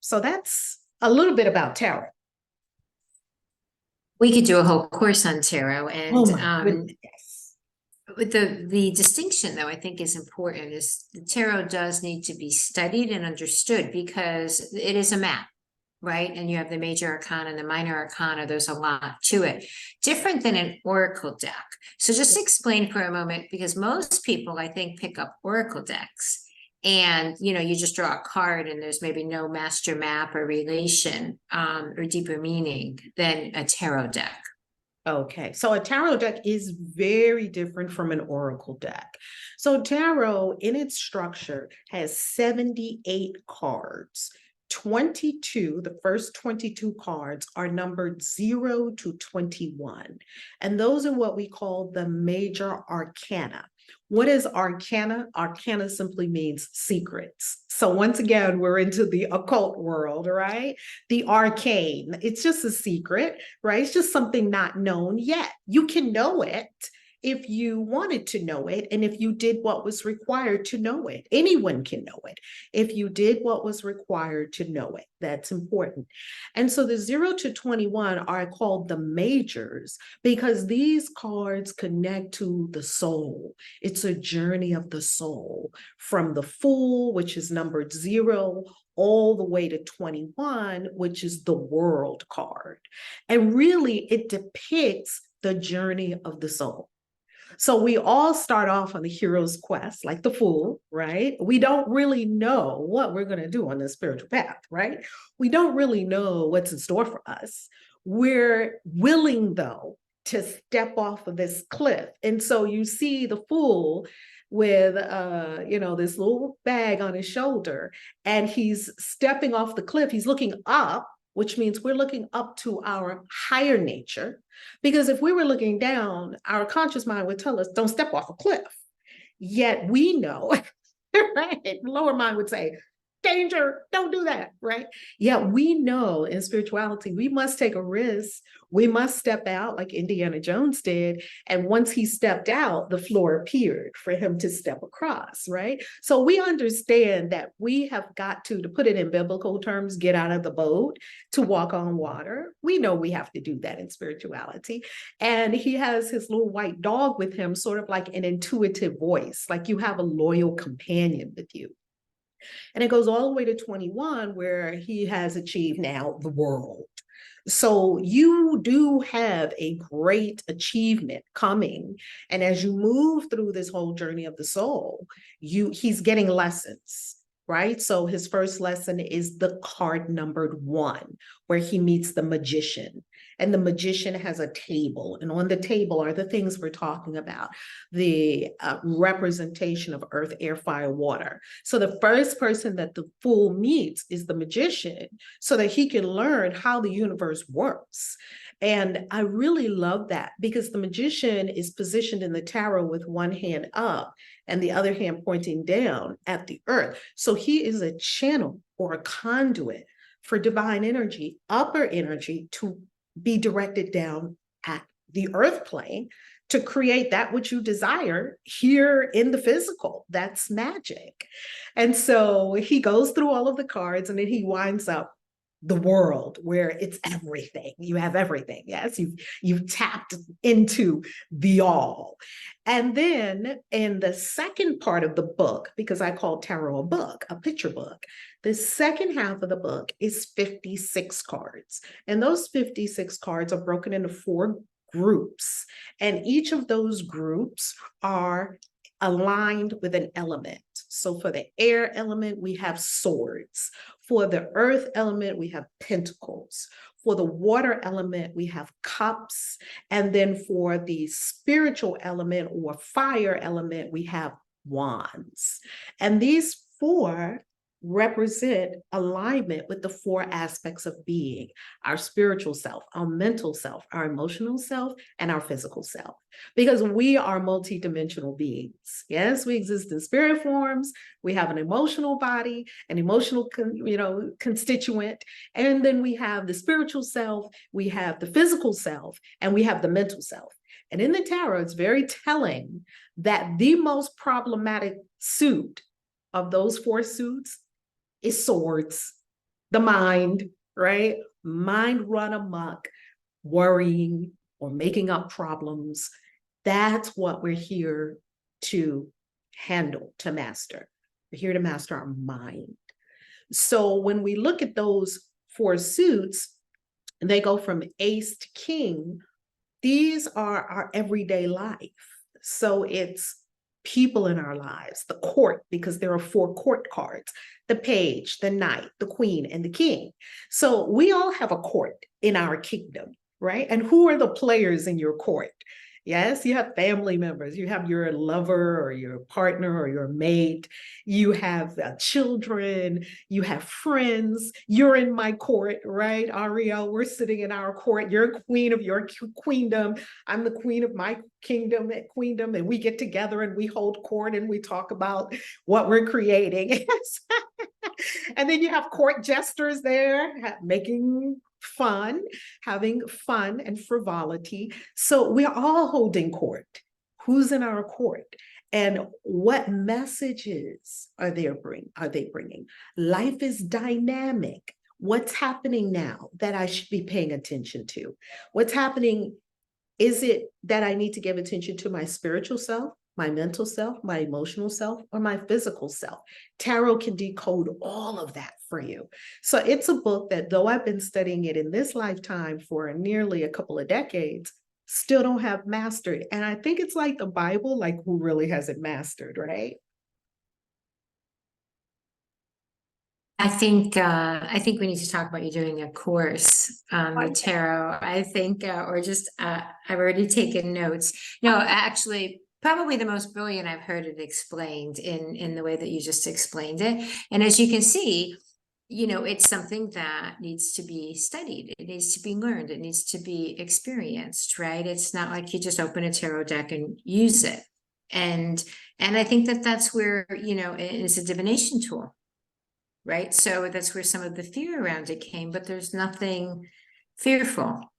Speaker 12: So that's a little bit about tarot.
Speaker 3: We could do a whole course on tarot, and
Speaker 12: Oh my goodness.
Speaker 3: But the distinction, though, I think is important, is the tarot does need to be studied and understood, because it is a map, right? And you have the major arcana and the minor arcana. There's a lot to it, different than an oracle deck. So just explain for a moment, because most people, I think, pick up oracle decks and, you just draw a card and there's maybe no master map or relation or deeper meaning than a tarot deck.
Speaker 12: Okay, so a tarot deck is very different from an oracle deck. So tarot in its structure has 78 cards. 22, the first 22 cards are numbered 0 to 21. And those are what we call the major arcana. What is arcana? Arcana simply means secrets. So once again, we're into the occult world, right? The arcane, it's just a secret, right? It's just something not known yet. You can know it if you wanted to know it, and if you did what was required to know it. Anyone can know it if you did what was required to know it. That's important. And so the 0 to 21 are called the majors, because these cards connect to the soul. It's a journey of the soul from the Fool, which is numbered 0, all the way to 21, which is the World card. And really, it depicts the journey of the soul. So we all start off on the hero's quest, like the Fool, right? We don't really know what we're going to do on this spiritual path, right? We don't really know what's in store for us. We're willing, though, to step off of this cliff. And so you see the fool with this little bag on his shoulder, and he's stepping off the cliff. He's looking up, which means we're looking up to our higher nature. Because if we were looking down, our conscious mind would tell us, don't step off a cliff. Yet we know, right? Lower mind would say, danger, don't do that, right? Yet we know in spirituality, we must take a risk. We must step out like Indiana Jones did. And once he stepped out, the floor appeared for him to step across, right? So we understand that we have got to put it in biblical terms, get out of the boat to walk on water. We know we have to do that in spirituality. And he has his little white dog with him, sort of like an intuitive voice, like you have a loyal companion with you. And it goes all the way to 21, where he has achieved now the world. So you do have a great achievement coming. And as you move through this whole journey of the soul, he's getting lessons, right? So his first lesson is the card numbered 1, where he meets the magician. And the magician has a table, and on the table are the things we're talking about, the representation of earth, air, fire, water. So the first person that the fool meets is the magician, so that he can learn how the universe works. And I really love that, because the magician is positioned in the tarot with one hand up and the other hand pointing down at the earth. So he is a channel or a conduit for divine energy, upper energy, to be directed down at the earth plane to create that which you desire here in the physical. That's magic. And so he goes through all of the cards, and then he winds up the world, where it's everything. You have everything. Yes, you've tapped into the all. And then in the second part of the book, because I call tarot a book, a picture book, the second half of the book is 56 cards. And those 56 cards are broken into 4 groups. And each of those groups are aligned with an element. So for the air element, we have swords. For the earth element, we have pentacles. For the water element, we have cups. And then for the spiritual element or fire element, we have wands. And these 4 represent alignment with the 4 aspects of being: our spiritual self, our mental self, our emotional self, and our physical self. Because we are multidimensional beings. Yes, we exist in spirit forms. We have an emotional body, an emotional constituent, and then we have the spiritual self, we have the physical self, and we have the mental self. And in the tarot, it's very telling that the most problematic suit of those 4 suits is swords, the mind, right? Mind run amok, worrying or making up problems. That's what we're here to handle, to master. We're here to master our mind. So when we look at those 4 suits, and they go from ace to king, these are our everyday life. So it's people in our lives, the court, because there are 4 court cards: the page, the knight, the queen, and the king. So we all have a court in our kingdom, right? And who are the players in your court? Yes, you have family members, you have your lover or your partner or your mate, you have children, you have friends. You're in my court, right, Ariel? We're sitting in our court. You're queen of your queendom. I'm the queen of my kingdom at queendom, and we get together and we hold court and we talk about what we're creating. And then you have court jesters there making fun, having fun and frivolity. So we're all holding court. Who's in our court? And what messages are they bringing? Life is dynamic. What's happening now that I should be paying attention to? What's happening? Is it that I need to give attention to my spiritual self, my mental self, my emotional self, or my physical self? Tarot can decode all of that for you. So it's a book that, though I've been studying it in this lifetime for nearly a couple of decades, still don't have mastered. And I think it's like the Bible, like who really has it mastered, right?
Speaker 3: I think we need to talk about you doing a course on the tarot. I think, or just I've already taken notes. No, actually, probably the most brilliant I've heard it explained in the way that you just explained it. And as you can see, it's something that needs to be studied. It needs to be learned. It needs to be experienced, right? It's not like you just open a tarot deck and use it. And I think that that's where, it's a divination tool. Right. So that's where some of the fear around it came, but there's nothing fearful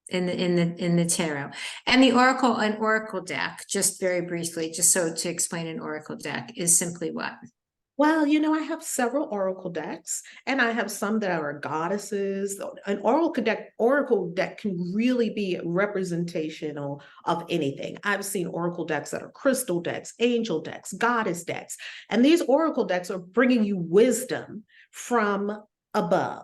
Speaker 3: in the tarot. And an oracle deck, just very briefly, just so to explain an oracle deck is simply what?
Speaker 12: Well, I have several oracle decks, and I have some that are goddesses. An oracle deck can really be representational of anything. I've seen oracle decks that are crystal decks, angel decks, goddess decks, and these oracle decks are bringing you wisdom from above.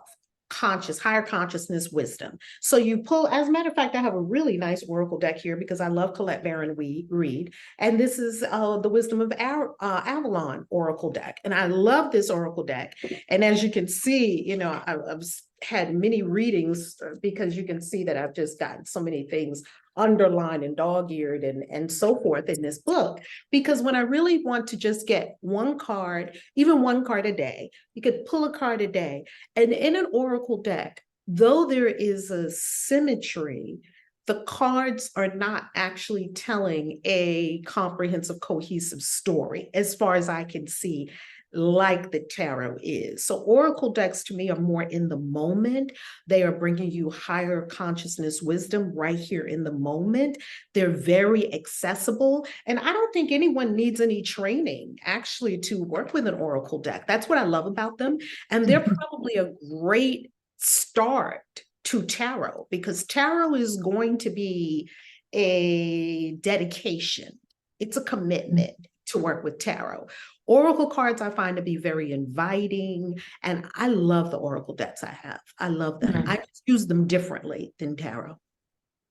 Speaker 12: Higher consciousness wisdom. So you pull, as a matter of fact, I have a really nice oracle deck here because I love Colette Baron Reed. And this is the Wisdom of Avalon oracle deck. And I love this oracle deck. And as you can see, I've had many readings because you can see that I've just gotten so many things underlined and dog-eared and so forth in this book, because when I really want to just get one card, even one card a day, you could pull a card a day. And in an oracle deck, though there is a symmetry, the cards are not actually telling a comprehensive, cohesive story as far as I can see, like the tarot is. So oracle decks to me are more in the moment. They are bringing you higher consciousness wisdom right here in the moment. They're very accessible. And I don't think anyone needs any training actually to work with an oracle deck. That's what I love about them. And they're probably a great start to tarot, because tarot is going to be a dedication. It's a commitment to work with tarot. Oracle cards I find to be very inviting, and I love the oracle decks I have. I love them. I just use them differently than tarot.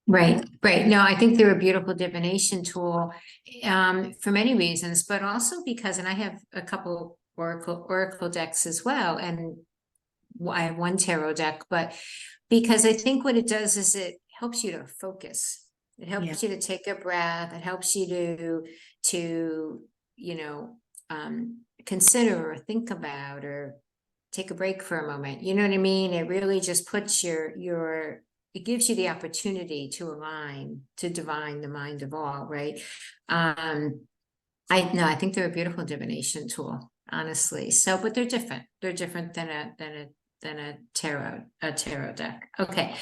Speaker 3: Right. No, I think they're a beautiful divination tool for many reasons, but also because, and I have a couple oracle decks as well, and I have one tarot deck, but because I think what it does is it helps you to focus. It helps you to take a breath. It helps you to consider or think about or take a break for a moment. You know what I mean? It really just puts it gives you the opportunity to align, to divine the mind of all, right? I think they're a beautiful divination tool, honestly. So, but they're different. They're different than a tarot deck. Okay.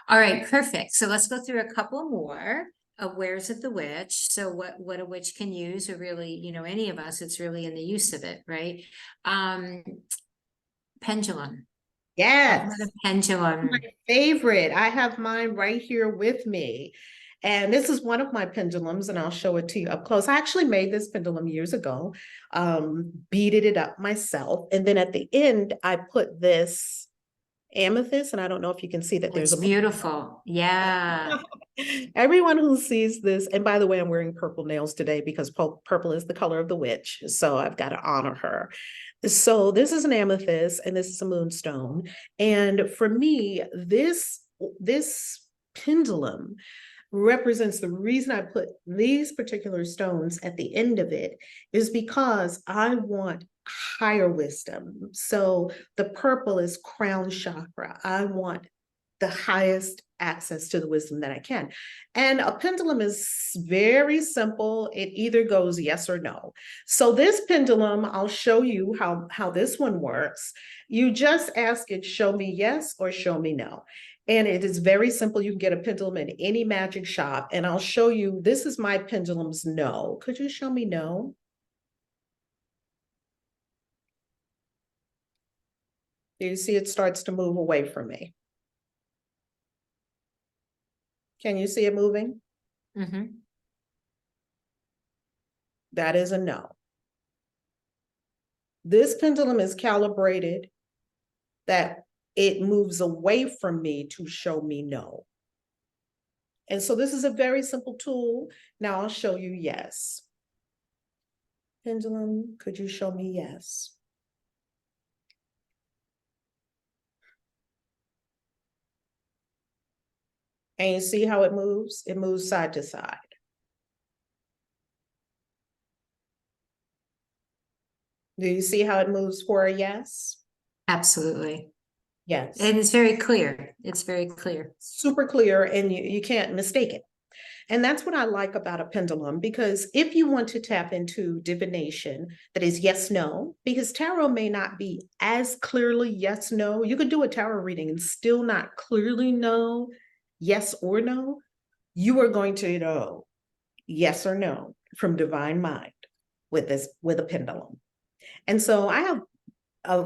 Speaker 3: All right, perfect. So let's go through a couple more. Wares of the witch. So what a witch can use, or really, any of us, it's really in the use of it, right? Pendulum.
Speaker 12: Yes.
Speaker 3: Pendulum.
Speaker 12: My favorite. I have mine right here with me. And this is one of my pendulums, and I'll show it to you up close. I actually made this pendulum years ago, beaded it up myself. And then at the end, I put this amethyst, and I don't know if you can see that there's
Speaker 3: It's beautiful. Yeah.
Speaker 12: Everyone who sees this, and by the way, I'm wearing purple nails today because purple is the color of the witch, so I've got to honor her. So this is an amethyst, and this is a moonstone. And for me, this pendulum represents the reason I put these particular stones at the end of it is because I want higher wisdom. So the purple is crown chakra. I want the highest access to the wisdom that I can. And a pendulum is very simple. It either goes yes or no. So this pendulum, I'll show you how this one works. You just ask it, show me yes or show me no. And it is very simple. You can get a pendulum in any magic shop. And I'll show you, this is my pendulum's no. Could you show me no? You see it starts to move away from me. Can you see it moving?
Speaker 3: Mm-hmm.
Speaker 12: That is a no. This pendulum is calibrated that it moves away from me to show me no. And so this is a very simple tool. Now I'll show you yes. Pendulum, could you show me yes? And you see how it moves? It moves side to side. Do you see how it moves for a yes?
Speaker 3: Absolutely.
Speaker 12: Yes.
Speaker 3: And it's very clear. It's very clear.
Speaker 12: Super clear, and you can't mistake it. And that's what I like about a pendulum, because if you want to tap into divination that is yes, no, because tarot may not be as clearly yes, no. You could do a tarot reading and still not clearly know yes or no. You are going to know yes or no from divine mind with a pendulum. And so I have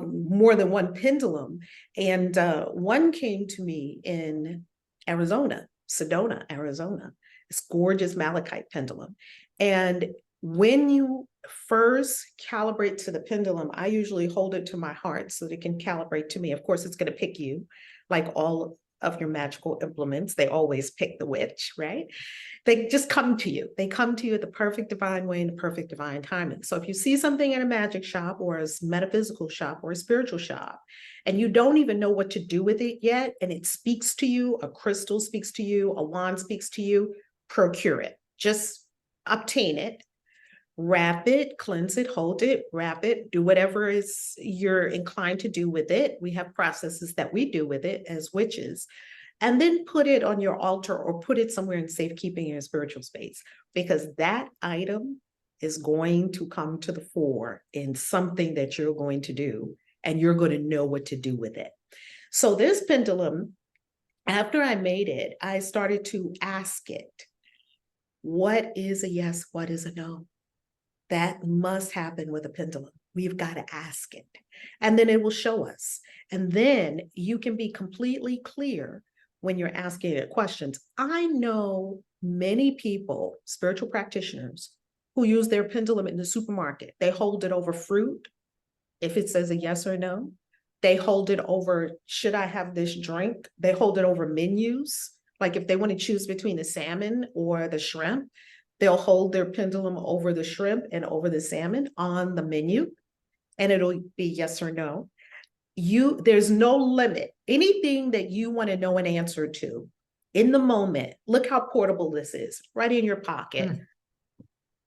Speaker 12: more than one pendulum, and one came to me in Arizona, Sedona, Arizona. This gorgeous malachite pendulum. And when you first calibrate to the pendulum, I usually hold it to my heart so that it can calibrate to me. Of course, it's going to pick you, like all of your magical implements. They always pick the witch, right? They just come to you. They come to you at the perfect divine way and the perfect divine timing. So if you see something in a magic shop or a metaphysical shop or a spiritual shop, and you don't even know what to do with it yet, and it speaks to you, a crystal speaks to you, a wand speaks to you, procure it. Just obtain it, wrap it, cleanse it, hold it, wrap it, do whatever is you're inclined to do with it. We have processes that we do with it as witches. And then put it on your altar or put it somewhere in safekeeping in your spiritual space, because that item is going to come to the fore in something that you're going to do, and you're going to know what to do with it. So this pendulum, after I made it, I started to ask it, what is a yes? What is a no? That must happen with a pendulum. We've got to ask it, and then it will show us. And then you can be completely clear when you're asking it questions. I know many people, spiritual practitioners, who use their pendulum in the supermarket. They hold it over fruit, if it says a yes or no. They hold it over, should I have this drink? They hold it over menus. Like if they want to choose between the salmon or the shrimp, they'll hold their pendulum over the shrimp and over the salmon on the menu, and it'll be yes or no. There's no limit. Anything that you want to know an answer to in the moment, look how portable this is, right in your pocket.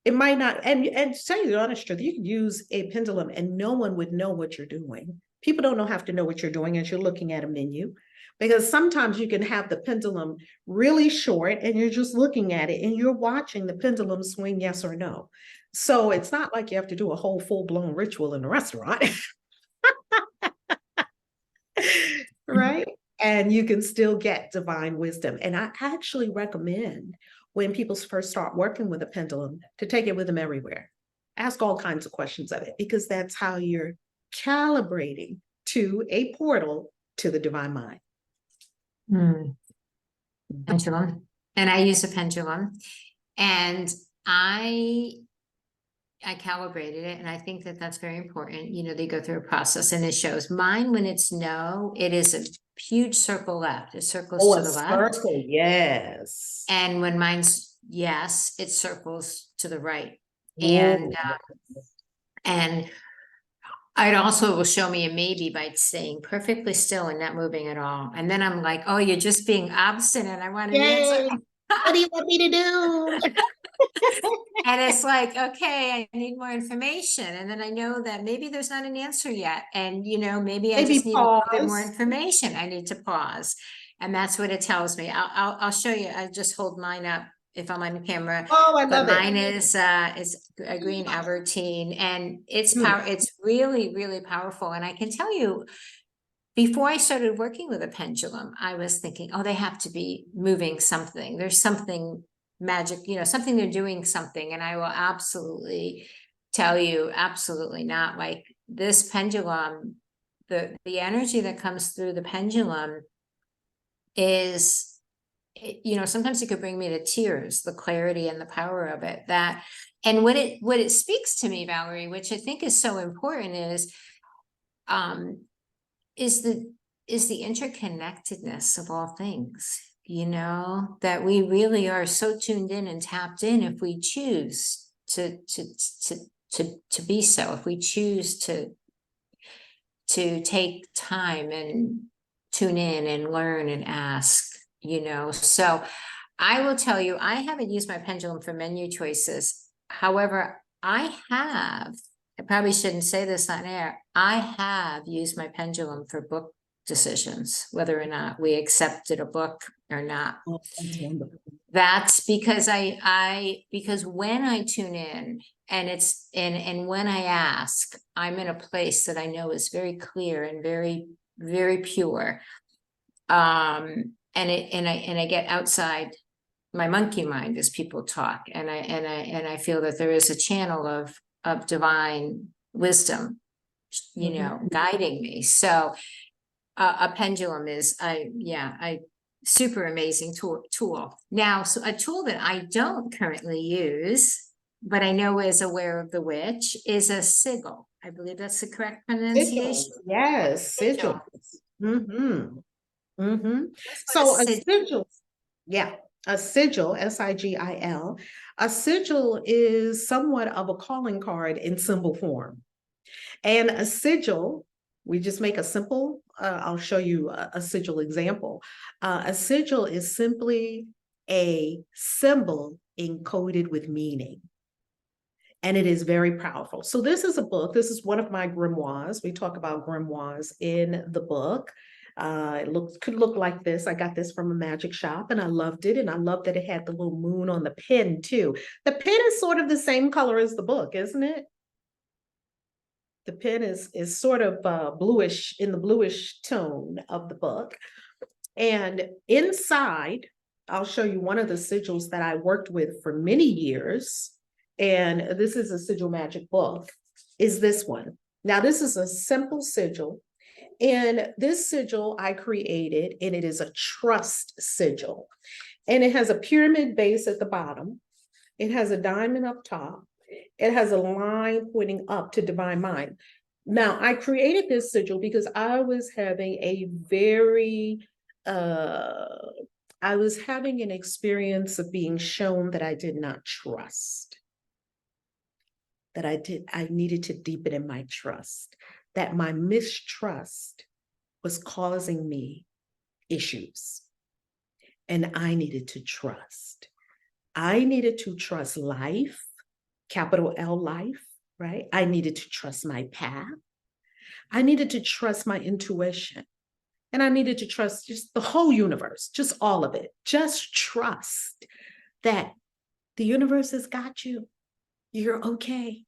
Speaker 12: It might not, and to tell you the honest truth, you can use a pendulum and no one would know what you're doing. People don't have to know what you're doing as you're looking at a menu, because sometimes you can have the pendulum really short and you're just looking at it and you're watching the pendulum swing yes or no. So it's not like you have to do a whole full-blown ritual in a restaurant. Right? And you can still get divine wisdom. And I actually recommend, when people first start working with a pendulum, to take it with them everywhere. Ask all kinds of questions of it, because that's how you're calibrating to a portal to the divine mind.
Speaker 3: Pendulum. And I use a pendulum, and I calibrated it, and I think that that's very important. You know, they go through a process, and it shows mine. When it's no, it is a huge circle left. It circles to the left.
Speaker 12: Circle, yes.
Speaker 3: And when mine's yes, it circles to the right.
Speaker 12: Whoa.
Speaker 3: And it also will show me a maybe by staying perfectly still and not moving at all. And then I'm like, oh, you're just being obstinate. I want an answer.
Speaker 12: What do you want me to do?
Speaker 3: And it's like, okay, I need more information. And then I know that maybe there's not an answer yet. And, you know, maybe I just need a little bit more information. I need to pause. And that's what it tells me. I'll show you. I just hold mine up if I'm on camera.
Speaker 12: Oh, I love it.
Speaker 3: Mine is a green Albertine, and it's it's really, really powerful. And I can tell you, before I started working with a pendulum, I was thinking, oh, they have to be moving something. There's something magic, you know, something they're doing something. And I will absolutely tell you, absolutely not. Like this pendulum, the energy that comes through the pendulum is, you know, sometimes it could bring me to tears, the clarity and the power of it. And what it speaks to me, Valerie, which I think is so important, is the interconnectedness of all things, you know, that we really are so tuned in and tapped in if we choose to be so, if we choose to take time and tune in and learn and ask, So I will tell you, I haven't used my pendulum for menu choices. However, I probably shouldn't say this on air, I have used my pendulum for book decisions, whether or not we accepted a book or not.
Speaker 12: Oh, that's wonderful.
Speaker 3: That's because because when I tune in and when I ask, I'm in a place that I know is very clear and very, very pure. And I get outside my monkey mind as people talk, and I feel that there is a channel of divine wisdom, guiding me. So a pendulum is super amazing tool. Now, so a tool that I don't currently use, but I know is aware of the witch, is a sigil. I believe that's the correct pronunciation.
Speaker 12: Sigils. Yes, sigils. Mm-hmm. Mm-hmm. So
Speaker 3: What
Speaker 12: a
Speaker 3: is
Speaker 12: sigil, a sigil, S-I-G-I-L, a sigil is somewhat of a calling card in symbol form. And a sigil, we just make a simple, I'll show you a sigil example. A sigil is simply a symbol encoded with meaning. And it is very powerful. So this is a book. This is one of my grimoires. We talk about grimoires in the book. It could look like this. I got this from a magic shop and I loved it. And I loved that it had the little moon on the pen too. The pen is sort of the same color as the book, isn't it? The pen is sort of bluish, in the bluish tone of the book. And inside, I'll show you one of the sigils that I worked with for many years. And this is a sigil magic book, is this one. Now, this is a simple sigil. And this sigil I created, and it is a trust sigil. And it has a pyramid base at the bottom. It has a diamond up top. It has a line pointing up to divine mind. Now, I created this sigil because I was having an experience of being shown that I did not trust. I needed to deepen in my trust, that my mistrust was causing me issues. And I needed to trust. I needed to trust life, capital L life, right? I needed to trust my path. I needed to trust my intuition. And I needed to trust just the whole universe, just all of it. Just trust that the universe has got you. You're okay.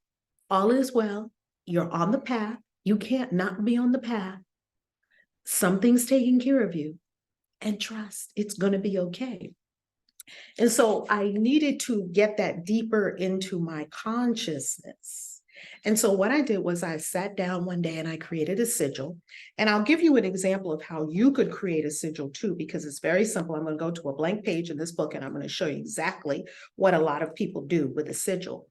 Speaker 12: All is well. You're on the path. You can't not be on the path. Something's taking care of you. And trust it's going to be okay. And so I needed to get that deeper into my consciousness. And so what I did was I sat down one day and I created a sigil. And I'll give you an example of how you could create a sigil too, because it's very simple. I'm going to go to a blank page in this book and I'm going to show you exactly what a lot of people do with a sigil.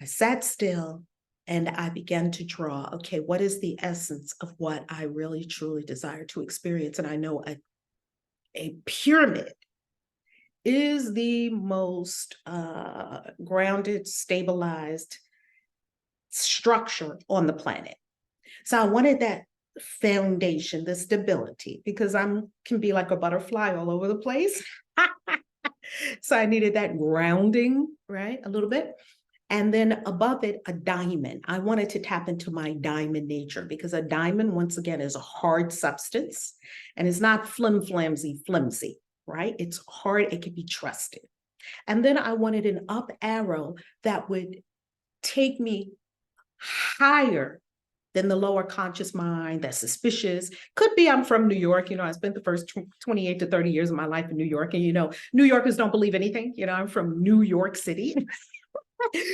Speaker 12: I sat still and I began to draw, okay, what is the essence of what I really truly desire to experience? And I know a pyramid is the most grounded, stabilized structure on the planet. So I wanted that foundation, the stability, because can be like a butterfly all over the place. So I needed that grounding, right? A little bit. And then above it, a diamond. I wanted to tap into my diamond nature because a diamond, once again, is a hard substance and it's not flimsy, right? It's hard, it can be trusted. And then I wanted an up arrow that would take me higher than the lower conscious mind that's suspicious. Could be I'm from New York, I spent the first 28 to 30 years of my life in New York. And New Yorkers don't believe anything. I'm from New York City.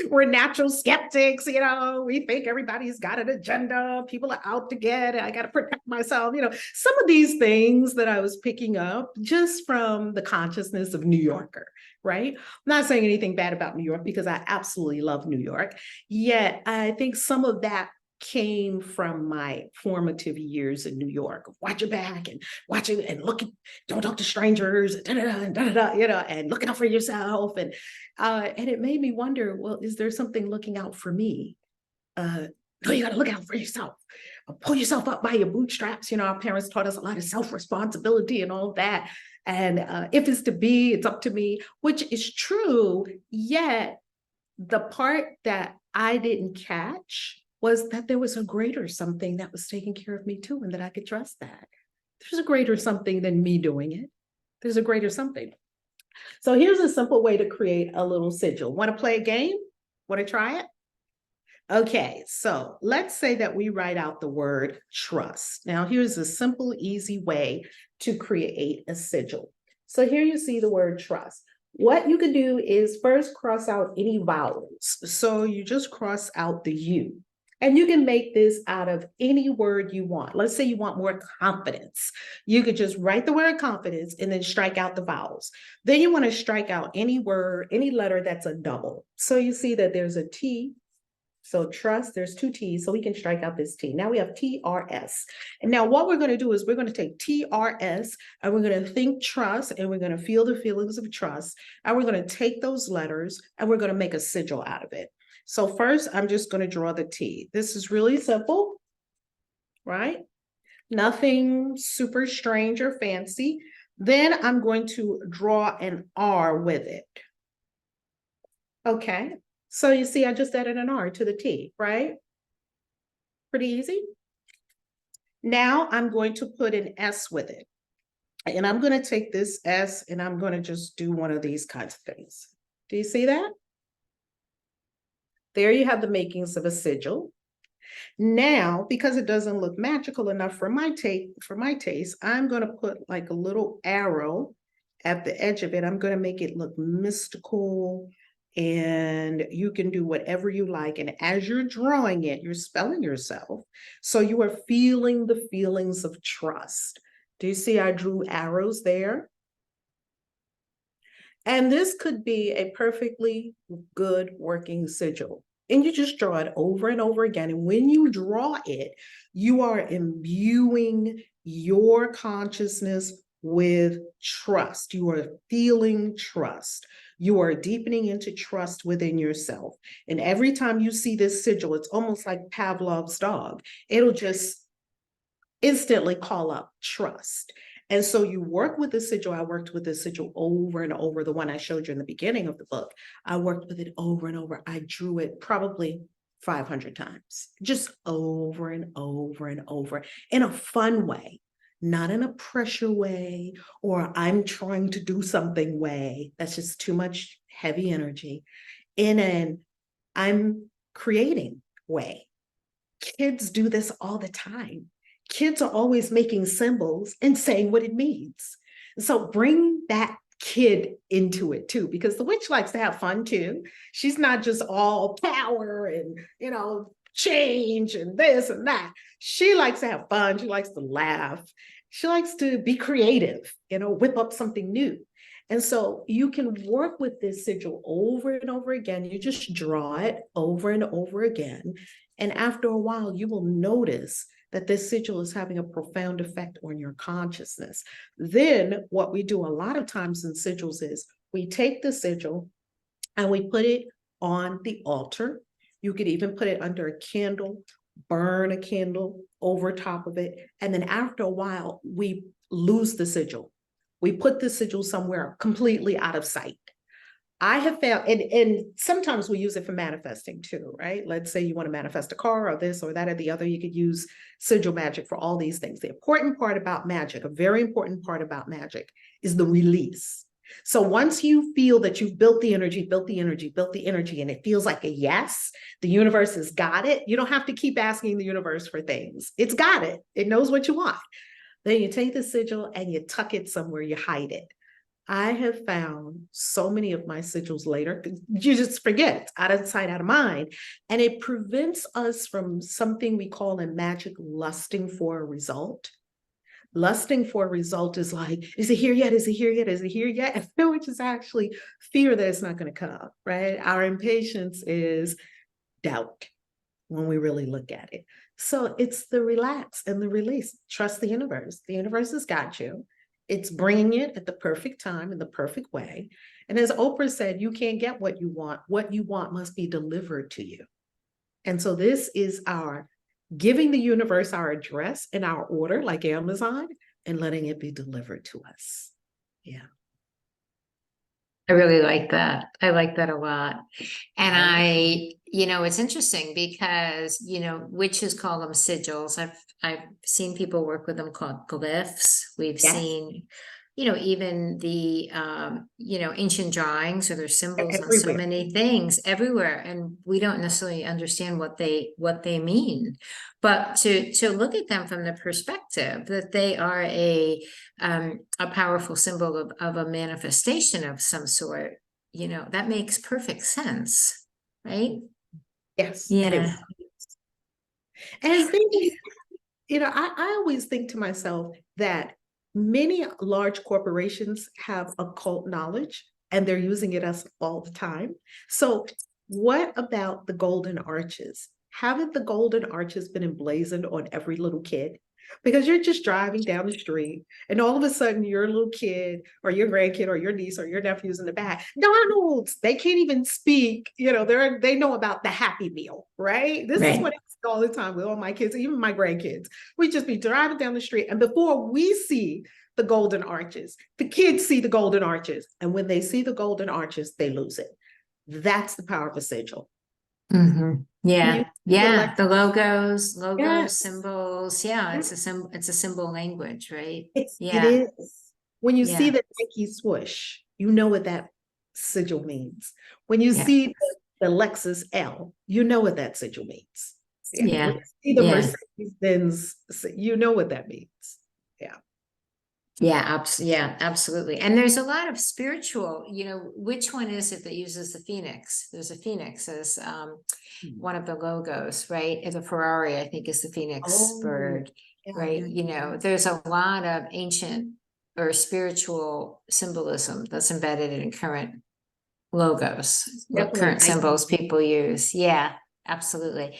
Speaker 12: We're natural skeptics, we think everybody's got an agenda. People are out to get it. I got to protect myself. Some of these things that I was picking up just from the consciousness of New Yorker, right? I'm not saying anything bad about New York because I absolutely love New York. Yet I think some of that came from my formative years in New York. Watch your back and watch it and don't talk to strangers, and looking out for yourself. And it made me wonder, well, is there something looking out for me? No, you got to look out for yourself. Pull yourself up by your bootstraps. Our parents taught us a lot of self-responsibility and all of that. And if it's to be, it's up to me, which is true. Yet the part that I didn't catch was that there was a greater something that was taking care of me too, and that I could trust that. There's a greater something than me doing it. There's a greater something. So here's a simple way to create a little sigil. Want to play a game? Want to try it? Okay, so let's say that we write out the word trust. Now, here's a simple, easy way to create a sigil. So here you see the word trust. What you could do is first cross out any vowels. So you just cross out the U. And you can make this out of any word you want. Let's say you want more confidence. You could just write the word confidence and then strike out the vowels. Then you want to strike out any word, any letter that's a double. So you see that there's a T. So trust, there's two T's, so we can strike out this T. Now we have TRS. And now what we're going to do is we're going to take TRS and we're going to think trust and we're going to feel the feelings of trust. And we're going to take those letters and we're going to make a sigil out of it. So first, I'm just going to draw the T. This is really simple, right? Nothing super strange or fancy. Then I'm going to draw an R with it. Okay. So you see, I just added an R to the T, right? Pretty easy. Now I'm going to put an S with it. And I'm going to take this S and I'm going to just do one of these kinds of things. Do you see that? There you have the makings of a sigil. Now, because it doesn't look magical enough for my taste, I'm going to put like a little arrow at the edge of it. I'm going to make it look mystical. And you can do whatever you like. And as you're drawing it, you're spelling yourself. So you are feeling the feelings of trust. Do you see I drew arrows there? And this could be a perfectly good working sigil. And you just draw it over and over again. And when you draw it, you are imbuing your consciousness with trust. You are feeling trust. You are deepening into trust within yourself. And every time you see this sigil, it's almost like Pavlov's dog. It'll just instantly call up trust. And so you work with the sigil. I worked with the sigil over and over. The one I showed you in the beginning of the book, I worked with it over and over. I drew it probably 500 times, just over and over and over in a fun way. Not in a pressure way, or I'm trying to do something way. That's just too much heavy energy. In an I'm creating way. Kids do this all the time. Kids are always making symbols and saying what it means. So bring that kid into it too, because the witch likes to have fun too. She's not just all power and, change and this and that. She likes to have fun. She likes to laugh. She likes to be creative, whip up something new. And so you can work with this sigil over and over again. You just draw it over and over again. And after a while, you will notice that this sigil is having a profound effect on your consciousness. Then what we do a lot of times in sigils is we take the sigil and we put it on the altar. You could even put it under a candle, burn a candle over top of it. And then after a while, we lose the sigil. We put the sigil somewhere completely out of sight. I have found, and sometimes we use it for manifesting too, right? Let's say you want to manifest a car or this or that or the other. You could use sigil magic for all these things. The important part about magic, a very important part about magic, is the release. So once you feel that you've built the energy, and it feels like a yes, the universe has got it. You don't have to keep asking the universe for things. It's got it. It knows what you want. Then you take the sigil and you tuck it somewhere, you hide it. I have found so many of my sigils later, you just forget, it's out of sight, out of mind. And it prevents us from something we call in magic lusting for a result. Lusting for a result is like, is it here yet? Is it here yet? Is it here yet? Which is actually fear that it's not going to come, right? Our impatience is doubt when we really look at it. So it's the relax and the release. Trust the universe. The universe has got you. It's bringing it at the perfect time in the perfect way. And as Oprah said, you can't get what you want. What you want must be delivered to you. And so this is our giving the universe our address and our order, like Amazon, and letting it be delivered to us. Yeah.
Speaker 3: I really like that. I like that a lot. And
Speaker 12: Right.
Speaker 3: it's interesting because, witches call them sigils. I've seen people work with them called glyphs. We've
Speaker 12: Yes.
Speaker 3: seen, even the, ancient drawings, or their symbols on so
Speaker 12: Everywhere.
Speaker 3: many things everywhere. And we don't necessarily understand what they mean, but to look at them from the perspective that they are a powerful symbol of a manifestation of some sort, that makes perfect sense, right?
Speaker 12: Yes. And
Speaker 3: Yeah.
Speaker 12: then, I always think to myself that many large corporations have occult knowledge and they're using it us all the time. So what about the golden arches? Haven't the golden arches been emblazoned on every little kid? Because you're just driving down the street and all of a sudden your little kid or your grandkid or your niece or your nephew's in the back. Donald's, they can't even speak, they know about the Happy Meal, right? This is what I see all the time with all my kids, even my grandkids. We just be driving down the street, and before we see the golden arches, the kids see the golden arches. And when they see the golden arches, they lose it. That's the power of a sigil.
Speaker 3: Mm-hmm. Yeah.
Speaker 12: Like,
Speaker 3: The logos,
Speaker 12: yes.
Speaker 3: symbols. Yeah.
Speaker 12: Yes.
Speaker 3: It's a symbol language, right?
Speaker 12: It is. When you see
Speaker 3: Yeah.
Speaker 12: the Nike swoosh, you know what that sigil means. When you see the Lexus L, you know what that sigil means.
Speaker 3: Yeah.
Speaker 12: When you see the Mercedes Benz, you know what that means. Yeah.
Speaker 3: Yeah, absolutely. And there's a lot of spiritual, which one is it that uses the phoenix? There's a phoenix as one of the logos, right? And the Ferrari, I think, is the phoenix bird, right? There's a lot of ancient or spiritual symbolism that's embedded in current logos, current symbols people use. Yeah, absolutely.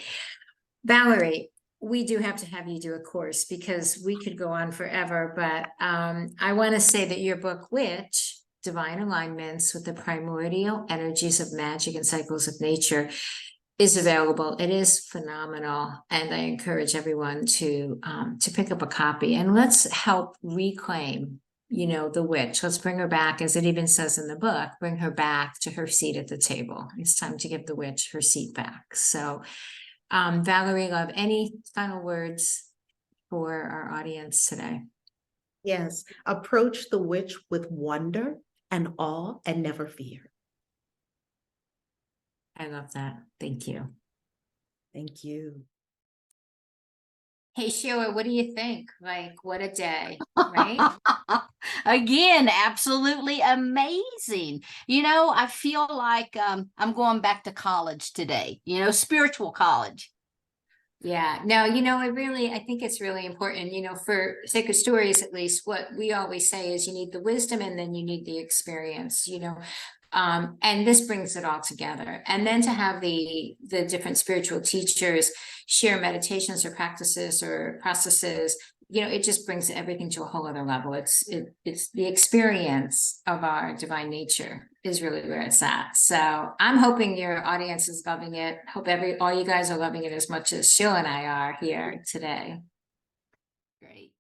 Speaker 3: Valerie, we do have to have you do a course because we could go on forever, but I want to say that your book, Witch, Divine Alignments with the Primordial Energies of Magic and Cycles of Nature, is available. It is phenomenal, and I encourage everyone to pick up a copy, and let's help reclaim, the witch. Let's bring her back, as it even says in the book, bring her back to her seat at the table. It's time to give the witch her seat back. So Valerie, love, any final words for our audience today?
Speaker 12: Yes. Approach the witch with wonder and awe and never fear.
Speaker 3: I love that. Thank you.
Speaker 12: Thank you.
Speaker 3: Hey, Sheila, what do you think? Like, what a day, right?
Speaker 2: Again, absolutely amazing. I feel like I'm going back to college today, spiritual college.
Speaker 3: Yeah, no, I think it's really important, for Sacred Stories, at least, what we always say is you need the wisdom and then you need the experience, and this brings it all together. And then to have the different spiritual teachers share meditations or practices or processes, it just brings everything to a whole other level. It's the experience of our divine nature is really where it's at. So I'm hoping your audience is loving it. Hope all you guys are loving it as much as Sheila and I are here today.
Speaker 2: Great.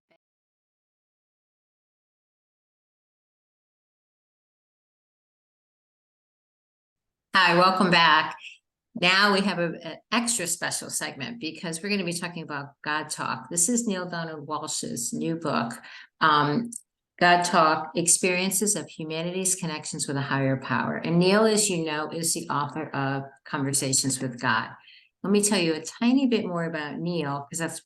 Speaker 3: Hi, welcome back. Now we have an extra special segment because we're going to be talking about God Talk. This is Neale Donald Walsch's new book, God Talk, Experiences of Humanity's Connections with a Higher Power. And Neale, as you know, is the author of Conversations with God. Let me tell you a tiny bit more about Neale, because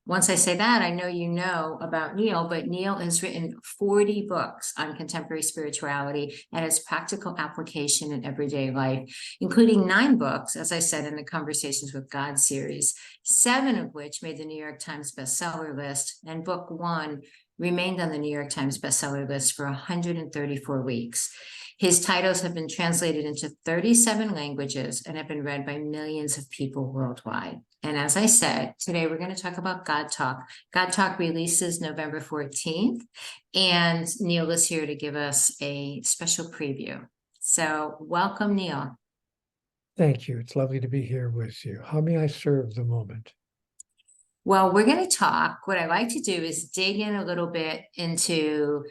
Speaker 3: once I say that, I know you know about Neale, but Neale has written 40 books on contemporary spirituality and its practical application in everyday life, including 9 books, as I said, in the Conversations with God series, 7 of which made the New York Times bestseller list, and book 1 remained on the New York Times bestseller list for 134 weeks. His titles have been translated into 37 languages and have been read by millions of people worldwide. And as I said, today we're going to talk about God Talk. God Talk releases November 14th, and Neale is here to give us a special preview. So welcome, Neale.
Speaker 13: Thank you. It's lovely to be here with you. How may I serve the moment?
Speaker 3: Well, we're going to talk. What I like to do is dig in a little bit into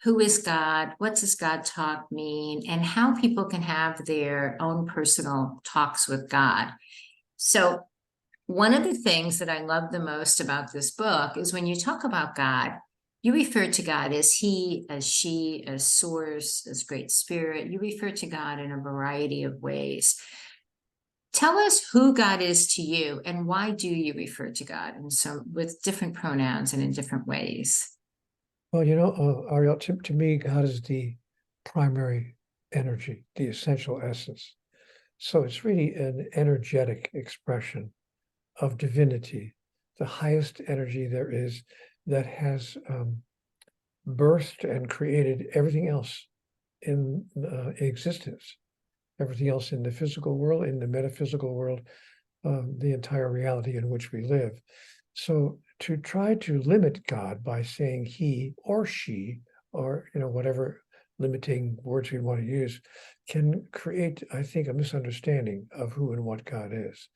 Speaker 3: who is God, what does God talk mean, and how people can have their own personal talks with God. So one of the things that I love the most about this book is when you talk about God, you refer to God as he, as she, as source, as great spirit. You refer to God in a variety of ways. Tell us who God is to you, and why do you refer to God and so with different pronouns and in different ways?
Speaker 13: Well, Ariel, to me, God is the primary energy, the essential essence. So it's really an energetic expression of divinity, the highest energy there is, that has birthed and created everything else in existence, everything else in the physical world, in the metaphysical world, the entire reality in which we live. So to try to limit God by saying he or she, or whatever limiting words we want to use, can create, I think, a misunderstanding of who and what God is.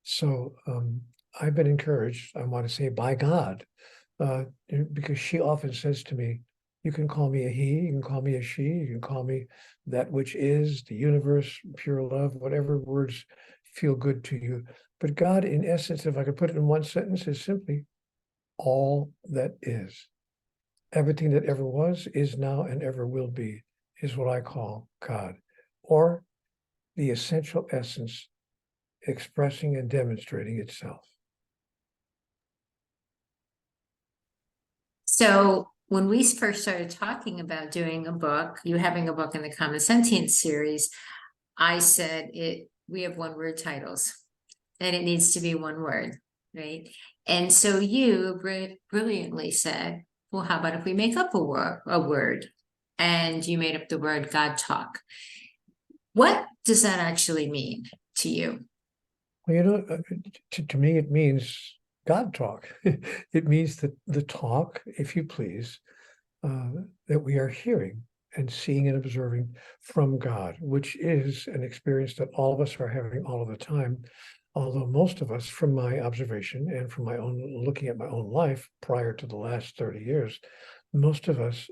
Speaker 13: So I've been encouraged, I want to say, by God, because she often says to me, you can call me a he, you can call me a she, you can call me that which is, the universe, pure love, whatever words feel good to you. But God, in essence, if I could put it in one sentence, is simply all that is. Everything that ever was, is now, and ever will be, is what I call God, or the essential essence expressing and demonstrating itself.
Speaker 3: So when we first started talking about doing a book, you having a book in the Common Sentience series, I said we have one-word titles, and it needs to be one word, right? And so you brilliantly said, well, how about if we make up a word? And you made up the word God talk. What does that actually mean to you?
Speaker 13: Well, to me, it means God talk. It means the talk, if you please, that we are hearing and seeing and observing from God, which is an experience that all of us are having all of the time. Although most of us, from my observation and from my own looking at my own life prior to the last 30 years, most of us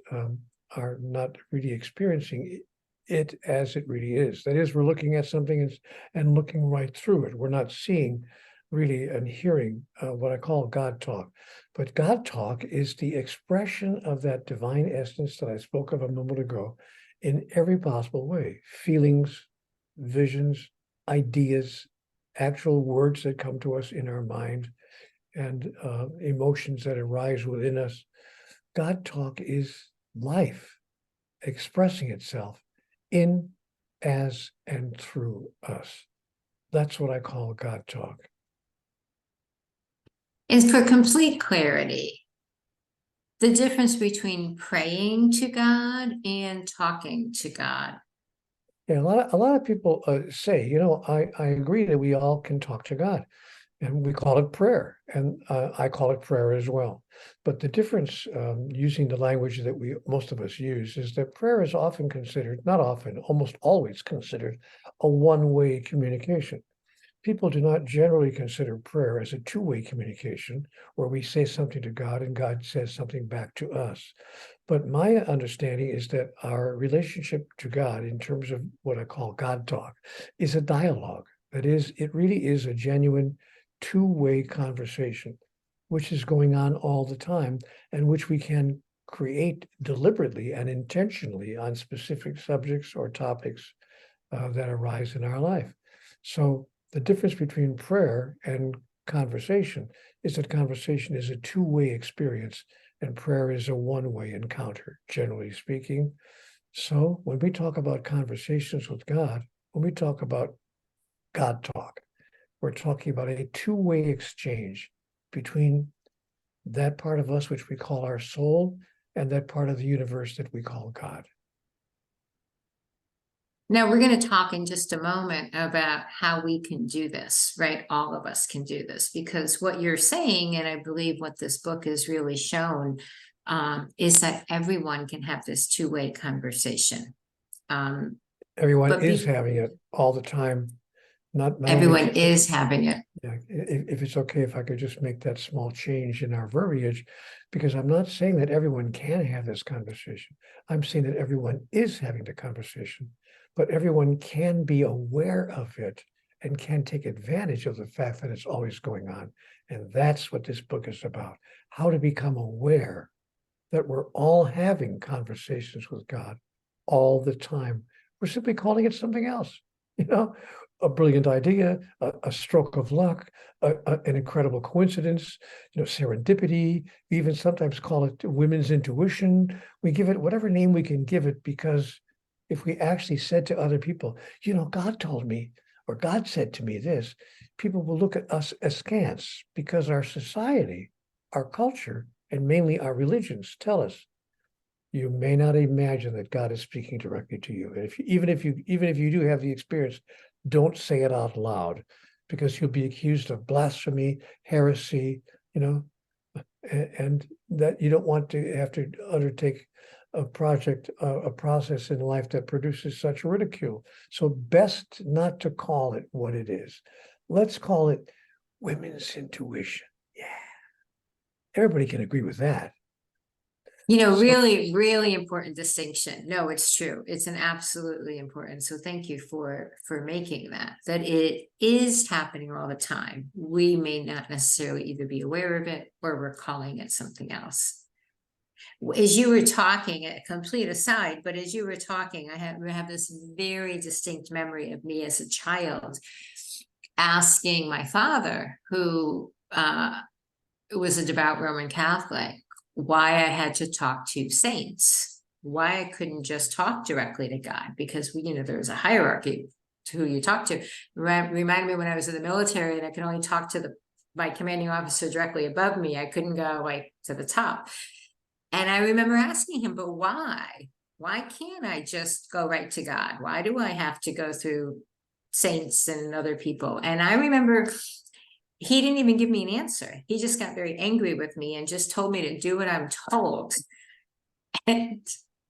Speaker 13: are not really experiencing it as it really is. That is, we're looking at something and looking right through it. We're not seeing really and hearing what I call God talk. But God talk is the expression of that divine essence that I spoke of a moment ago in every possible way. Feelings, visions, ideas, actual words that come to us in our mind, and emotions that arise within us. God talk is life expressing itself in, as, and through us. That's what I call God talk.
Speaker 3: And for complete clarity, the difference between praying to God and talking to God.
Speaker 13: Yeah, a lot of people say, I agree that we all can talk to God, and we call it prayer, and I call it prayer as well. But the difference, using the language that most of us use, is that prayer is often considered, not often, almost always considered, a one-way communication. People do not generally consider prayer as a two-way communication where we say something to God and God says something back to us. But my understanding is that our relationship to God, in terms of what I call God talk, is a dialogue. That is, it really is a genuine two-way conversation, which is going on all the time, and which we can create deliberately and intentionally on specific subjects or topics that arise in our life. So the difference between prayer and conversation is that conversation is a two-way experience and prayer is a one-way encounter, generally speaking. So when we talk about conversations with God, when we talk about God talk, we're talking about a two-way exchange between that part of us which we call our soul and that part of the universe that we call God.
Speaker 3: Now, we're going to talk in just a moment about how we can do this, right? All of us can do this, because what you're saying, and I believe what this book has really shown, is that everyone can have this two-way conversation.
Speaker 13: Everyone is having it all the time. Not only
Speaker 3: Everyone
Speaker 13: just-
Speaker 3: is having it.
Speaker 13: Yeah, if it's okay, if I could just make that small change in our verbiage, because I'm not saying that everyone can have this conversation. I'm saying that everyone is having the conversation, but everyone can be aware of it and can take advantage of the fact that it's always going on. And that's what this book is about, how to become aware that we're all having conversations with God all the time. We're simply calling it something else, a brilliant idea, a stroke of luck, an incredible coincidence, serendipity. We even sometimes call it women's intuition. We give it whatever name we can give it, because if we actually said to other people, God told me, or God said to me this, people will look at us askance, because our society, our culture, and mainly our religions tell us, you may not imagine that God is speaking directly to you. And even if you do have the experience, don't say it out loud, because you'll be accused of blasphemy, heresy, and that you don't want to have to undertake a process in life that produces such ridicule. So best not to call it what it is. Let's call it women's intuition. Yeah. Everybody can agree with that.
Speaker 3: Really, really important distinction. No, it's true. It's an absolutely important. So thank you for making that it is happening all the time. We may not necessarily either be aware of it or we're calling it something else. As you were talking, a complete aside, but as you were talking, I have this very distinct memory of me as a child asking my father, who was a devout Roman Catholic, why I had to talk to saints, why I couldn't just talk directly to God, because there was a hierarchy to who you talk to. Reminded me when I was in the military and I could only talk to my commanding officer directly above me. I couldn't go to the top. And I remember asking him, but why? Why can't I just go right to God? Why do I have to go through saints and other people? And I remember he didn't even give me an answer. He just got very angry with me and just told me to do what I'm told and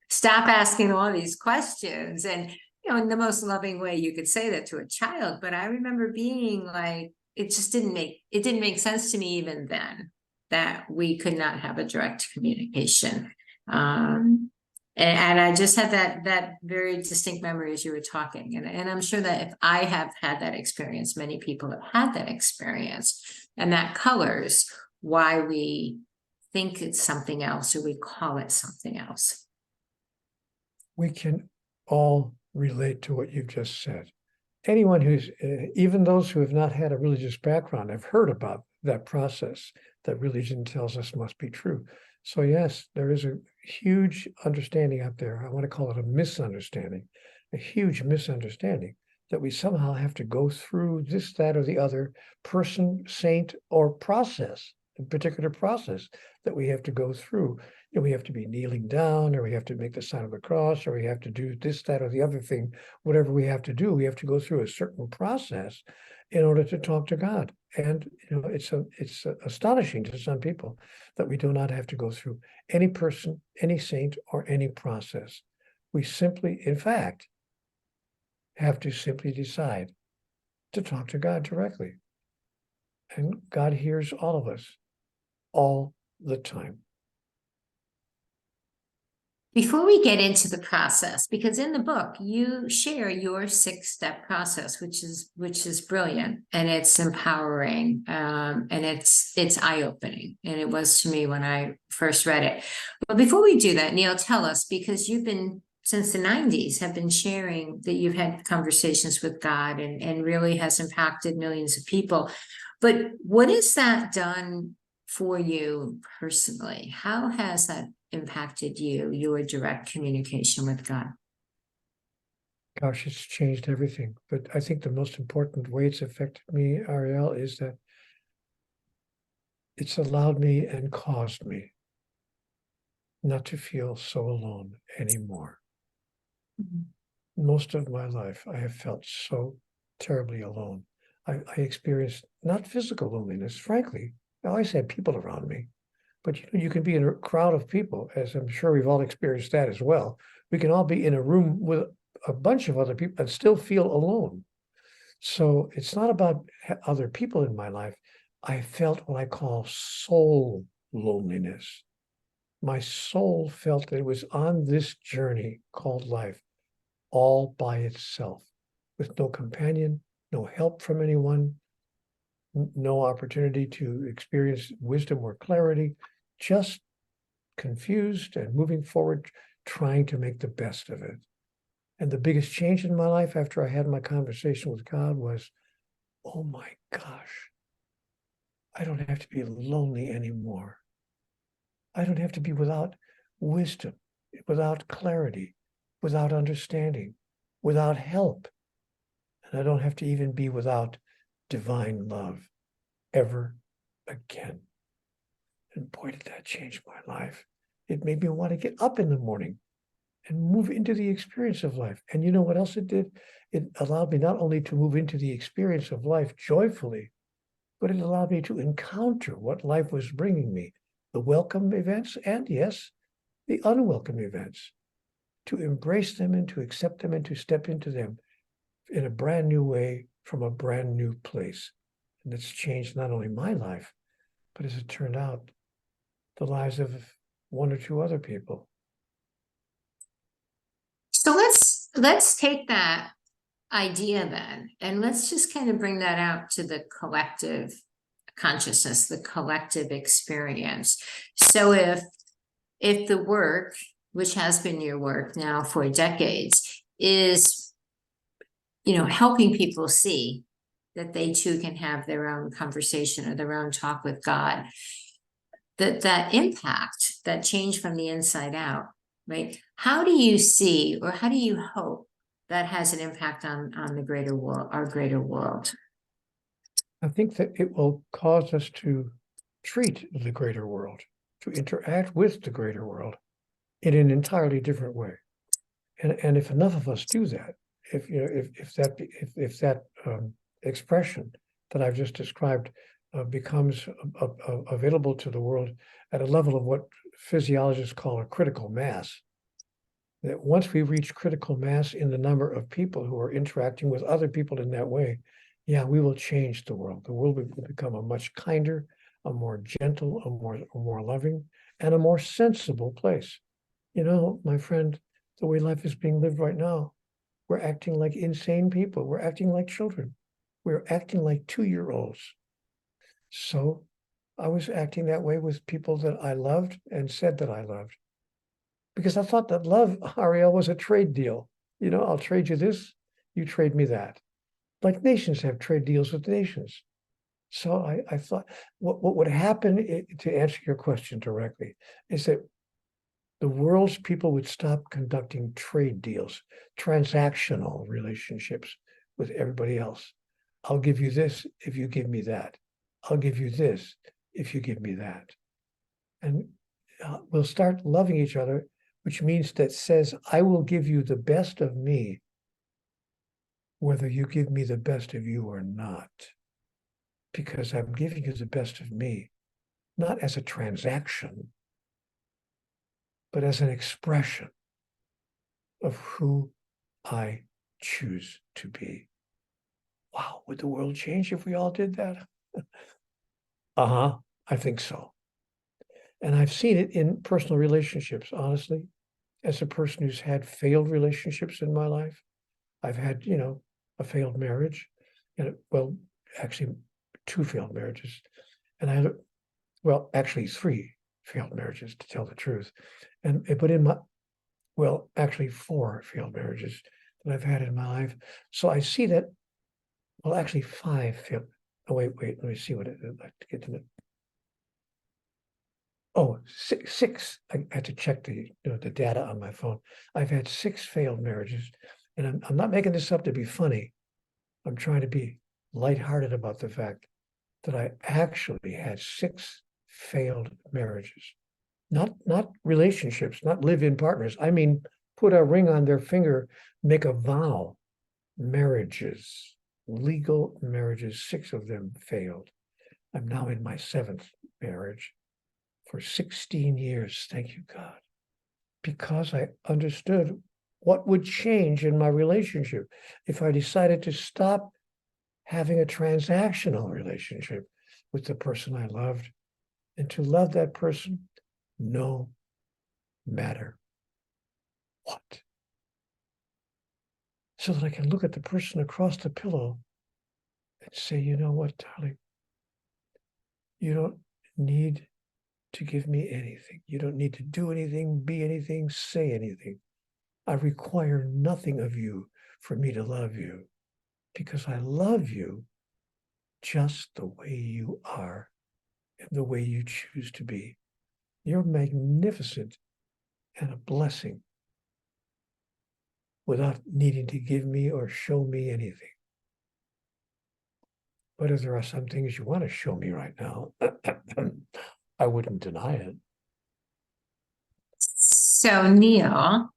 Speaker 3: stop asking all these questions. And, in the most loving way you could say that to a child. But I remember being like, it didn't make sense to me even then that we could not have a direct communication. And I just had that very distinct memory as you were talking. And I'm sure that if I have had that experience, many people have had that experience, and that colors why we think it's something else or we call it something else.
Speaker 13: We can all relate to what you've just said. Anyone who's, even those who have not had a religious background, have heard about that process that religion tells us must be true. So yes, there is a huge understanding out there. I want to call it a misunderstanding, a huge misunderstanding that we somehow have to go through this, that, or the other person, saint, or process, a particular process that we have to go through. We have to be kneeling down, or we have to make the sign of the cross, or we have to do this, that, or the other thing. Whatever we have to do, we have to go through a certain process in order to talk to God. And it's astonishing to some people that we do not have to go through any person, any saint, or any process. We simply, in fact, have to simply decide to talk to God directly. And God hears all of us all the time.
Speaker 3: Before we get into the process, because in the book you share your 6-step process, which is brilliant, and it's empowering, and it's eye-opening, and it was to me when I first read it. But before we do that, Neale, tell us, because you've been since the 90s have been sharing that you've had conversations with God and really has impacted millions of people. But what has that done for you personally? How has that impacted you, your direct communication with God?
Speaker 13: Gosh, it's changed everything. But I think the most important way it's affected me, Ariel, is that it's allowed me and caused me not to feel so alone anymore. Mm-hmm. Most of my life, I have felt so terribly alone. I experienced not physical loneliness, frankly. I always had people around me. But you can be in a crowd of people, as I'm sure we've all experienced that as well. We can all be in a room with a bunch of other people and still feel alone. So it's not about other people in my life. I felt what I call soul loneliness. My soul felt that it was on this journey called life all by itself, with no companion, no help from anyone, no opportunity to experience wisdom or clarity, just confused and moving forward, trying to make the best of it. And the biggest change in my life after I had my conversation with God was, oh my gosh, I don't have to be lonely anymore. I don't have to be without wisdom, without clarity, without understanding, without help. And I don't have to even be without divine love ever again. And boy, did that change my life. It made me want to get up in the morning and move into the experience of life. And you know what else it did? It allowed me not only to move into the experience of life joyfully, but it allowed me to encounter what life was bringing me, the welcome events and, yes, the unwelcome events, to embrace them and to accept them and to step into them in a brand new way from a brand new place. And it's changed not only my life, but as it turned out, the lives of one or two other people.
Speaker 3: So let's take that idea then, and let's just kind of bring that out to the collective consciousness, the collective experience. So if the work, which has been your work now for decades, is, helping people see that they too can have their own conversation or their own talk with God, that impact, that change from the inside out, right? How do you see, or how do you hope that has an impact on the greater world, our greater world?
Speaker 13: I think that it will cause us to treat the greater world, to interact with the greater world in an entirely different way. And if enough of us do that, if that expression that I've just described becomes available to the world at a level of what physiologists call a critical mass, that once we reach critical mass in the number of people who are interacting with other people in that way, yeah, we will change the world. The world will become a much kinder, a more gentle, a more loving, and a more sensible place. My friend, the way life is being lived right now, we're acting like insane people. We're acting like children. We're acting like 2-year-olds. So I was acting that way with people that I loved and said that I loved. Because I thought that love, Ariel, was a trade deal. I'll trade you this, you trade me that. Like nations have trade deals with nations. So I thought what would happen, to answer your question directly, is that the world's people would stop conducting trade deals, transactional relationships with everybody else. I'll give you this if you give me that. I'll give you this if you give me that. And we'll start loving each other, which means that says, I will give you the best of me, whether you give me the best of you or not. Because I'm giving you the best of me, not as a transaction, but as an expression of who I choose to be. Wow, would the world change if we all did that? I think so. And I've seen it in personal relationships, honestly. As a person who's had failed relationships in my life, I've had, a failed marriage, actually 2 failed marriages. And I had, actually 3 failed marriages, to tell the truth. But actually 4 failed marriages that I've had in my life. So I see that, actually 5 failed. Oh, wait, let me see what I'd like to get to it. Oh, 6. I had to check the data on my phone. I've had 6 failed marriages, and I'm not making this up to be funny. I'm trying to be lighthearted about the fact that I actually had 6 failed marriages, not relationships, not live-in partners. I mean, put a ring on their finger, make a vow. Marriages, legal marriages, 6 of them failed. I'm now in my 7th marriage. For 16 years, thank you, God, because I understood what would change in my relationship if I decided to stop having a transactional relationship with the person I loved, and to love that person no matter what. So that I can look at the person across the pillow and say, you know what, darling, you don't need to give me anything. You don't need to do anything, be anything, say anything. I require nothing of you for me to love you, because I love you just the way you are and the way you choose to be. You're magnificent and a blessing without needing to give me or show me anything. But if there are some things you want to show me right now, I wouldn't deny it.
Speaker 3: So, Neale,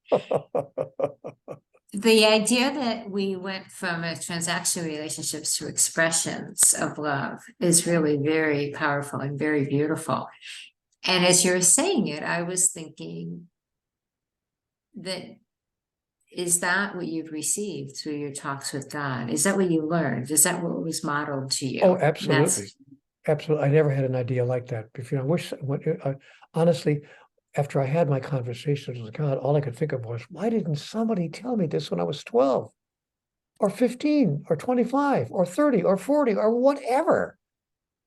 Speaker 3: the idea that we went from a transactional relationships to expressions of love is really very powerful and very beautiful. And as you were saying it, I was thinking that, is that what you've received through your talks with God? Is that what you learned? Is that what was modeled to you?
Speaker 13: Oh, absolutely. Absolutely. I never had an idea like that before. I wish, honestly, after I had my conversations with God, all I could think of was, why didn't somebody tell me this when I was 12 or 15 or 25 or 30 or 40 or whatever?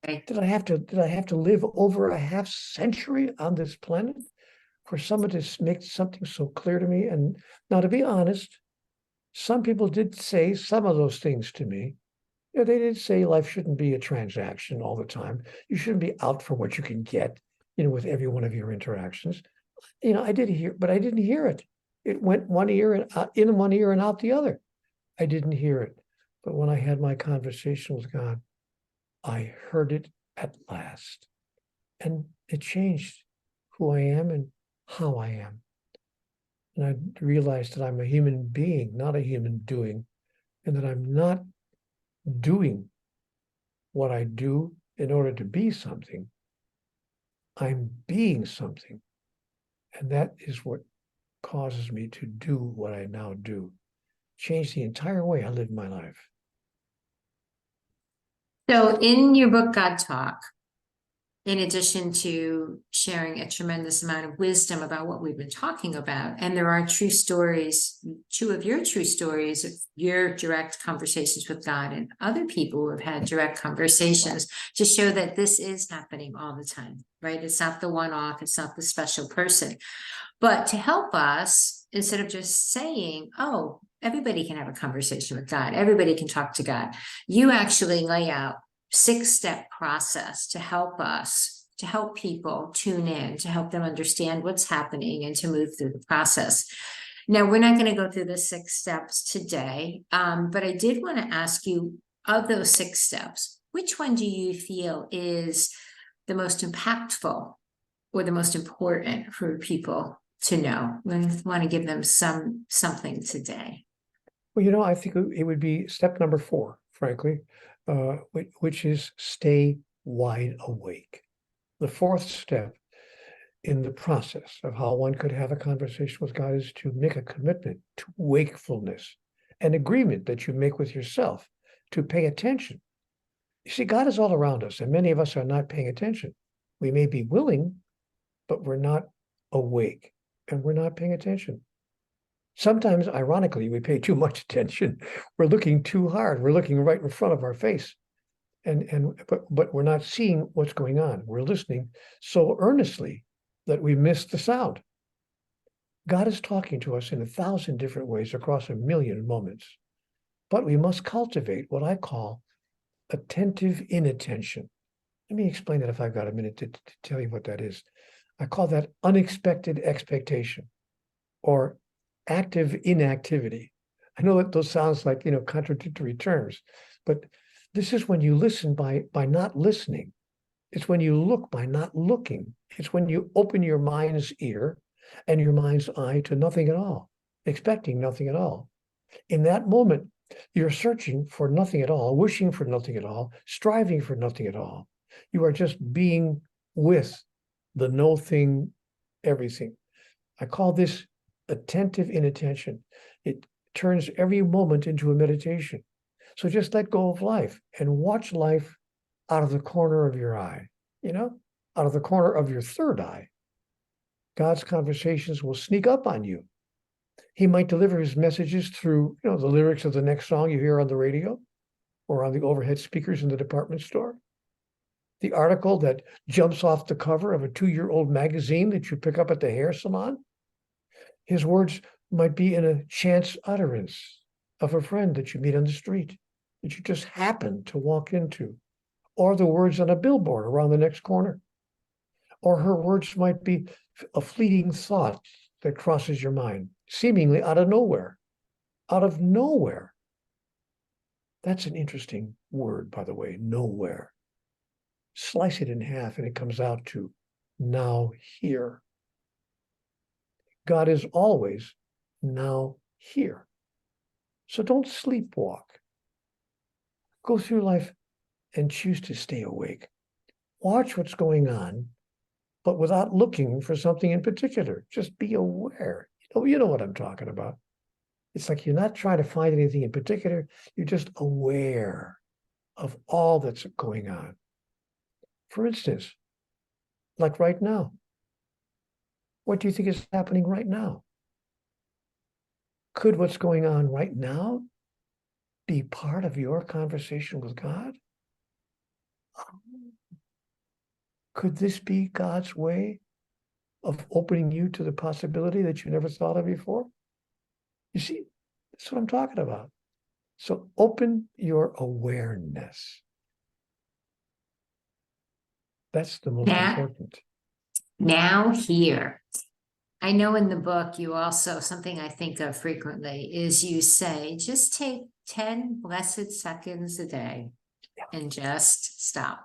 Speaker 3: Right.
Speaker 13: Did I have to live over a half century on this planet for someone to make something so clear to me? And now, to be honest, some people did say some of those things to me. You know, they did say life shouldn't be a transaction all the time. You shouldn't be out for what you can get, you know, with every one of your interactions. You know, I did hear, but I didn't hear it. It went one ear and out, in one ear and out the other. I didn't hear it. But when I had my conversation with God, I heard it at last. And it changed who I am and how I am. And I realized that I'm a human being, not a human doing, and that I'm not doing what I do in order to be something. I'm being something. And that is what causes me to do what I now do. Change the entire way I live my life.
Speaker 3: So in your book, God Talk, in addition to sharing a tremendous amount of wisdom about what we've been talking about, and there are true stories, two of your true stories of your direct conversations with God and other people who have had direct conversations to show that this is happening all the time, right? It's not the one-off, it's not the special person. But to help us, instead of just saying, oh, everybody can have a conversation with God, everybody can talk to God, you actually lay out 6-step process to help us, to help people tune in, to help them understand what's happening and to move through the process. Now, we're not going to go through the 6 steps today, but I did want to ask you, of those 6 steps, which one do you feel is the most impactful or the most important for people to know? We want to give them something today.
Speaker 13: Well, you know, I think it would be step number 4, frankly, which is stay wide awake. The 4th step in the process of how one could have a conversation with God is to make a commitment to wakefulness, an agreement that you make with yourself to pay attention. You see, God is all around us, and many of us are not paying attention. We may be willing, but we're not awake, and we're not paying attention. Sometimes, ironically, we pay too much attention. We're looking too hard. We're looking right in front of our face. But we're not seeing what's going on. We're listening so earnestly that we miss the sound. God is talking to us in 1,000 different ways across 1,000,000 moments. But we must cultivate what I call attentive inattention. Let me explain that if I've got a minute to tell you what that is. I call that unexpected expectation, or active inactivity. I know that those sounds like, you know, contradictory terms, but this is when you listen by not listening. It's when you look by not looking. It's when you open your mind's ear and your mind's eye to nothing at all, expecting nothing at all. In that moment, you're searching for nothing at all, wishing for nothing at all, striving for nothing at all. You are just being with the no thing, everything. I call this attentive inattention. It turns every moment into a meditation. So just let go of life and watch life out of the corner of your eye, out of the corner of your third eye. God's conversations will sneak up on you. He might deliver his messages through, the lyrics of the next song you hear on the radio or on the overhead speakers in the department store. The article that jumps off the cover of a 2-year-old magazine that you pick up at the hair salon. His words might be in a chance utterance of a friend that you meet on the street, that you just happen to walk into, or the words on a billboard around the next corner. Or her words might be a fleeting thought that crosses your mind, seemingly out of nowhere. Out of nowhere. That's an interesting word, by the way, nowhere. Slice it in half and it comes out to now here. God is always now here. So don't sleepwalk. Go through life and choose to stay awake. Watch what's going on, but without looking for something in particular. Just be aware. You know what I'm talking about. It's like you're not trying to find anything in particular. You're just aware of all that's going on. For instance, like right now. What do you think is happening right now? Could what's going on right now be part of your conversation with God? Could this be God's way of opening you to the possibility that you never thought of before? You see, that's what I'm talking about. So open your awareness. That's the most important.
Speaker 3: Now here. I know in the book you also, something I think of frequently is you say, just take 10 blessed seconds a day and just stop.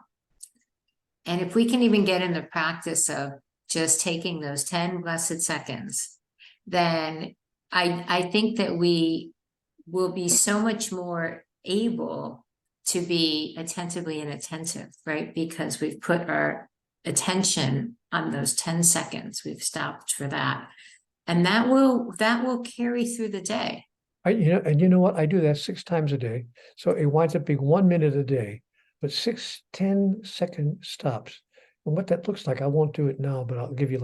Speaker 3: And if we can even get in the practice of just taking those 10 blessed seconds, then I think that we will be so much more able to be attentively inattentive, right? Because we've put our attention on those 10 seconds. We've stopped for that. And that will carry through the day.
Speaker 13: You know what? I do that 6 times a day. So it winds up being 1 minute a day, but 6 10-second stops. And what that looks like, I won't do it now, but I'll give you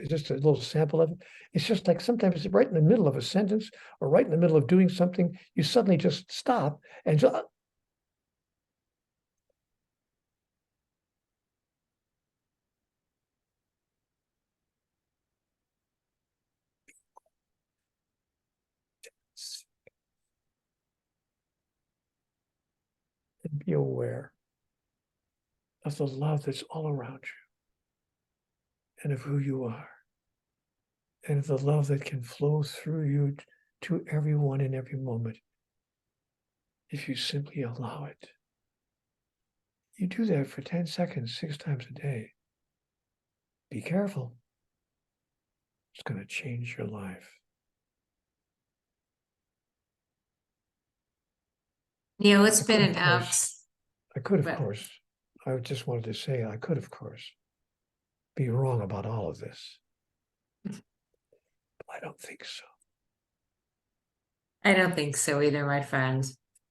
Speaker 13: just a little sample of it. It's just like sometimes right in the middle of a sentence or right in the middle of doing something, you suddenly just stop and just, and be aware of the love that's all around you and of who you are and of the love that can flow through you to everyone in every moment if you simply allow it. You do that for 10 seconds, 6 times a day. Be careful. It's going to change your life.
Speaker 3: Neale, it's been an out.
Speaker 13: I could, of course, I just wanted to say I could, of course, be wrong about all of this. But I don't think so.
Speaker 3: I don't think so either, my friend.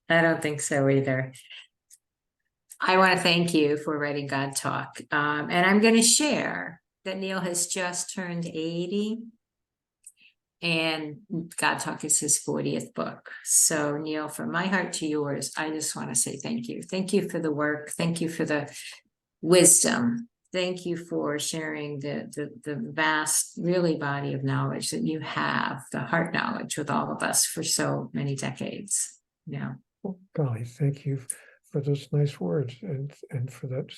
Speaker 3: I don't think so either. I want to thank you for writing God Talk. And I'm going to share that Neale has just turned 80. And God Talk is his 40th book. So Neale, from my heart to yours, I just want to say thank you. Thank you for the work. Thank you for the wisdom. Thank you for sharing the vast, really body of knowledge that you have, the heart knowledge with all of us for so many decades. Yeah.
Speaker 13: Well, golly, thank you for those nice words and for that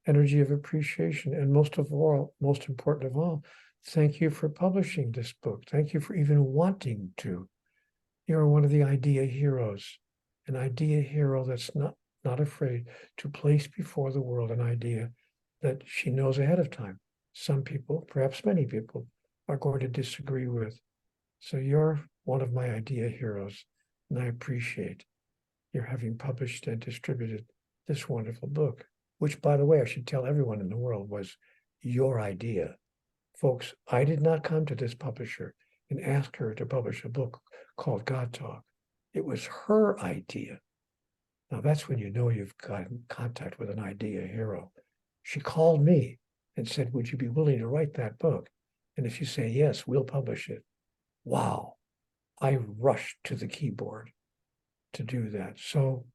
Speaker 13: energy of appreciation. And most important of all, thank you for publishing this book. Thank you for even wanting to. You're one of the idea heroes, an idea hero that's not afraid to place before the world an idea that she knows ahead of time. Some people, perhaps many people, are going to disagree with. So you're one of my idea heroes, and I appreciate your having published and distributed this wonderful book, which, by the way, I should tell everyone in the world was your idea. Folks, I did not come to this publisher and ask her to publish a book called God Talk. It was her idea. Now that's when you know you've got in contact with an idea hero. She called me and said, would you be willing to write that book? And if you say yes, we'll publish it. Wow. I rushed to the keyboard to do that. So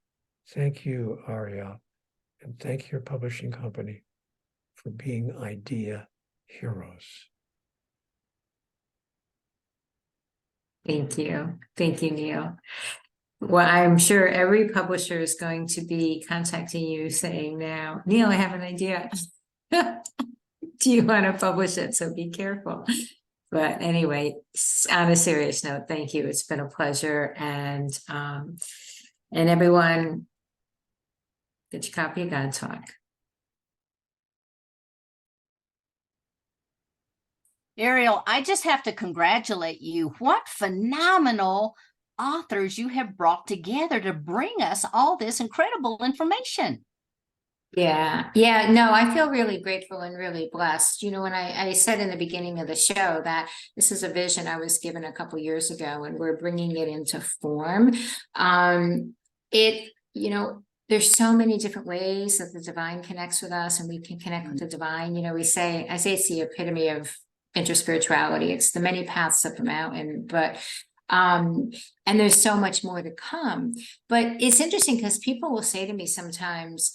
Speaker 13: thank you, Ariel, and thank your publishing company for being idea heroes.
Speaker 3: Thank you. Thank you, Neale. Well, I'm sure every publisher is going to be contacting you saying now, Neale, I have an idea. Do you want to publish it? So be careful. But anyway, on a serious note, thank you. It's been a pleasure. And everyone, get your copy of God Talk.
Speaker 2: Ariel, I just have to congratulate you. What phenomenal authors you have brought together to bring us all this incredible information.
Speaker 3: Yeah, no, I feel really grateful and really blessed. You know, when I said in the beginning of the show that this is a vision I was given a couple years ago, and we're bringing it into form. You know, there's so many different ways that the divine connects with us, and we can connect with the divine. You know, I say it's the epitome of interspirituality. It's the many paths up a mountain, but and there's so much more to come. But it's interesting because people will say to me sometimes,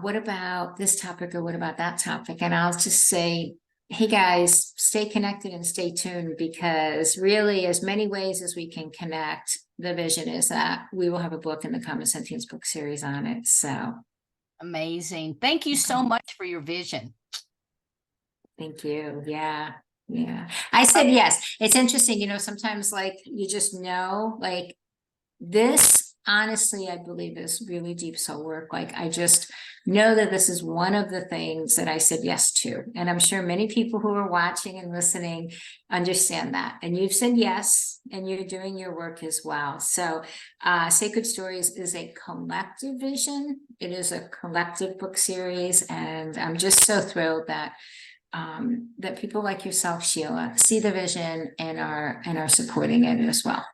Speaker 3: what about this topic or what about that topic? And I'll just say, hey guys, stay connected and stay tuned, because really as many ways as we can connect, the vision is that we will have a book in the Common Sentience Book Series on it. So
Speaker 2: amazing. Thank you so much for your vision.
Speaker 3: Thank you. Yeah. I said yes. It's interesting, you know, sometimes like you just know, like this, honestly, I believe is really deep soul work. Like I just know that this is one of the things that I said yes to. And I'm sure many people who are watching and listening understand that. And you've said yes, and you're doing your work as well. So Sacred Stories is a collective vision. It is a collective book series. And I'm just so thrilled that that people like yourself, Sheila, see the vision and are supporting it as well.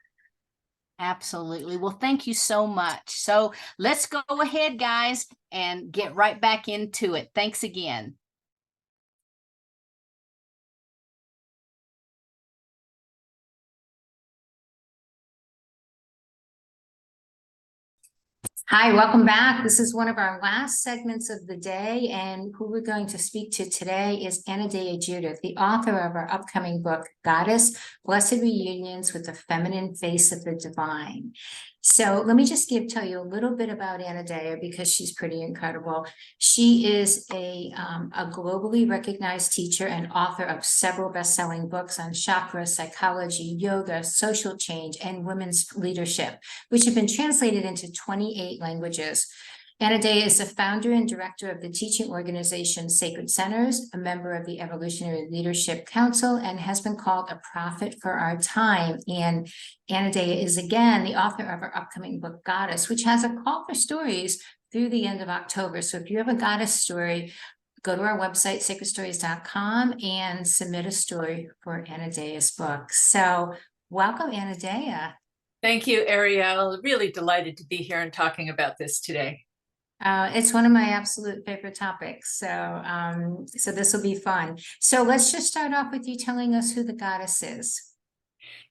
Speaker 2: Absolutely. Well, thank you so much. So let's go ahead, guys, and get right back into it. Thanks again.
Speaker 3: Hi, welcome back. This is one of our last segments of the day, and who we're going to speak to today is Anodea Judith, the author of our upcoming book, Goddess, Blessed Reunions with the Feminine Face of the Divine. So let me just tell you a little bit about Anodea, because she's pretty incredible. She is a globally recognized teacher and author of several best-selling books on chakra, psychology, yoga, social change, and women's leadership, which have been translated into 28 languages. Anodea is the founder and director of the teaching organization Sacred Centers, a member of the Evolutionary Leadership Council, and has been called a prophet for our time. And Anodea is again the author of our upcoming book, Goddess, which has a call for stories through the end of October. So if you have a goddess story, go to our website, sacredstories.com, and submit a story for Anodea's book. So welcome, Anodea.
Speaker 14: Thank you, Ariel. Really delighted to be here and talking about this today.
Speaker 3: It's one of my absolute favorite topics. So, so this will be fun. So let's just start off with you telling us who the goddess is.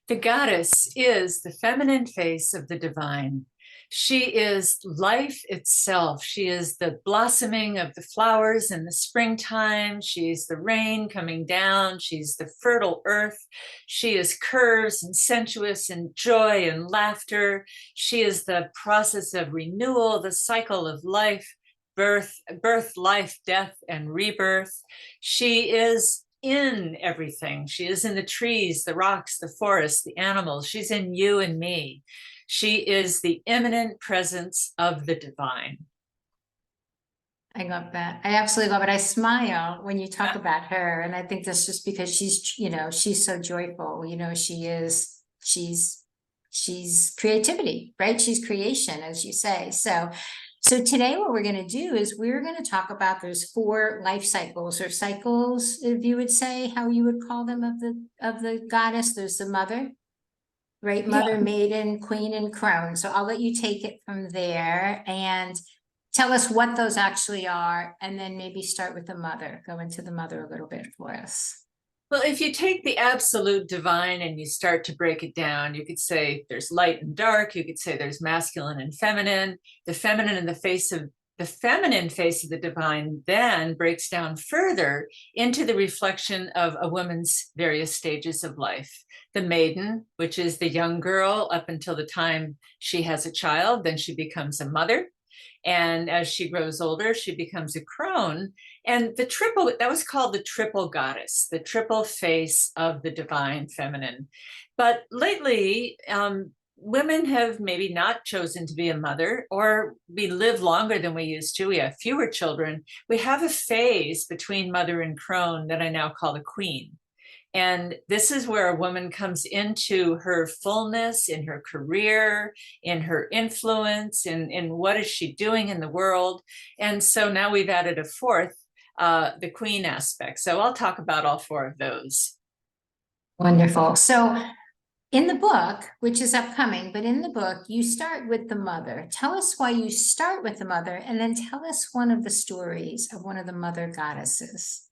Speaker 14: The goddess is the feminine face of the divine. She is life itself. She is the blossoming of the flowers in the springtime. She's the rain coming down. She's the fertile earth. She is curves and sensuous and joy and laughter. She is the process of renewal, the cycle of life, birth, life, death, and rebirth. She is in everything. She is in the trees, the rocks, the forests, the animals. She's in you and me. She is the immanent presence of the divine.
Speaker 3: I love that. I absolutely love it. I smile when you talk about her. And I think that's just because she's, you know, she's so joyful. You know, she's creativity, right? She's creation, as you say. So today what we're going to do is we're going to talk about those 4 life cycles, or cycles, if you would say, how you would call them, of the goddess. There's the mother, right?
Speaker 2: Yeah.
Speaker 3: Mother, maiden, queen, and crone. So I'll let you take it from there and tell us what those actually are, and then maybe start with the mother, go into the mother a little bit for us.
Speaker 14: Well, if you take the absolute divine and you start to break it down, you could say there's light and dark. You could say there's masculine and feminine. The feminine in the face of the feminine face of the divine then breaks down further into the reflection of a woman's various stages of life. The maiden, which is the young girl up until the time she has a child, then she becomes a mother. And as she grows older, she becomes a crone. And the triple, that was called the triple goddess, the triple face of the divine feminine. But lately, women have maybe not chosen to be a mother, or we live longer than we used to. We have fewer children. We have a phase between mother and crone that I now call the queen. And this is where a woman comes into her fullness in her career, in her influence, in what is she doing in the world. And so now we've added a fourth, the queen aspect. So I'll talk about all four of those.
Speaker 3: Wonderful. So in the book, which is upcoming, but in the book, you start with the mother. Tell us why you start with the mother, and then tell us one of the stories of one of the mother goddesses.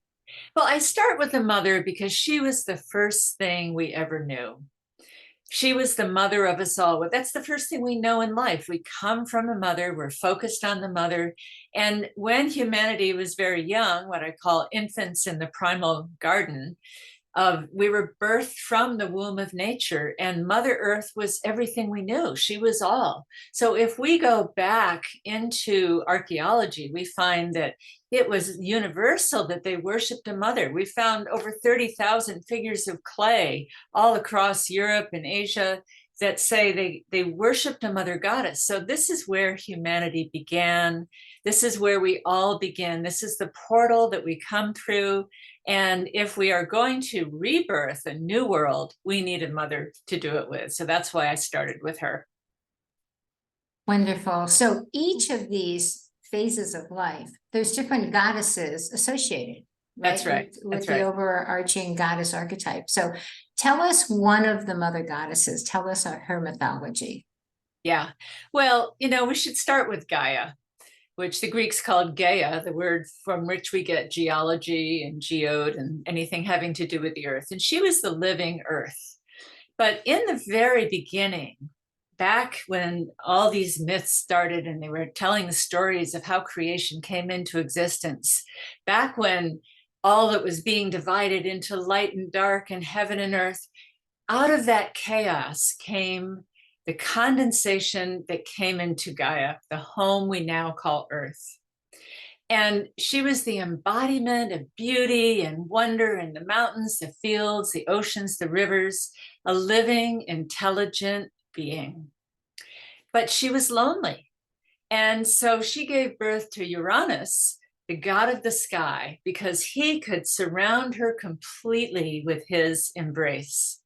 Speaker 14: Well, I start with the mother because she was the first thing we ever knew. She was the mother of us all. That's the first thing we know in life. We come from a mother, we're focused on the mother. And when humanity was very young, what I call infants in the primal garden, we were birthed from the womb of nature, and Mother Earth was everything we knew. She was all. So if we go back into archaeology, we find that it was universal that they worshiped a mother. We found over 30,000 figures of clay all across Europe and Asia that say they worshiped a mother goddess. So this is where humanity began. This is where we all begin. This is the portal that we come through. And if we are going to rebirth a new world, we need a mother to do it with. So that's why I started with her.
Speaker 3: Wonderful. So each of these phases of life, there's different goddesses associated, right?
Speaker 14: That's right.
Speaker 3: With the overarching goddess archetype. So tell us one of the mother goddesses. Tell us her mythology.
Speaker 14: Yeah. Well, we should start with Gaia, which the Greeks called Gaia, the word from which we get geology and geode and anything having to do with the earth. And she was the living earth. But in the very beginning, back when all these myths started and they were telling the stories of how creation came into existence, back when all that was being divided into light and dark and heaven and earth, out of that chaos came the condensation that came into Gaia, the home we now call Earth. And she was the embodiment of beauty and wonder in the mountains, the fields, the oceans, the rivers, a living, intelligent being. But she was lonely. And so she gave birth to Uranus, the god of the sky, because he could surround her completely with his embrace.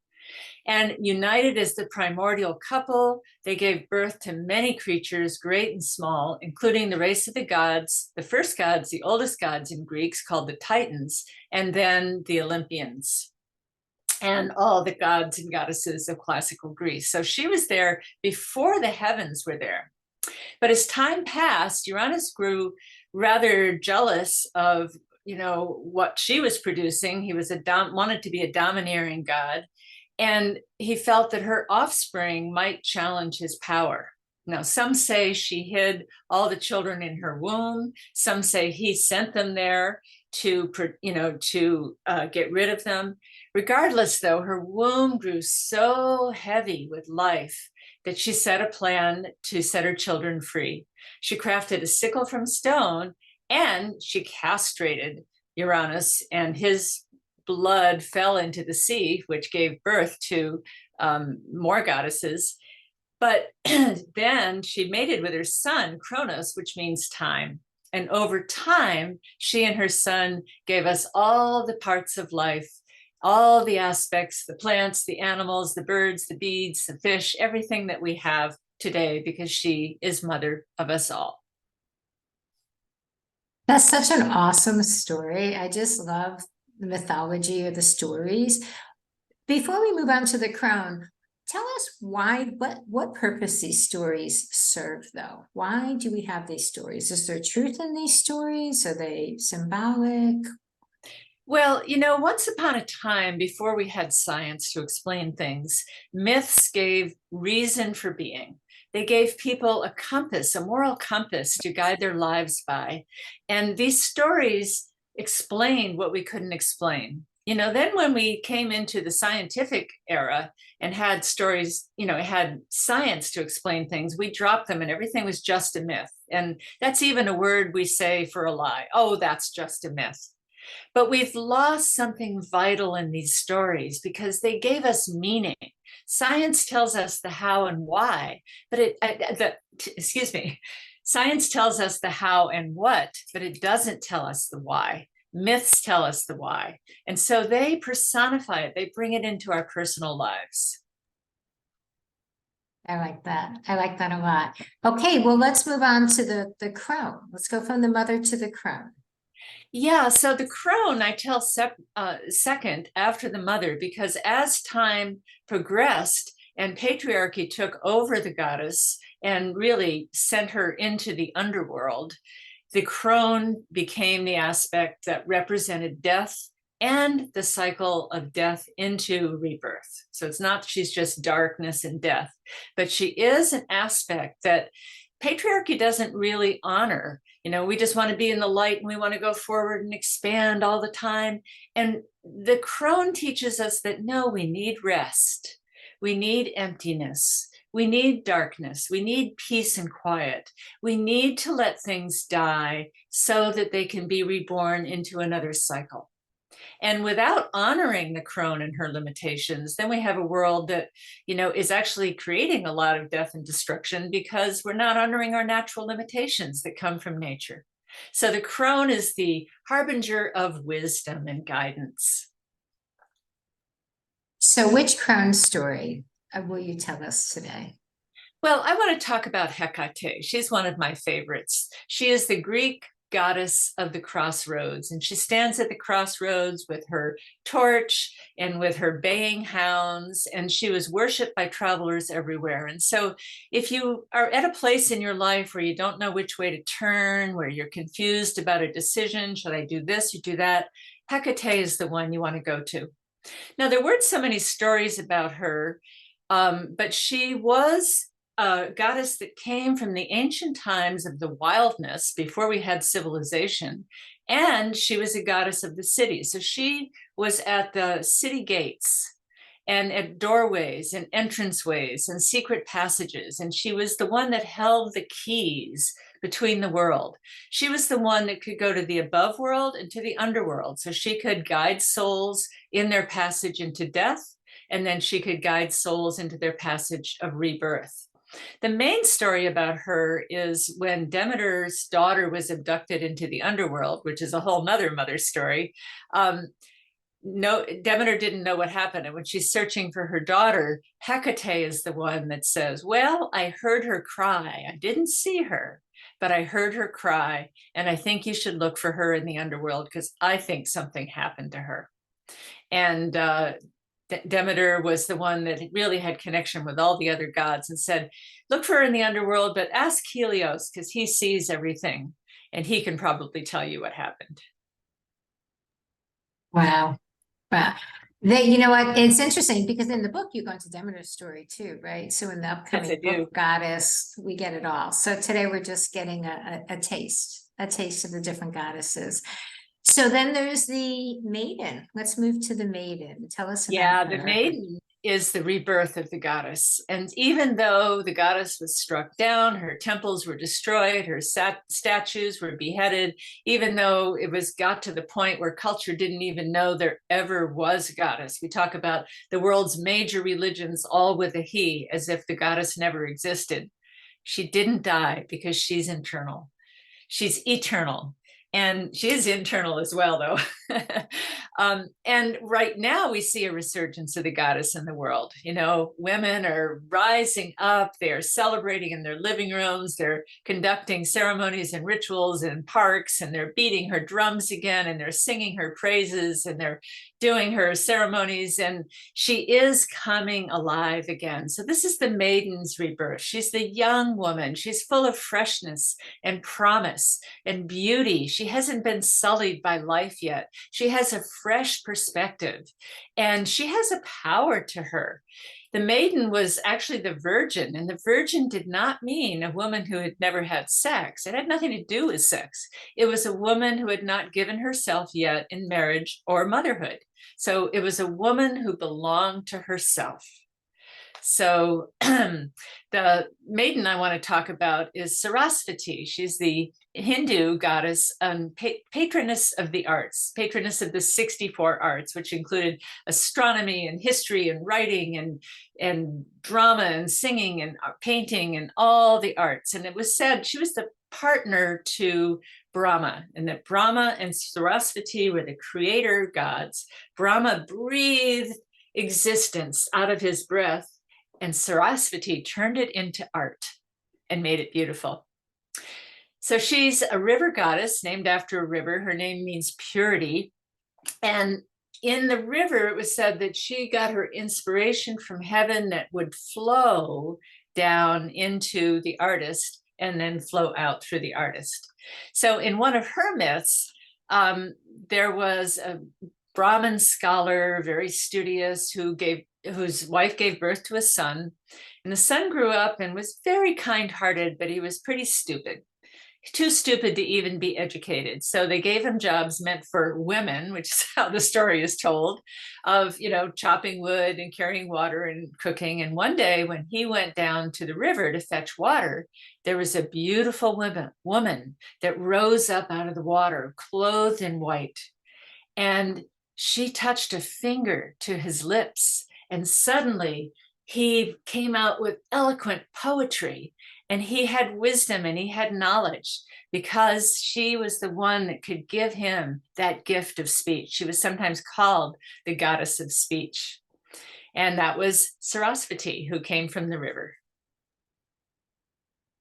Speaker 14: And united as the primordial couple, they gave birth to many creatures, great and small, including the race of the gods, the first gods, the oldest gods in Greeks called the Titans, and then the Olympians, and all the gods and goddesses of classical Greece. So she was there before the heavens were there. But as time passed, Uranus grew rather jealous of, what she was producing. He was wanted to be a domineering god. And he felt that her offspring might challenge his power. Now, some say she hid all the children in her womb. Some say he sent them there to get rid of them. Regardless, though, her womb grew so heavy with life that she set a plan to set her children free. She crafted a sickle from stone, and she castrated Uranus, and his blood fell into the sea, which gave birth to more goddesses. But then she mated with her son, Kronos, which means time. And over time, she and her son gave us all the parts of life, all the aspects, the plants, the animals, the birds, the beads, the fish, everything that we have today, because she is mother of us all.
Speaker 3: That's such an awesome story. I just love the mythology of the stories. Before we move on to the crone, Tell us why, what purpose these stories serve, though. Why do we have these stories? Is there truth in these stories? Are they symbolic?
Speaker 14: Well, you know, once upon a time, before we had science to explain things, myths gave reason for being. They gave people a compass, a moral compass to guide their lives by. And these stories explained what we couldn't explain. You know, then when we came into the scientific era and had stories, you know, had science to explain things, we dropped them and everything was just a myth. And that's even a word we say for a lie. Oh, that's just a myth. But we've lost something vital in these stories because they gave us meaning. Science tells us the how and why, but science tells us the how and what, but it doesn't tell us the why. Myths tell us the why. And so they personify it, they bring it into our personal lives.
Speaker 3: I like that. I like that a lot. Okay, well, let's move on to the crone. Let's go from the mother to the crone.
Speaker 14: Yeah, so the crone I tell second after the mother, because as time progressed and patriarchy took over the goddess and really sent her into the underworld, the crone became the aspect that represented death and the cycle of death into rebirth. So it's not she's just darkness and death, but she is an aspect that patriarchy doesn't really honor. You know, we just want to be in the light and we want to go forward and expand all the time. And the crone teaches us that no, we need rest. We need emptiness. We need darkness. We need peace and quiet. We need to let things die so that they can be reborn into another cycle. And without honoring the crone and her limitations, then we have a world that, you know, is actually creating a lot of death and destruction because we're not honoring our natural limitations that come from nature. So the crone is the harbinger of wisdom and guidance.
Speaker 3: So which crone story will you tell us today?
Speaker 14: Well, I want to talk about Hecate. She's one of my favorites. She is the Greek goddess of the crossroads, and she stands at the crossroads with her torch and with her baying hounds, and she was worshipped by travelers everywhere. And so if you are at a place in your life where you don't know which way to turn, where you're confused about a decision, should I do this or do that, Hecate is the one you want to go to. Now, there weren't so many stories about her, but she was a goddess that came from the ancient times of the wildness before we had civilization. And she was a goddess of the city. So she was at the city gates and at doorways and entranceways and secret passages. And she was the one that held the keys between the world. She was the one that could go to the above world and to the underworld. So she could guide souls in their passage into death, and then she could guide souls into their passage of rebirth. The main story about her is when Demeter's daughter was abducted into the underworld, which is a whole nother mother story. Demeter didn't know what happened. And when she's searching for her daughter, Hecate is the one that says, well, I heard her cry. I didn't see her, but I heard her cry. And I think you should look for her in the underworld because I think something happened to her. And Demeter was the one that really had connection with all the other gods and said, look for her in the underworld, but ask Helios because he sees everything and he can probably tell you what happened.
Speaker 3: Wow. Wow. You know what? It's interesting because in the book, you go into Demeter's story too, right? So in the upcoming book, Goddess, we get it all. So today we're just getting a taste of the different goddesses. So then there's the maiden. Let's move to the maiden. Tell us about her.
Speaker 14: The maiden is the rebirth of the goddess. And even though the goddess was struck down, her temples were destroyed, her statues were beheaded, even though it got to the point where culture didn't even know there ever was a goddess. We talk about the world's major religions all with a he, as if the goddess never existed. She didn't die because she's internal. She's eternal. And she is internal as well, though. And right now we see a resurgence of the goddess in the world. You know, women are rising up, they're celebrating in their living rooms, they're conducting ceremonies and rituals in parks, and they're beating her drums again, and they're singing her praises, and they're doing her ceremonies, and she is coming alive again. So this is the maiden's rebirth. She's the young woman. She's full of freshness and promise and beauty. She hasn't been sullied by life yet. She has a fresh perspective, and she has a power to her. The maiden was actually the virgin, and the virgin did not mean a woman who had never had sex. It had nothing to do with sex. It was a woman who had not given herself yet in marriage or motherhood. So it was a woman who belonged to herself. So the maiden I want to talk about is Sarasvati. She's the Hindu goddess and patroness of the arts, patroness of the 64 arts, which included astronomy and history and writing and drama and singing and painting and all the arts. And it was said she was the partner to Brahma, and that Brahma and Sarasvati were the creator gods. Brahma breathed existence out of his breath, and Sarasvati turned it into art and made it beautiful. So she's a river goddess named after a river. Her name means purity. And in the river, it was said that she got her inspiration from heaven that would flow down into the artist and then flow out through the artist. So in one of her myths, there was a Brahmin scholar, very studious, whose wife gave birth to a son. And the son grew up and was very kind-hearted, but he was pretty stupid. Too stupid to even be educated. So they gave him jobs meant for women, which is how the story is told, of, you know, chopping wood and carrying water and cooking. And one day when he went down to the river to fetch water, there was a beautiful woman that rose up out of the water, clothed in white. And she touched a finger to his lips, and suddenly he came out with eloquent poetry. And he had wisdom and he had knowledge because she was the one that could give him that gift of speech. She was sometimes called the goddess of speech. And that was Sarasvati, who came from the river.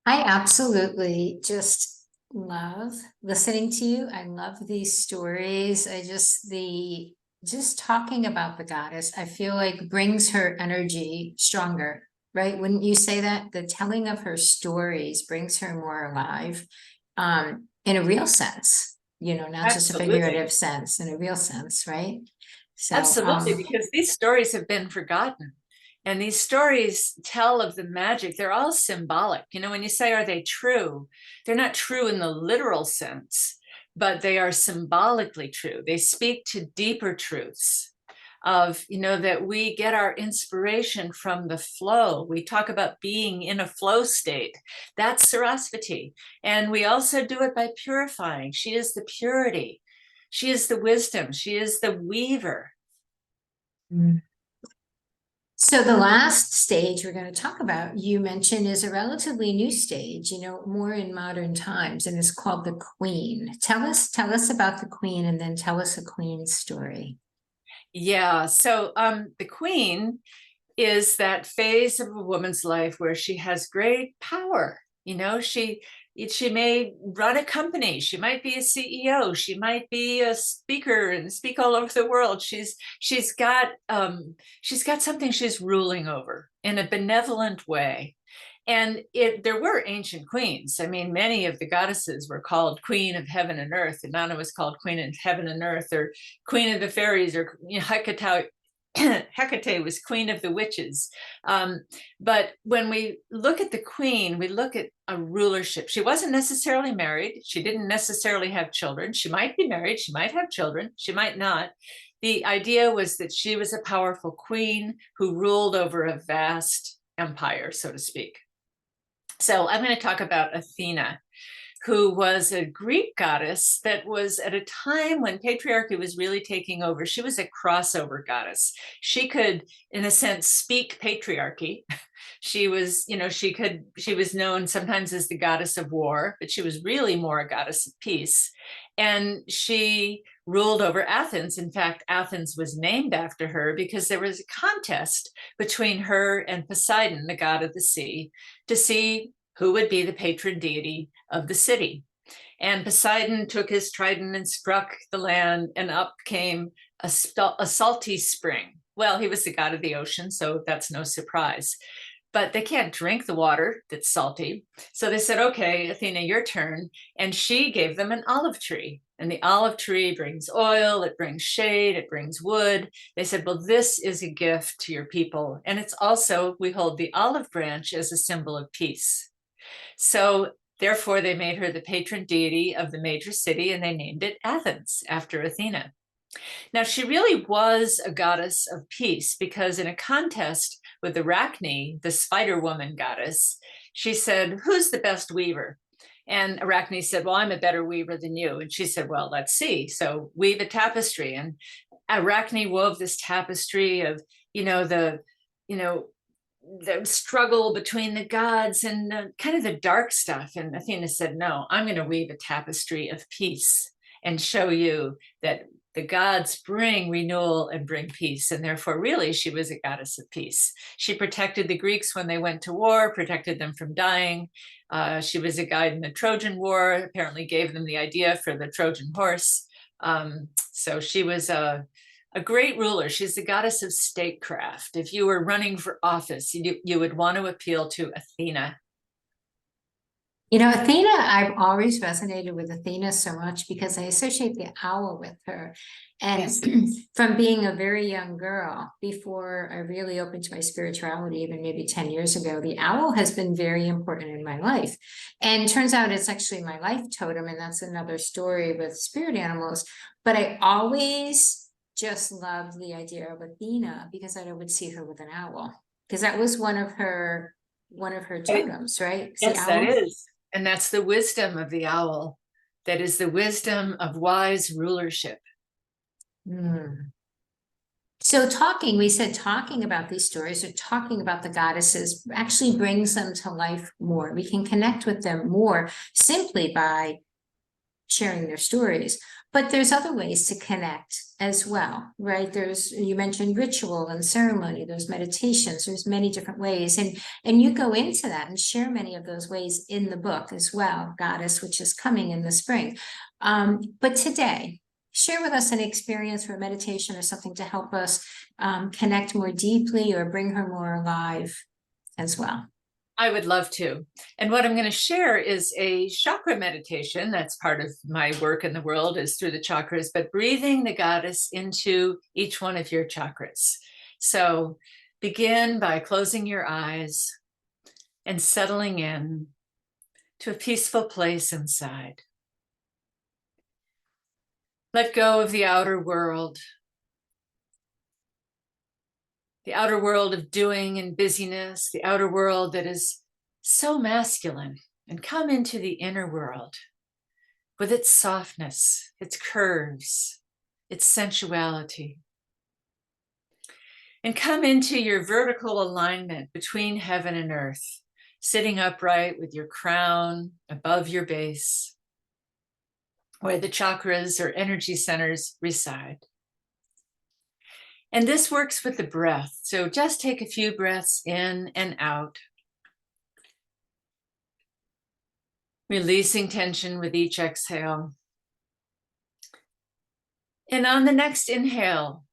Speaker 3: I absolutely just love listening to you. I love these stories. Just talking about the goddess, I feel like brings her energy stronger. Right? Wouldn't you say that? The telling of her stories brings her more alive, in a real sense, you know, not just a figurative sense, in a real sense, right? So,
Speaker 14: absolutely, because these stories have been forgotten. And these stories tell of the magic. They're all symbolic. You know, when you say, are they true? They're not true in the literal sense, but they are symbolically true. They speak to deeper truths of, you know, that we get our inspiration from the flow. We talk about being in a flow state. That's Sarasvati. And we also do it by purifying. She is the purity. She is the wisdom. She is the weaver.
Speaker 3: So the last stage we're going to talk about, you mentioned, is a relatively new stage, you know, more in modern times, and it's called the Queen. Tell us about the Queen, and then tell us a Queen's story.
Speaker 14: Yeah, so the Queen is that phase of a woman's life where she has great power. You know, she may run a company, she might be a CEO, she might be a speaker and speak all over the world. She's got something she's ruling over in a benevolent way. And there were ancient queens. I mean, many of the goddesses were called Queen of Heaven and Earth. Inanna was called Queen of Heaven and Earth, or Queen of the Fairies, or, you know, Hecate was Queen of the Witches. But when we look at the Queen, we look at a rulership. She wasn't necessarily married. She didn't necessarily have children. She might be married. She might have children. She might not. The idea was that she was a powerful queen who ruled over a vast empire, so to speak. So I'm going to talk about Athena. who was a Greek goddess that was at a time when patriarchy was really taking over. She was a crossover goddess. She could, in a sense, speak patriarchy. She was, she was known sometimes as the goddess of war, but she was really more a goddess of peace. And she ruled over Athens. In fact, Athens was named after her because there was a contest between her and Poseidon, the god of the sea, to see who would be the patron deity of the city. And Poseidon took his trident and struck the land, and up came a salty spring. Well, he was the god of the ocean, so that's no surprise. But they can't drink the water that's salty. So they said, okay, Athena, your turn. And she gave them an olive tree. And the olive tree brings oil, it brings shade, it brings wood. They said, well, this is a gift to your people. And it's also, we hold the olive branch as a symbol of peace. So therefore, they made her the patron deity of the major city, and they named it Athens after Athena. Now, she really was a goddess of peace, because in a contest with Arachne, the spider woman goddess, she said, who's the best weaver? And Arachne said, well, I'm a better weaver than you. And she said, well, let's see. So weave a tapestry. And Arachne wove this tapestry of, the struggle between the gods and kind of the dark stuff. And Athena said, no, I'm going to weave a tapestry of peace and show you that the gods bring renewal and bring peace. And therefore, really, she was a goddess of peace. She protected the Greeks when they went to war, protected them from dying. She was a guide in the Trojan War, apparently gave them the idea for the Trojan horse. So she was a great ruler. She's the goddess of statecraft. If you were running for office, you would want to appeal to Athena.
Speaker 3: Athena, I've always resonated with Athena so much because I associate the owl with her. And
Speaker 14: Yes.
Speaker 3: From being a very young girl, before I really opened to my spirituality, even maybe 10 years ago, the owl has been very important in my life. And turns out it's actually my life totem, and that's another story with spirit animals. But I always just loved the idea of Athena because I would see her with an owl, because that was one of her totems, right?
Speaker 14: Yes, that is. And that's the wisdom of the owl. That is the wisdom of wise rulership.
Speaker 3: So we said talking about these stories or talking about the goddesses actually brings them to life more. We can connect with them more simply by sharing their stories. But there's other ways to connect as well, right? You mentioned ritual and ceremony, there's meditations, there's many different ways. And you go into that and share many of those ways in the book as well, Goddess, which is coming in the spring. But today, share with us an experience for meditation or something to help us connect more deeply or bring her more alive as well.
Speaker 14: I would love to. And what I'm going to share is a chakra meditation. That's part of my work in the world, is through the chakras, but breathing the goddess into each one of your chakras. So begin by closing your eyes and settling in to a peaceful place inside. Let go of the outer world. The outer world of doing and busyness, the outer world that is so masculine, and come into the inner world with its softness, its curves, its sensuality. And come into your vertical alignment between heaven and earth, sitting upright with your crown above your base, where the chakras or energy centers reside. And this works with the breath. So just take a few breaths in and out, releasing tension with each exhale. And on the next inhale,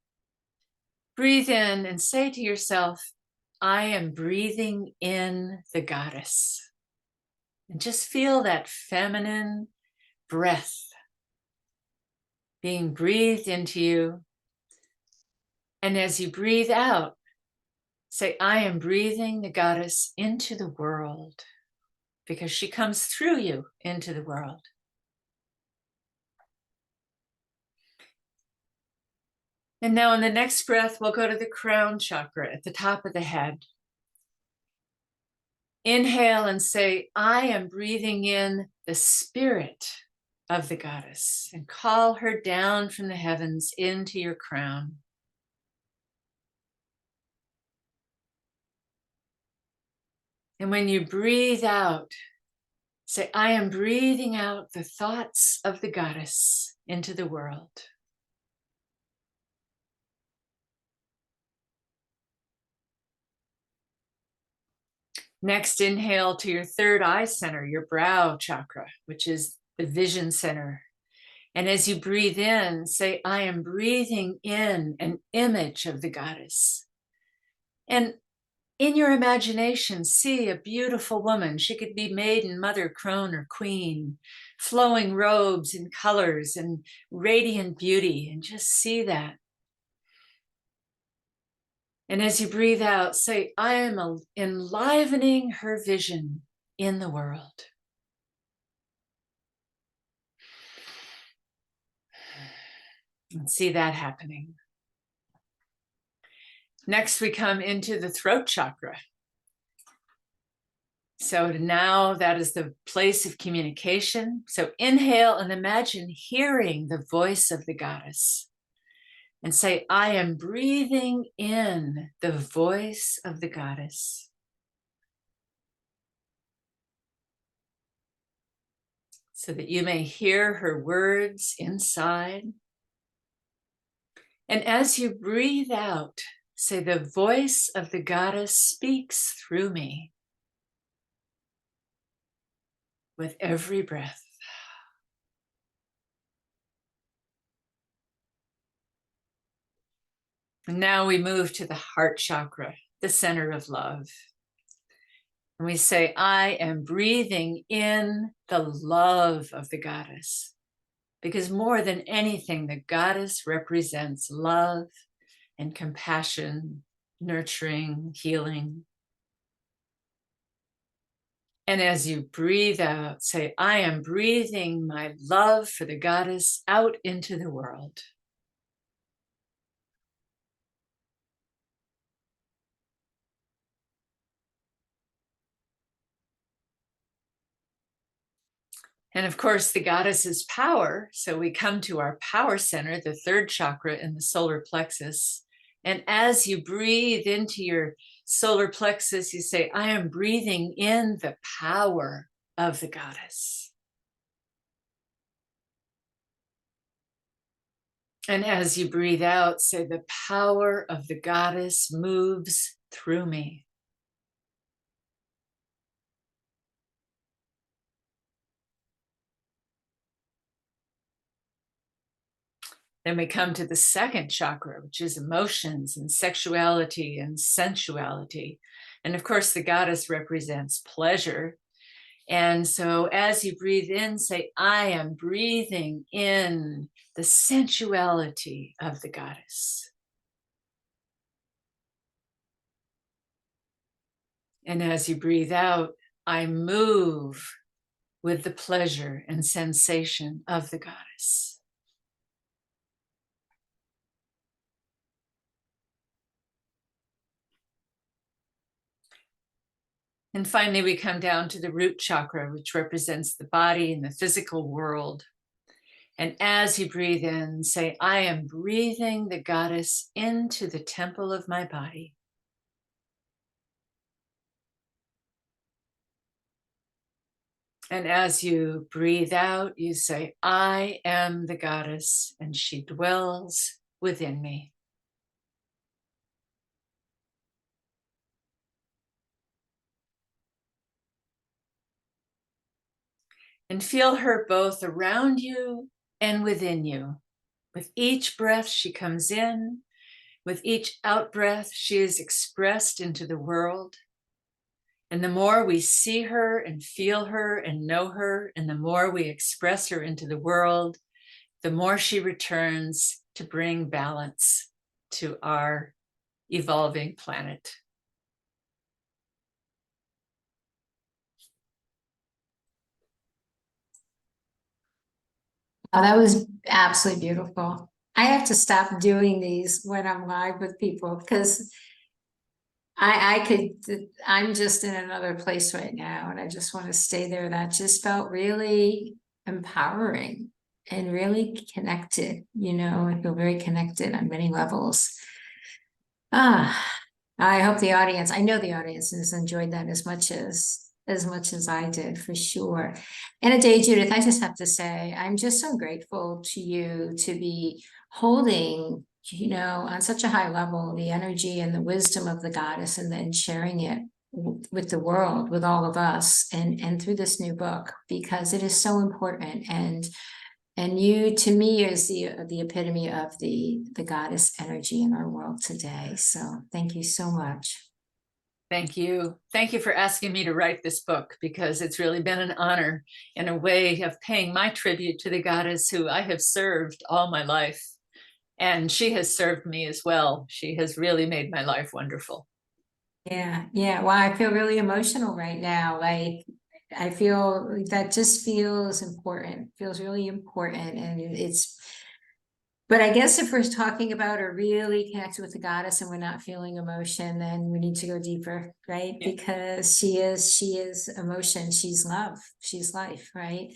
Speaker 14: breathe in and say to yourself, I am breathing in the goddess. And just feel that feminine breath being breathed into you. And as you breathe out, say, I am breathing the goddess into the world, because she comes through you into the world. And now in the next breath, we'll go to the crown chakra at the top of the head. Inhale and say, I am breathing in the spirit of the goddess, and call her down from the heavens into your crown. And when you breathe out, say, I am breathing out the thoughts of the goddess into the world. Next, inhale to your third eye center, your brow chakra, which is the vision center. And as you breathe in, say, I am breathing in an image of the goddess. And in your imagination, see a beautiful woman. She could be maiden, mother, crone, or queen, flowing robes and colors and radiant beauty, and just see that. And as you breathe out, say, I am enlivening her vision in the world. And see that happening. Next, we come into the throat chakra. So now that is the place of communication. So inhale and imagine hearing the voice of the goddess. And say, I am breathing in the voice of the goddess. So that you may hear her words inside. And as you breathe out, say, the voice of the goddess speaks through me with every breath. And now we move to the heart chakra, the center of love. And we say, I am breathing in the love of the goddess. Because more than anything, the goddess represents love and compassion, nurturing, healing. And as you breathe out, say, I am breathing my love for the goddess out into the world. And of course, the goddess is power. So we come to our power center, the third chakra in the solar plexus. And as you breathe into your solar plexus, you say, I am breathing in the power of the goddess. And as you breathe out, say, the power of the goddess moves through me. Then we come to the second chakra, which is emotions and sexuality and sensuality. And of course, the goddess represents pleasure. And so as you breathe in, say, I am breathing in the sensuality of the goddess. And as you breathe out, I move with the pleasure and sensation of the goddess. And finally, we come down to the root chakra, which represents the body and the physical world. And as you breathe in, say, I am breathing the goddess into the temple of my body. And as you breathe out, you say, I am the goddess, and she dwells within me. And feel her both around you and within you. With each breath she comes in, with each out-breath she is expressed into the world. And the more we see her and feel her and know her, and the more we express her into the world, the more she returns to bring balance to our evolving planet.
Speaker 3: Oh, that was absolutely beautiful. I have to stop doing these when I'm live with people because I'm just in another place right now, and I just want to stay there. That just felt really empowering and really connected. I feel very connected on many levels. I hope I know the audience has enjoyed that as much as I did, for sure. Anodea, Judith, I just have to say, I'm just so grateful to you to be holding, on such a high level, the energy and the wisdom of the goddess, and then sharing it with the world, with all of us, and through this new book, because it is so important. And you, to me, is the epitome of the goddess energy in our world today. So thank you so much.
Speaker 14: Thank you. Thank you for asking me to write this book, because it's really been an honor and a way of paying my tribute to the goddess who I have served all my life. And she has served me as well. She has really made my life wonderful.
Speaker 3: Yeah. Well, I feel really emotional right now. Like, I feel that just feels important, feels really important. But I guess if we're talking about or really connected with the goddess and we're not feeling emotion, then we need to go deeper, right? Yeah. Because she is emotion, she's love, she's life, right?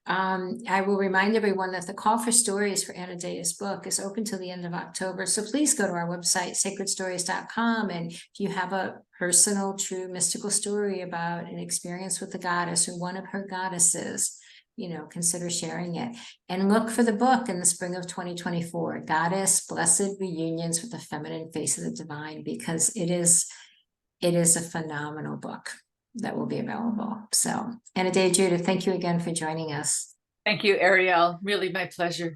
Speaker 3: I will remind everyone that the call for stories for Anodea's book is open till the end of October. So please go to our website, sacredstories.com. And if you have a personal, true, mystical story about an experience with the goddess or one of her goddesses, consider sharing it. And look for the book in the spring of 2024, Goddess, Blessed Reunions with the Feminine Face of the Divine, because it is a phenomenal book that will be available. So, Anodea, Judith, thank you again for joining us.
Speaker 14: Thank you, Ariel. Really my pleasure.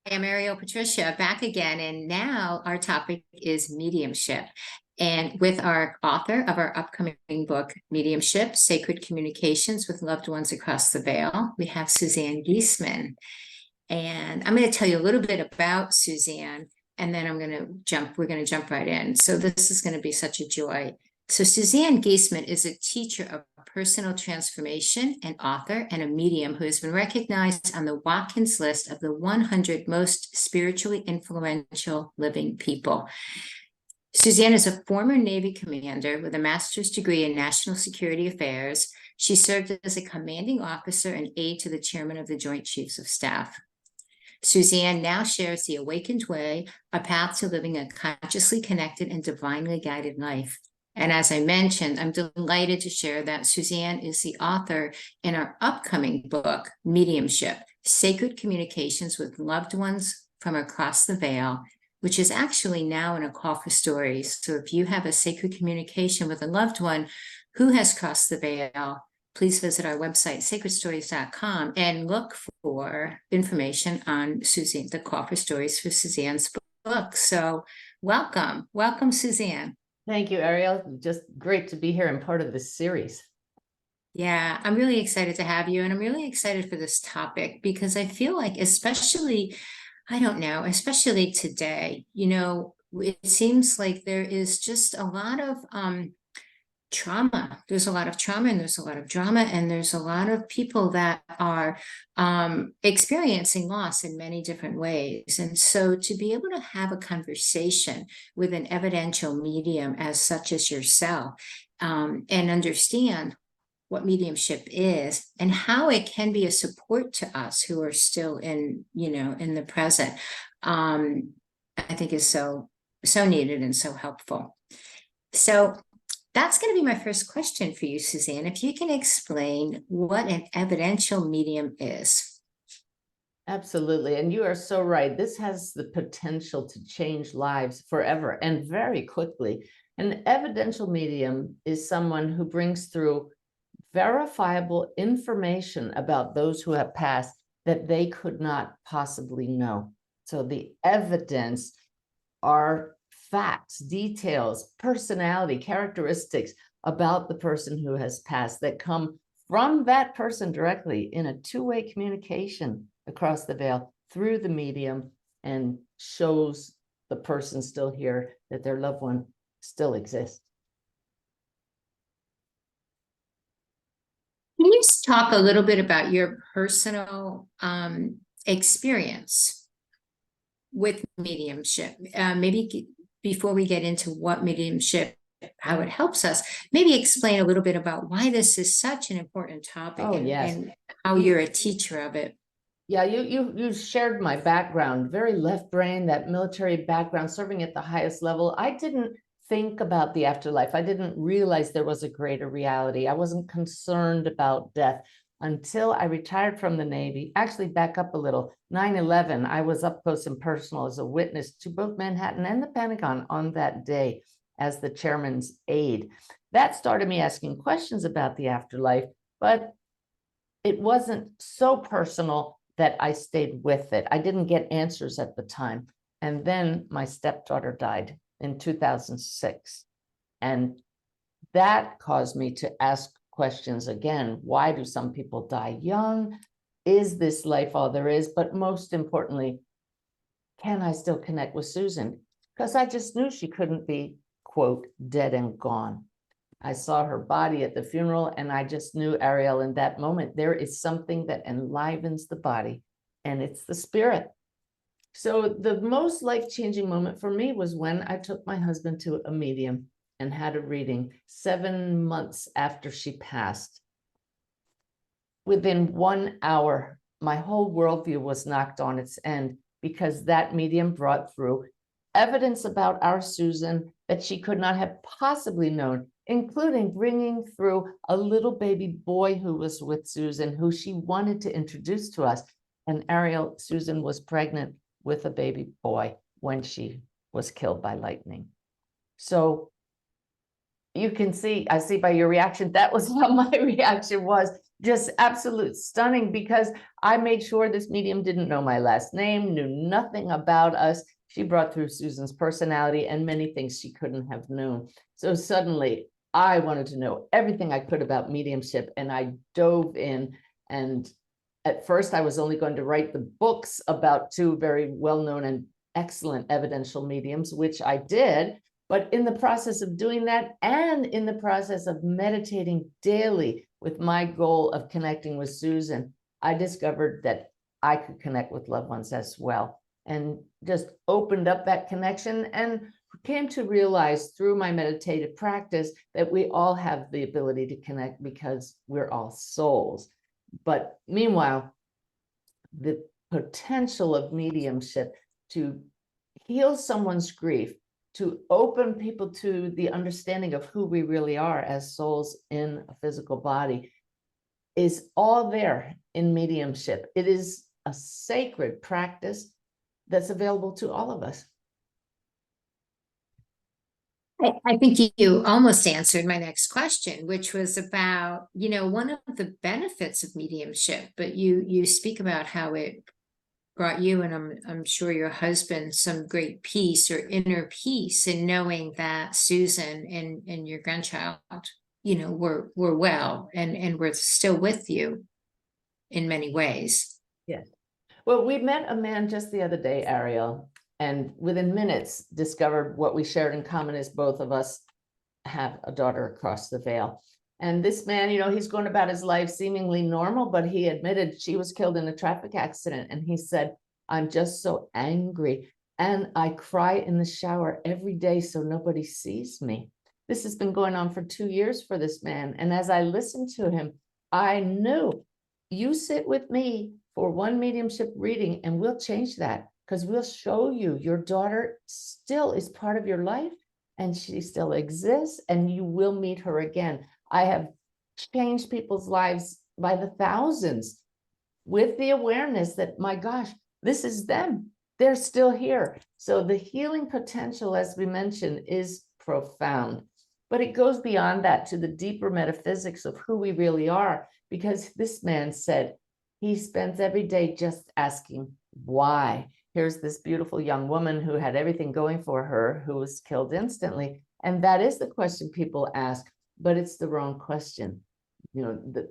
Speaker 3: I am Ariel Patricia, back again, and now our topic is mediumship. And with our author of our upcoming book, Mediumship, Sacred Communications with Loved Ones Across the Veil, we have Suzanne Giesemann. And I'm going to tell you a little bit about Suzanne, and then we're going to jump right in. So this is going to be such a joy. So Suzanne Giesemann is a teacher of personal transformation, an author, and a medium who has been recognized on the Watkins list of the 100 most spiritually influential living people. Suzanne is a former Navy commander with a master's degree in national security affairs. She served as a commanding officer and aide to the chairman of the Joint Chiefs of Staff. Suzanne now shares the Awakened Way, a path to living a consciously connected and divinely guided life. And as I mentioned, I'm delighted to share that Suzanne is the author in our upcoming book, Mediumship, Sacred Communications with Loved Ones from Across the Veil, which is actually now in a call for stories. So if you have a sacred communication with a loved one who has crossed the veil, please visit our website, sacredstories.com, and look for information on Suzanne, the call for stories for Suzanne's book. So welcome, Suzanne.
Speaker 15: Thank you, Ariel. Just great to be here and part of this series.
Speaker 3: Yeah, I'm really excited to have you, and I'm really excited for this topic because I feel like, especially today, it seems like there is just a lot of trauma. There's a lot of trauma, and there's a lot of drama, and there's a lot of people that are experiencing loss in many different ways. And so to be able to have a conversation with an evidential medium as such as yourself, and understand what mediumship is and how it can be a support to us who are still in the present, I think is so needed and so helpful. So that's going to be my first question for you, Suzanne. If you can explain what an evidential medium is.
Speaker 15: Absolutely. And you are so right. This has the potential to change lives forever and very quickly. An evidential medium is someone who brings through verifiable information about those who have passed that they could not possibly know. So the evidence are facts, details, personality, characteristics about the person who has passed that come from that person directly in a two-way communication across the veil through the medium, and shows the person still here that their loved one still exists.
Speaker 3: Can you talk a little bit about your personal experience with mediumship. Maybe before we get into what mediumship, how it helps us, maybe explain a little bit about why this is such an important topic and how you're a teacher of it.
Speaker 15: Yeah, you shared my background, very left brain, that military background, serving at the highest level. I didn't think about the afterlife. I didn't realize there was a greater reality. I wasn't concerned about death until I retired from the Navy. Actually, back up a little, 9/11, I was up close and personal as a witness to both Manhattan and the Pentagon on that day as the chairman's aide. That started me asking questions about the afterlife, but it wasn't so personal that I stayed with it. I didn't get answers at the time. And then my stepdaughter died in 2006. And that caused me to ask questions again. Why do some people die young? Is this life all there is? But most importantly, can I still connect with Susan? Because I just knew she couldn't be, quote, dead and gone. I saw her body at the funeral, and I just knew, Ariel, in that moment, there is something that enlivens the body, and it's the spirit. So the most life-changing moment for me was when I took my husband to a medium and had a reading 7 months after she passed. Within 1 hour, my whole worldview was knocked on its end because that medium brought through evidence about our Susan that she could not have possibly known, including bringing through a little baby boy who was with Susan, who she wanted to introduce to us. And Ariel, Susan was pregnant with a baby boy when she was killed by lightning. So you can see, I see by your reaction, that was what my reaction was. Just absolute stunning, because I made sure this medium didn't know my last name, knew nothing about us. She brought through Susan's personality and many things she couldn't have known. So suddenly I wanted to know everything I could about mediumship, and I dove in. And at first I was only going to write the books about two very well-known and excellent evidential mediums, which I did. But in the process of doing that, and in the process of meditating daily with my goal of connecting with Susan, I discovered that I could connect with loved ones as well, and just opened up that connection and came to realize through my meditative practice that we all have the ability to connect because we're all souls. But meanwhile, the potential of mediumship to heal someone's grief, to open people to the understanding of who we really are as souls in a physical body, is all there in mediumship. It is a sacred practice that's available to all of us.
Speaker 3: I think you almost answered my next question, which was about, one of the benefits of mediumship, but you speak about how it brought you, and I'm sure your husband, some great peace or inner peace in knowing that Susan and your grandchild, were well and were still with you in many ways.
Speaker 15: Yes. Well, we met a man just the other day, Ariel, and within minutes discovered what we shared in common is both of us have a daughter across the veil. And this man, he's going about his life seemingly normal, but he admitted she was killed in a traffic accident. And he said, I'm just so angry. And I cry in the shower every day so nobody sees me. This has been going on for 2 years for this man. And as I listened to him, I knew, you sit with me for one mediumship reading and we'll change that, because we'll show you your daughter still is part of your life and she still exists and you will meet her again. I have changed people's lives by the thousands with the awareness that, my gosh, this is them. They're still here. So the healing potential, as we mentioned, is profound. But it goes beyond that to the deeper metaphysics of who we really are, because this man said he spends every day just asking why. Here's this beautiful young woman who had everything going for her, who was killed instantly. And that is the question people ask, but it's the wrong question. The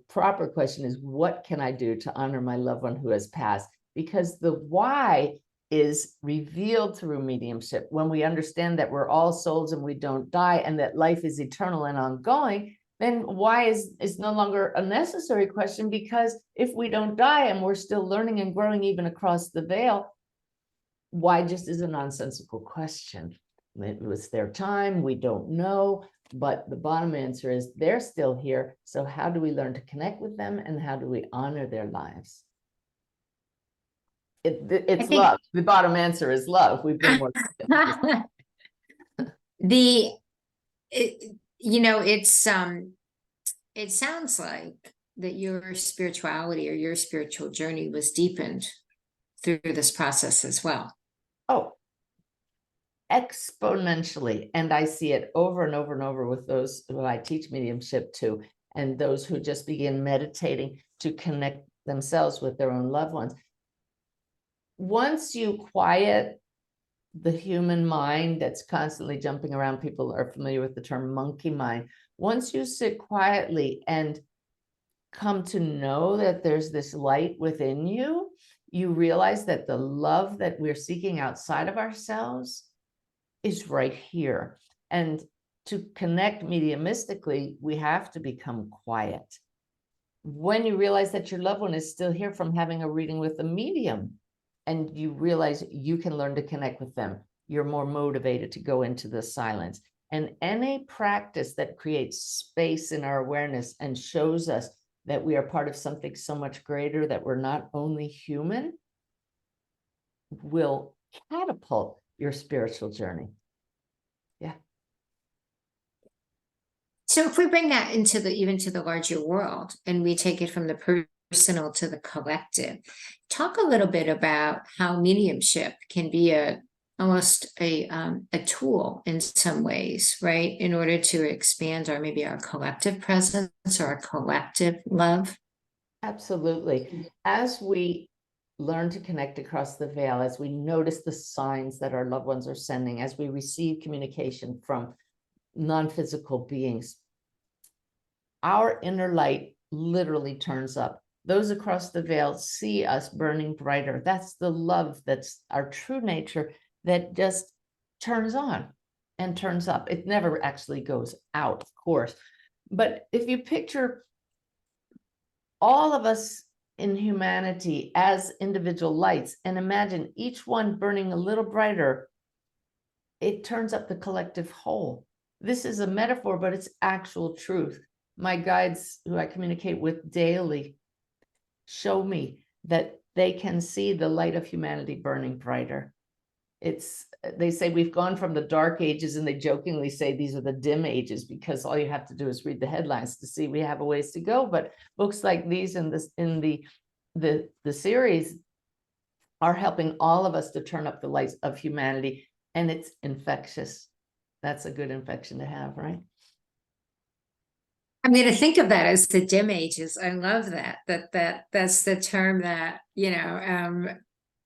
Speaker 15: proper question is, what can I do to honor my loved one who has passed? Because the why is revealed through mediumship. When we understand that we're all souls and we don't die, and that life is eternal and ongoing, then why is no longer a necessary question, because if we don't die and we're still learning and growing even across the veil, why just is a nonsensical question. It was their time, we don't know, but the bottom answer is they're still here. So how do we learn to connect with them, and how do we honor their lives? It's love. The bottom answer is love. We've been more
Speaker 3: it sounds like that your spirituality or your spiritual journey was deepened through this process as well.
Speaker 15: Oh, exponentially. And I see it over and over and over with those who I teach mediumship to, and those who just begin meditating to connect themselves with their own loved ones. Once you quiet the human mind that's constantly jumping around, people are familiar with the term monkey mind. Once you sit quietly and come to know that there's this light within you, you realize that the love that we're seeking outside of ourselves is right here. And to connect mediumistically, we have to become quiet. When you realize that your loved one is still here from having a reading with a medium, and you realize you can learn to connect with them, you're more motivated to go into the silence. And any practice that creates space in our awareness and shows us that we are part of something so much greater, that we're not only human, will catapult your spiritual journey. Yeah.
Speaker 3: So if we bring that into even to the larger world, and we take it from the personal to the collective, talk a little bit about how mediumship can be almost a tool in some ways, right? In order to expand our collective presence or our collective love.
Speaker 15: Absolutely. As we learn to connect across the veil, as we notice the signs that our loved ones are sending, as we receive communication from non-physical beings, our inner light literally turns up. Those across the veil see us burning brighter. That's the love, that's our true nature, that just turns on and turns up. It never actually goes out, of course. But if you picture all of us in humanity as individual lights, and imagine each one burning a little brighter, it turns up the collective whole. This is a metaphor, but it's actual truth. My guides, who I communicate with daily, show me that they can see the light of humanity burning brighter. They say we've gone from the dark ages, and they jokingly say these are the dim ages, because all you have to do is read the headlines to see we have a ways to go. But books like these in the series are helping all of us to turn up the lights of humanity, and it's infectious. That's a good infection to have, right?
Speaker 3: I'm going to think of that as the dim ages. I love that. That's the term that,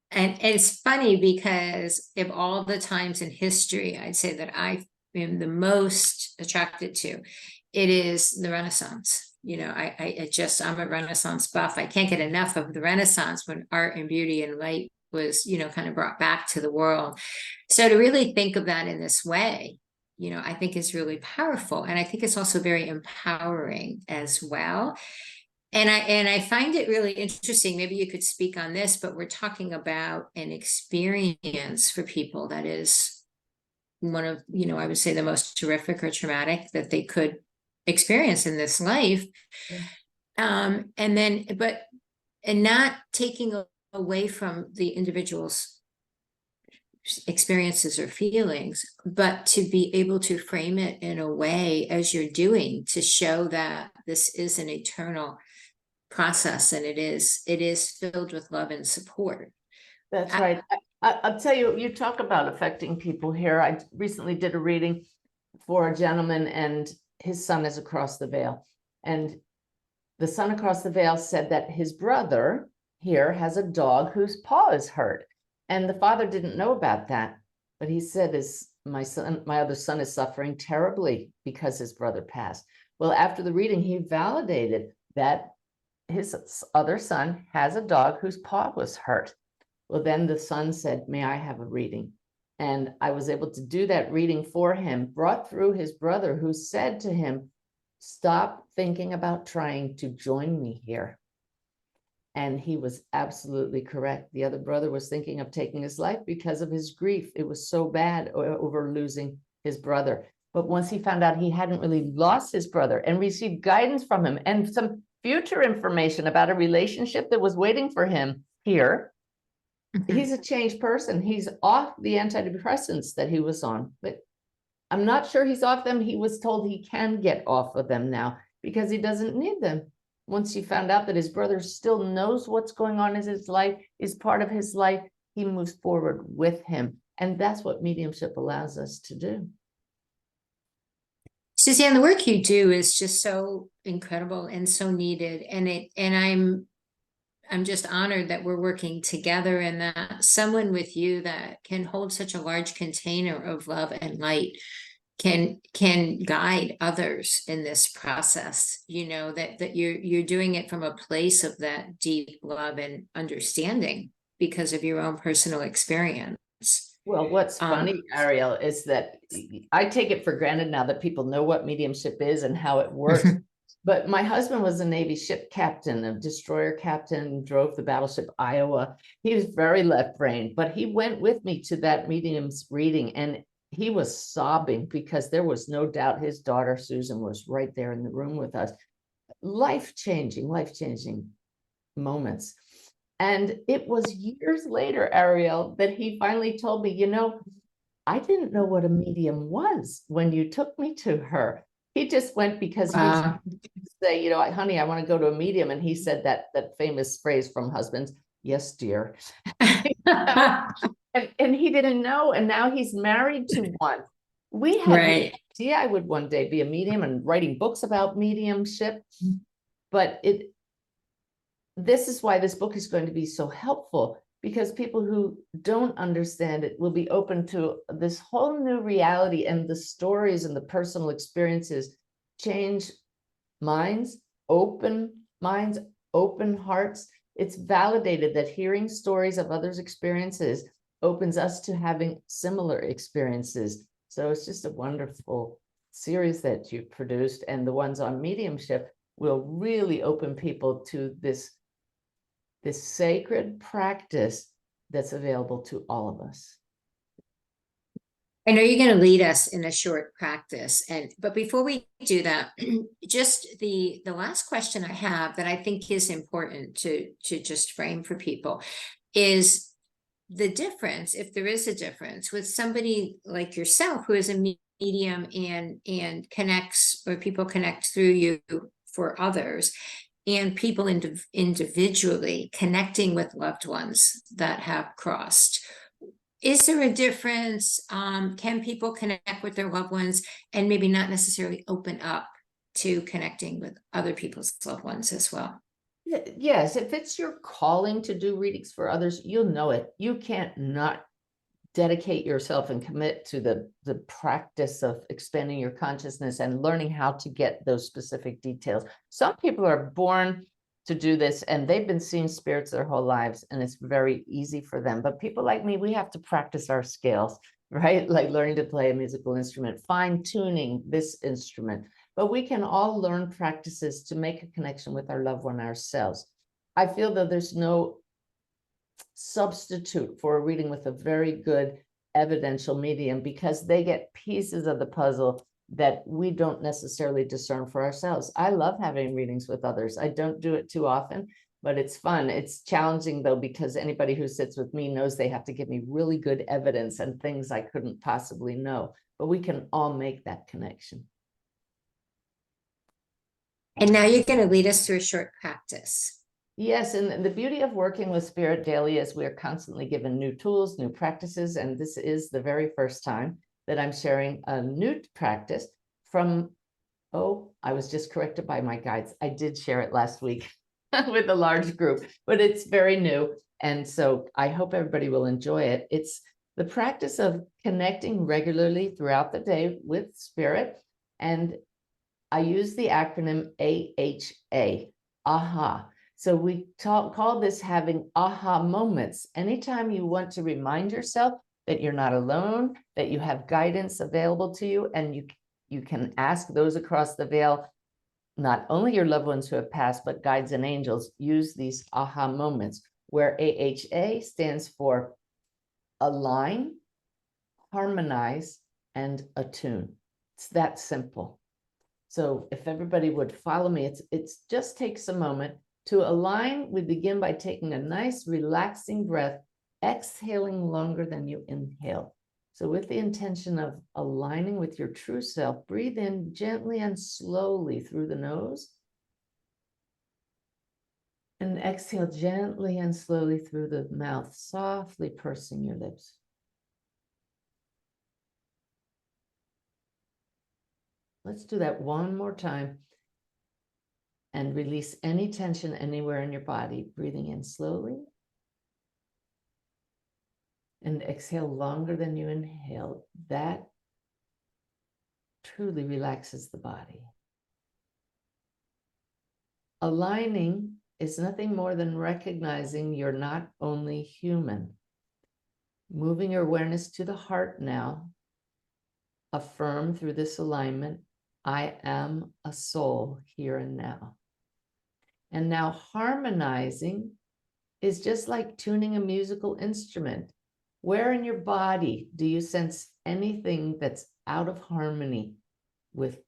Speaker 3: and it's funny because of all the times in history, I'd say that I am the most attracted to, it is the Renaissance. I'm a Renaissance buff. I can't get enough of the Renaissance, when art and beauty and light was, kind of brought back to the world. So to really think of that in this way, I think is really powerful. And I think it's also very empowering as well. And I find it really interesting. Maybe you could speak on this, but we're talking about an experience for people that is one of, I would say the most terrific or traumatic that they could experience in this life. And not taking away from the individual's experiences or feelings, but to be able to frame it in a way, as you're doing, to show that this is an eternal process, and it is filled with love and support.
Speaker 15: That's right. I'll tell you, you talk about affecting people here. I recently did a reading for a gentleman, and his son is across the veil. And the son across the veil said that his brother here has a dog whose paw is hurt. And the father didn't know about that. But he said, my other son is suffering terribly because his brother passed. Well, after the reading, he validated that his other son has a dog whose paw was hurt. Well, then the son said, may I have a reading? And I was able to do that reading for him, brought through his brother, who said to him, stop thinking about trying to join me here. And he was absolutely correct. The other brother was thinking of taking his life because of his grief. It was so bad over losing his brother. But once he found out he hadn't really lost his brother and received guidance from him and some future information about a relationship that was waiting for him here, he's a changed person. He's off the antidepressants that he was on, but I'm not sure he's off them. He was told he can get off of them now because he doesn't need them. Once he found out that his brother still knows what's going on in his life, is part of his life, he moves forward with him. And that's what mediumship allows us to do.
Speaker 3: Suzanne, the work you do is just so incredible and so needed. And I'm just honored that we're working together and that someone with you that can hold such a large container of love and light can guide others in this process, that you're doing it from a place of that deep love and understanding because of your own personal experience.
Speaker 15: Well, what's funny, Ariel, is that I take it for granted now that people know what mediumship is and how it works. But my husband was a Navy ship captain, a destroyer captain, drove the battleship Iowa. He was very left-brained, but he went with me to that medium's reading, and he was sobbing because there was no doubt his daughter, Susan, was right there in the room with us. Life-changing moments. And it was years later, Ariel, that he finally told me, I didn't know what a medium was when you took me to her. He just went because he used to say, honey, I want to go to a medium. And he said that famous phrase from husbands, yes, dear. and he didn't know. And now he's married to one. We had no idea I would one day be a medium and writing books about mediumship. But this is why this book is going to be so helpful, because people who don't understand it will be open to this whole new reality, and the stories and the personal experiences change minds, open hearts. It's validated that hearing stories of others' experiences opens us to having similar experiences. So it's just a wonderful series that you've produced, and the ones on mediumship will really open people to this sacred practice that's available to all of us.
Speaker 3: I know you're going to lead us in a short practice, but before we do that, just the last question I have that I think is important to just frame for people is the difference, if there is a difference, with somebody like yourself who is a medium and connects, or people connect through you for others, and people individually connecting with loved ones that have crossed. Is there a difference? Can people connect with their loved ones and maybe not necessarily open up to connecting with other people's loved ones as well?
Speaker 15: Yes, if it's your calling to do readings for others, you'll know it. You can't not dedicate yourself and commit to the practice of expanding your consciousness and learning how to get those specific details. Some people are born to do this and they've been seeing spirits their whole lives, and it's very easy for them. But people like me, we have to practice our scales, right? Like learning to play a musical instrument, fine-tuning this instrument. But we can all learn practices to make a connection with our loved one ourselves. I feel that there's no substitute for a reading with a very good evidential medium, because they get pieces of the puzzle that we don't necessarily discern for ourselves. I love having readings with others. I don't do it too often, but it's fun. It's challenging though, because anybody who sits with me knows they have to give me really good evidence and things I couldn't possibly know, but we can all make that connection.
Speaker 3: And now you're going to lead us through a short practice.
Speaker 15: Yes, and the beauty of working with Spirit daily is we are constantly given new tools, new practices, and this is the very first time that I'm sharing a new practice from, I was just corrected by my guides. I did share it last week with a large group, but it's very new, and so I hope everybody will enjoy it. It's the practice of connecting regularly throughout the day with Spirit, and I use the acronym AHA, AHA. So we call this having aha moments. Anytime you want to remind yourself that you're not alone, that you have guidance available to you, and you can ask those across the veil not only your loved ones who have passed, but guides and angels use these aha moments, where AHA stands for align, harmonize, and attune. It's that simple. So if everybody would follow me, it's just takes a moment. To align, we begin by taking a nice relaxing breath, exhaling longer than you inhale. So with the intention of aligning with your true self, breathe in gently and slowly through the nose. And exhale gently and slowly through the mouth, softly pursing your lips. Let's do that one more time. And release any tension anywhere in your body, breathing in slowly. And exhale longer than you inhale. That truly relaxes the body. Aligning is nothing more than recognizing you're not only human. Moving your awareness to the heart now. Affirm through this alignment, I am a soul here and now. And now harmonizing is just like tuning a musical instrument. Where in your body do you sense anything that's out of harmony with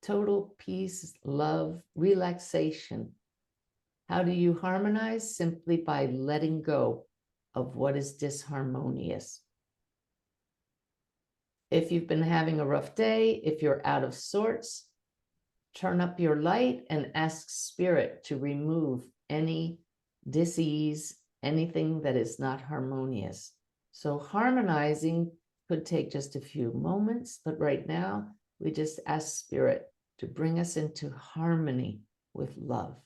Speaker 15: total peace, love, relaxation? How do you harmonize? Simply by letting go of what is disharmonious. If you've been having a rough day, if you're out of sorts, turn up your light and ask Spirit to remove any dis-ease, anything that is not harmonious. So harmonizing could take just a few moments, but right now we just ask Spirit to bring us into harmony with love.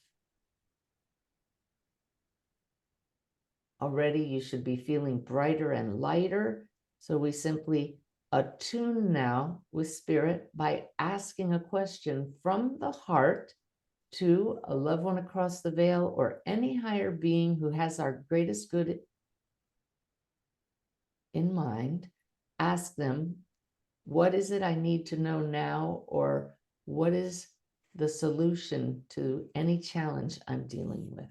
Speaker 15: Already you should be feeling brighter and lighter. So we simply attune now with Spirit by asking a question from the heart to a loved one across the veil or any higher being who has our greatest good in mind. Ask them, what is it I need to know now? Or what is the solution to any challenge I'm dealing with?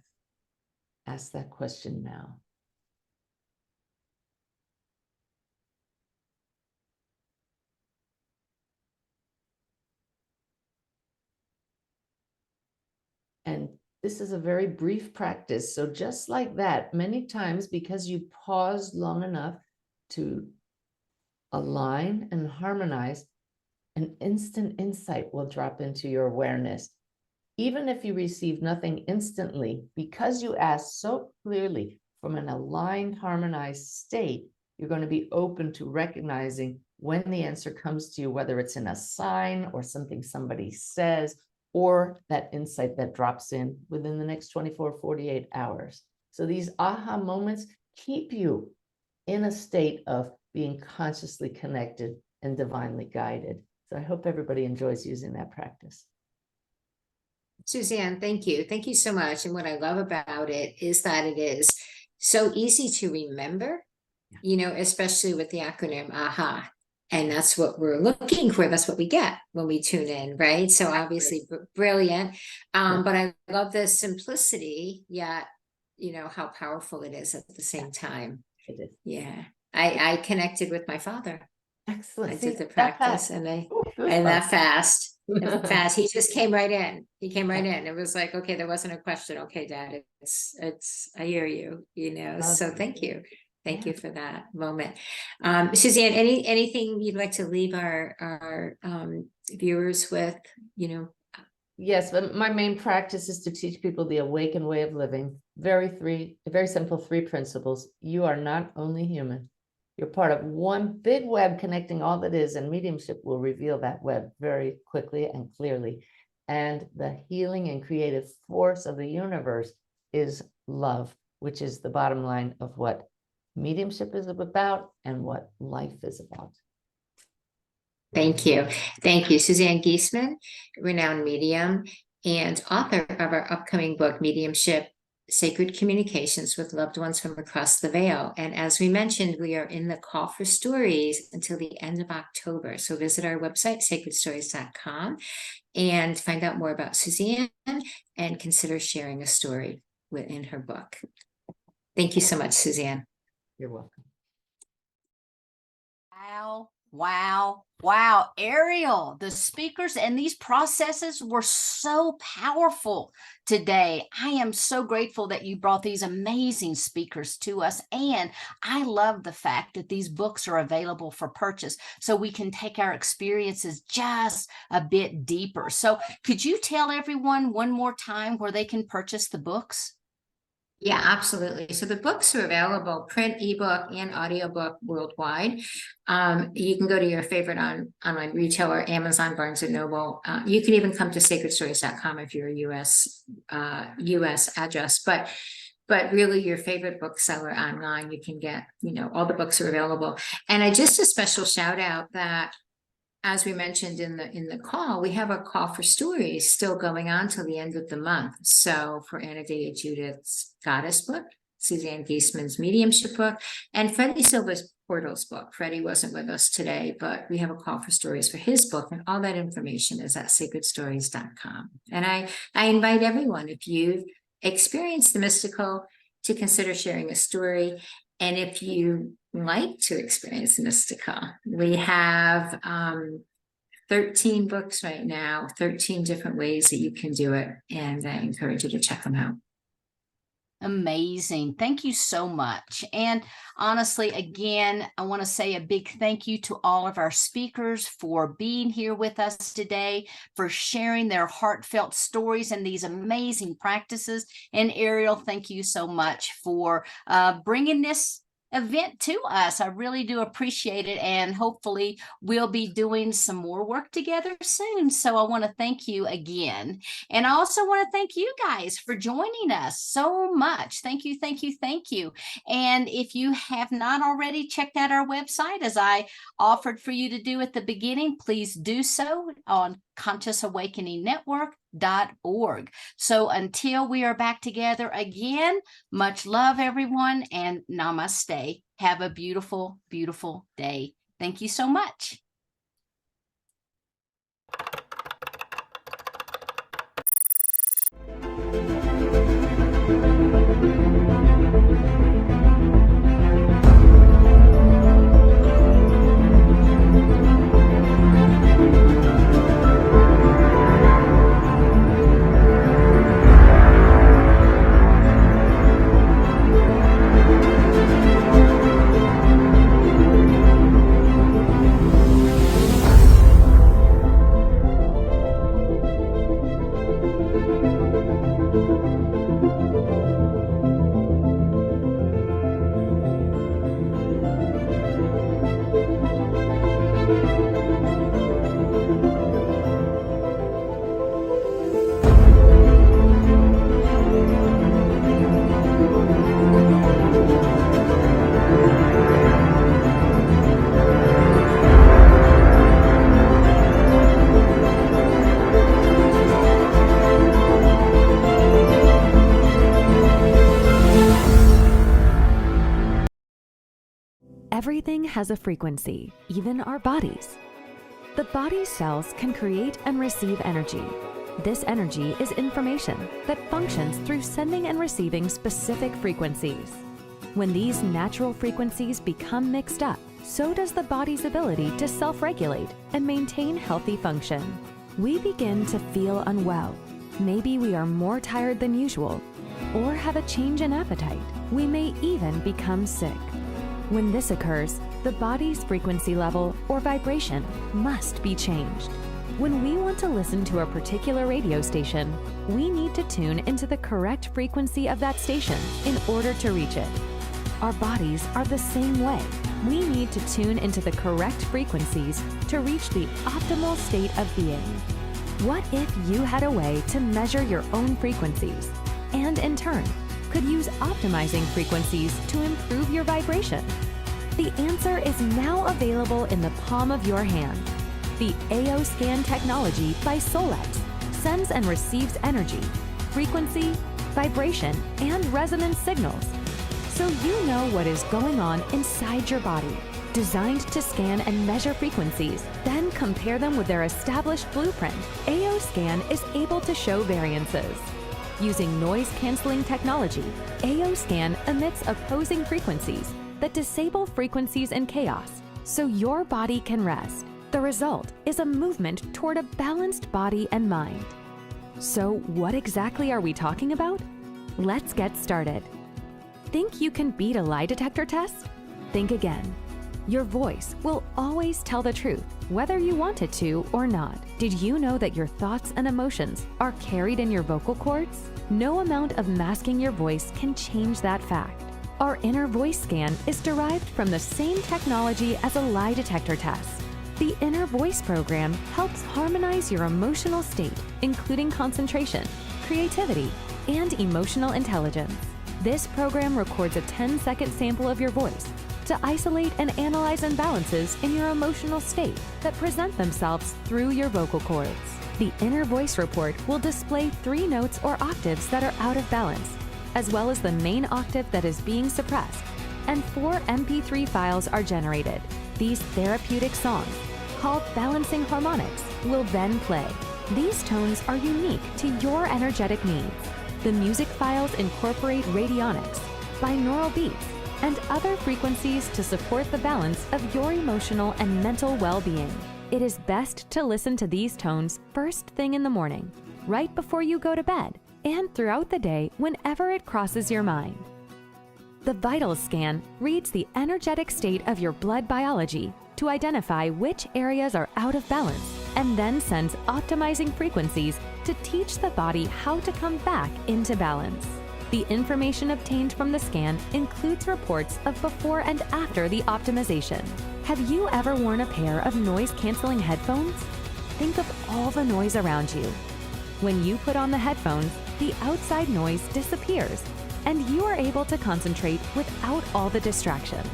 Speaker 15: Ask that question now. And this is a very brief practice. So just like that, many times because you paused long enough to align and harmonize, an instant insight will drop into your awareness. Even if you receive nothing instantly, because you asked so clearly from an aligned, harmonized state, you're going to be open to recognizing when the answer comes to you, whether it's in a sign or something somebody says, or that insight that drops in within the next 24, 48 hours. So these aha moments keep you in a state of being consciously connected and divinely guided. So I hope everybody enjoys using that practice.
Speaker 3: Suzanne, thank you. Thank you so much. And what I love about it is that it is so easy to remember, you know, especially with the acronym AHA. And that's what we're looking for. That's what we get when we tune in, right? So obviously brilliant. But I love the simplicity, yet, you know, how powerful it is at the same time.
Speaker 15: It is.
Speaker 3: Yeah. I connected with my father.
Speaker 15: Excellent.
Speaker 3: I did the practice and that fast. Fast. He just came right in. He came right in. It was like, okay, there wasn't a question. Okay, Dad, it's I hear you, you know. So thank you. Thank you for that moment. Suzanne, anything you'd like to leave our viewers with, you know?
Speaker 15: Yes, but my main practice is to teach people the awakened way of living. Very simple 3 principles. You are not only human. You're part of one big web connecting all that is, and mediumship will reveal that web very quickly and clearly. And the healing and creative force of the universe is love, which is the bottom line of what mediumship is about and what life is about.
Speaker 3: Thank you. Thank you. Suzanne Giesemann, renowned medium and author of our upcoming book, Mediumship sacred communications with loved ones from across the veil. And as we mentioned, we are in the call for stories until the end of October. So visit our website, sacredstories.com, and find out more about Suzanne and consider sharing a story within her book. Thank you so much, Suzanne.
Speaker 15: You're welcome.
Speaker 2: Wow, wow, wow. Ariel, the speakers and these processes were so powerful today. I am so grateful that you brought these amazing speakers to us. And I love the fact that these books are available for purchase so we can take our experiences just a bit deeper. So could you tell everyone one more time where they can purchase the books?
Speaker 3: Yeah, absolutely. So the books are available, print, ebook, and audiobook worldwide. You can go to your favorite online retailer, Amazon, Barnes & Noble. You can even come to sacredstories.com if you're a US address. But really your favorite bookseller online, you can get, all the books are available. And just a special shout out that, as we mentioned in the call, we have a call for stories still going on till the end of the month. So for Anodea Judith's Goddess book, Suzanne Giesemann's Mediumship book, and Freddie Silva's Portals book. Freddie wasn't with us today, but we have a call for stories for his book, and all that information is at sacredstories.com. And I invite everyone, if you've experienced the mystical, to consider sharing a story. And if you like to experience mystical, we have 13 books right now, 13 different ways that you can do it. And I encourage you to check them out.
Speaker 2: Amazing. Thank you so much. And honestly, again, I want to say a big thank you to all of our speakers for being here with us today, for sharing their heartfelt stories and these amazing practices. And Ariel, thank you so much for bringing this event to us. I really do appreciate it, and hopefully we'll be doing some more work together soon. So I want to thank you again, and I also want to thank you guys for joining us so much. Thank you, thank you, thank you. And if you have not already checked out our website, as I offered for you to do at the beginning, please do so on consciousawakeningnetwork.org. So until we are back together again, much love, everyone, and namaste. Have a beautiful, beautiful day. Thank you so much. Everything has a frequency, even our bodies. The body's cells can create and receive energy. This energy is information that functions through sending and receiving specific frequencies. When these natural frequencies become mixed up, so does the body's ability to self-regulate and maintain healthy function. We begin to feel unwell. Maybe we are more tired than usual, or have a change in appetite. We may even become sick. When this occurs, the body's frequency level or vibration must be changed. When we want to listen to a particular radio station, we need to tune into the correct frequency of that station in order to reach it. Our bodies are the same way. We need to tune into the correct frequencies to reach the optimal state of being. What if you had a way to measure your own frequencies and, in turn, could use optimizing frequencies to improve your vibration? The answer is now available in the palm of your hand. The AO Scan technology by Solex sends and receives energy, frequency,
Speaker 1: vibration, and resonance signals. So you know what is going on inside your body. Designed to scan and measure frequencies, then compare them with their established blueprint, AO Scan is able to show variances. Using noise-canceling technology, AO Scan emits opposing frequencies that disable frequencies in chaos, so your body can rest. The result is a movement toward a balanced body and mind. So what exactly are we talking about? Let's get started. Think you can beat a lie detector test? Think again. Your voice will always tell the truth, whether you want it to or not. Did you know that your thoughts and emotions are carried in your vocal cords? No amount of masking your voice can change that fact. Our inner voice scan is derived from the same technology as a lie detector test. The Inner Voice program helps harmonize your emotional state, including concentration, creativity, and emotional intelligence. This program records a 10-second sample of your voice to isolate and analyze imbalances in your emotional state that present themselves through your vocal cords. The Inner Voice report will display 3 notes or octaves that are out of balance, as well as the main octave that is being suppressed, and 4 MP3 files are generated. These therapeutic songs, called balancing harmonics, will then play. These tones are unique to your energetic needs. The music files incorporate radionics, binaural beats, and other frequencies to support the balance of your emotional and mental well-being. It is best to listen to these tones first thing in the morning, right before you go to bed, and throughout the day whenever it crosses your mind. The Vitals Scan reads the energetic state of your blood biology to identify which areas are out of balance, and then sends optimizing frequencies to teach the body how to come back into balance. The information obtained from the scan includes reports of before and after the optimization. Have you ever worn a pair of noise-canceling headphones? Think of all the noise around you. When you put on the headphones, the outside noise disappears, and you are able to concentrate without all the distractions.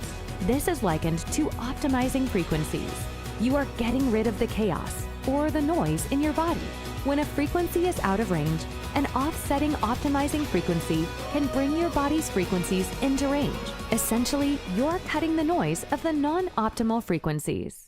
Speaker 1: This is likened to optimizing frequencies. You are getting rid of the chaos or the noise in your body. When a frequency is out of range, an offsetting optimizing frequency can bring your body's frequencies into range. Essentially, you're cutting the noise of the non-optimal frequencies.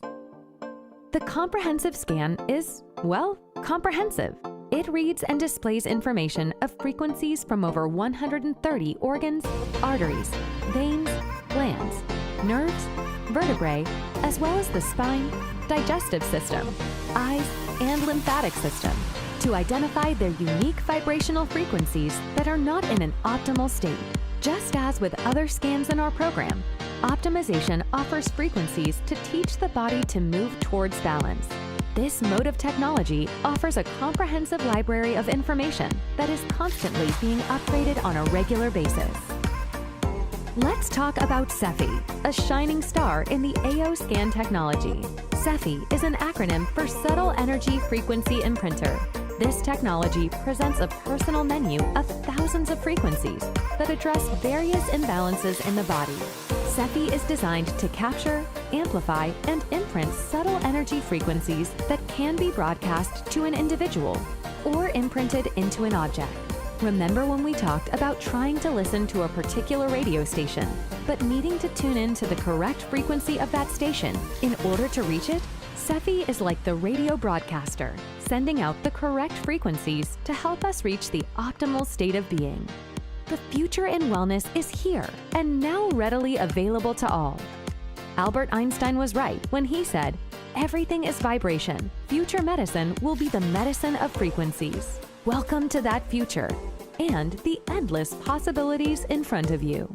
Speaker 1: The comprehensive scan is, well, comprehensive. It reads and displays information of frequencies from over 130 organs, arteries, veins, glands, nerves, vertebrae, as well as the spine, digestive system, eyes, and lymphatic system, to identify their unique vibrational frequencies that are not in an optimal state. Just as with other scans in our program, optimization offers frequencies to teach the body to move towards balance. This mode of technology offers a comprehensive library of information that is constantly being upgraded on a regular basis. Let's talk about Cephi, a shining star in the AO Scan technology. Cephi is an acronym for Subtle Energy Frequency Imprinter. This technology presents a personal menu of thousands of frequencies that address various imbalances in the body. Cephi is designed to capture, amplify, and imprint subtle energy frequencies that can be broadcast to an individual or imprinted into an object. Remember when we talked about trying to listen to a particular radio station, but needing to tune in to the correct frequency of that station in order to reach it? Cephi is like the radio broadcaster, sending out the correct frequencies to help us reach the optimal state of being. The future in wellness is here and now readily available to all. Albert Einstein was right when he said, "Everything is vibration. Future medicine will be the medicine of frequencies." Welcome to that future and the endless possibilities in front of you.